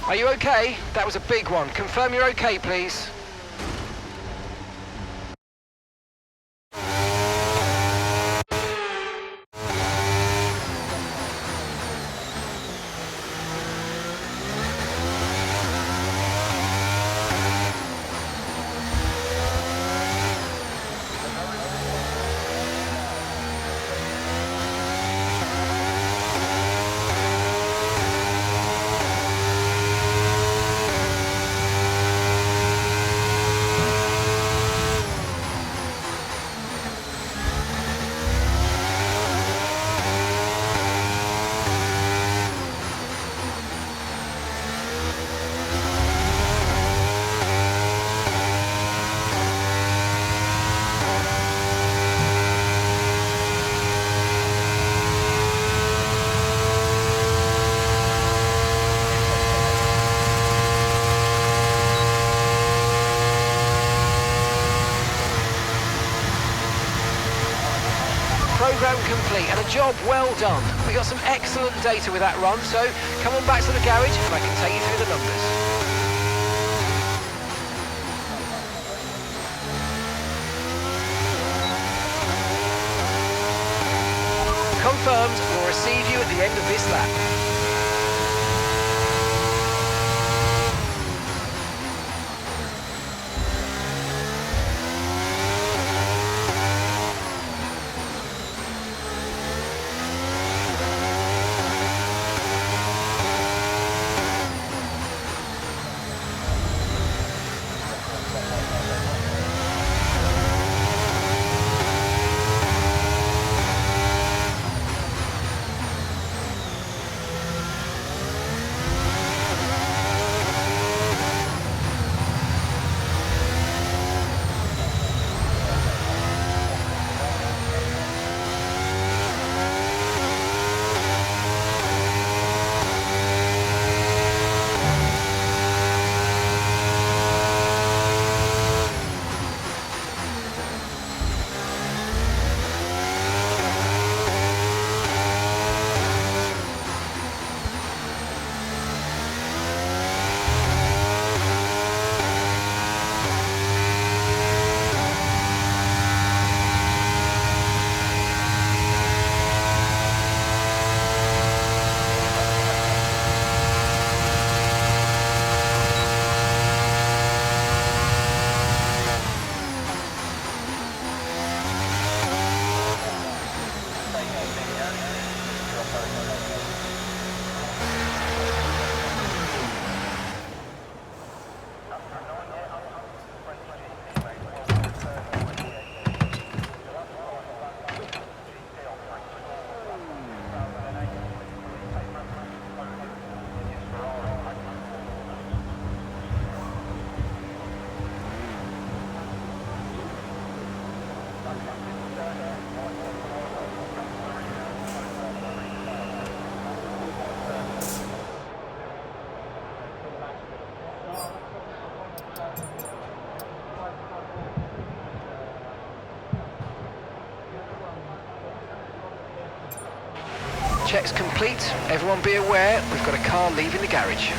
Are you okay? That was a big one. Confirm you're okay, please. Program complete and a job well done. We got some excellent data with that run, so come on back to the garage and I can take you through the numbers. Confirmed, we'll receive you at the end of this lap. Checks complete. Everyone be aware, we've got a car leaving the garage.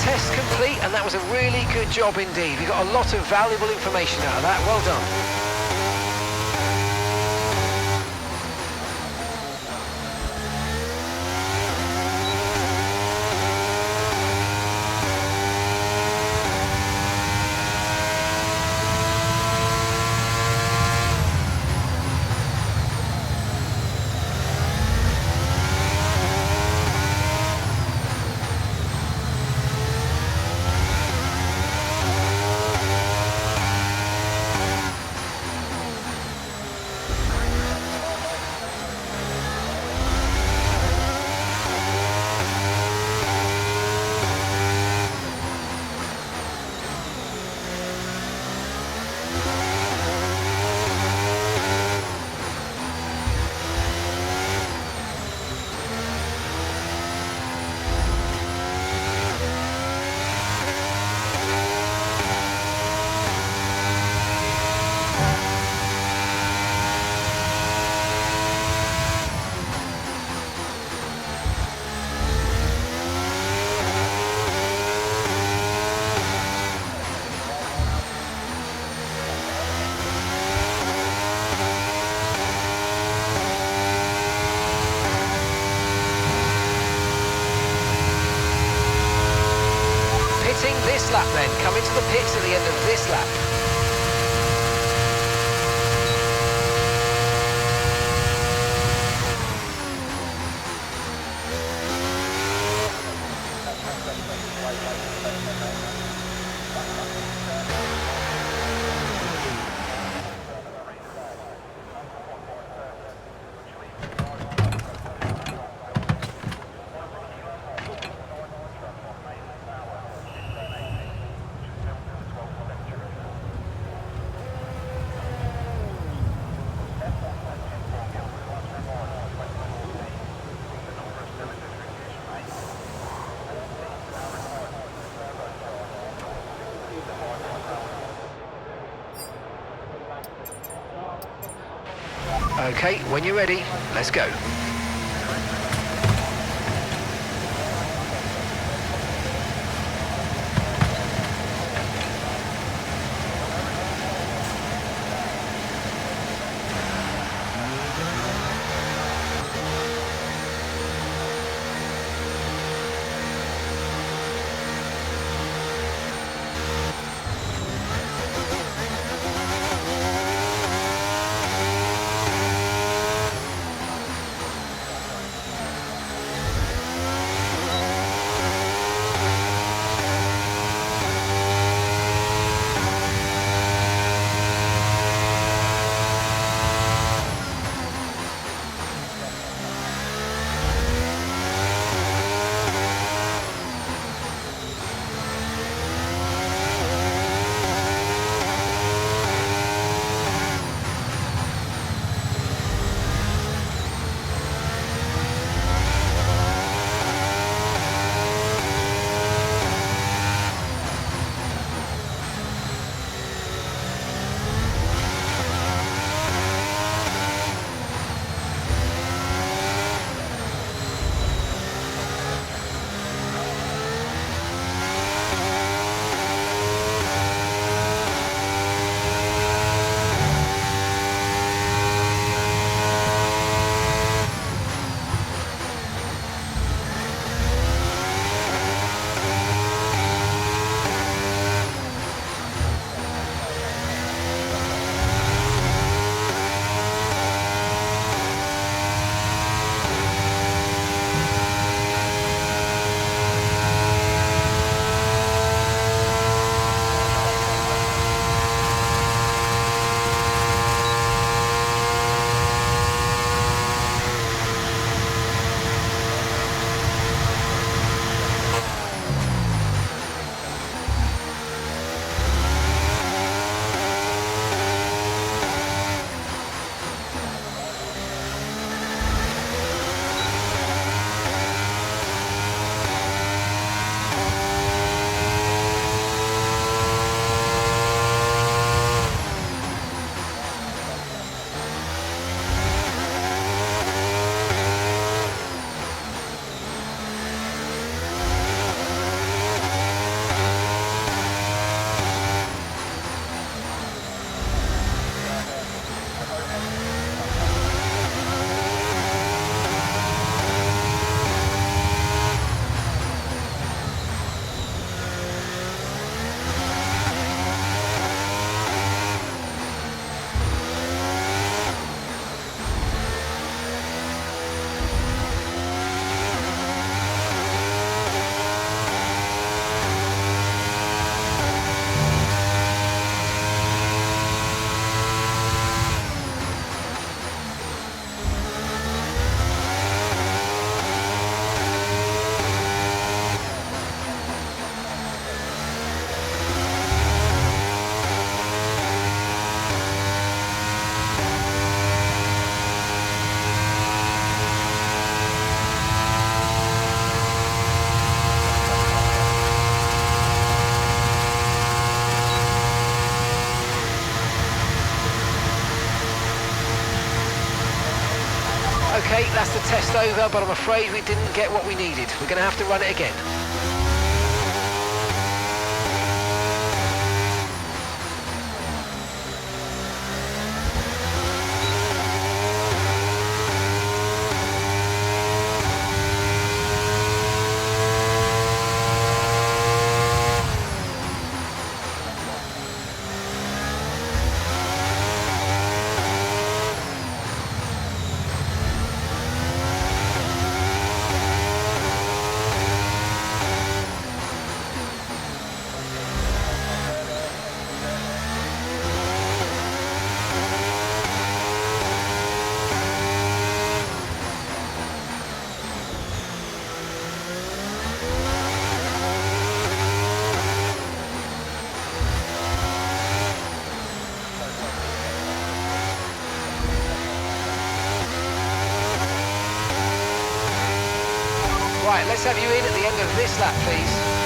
test complete, and that was a really good job indeed. We got a lot of valuable information out of that. Well done. This lap then, come into the pits at the end of this lap. Okay, when you're ready, let's go. Okay, that's the test over, but I'm afraid we didn't get what we needed. We're going to have to run it again. Right, let's have you in at the end of this lap, please.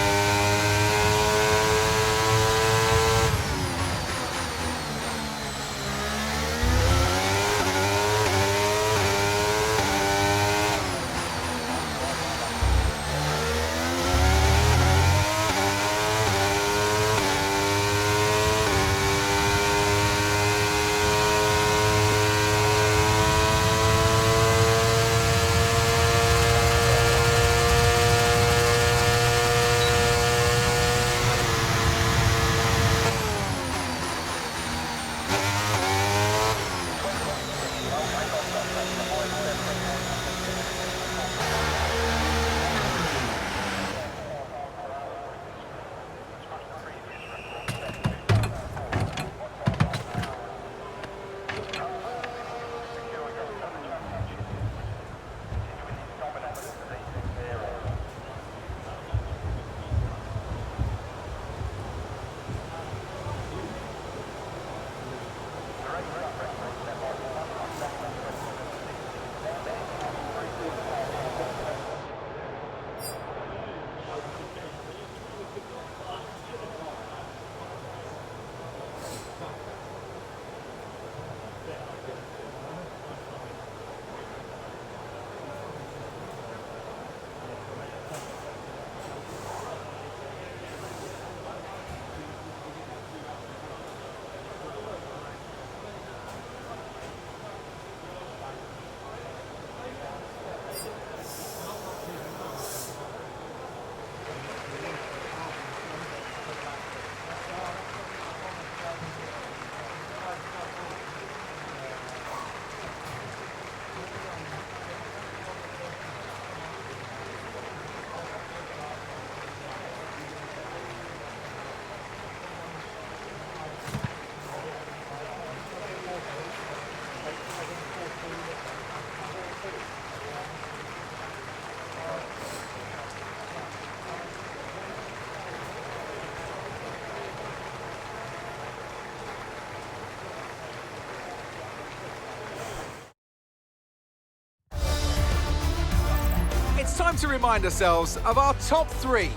It's time to remind ourselves of our top three,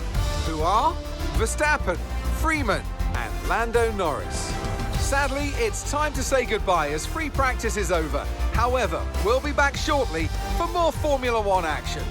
who are Verstappen, Freeman, and Lando Norris. Sadly, it's time to say goodbye as free practice is over. However, we'll be back shortly for more Formula One action.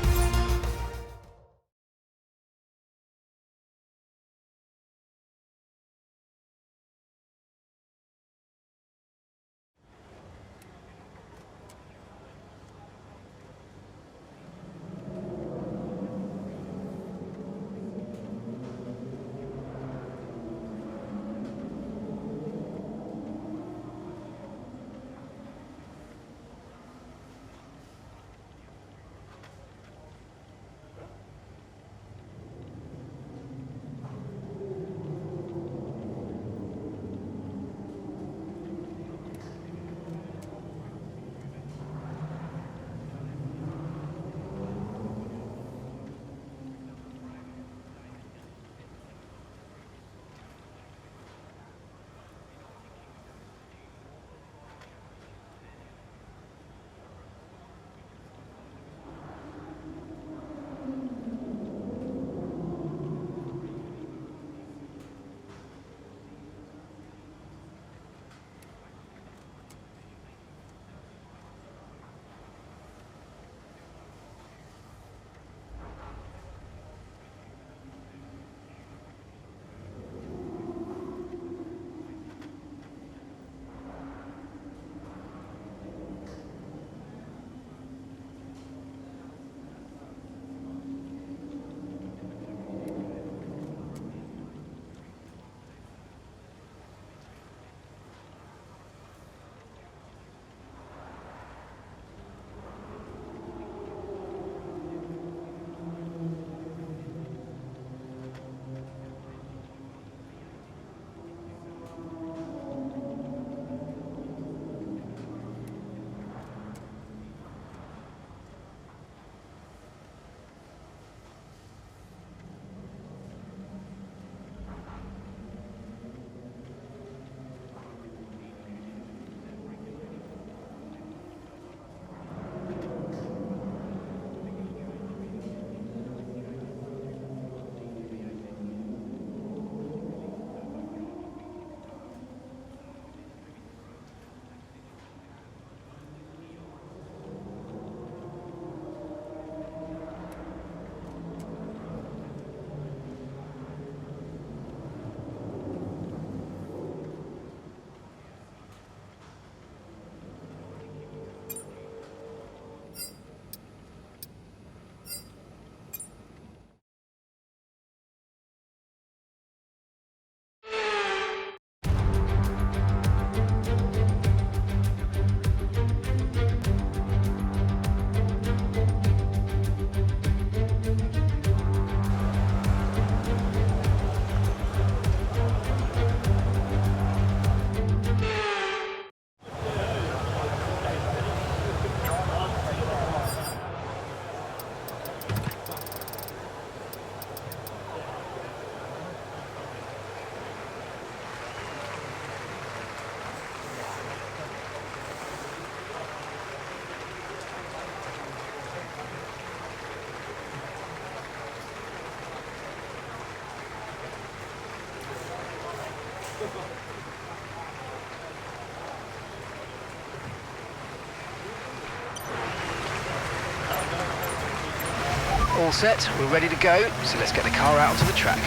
All set, we're ready to go, so let's get the car out onto the track.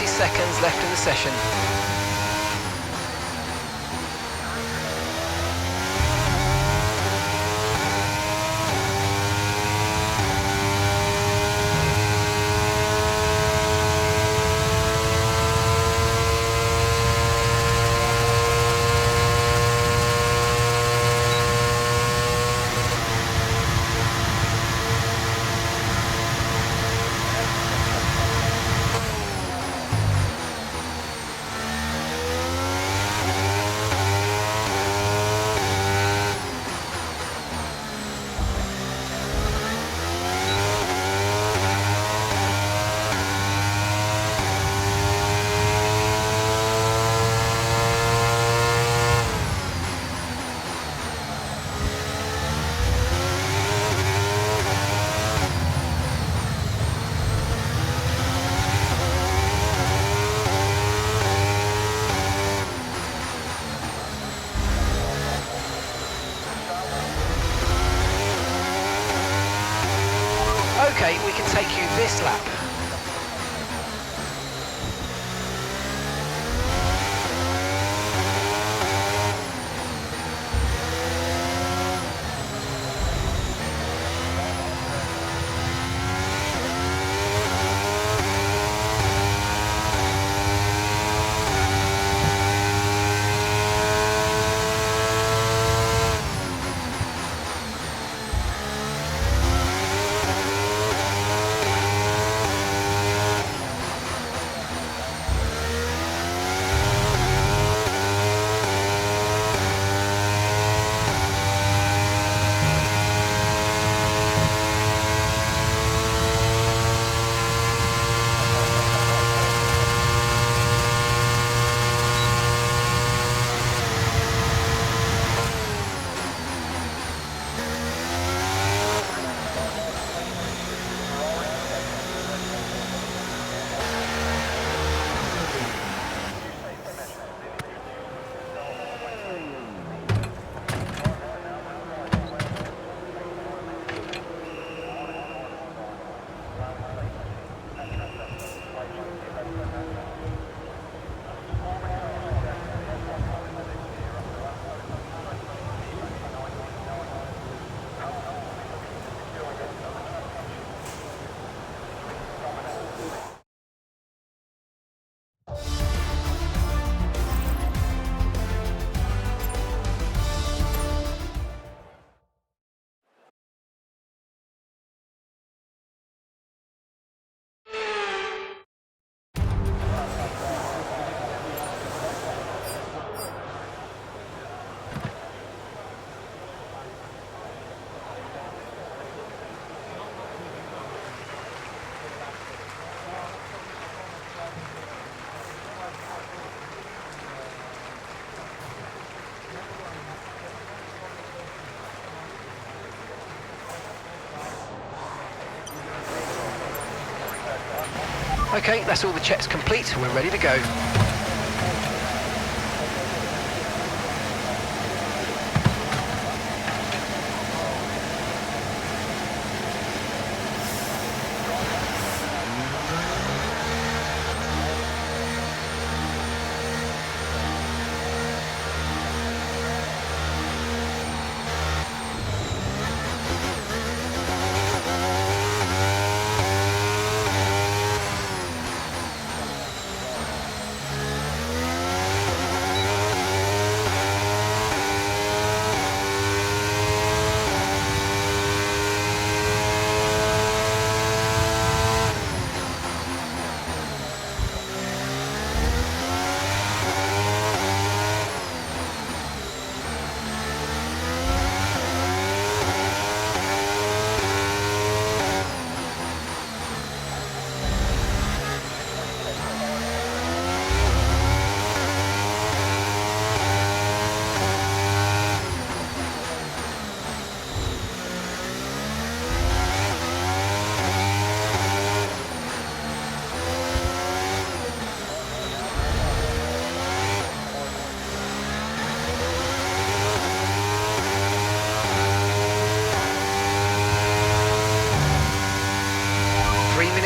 Seconds left in the session. Okay, we can take you this lap. Okay, that's all the checks complete. We're ready to go.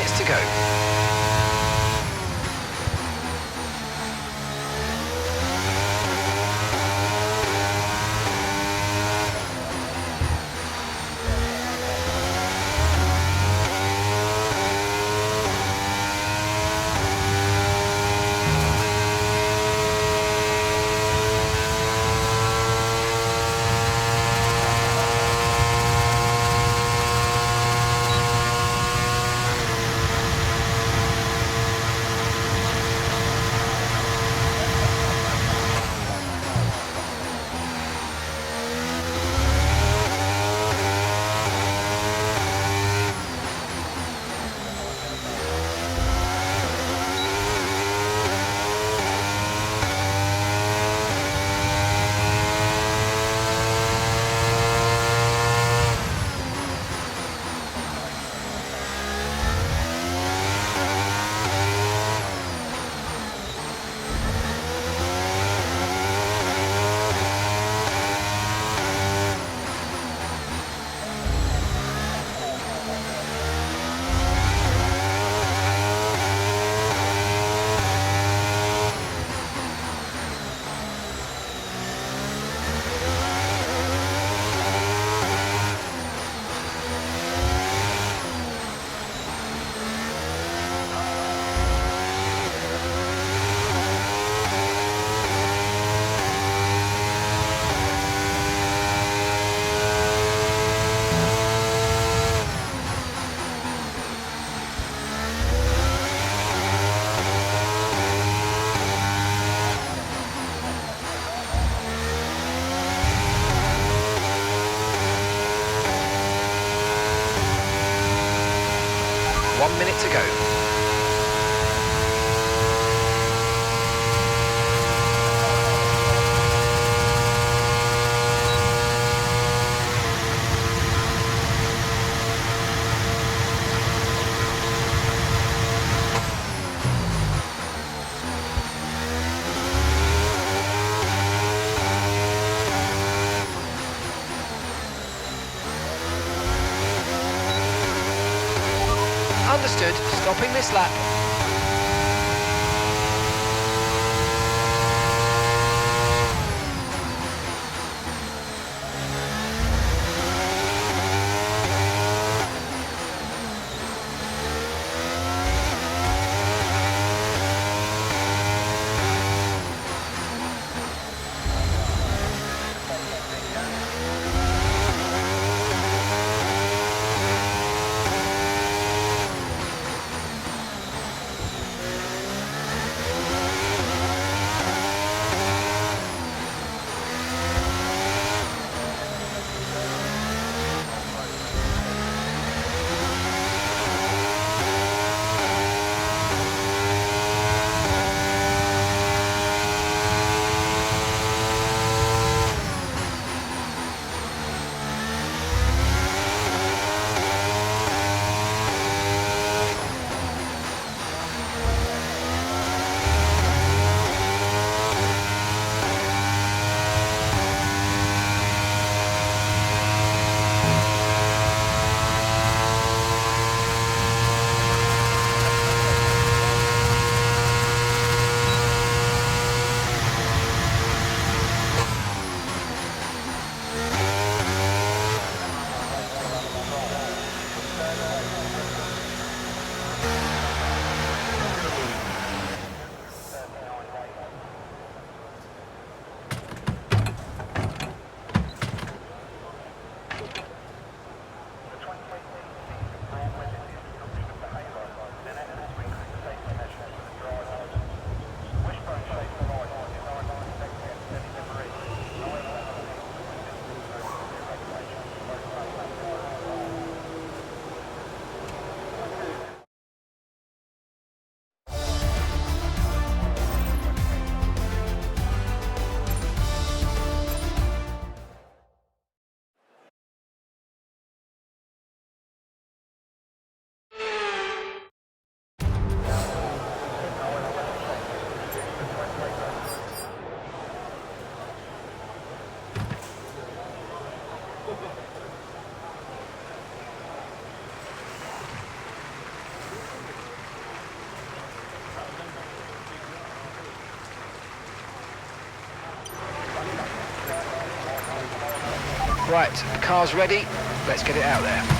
To go. To go. Understood. Stopping this lap. Right, the car's ready. Let's get it out there.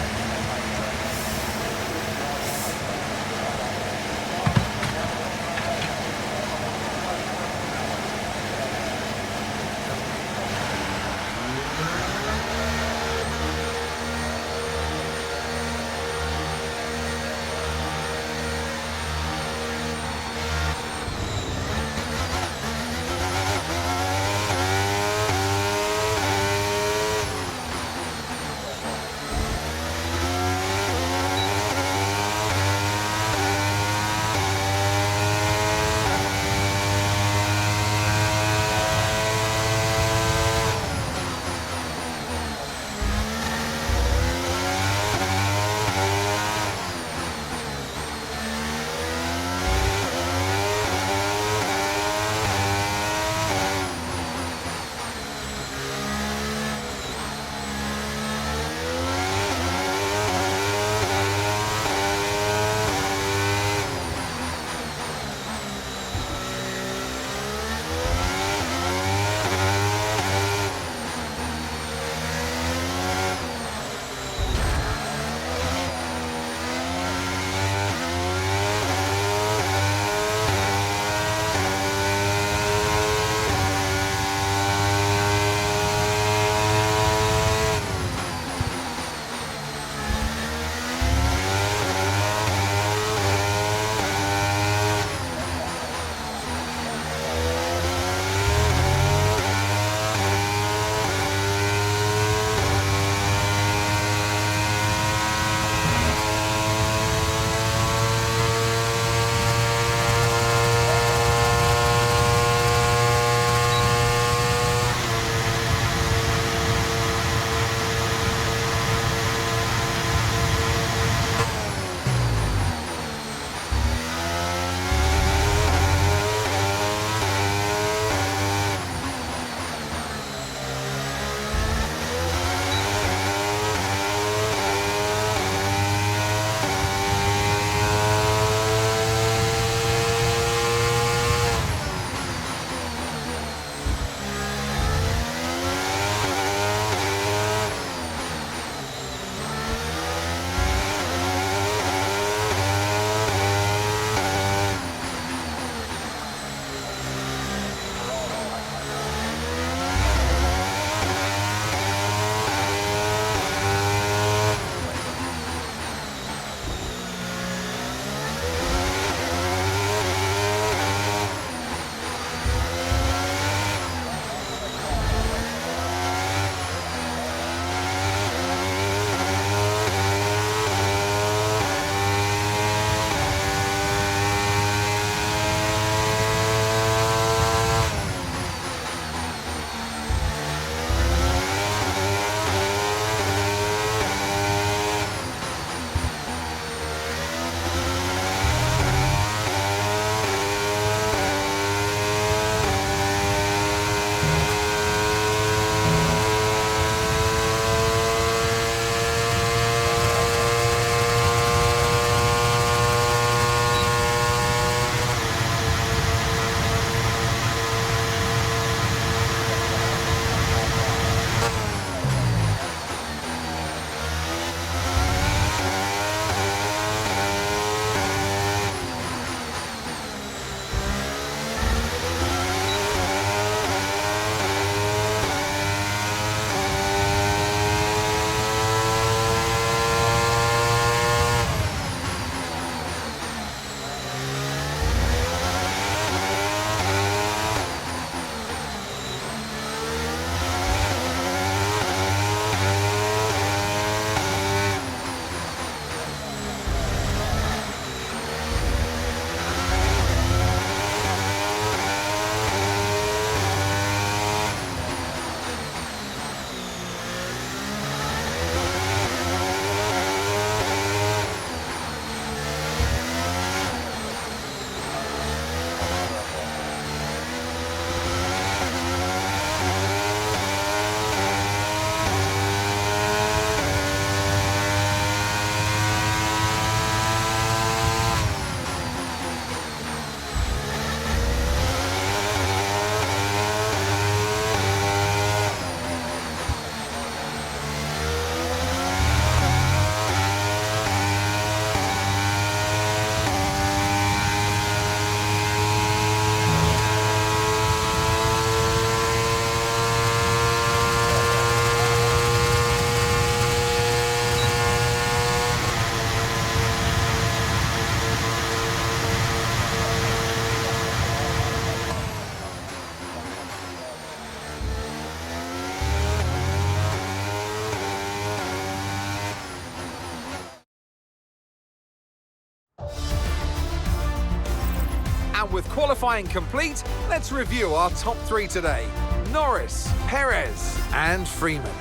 qualifying complete, let's review our top 3 today. Norris, Perez, and Freeman.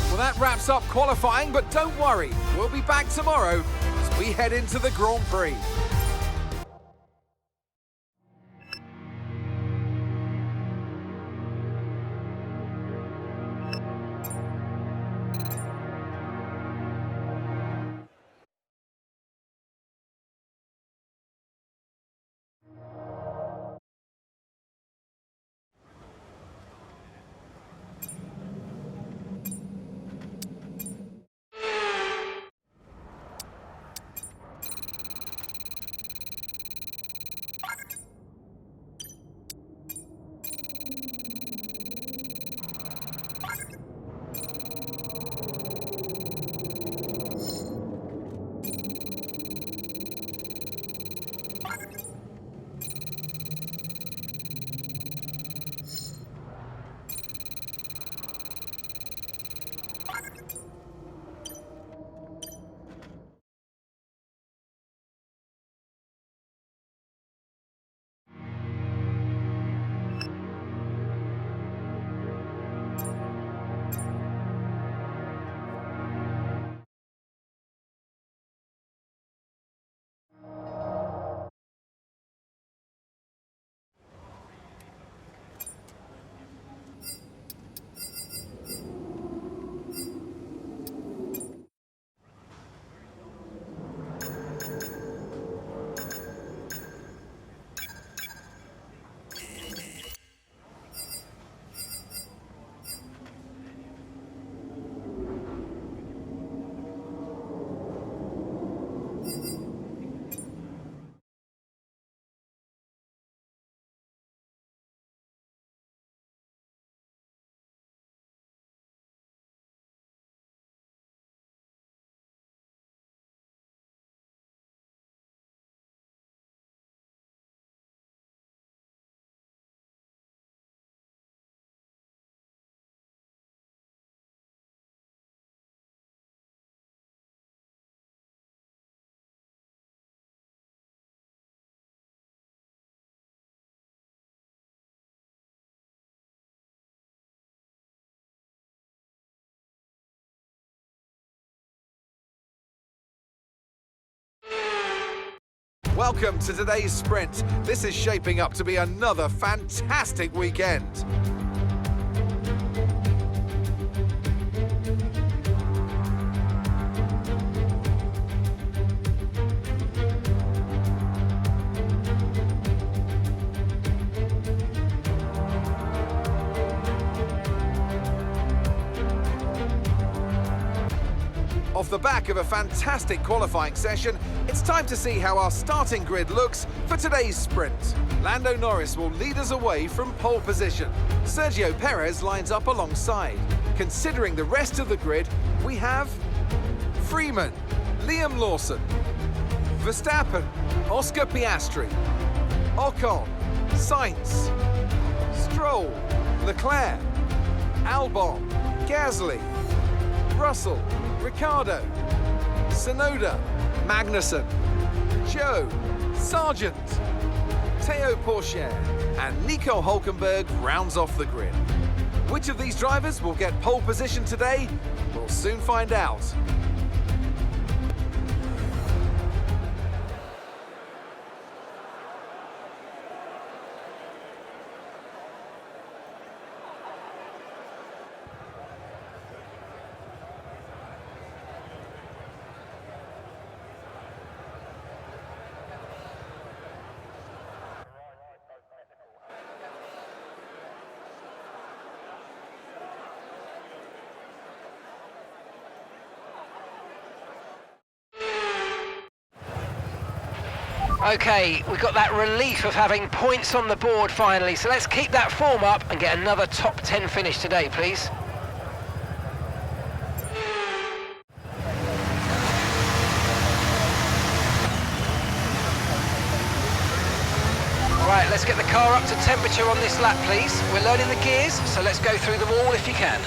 Well, that wraps up qualifying, but don't worry, we'll be back tomorrow as we head into the Grand Prix. Welcome to today's sprint. This is shaping up to be another fantastic weekend. Off the back of a fantastic qualifying session, it's time to see how our starting grid looks for today's sprint. Lando Norris will lead us away from pole position. Sergio Perez lines up alongside. Considering the rest of the grid, we have Freeman, Liam Lawson, Verstappen, Oscar Piastri, Ocon, Sainz, Stroll, Leclerc, Albon, Gasly, Russell, Ricciardo, Tsunoda, Magnussen, Joe, Sargent, Théo Pourchaire, and Nico Hülkenberg rounds off the grid. Which of these drivers will get pole position today? We'll soon find out. Okay, we've got that relief of having points on the board finally, so let's keep that form up and get another top 10 finish today, please. Right, let's get the car up to temperature on this lap, please. We're learning the gears, so let's go through them all if you can.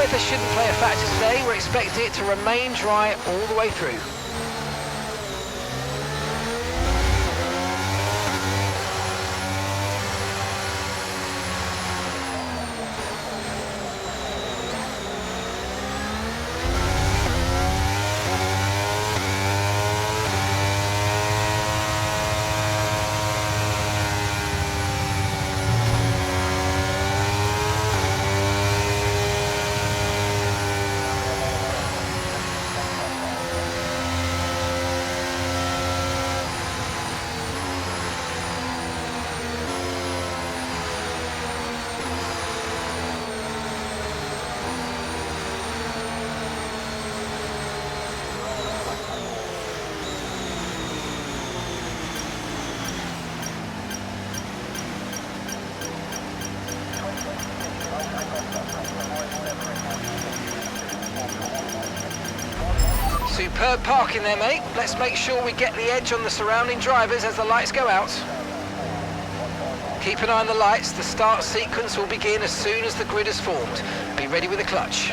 weather shouldn't play a factor today. We're expecting it to remain dry all the way through. Superb parking there, mate. Let's make sure we get the edge on the surrounding drivers as the lights go out. Keep an eye on the lights. The start sequence will begin as soon as the grid is formed. Be ready with the clutch.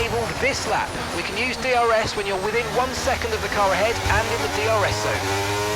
enabled this lap. We can use DRS when you're within 1 second of the car ahead and in the DRS zone.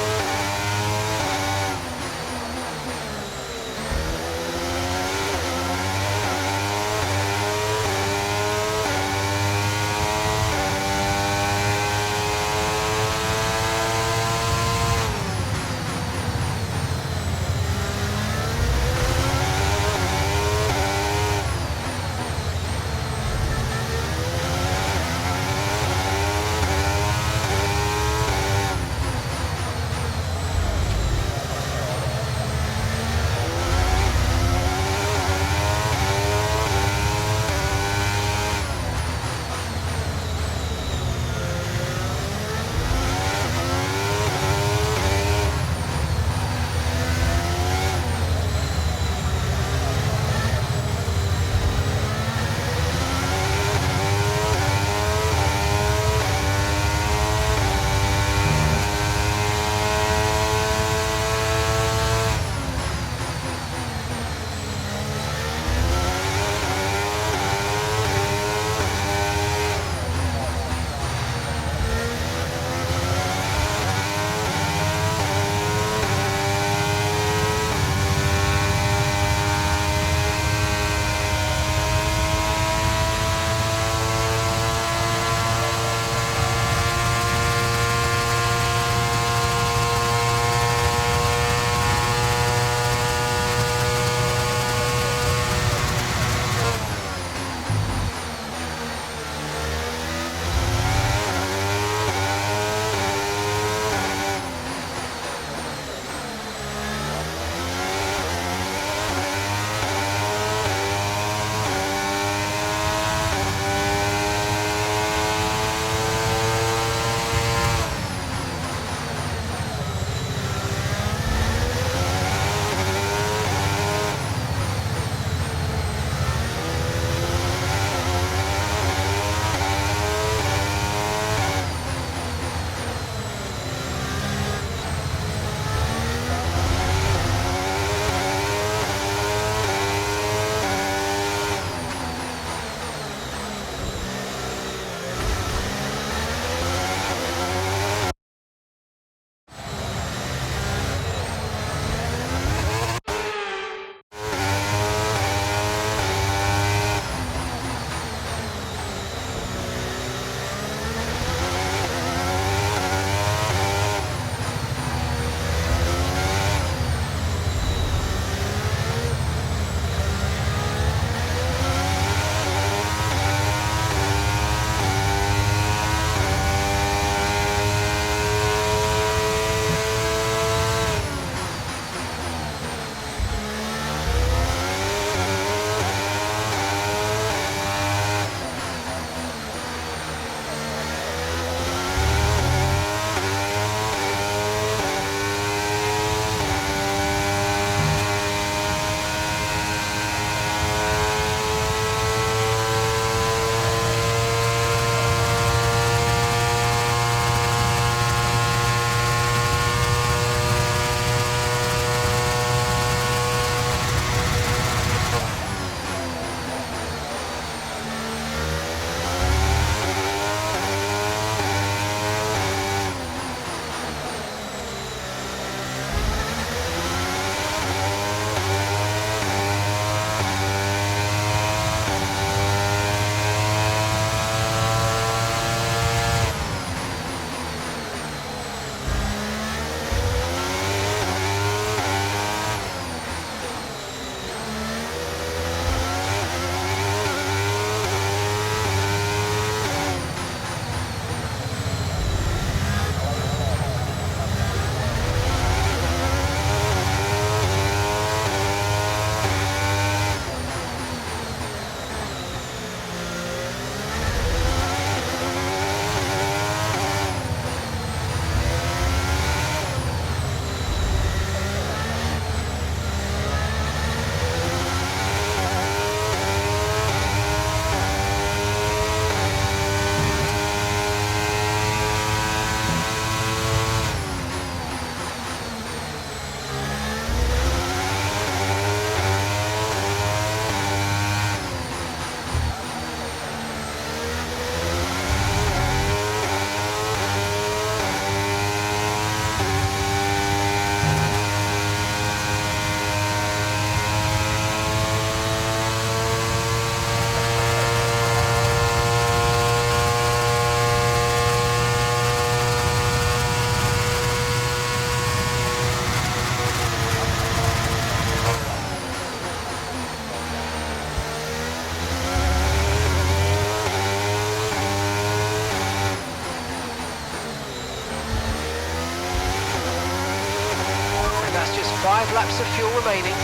laps of fuel remaining.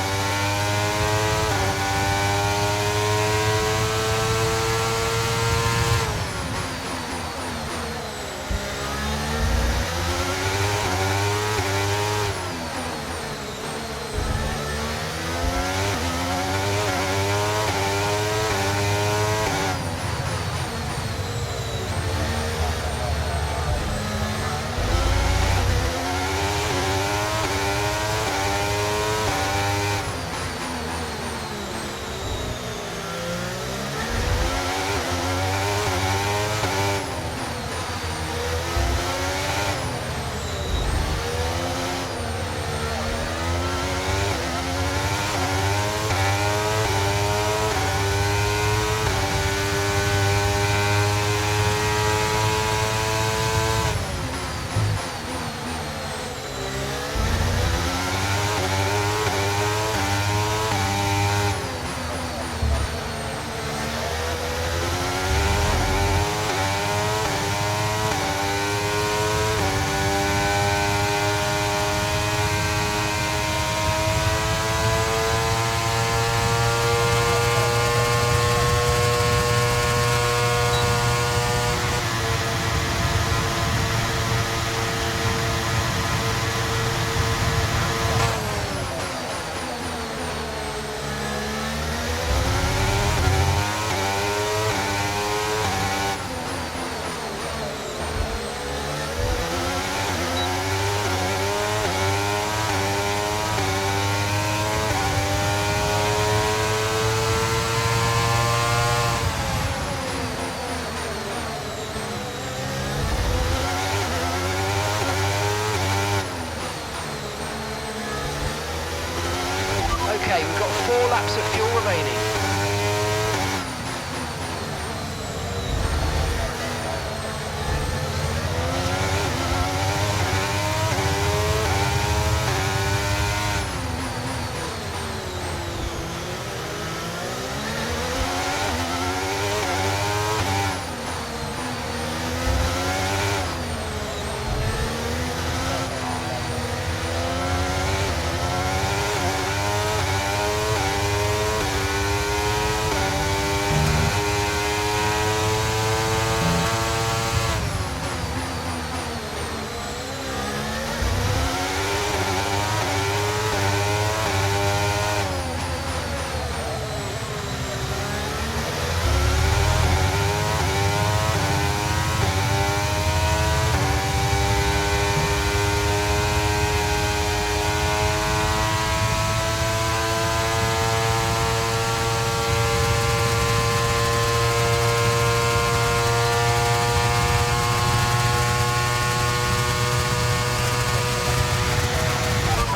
Okay, we've got 4 laps of fuel remaining.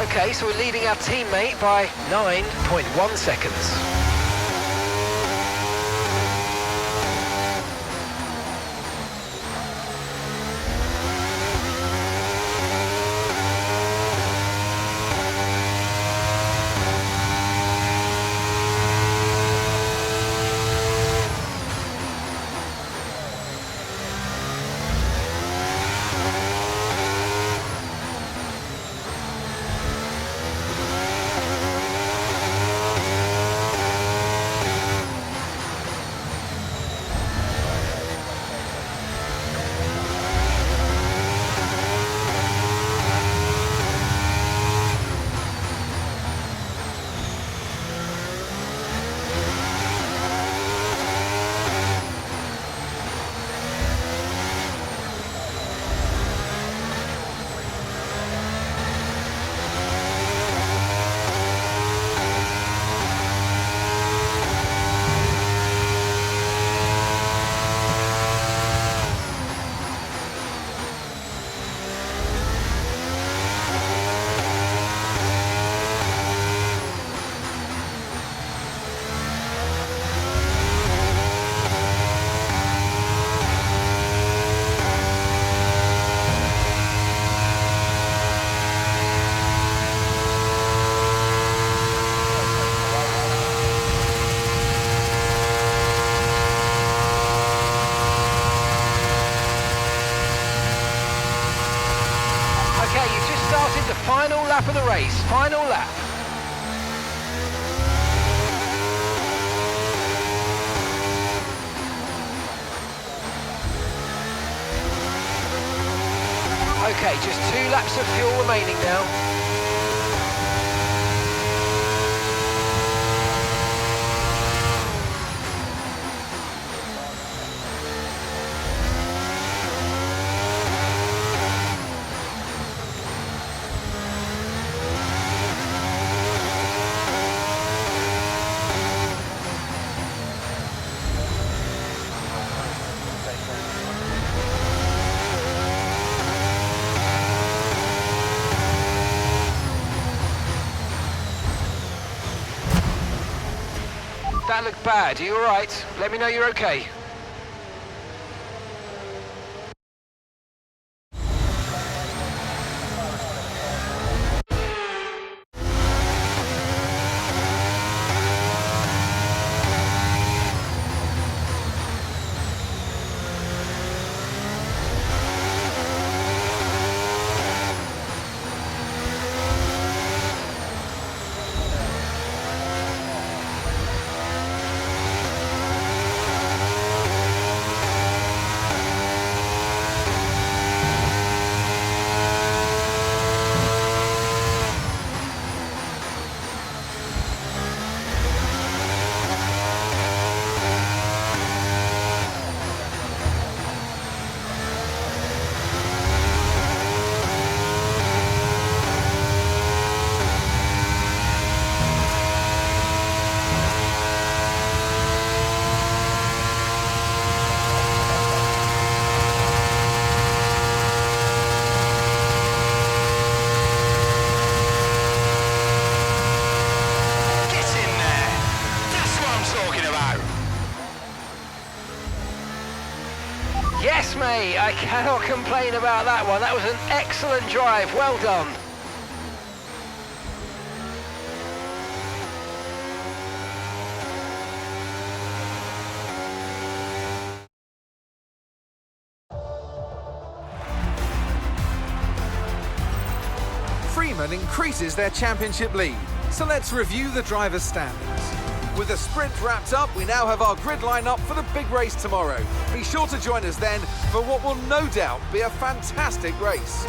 Okay, so we're leading our teammate by 9.1 seconds. Okay, you just started the final lap of the race. Final lap. Okay, just 2 laps of fuel remaining now. That looked bad. Are you all right? Let me know you're okay. Yes, mate, I cannot complain about that one. That was an excellent drive. Well done. Freeman increases their championship lead. So let's review the drivers' standings. With the sprint wrapped up, we now have our grid lineup for the big race tomorrow. Be sure to join us then for what will no doubt be a fantastic race.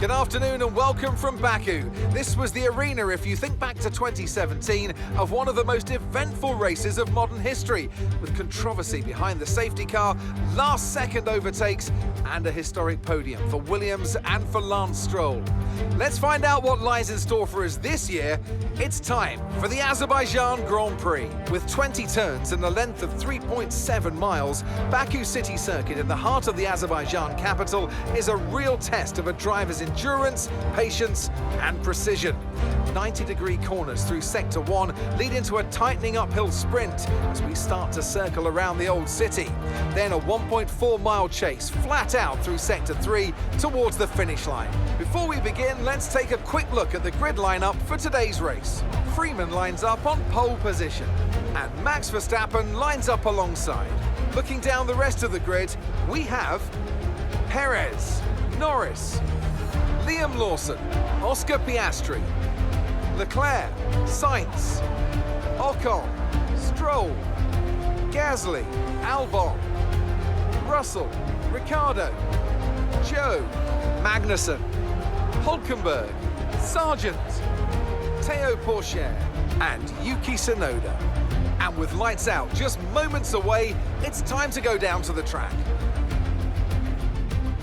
Good afternoon and welcome from Baku. This was the arena, if you think back to 2017, of one of the most eventful races of modern history, with controversy behind the safety car, last-second overtakes, and a historic podium for Williams and for Lance Stroll. Let's find out what lies in store for us this year. It's time for the Azerbaijan Grand Prix. With 20 turns and a length of 3.7 miles, Baku City Circuit in the heart of the Azerbaijan capital is a real test of a driver's endurance, patience and precision. 90-degree corners through Sector 1 lead into a tightening uphill sprint as we start to circle around the old city. Then a 1.4-mile chase flat out through Sector 3 towards the finish line. Before we begin, let's take a quick look at the grid lineup for today's race. Freeman lines up on pole position and Max Verstappen lines up alongside. Looking down the rest of the grid, we have Perez, Norris, Liam Lawson, Oscar Piastri, Leclerc, Sainz, Ocon, Stroll, Gasly, Albon, Russell, Ricciardo, Joe, Magnussen, Hulkenberg, Sargent, Teo Pourchaire and Yuki Tsunoda. And with lights out just moments away, it's time to go down to the track.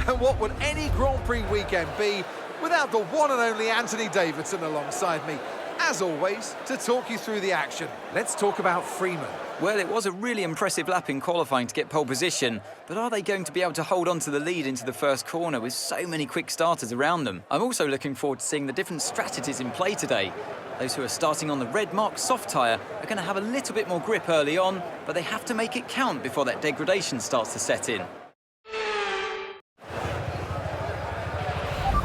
And what would any Grand Prix weekend be without the one and only Anthony Davidson alongside me, as always, to talk you through the action. Let's talk about Freeman. Well, it was a really impressive lap in qualifying to get pole position, but are they going to be able to hold on to the lead into the first corner with so many quick starters around them? I'm also looking forward to seeing the different strategies in play today. Those who are starting on the red marked soft tyre are going to have a little bit more grip early on, but they have to make it count before that degradation starts to set in.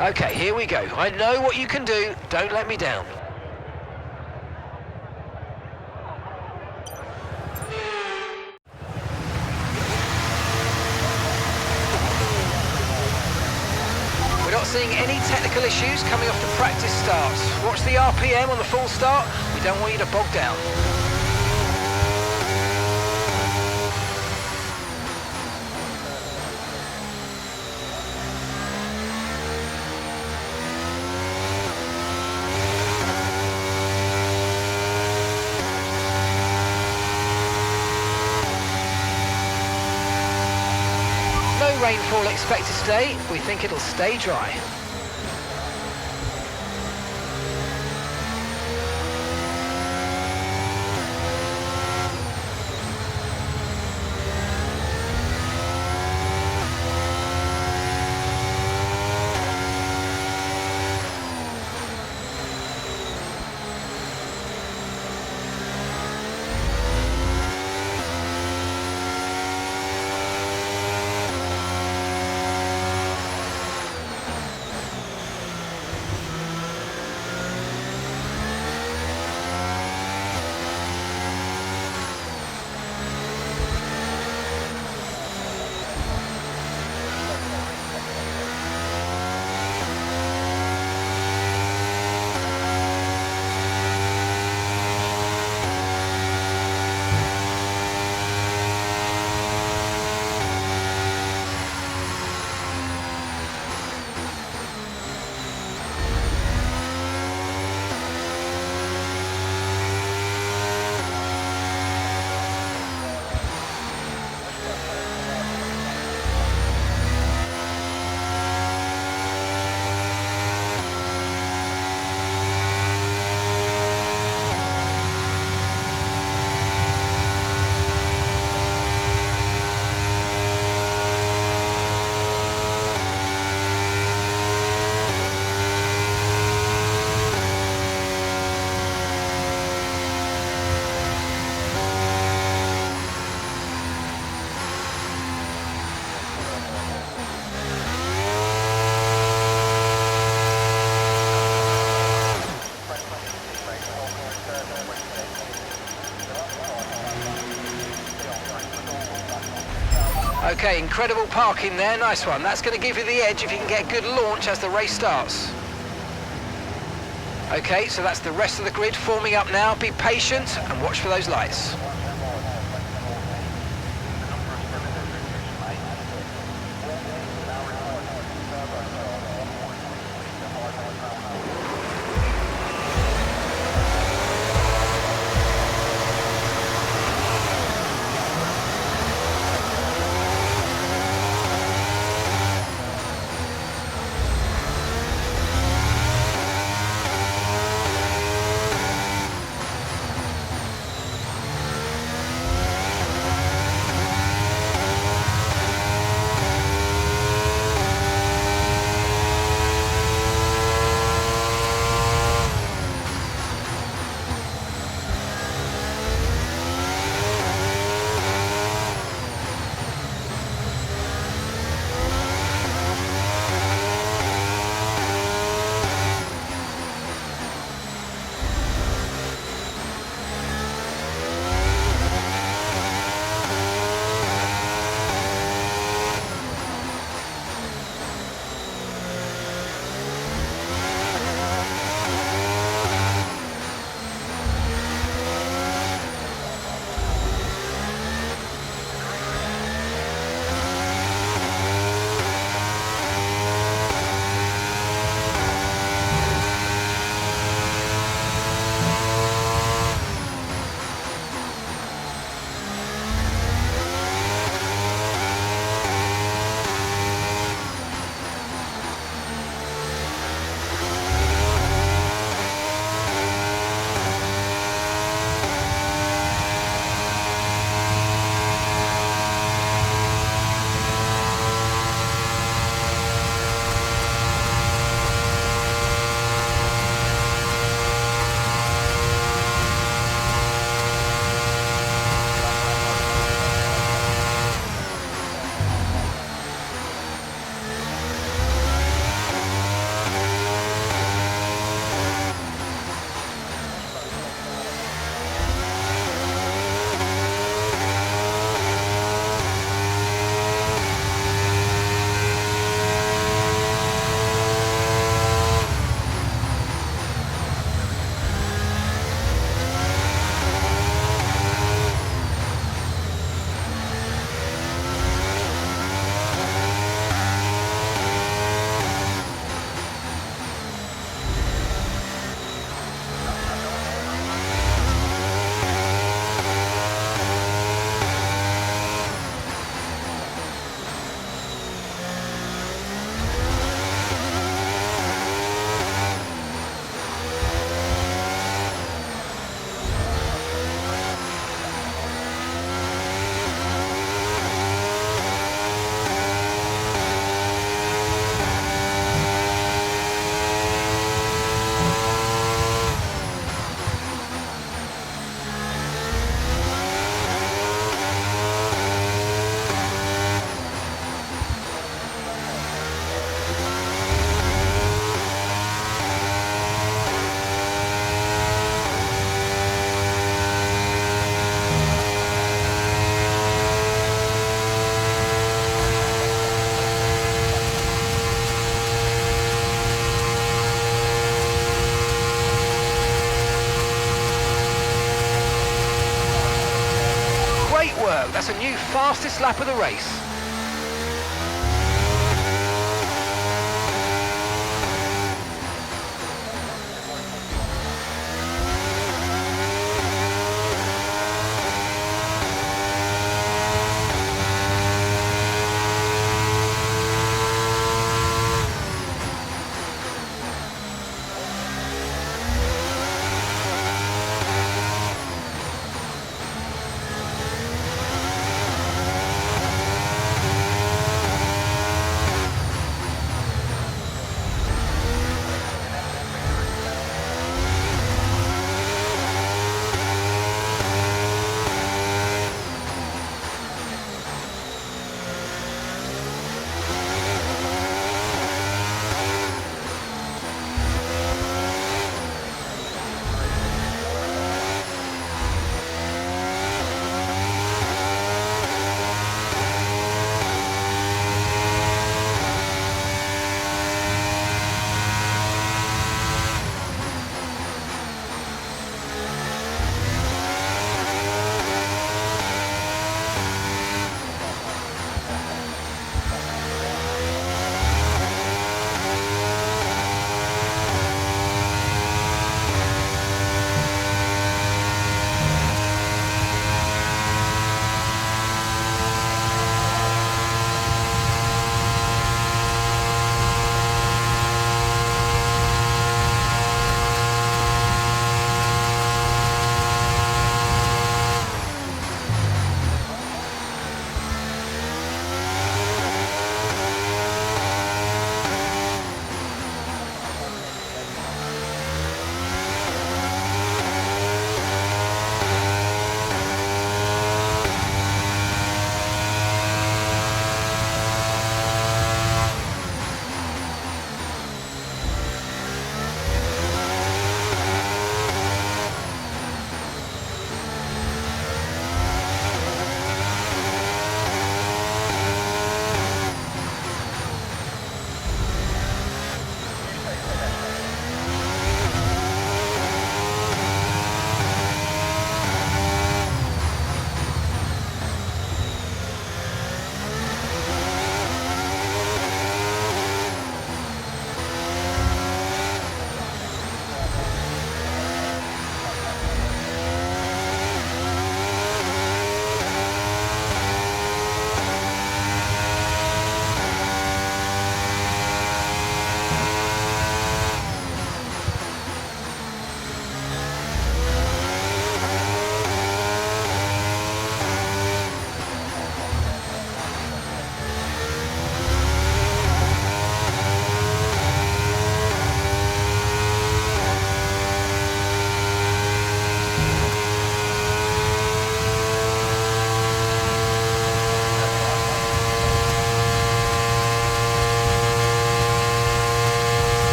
Okay, here we go. I know what you can do. Don't let me down. We're not seeing any technical issues coming off the practice start. Watch the RPM on the full start. We don't want you to bog down. Rainfall expected today. We think it'll stay dry. Okay, incredible parking there, nice one. That's going to give you the edge if you can get a good launch as the race starts. Okay, so that's the rest of the grid forming up now. Be patient and watch for those lights. fastest lap of the race.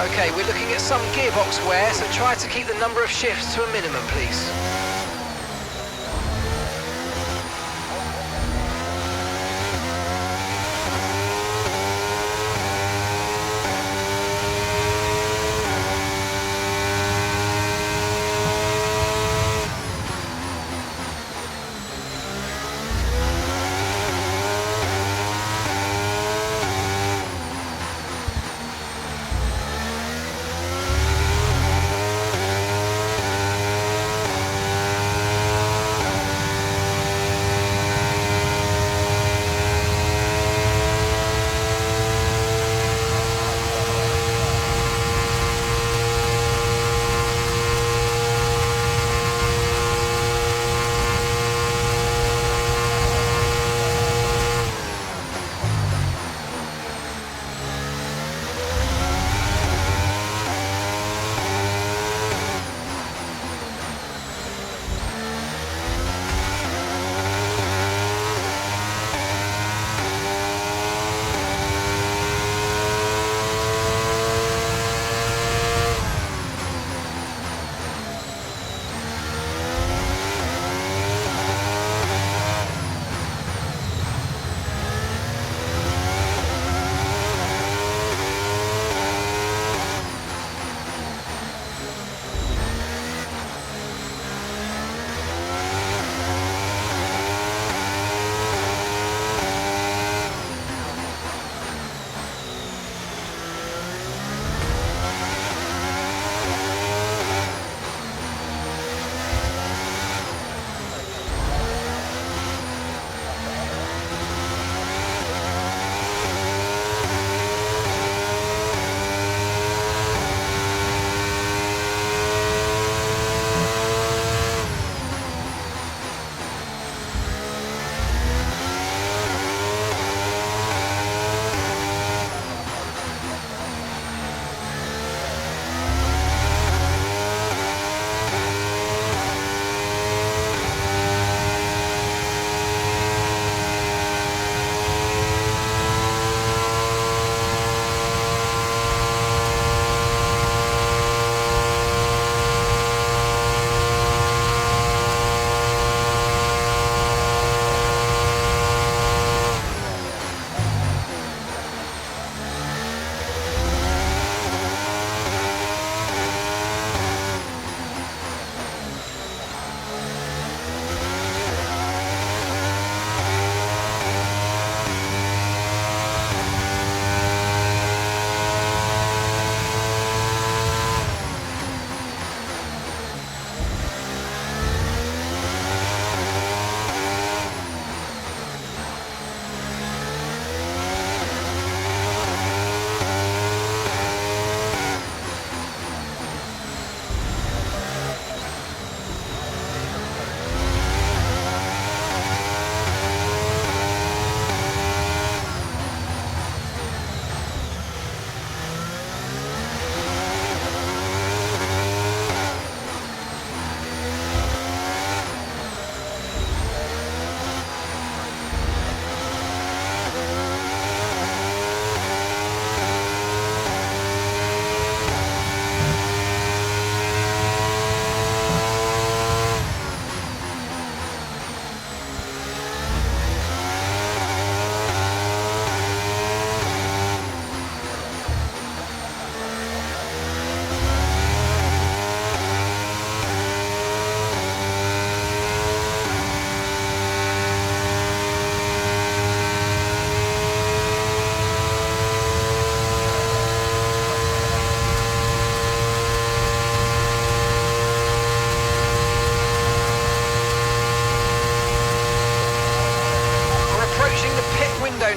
Okay, we're looking at some gearbox wear, so try to keep the number of shifts to a minimum, please.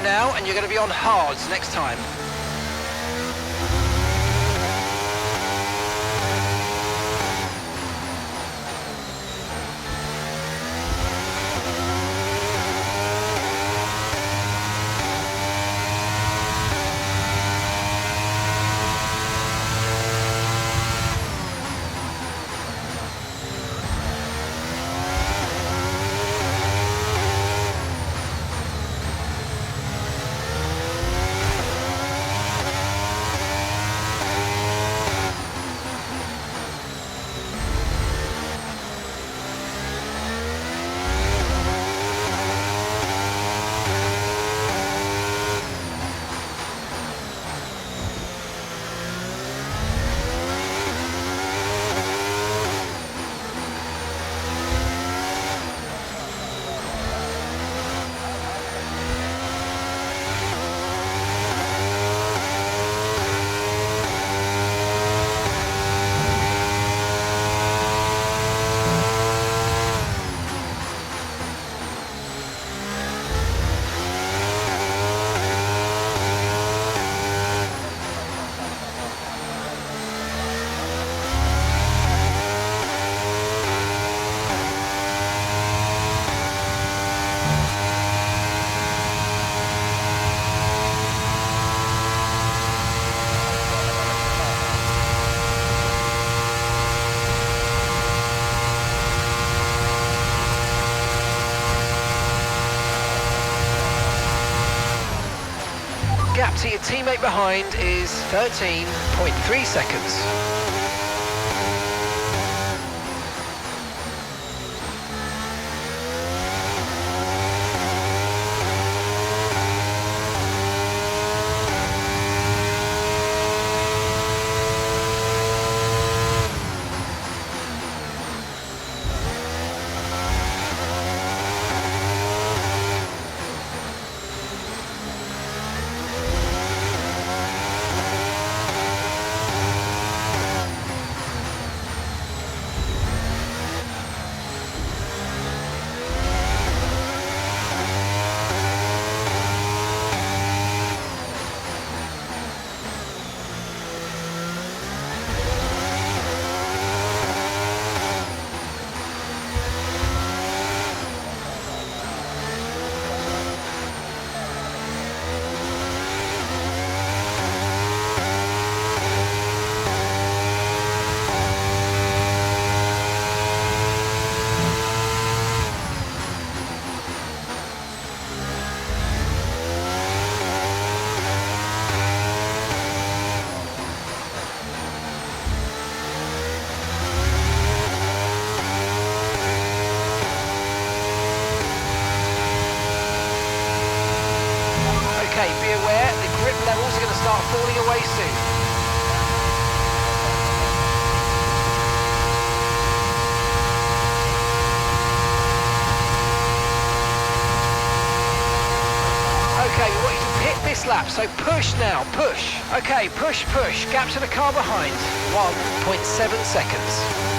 Now, and you're going to be on hards next time. to your teammate behind is 13.3 seconds. Okay, be aware, the grip levels are going to start falling away soon. Okay, we want you to hit this lap, so push now, push. Okay, push, push. Gap to the car behind, 1.7 seconds.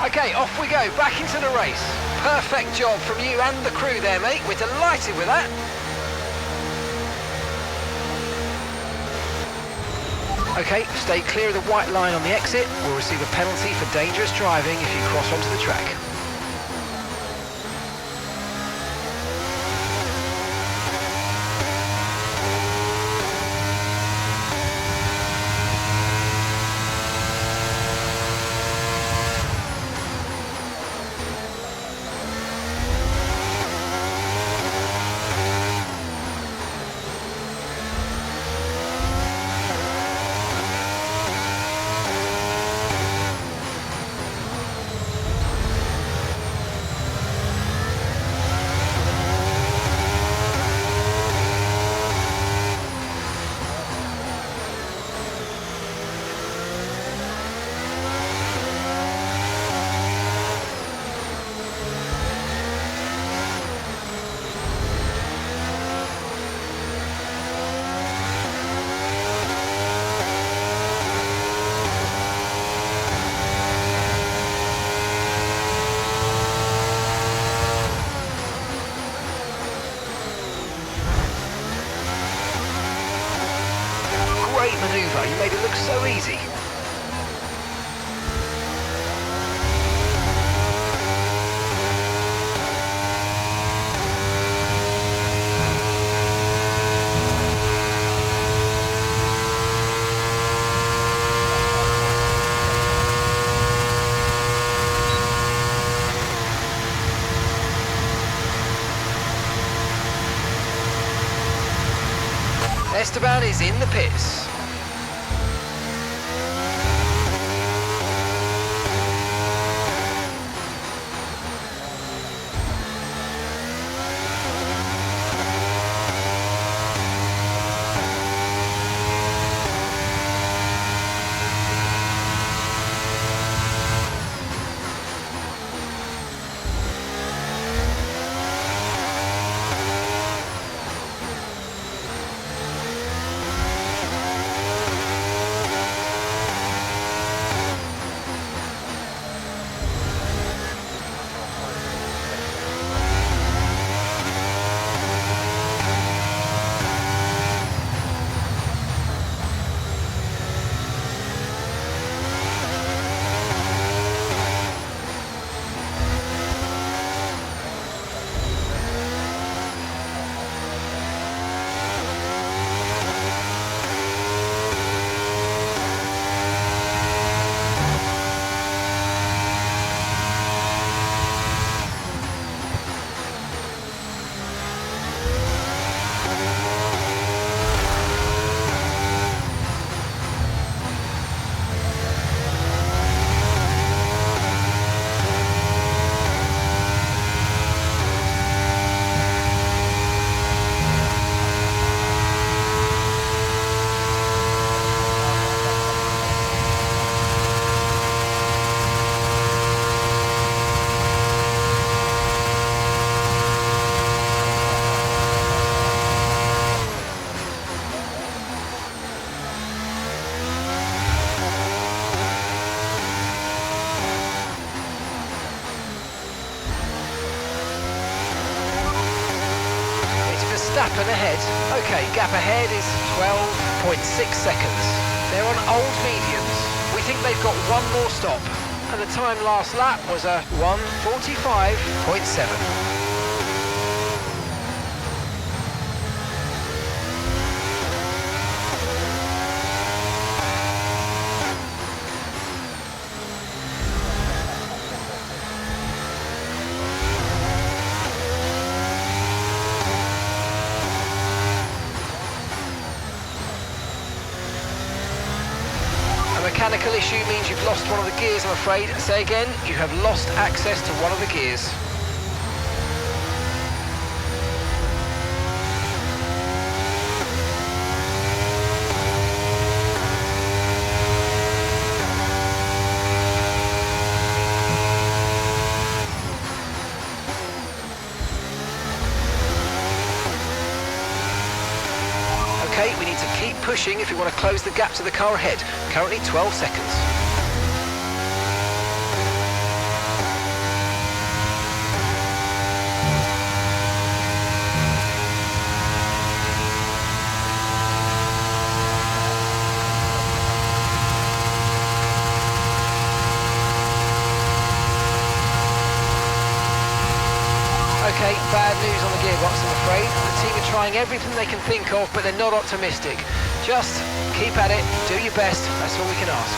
Okay, off we go, back into the race. Perfect job from you and the crew there, mate. We're delighted with that. Okay, stay clear of the white line on the exit. We'll receive a penalty for dangerous driving if you cross onto the track. great manoeuvre. You made it look so easy. Esteban is in the pits. Verstappen ahead. Okay, gap ahead is 12.6 seconds. They're on old mediums. We think they've got one more stop. And the time last lap was a 1:45.7. Mechanical issue means you've lost one of the gears, I'm afraid. Say again, you have lost access to one of the gears. Okay, we need to keep pushing if we want to close the gap to the car ahead. Currently 12 seconds. Okay, bad news on the gearbox, I'm afraid. The team are trying everything they can think of, but they're not optimistic. Just keep at it, do your best, that's all we can ask.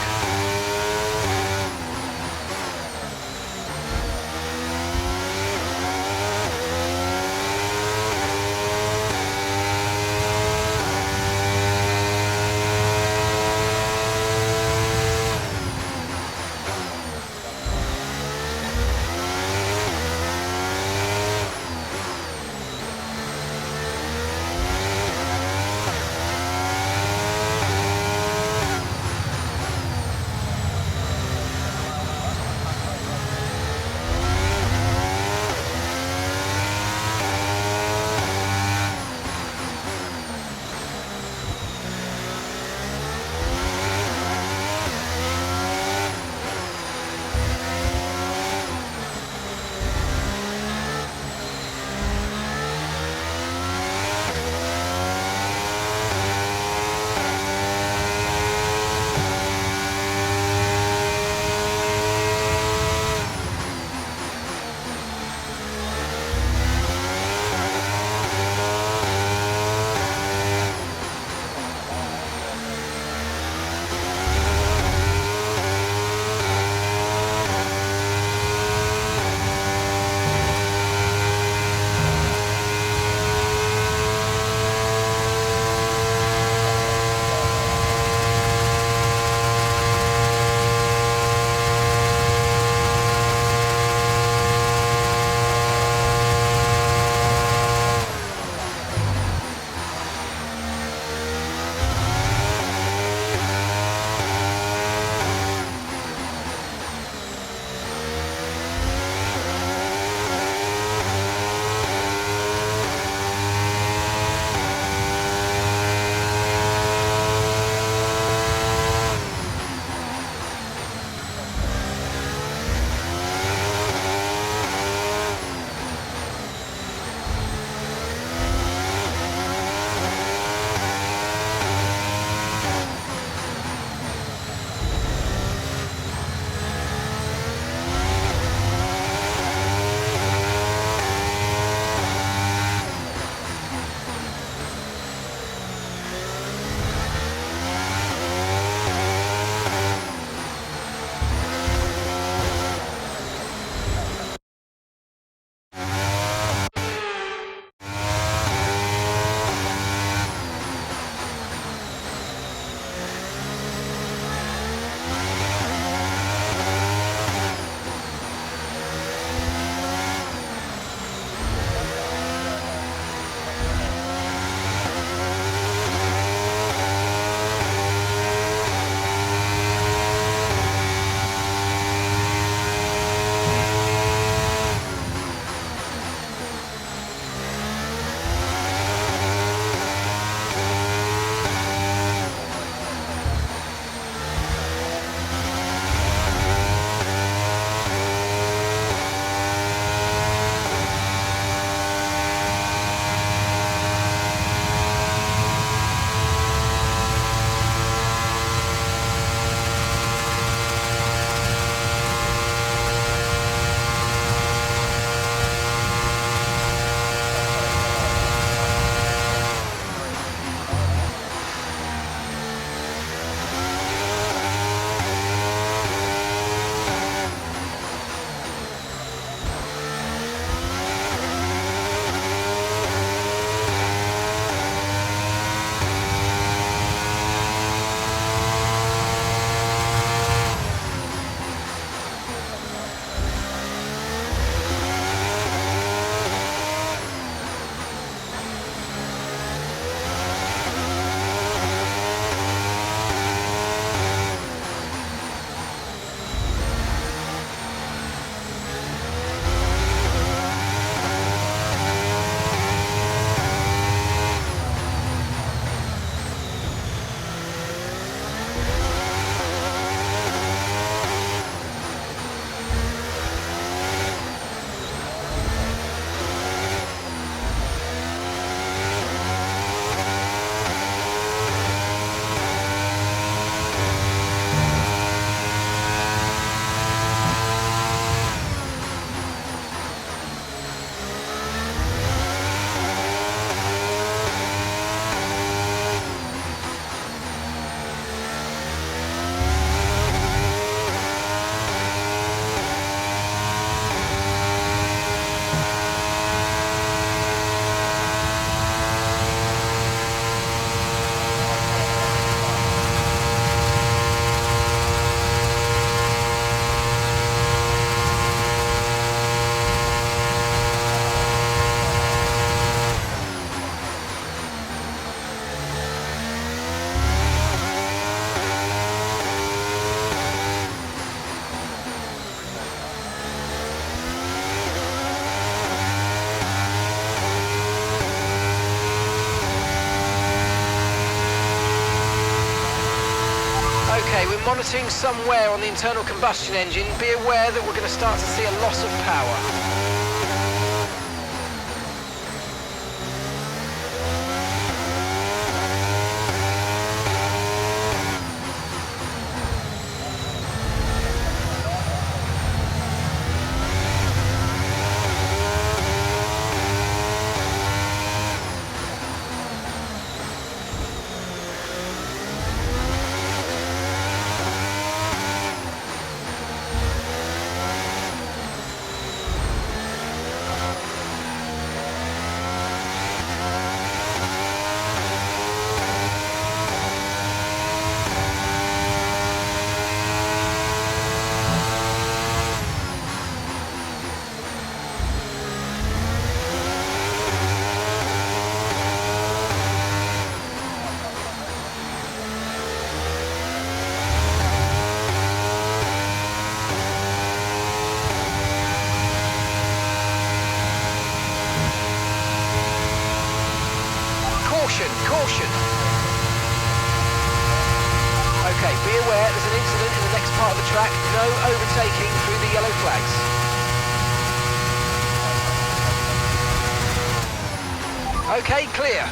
Okay, we're monitoring some wear on the internal combustion engine. Be aware that we're going to start to see a loss of power. Caution. Okay, be aware there's an incident in the next part of the track. No overtaking through the yellow flags. Okay, clear.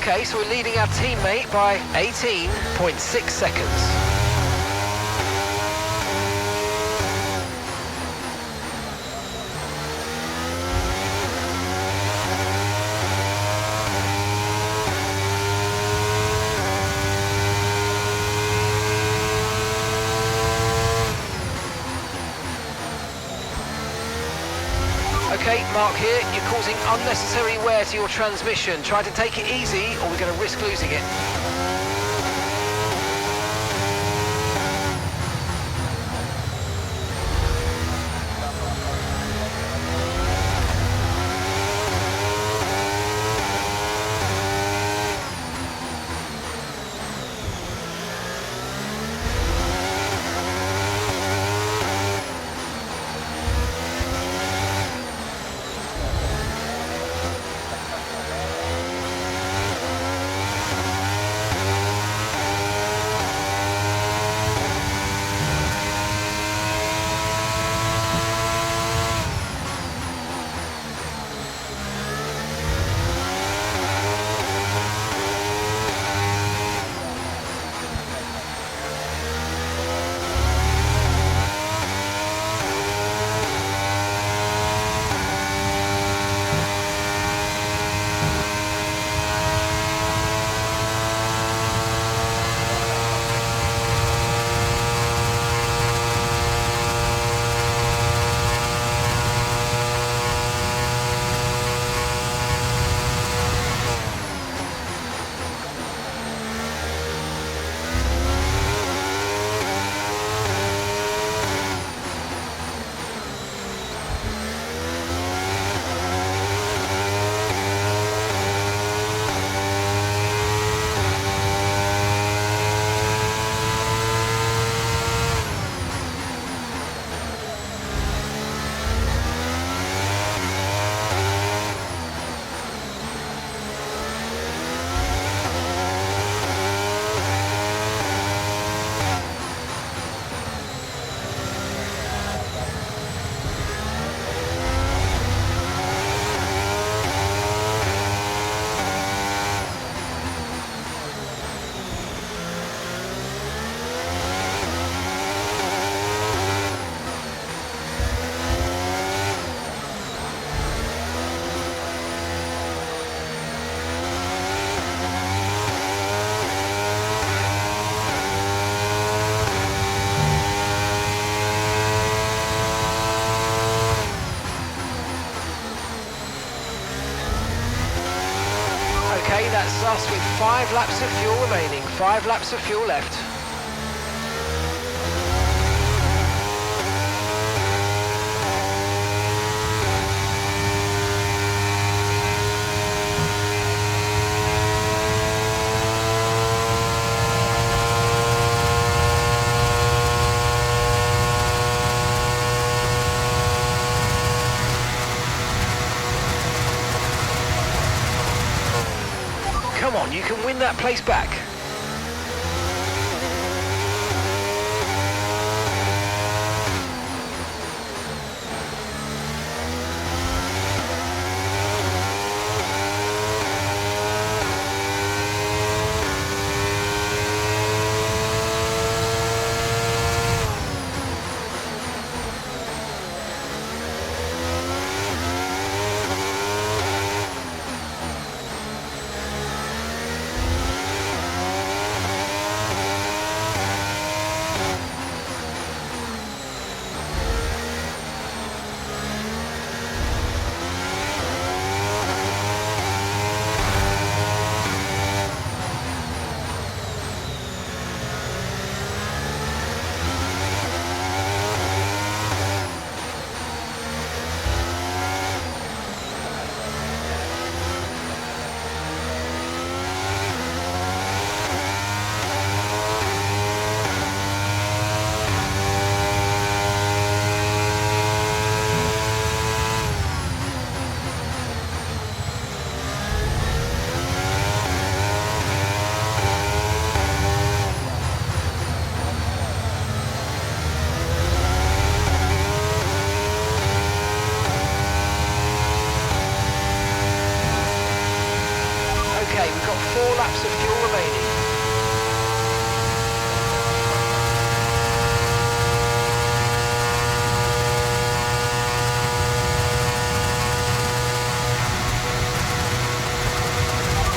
Okay, so we're leading our teammate by 18.6 seconds. Okay, Mark here, you're causing unnecessary wear to your transmission. Try to take it easy or we're going to risk losing it. Okay, that's us with 5 laps of fuel remaining, 5 laps of fuel left. Come on, you can win that place back. Okay, we've got 4 laps of fuel remaining.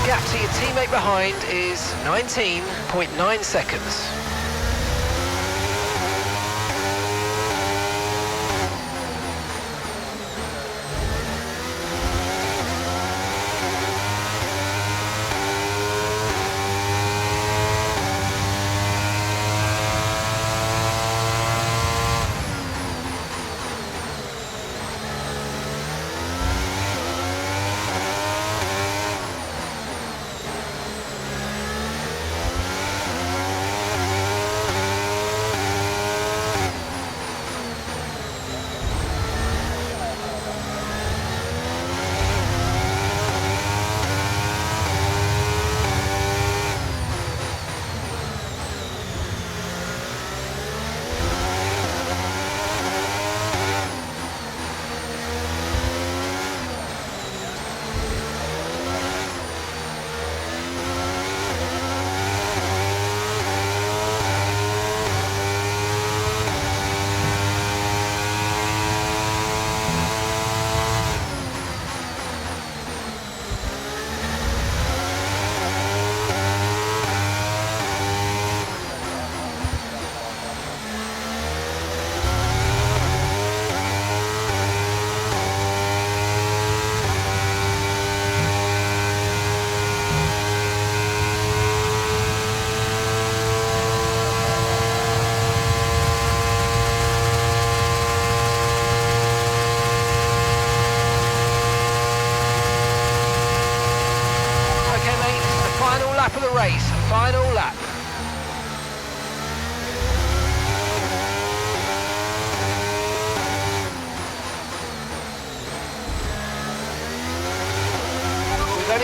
Gap to your teammate behind is 19.9 seconds.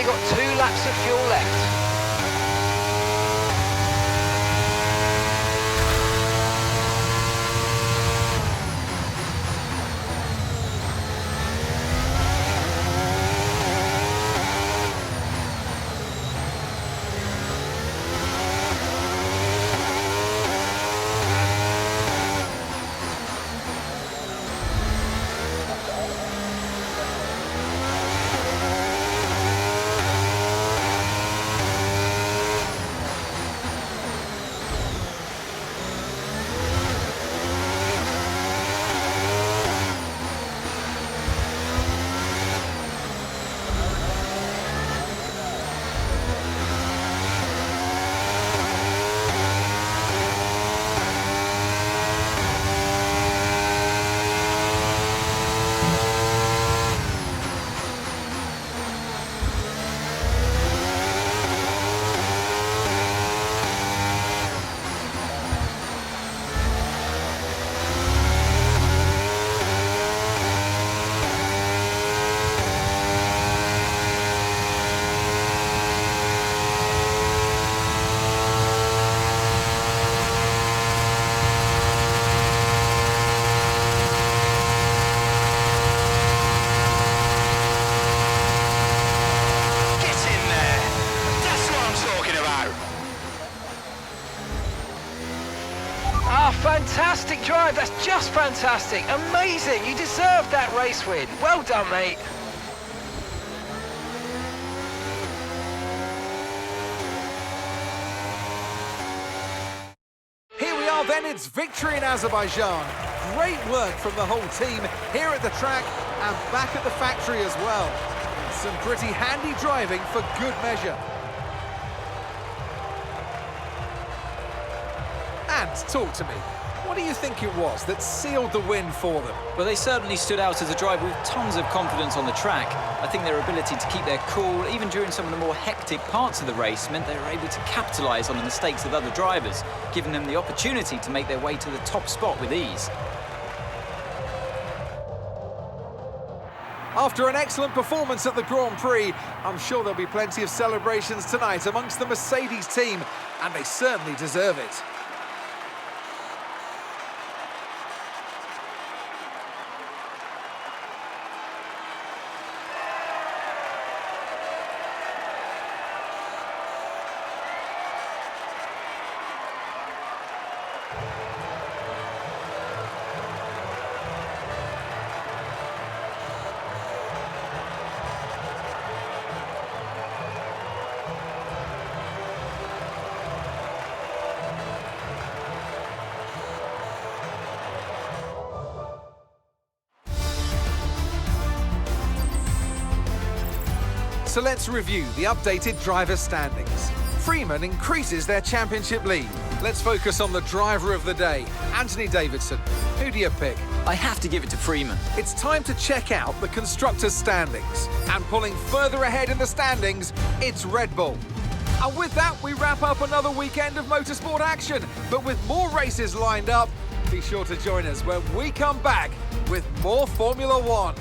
only got 2 laps of fuel left. Fantastic drive, that's just fantastic, amazing, you deserve that race win. Well done, mate. Here we are then, it's victory in Azerbaijan. Great work from the whole team here at the track and back at the factory as well. Some pretty handy driving for good measure. And talk to me. What do you think it was that sealed the win for them? Well, they certainly stood out as a driver with tons of confidence on the track. I think their ability to keep their cool, even during some of the more hectic parts of the race, meant they were able to capitalise on the mistakes of other drivers, giving them the opportunity to make their way to the top spot with ease. After an excellent performance at the Grand Prix, I'm sure there'll be plenty of celebrations tonight amongst the Mercedes team, and they certainly deserve it. So let's review the updated driver standings. Freeman increases their championship lead. Let's focus on the driver of the day, Anthony Davidson. Who do you pick? I have to give it to Freeman. It's time to check out the constructors' standings. And pulling further ahead in the standings, it's Red Bull. And with that, we wrap up another weekend of motorsport action. But with more races lined up, be sure to join us when we come back with more Formula One.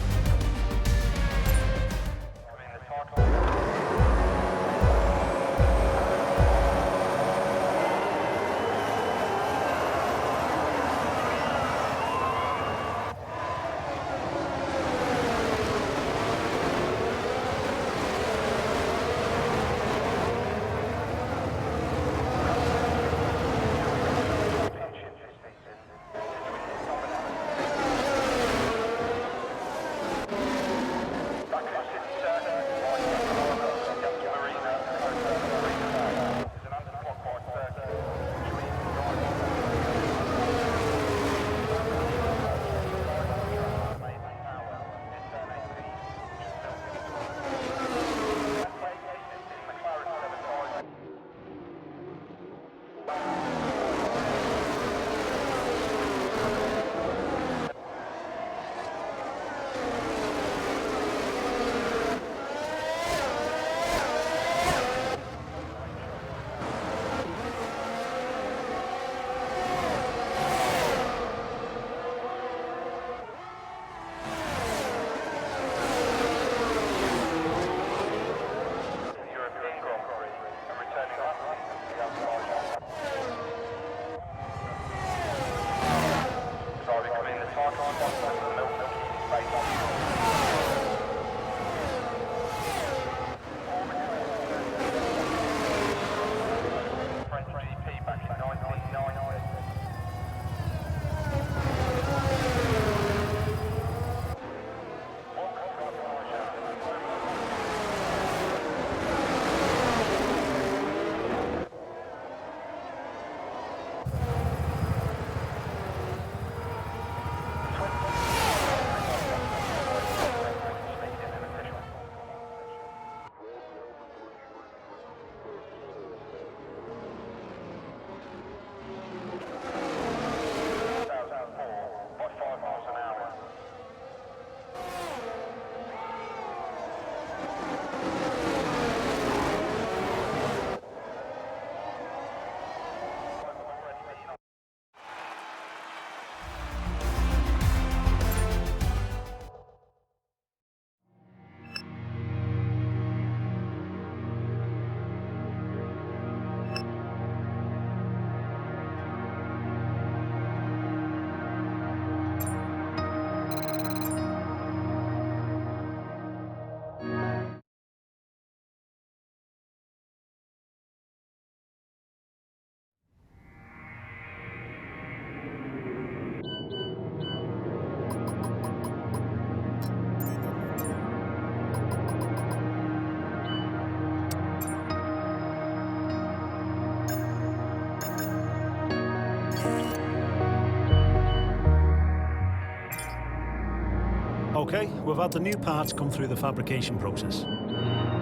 Okay, we've had the new parts come through the fabrication process.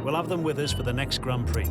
We'll have them with us for the next Grand Prix.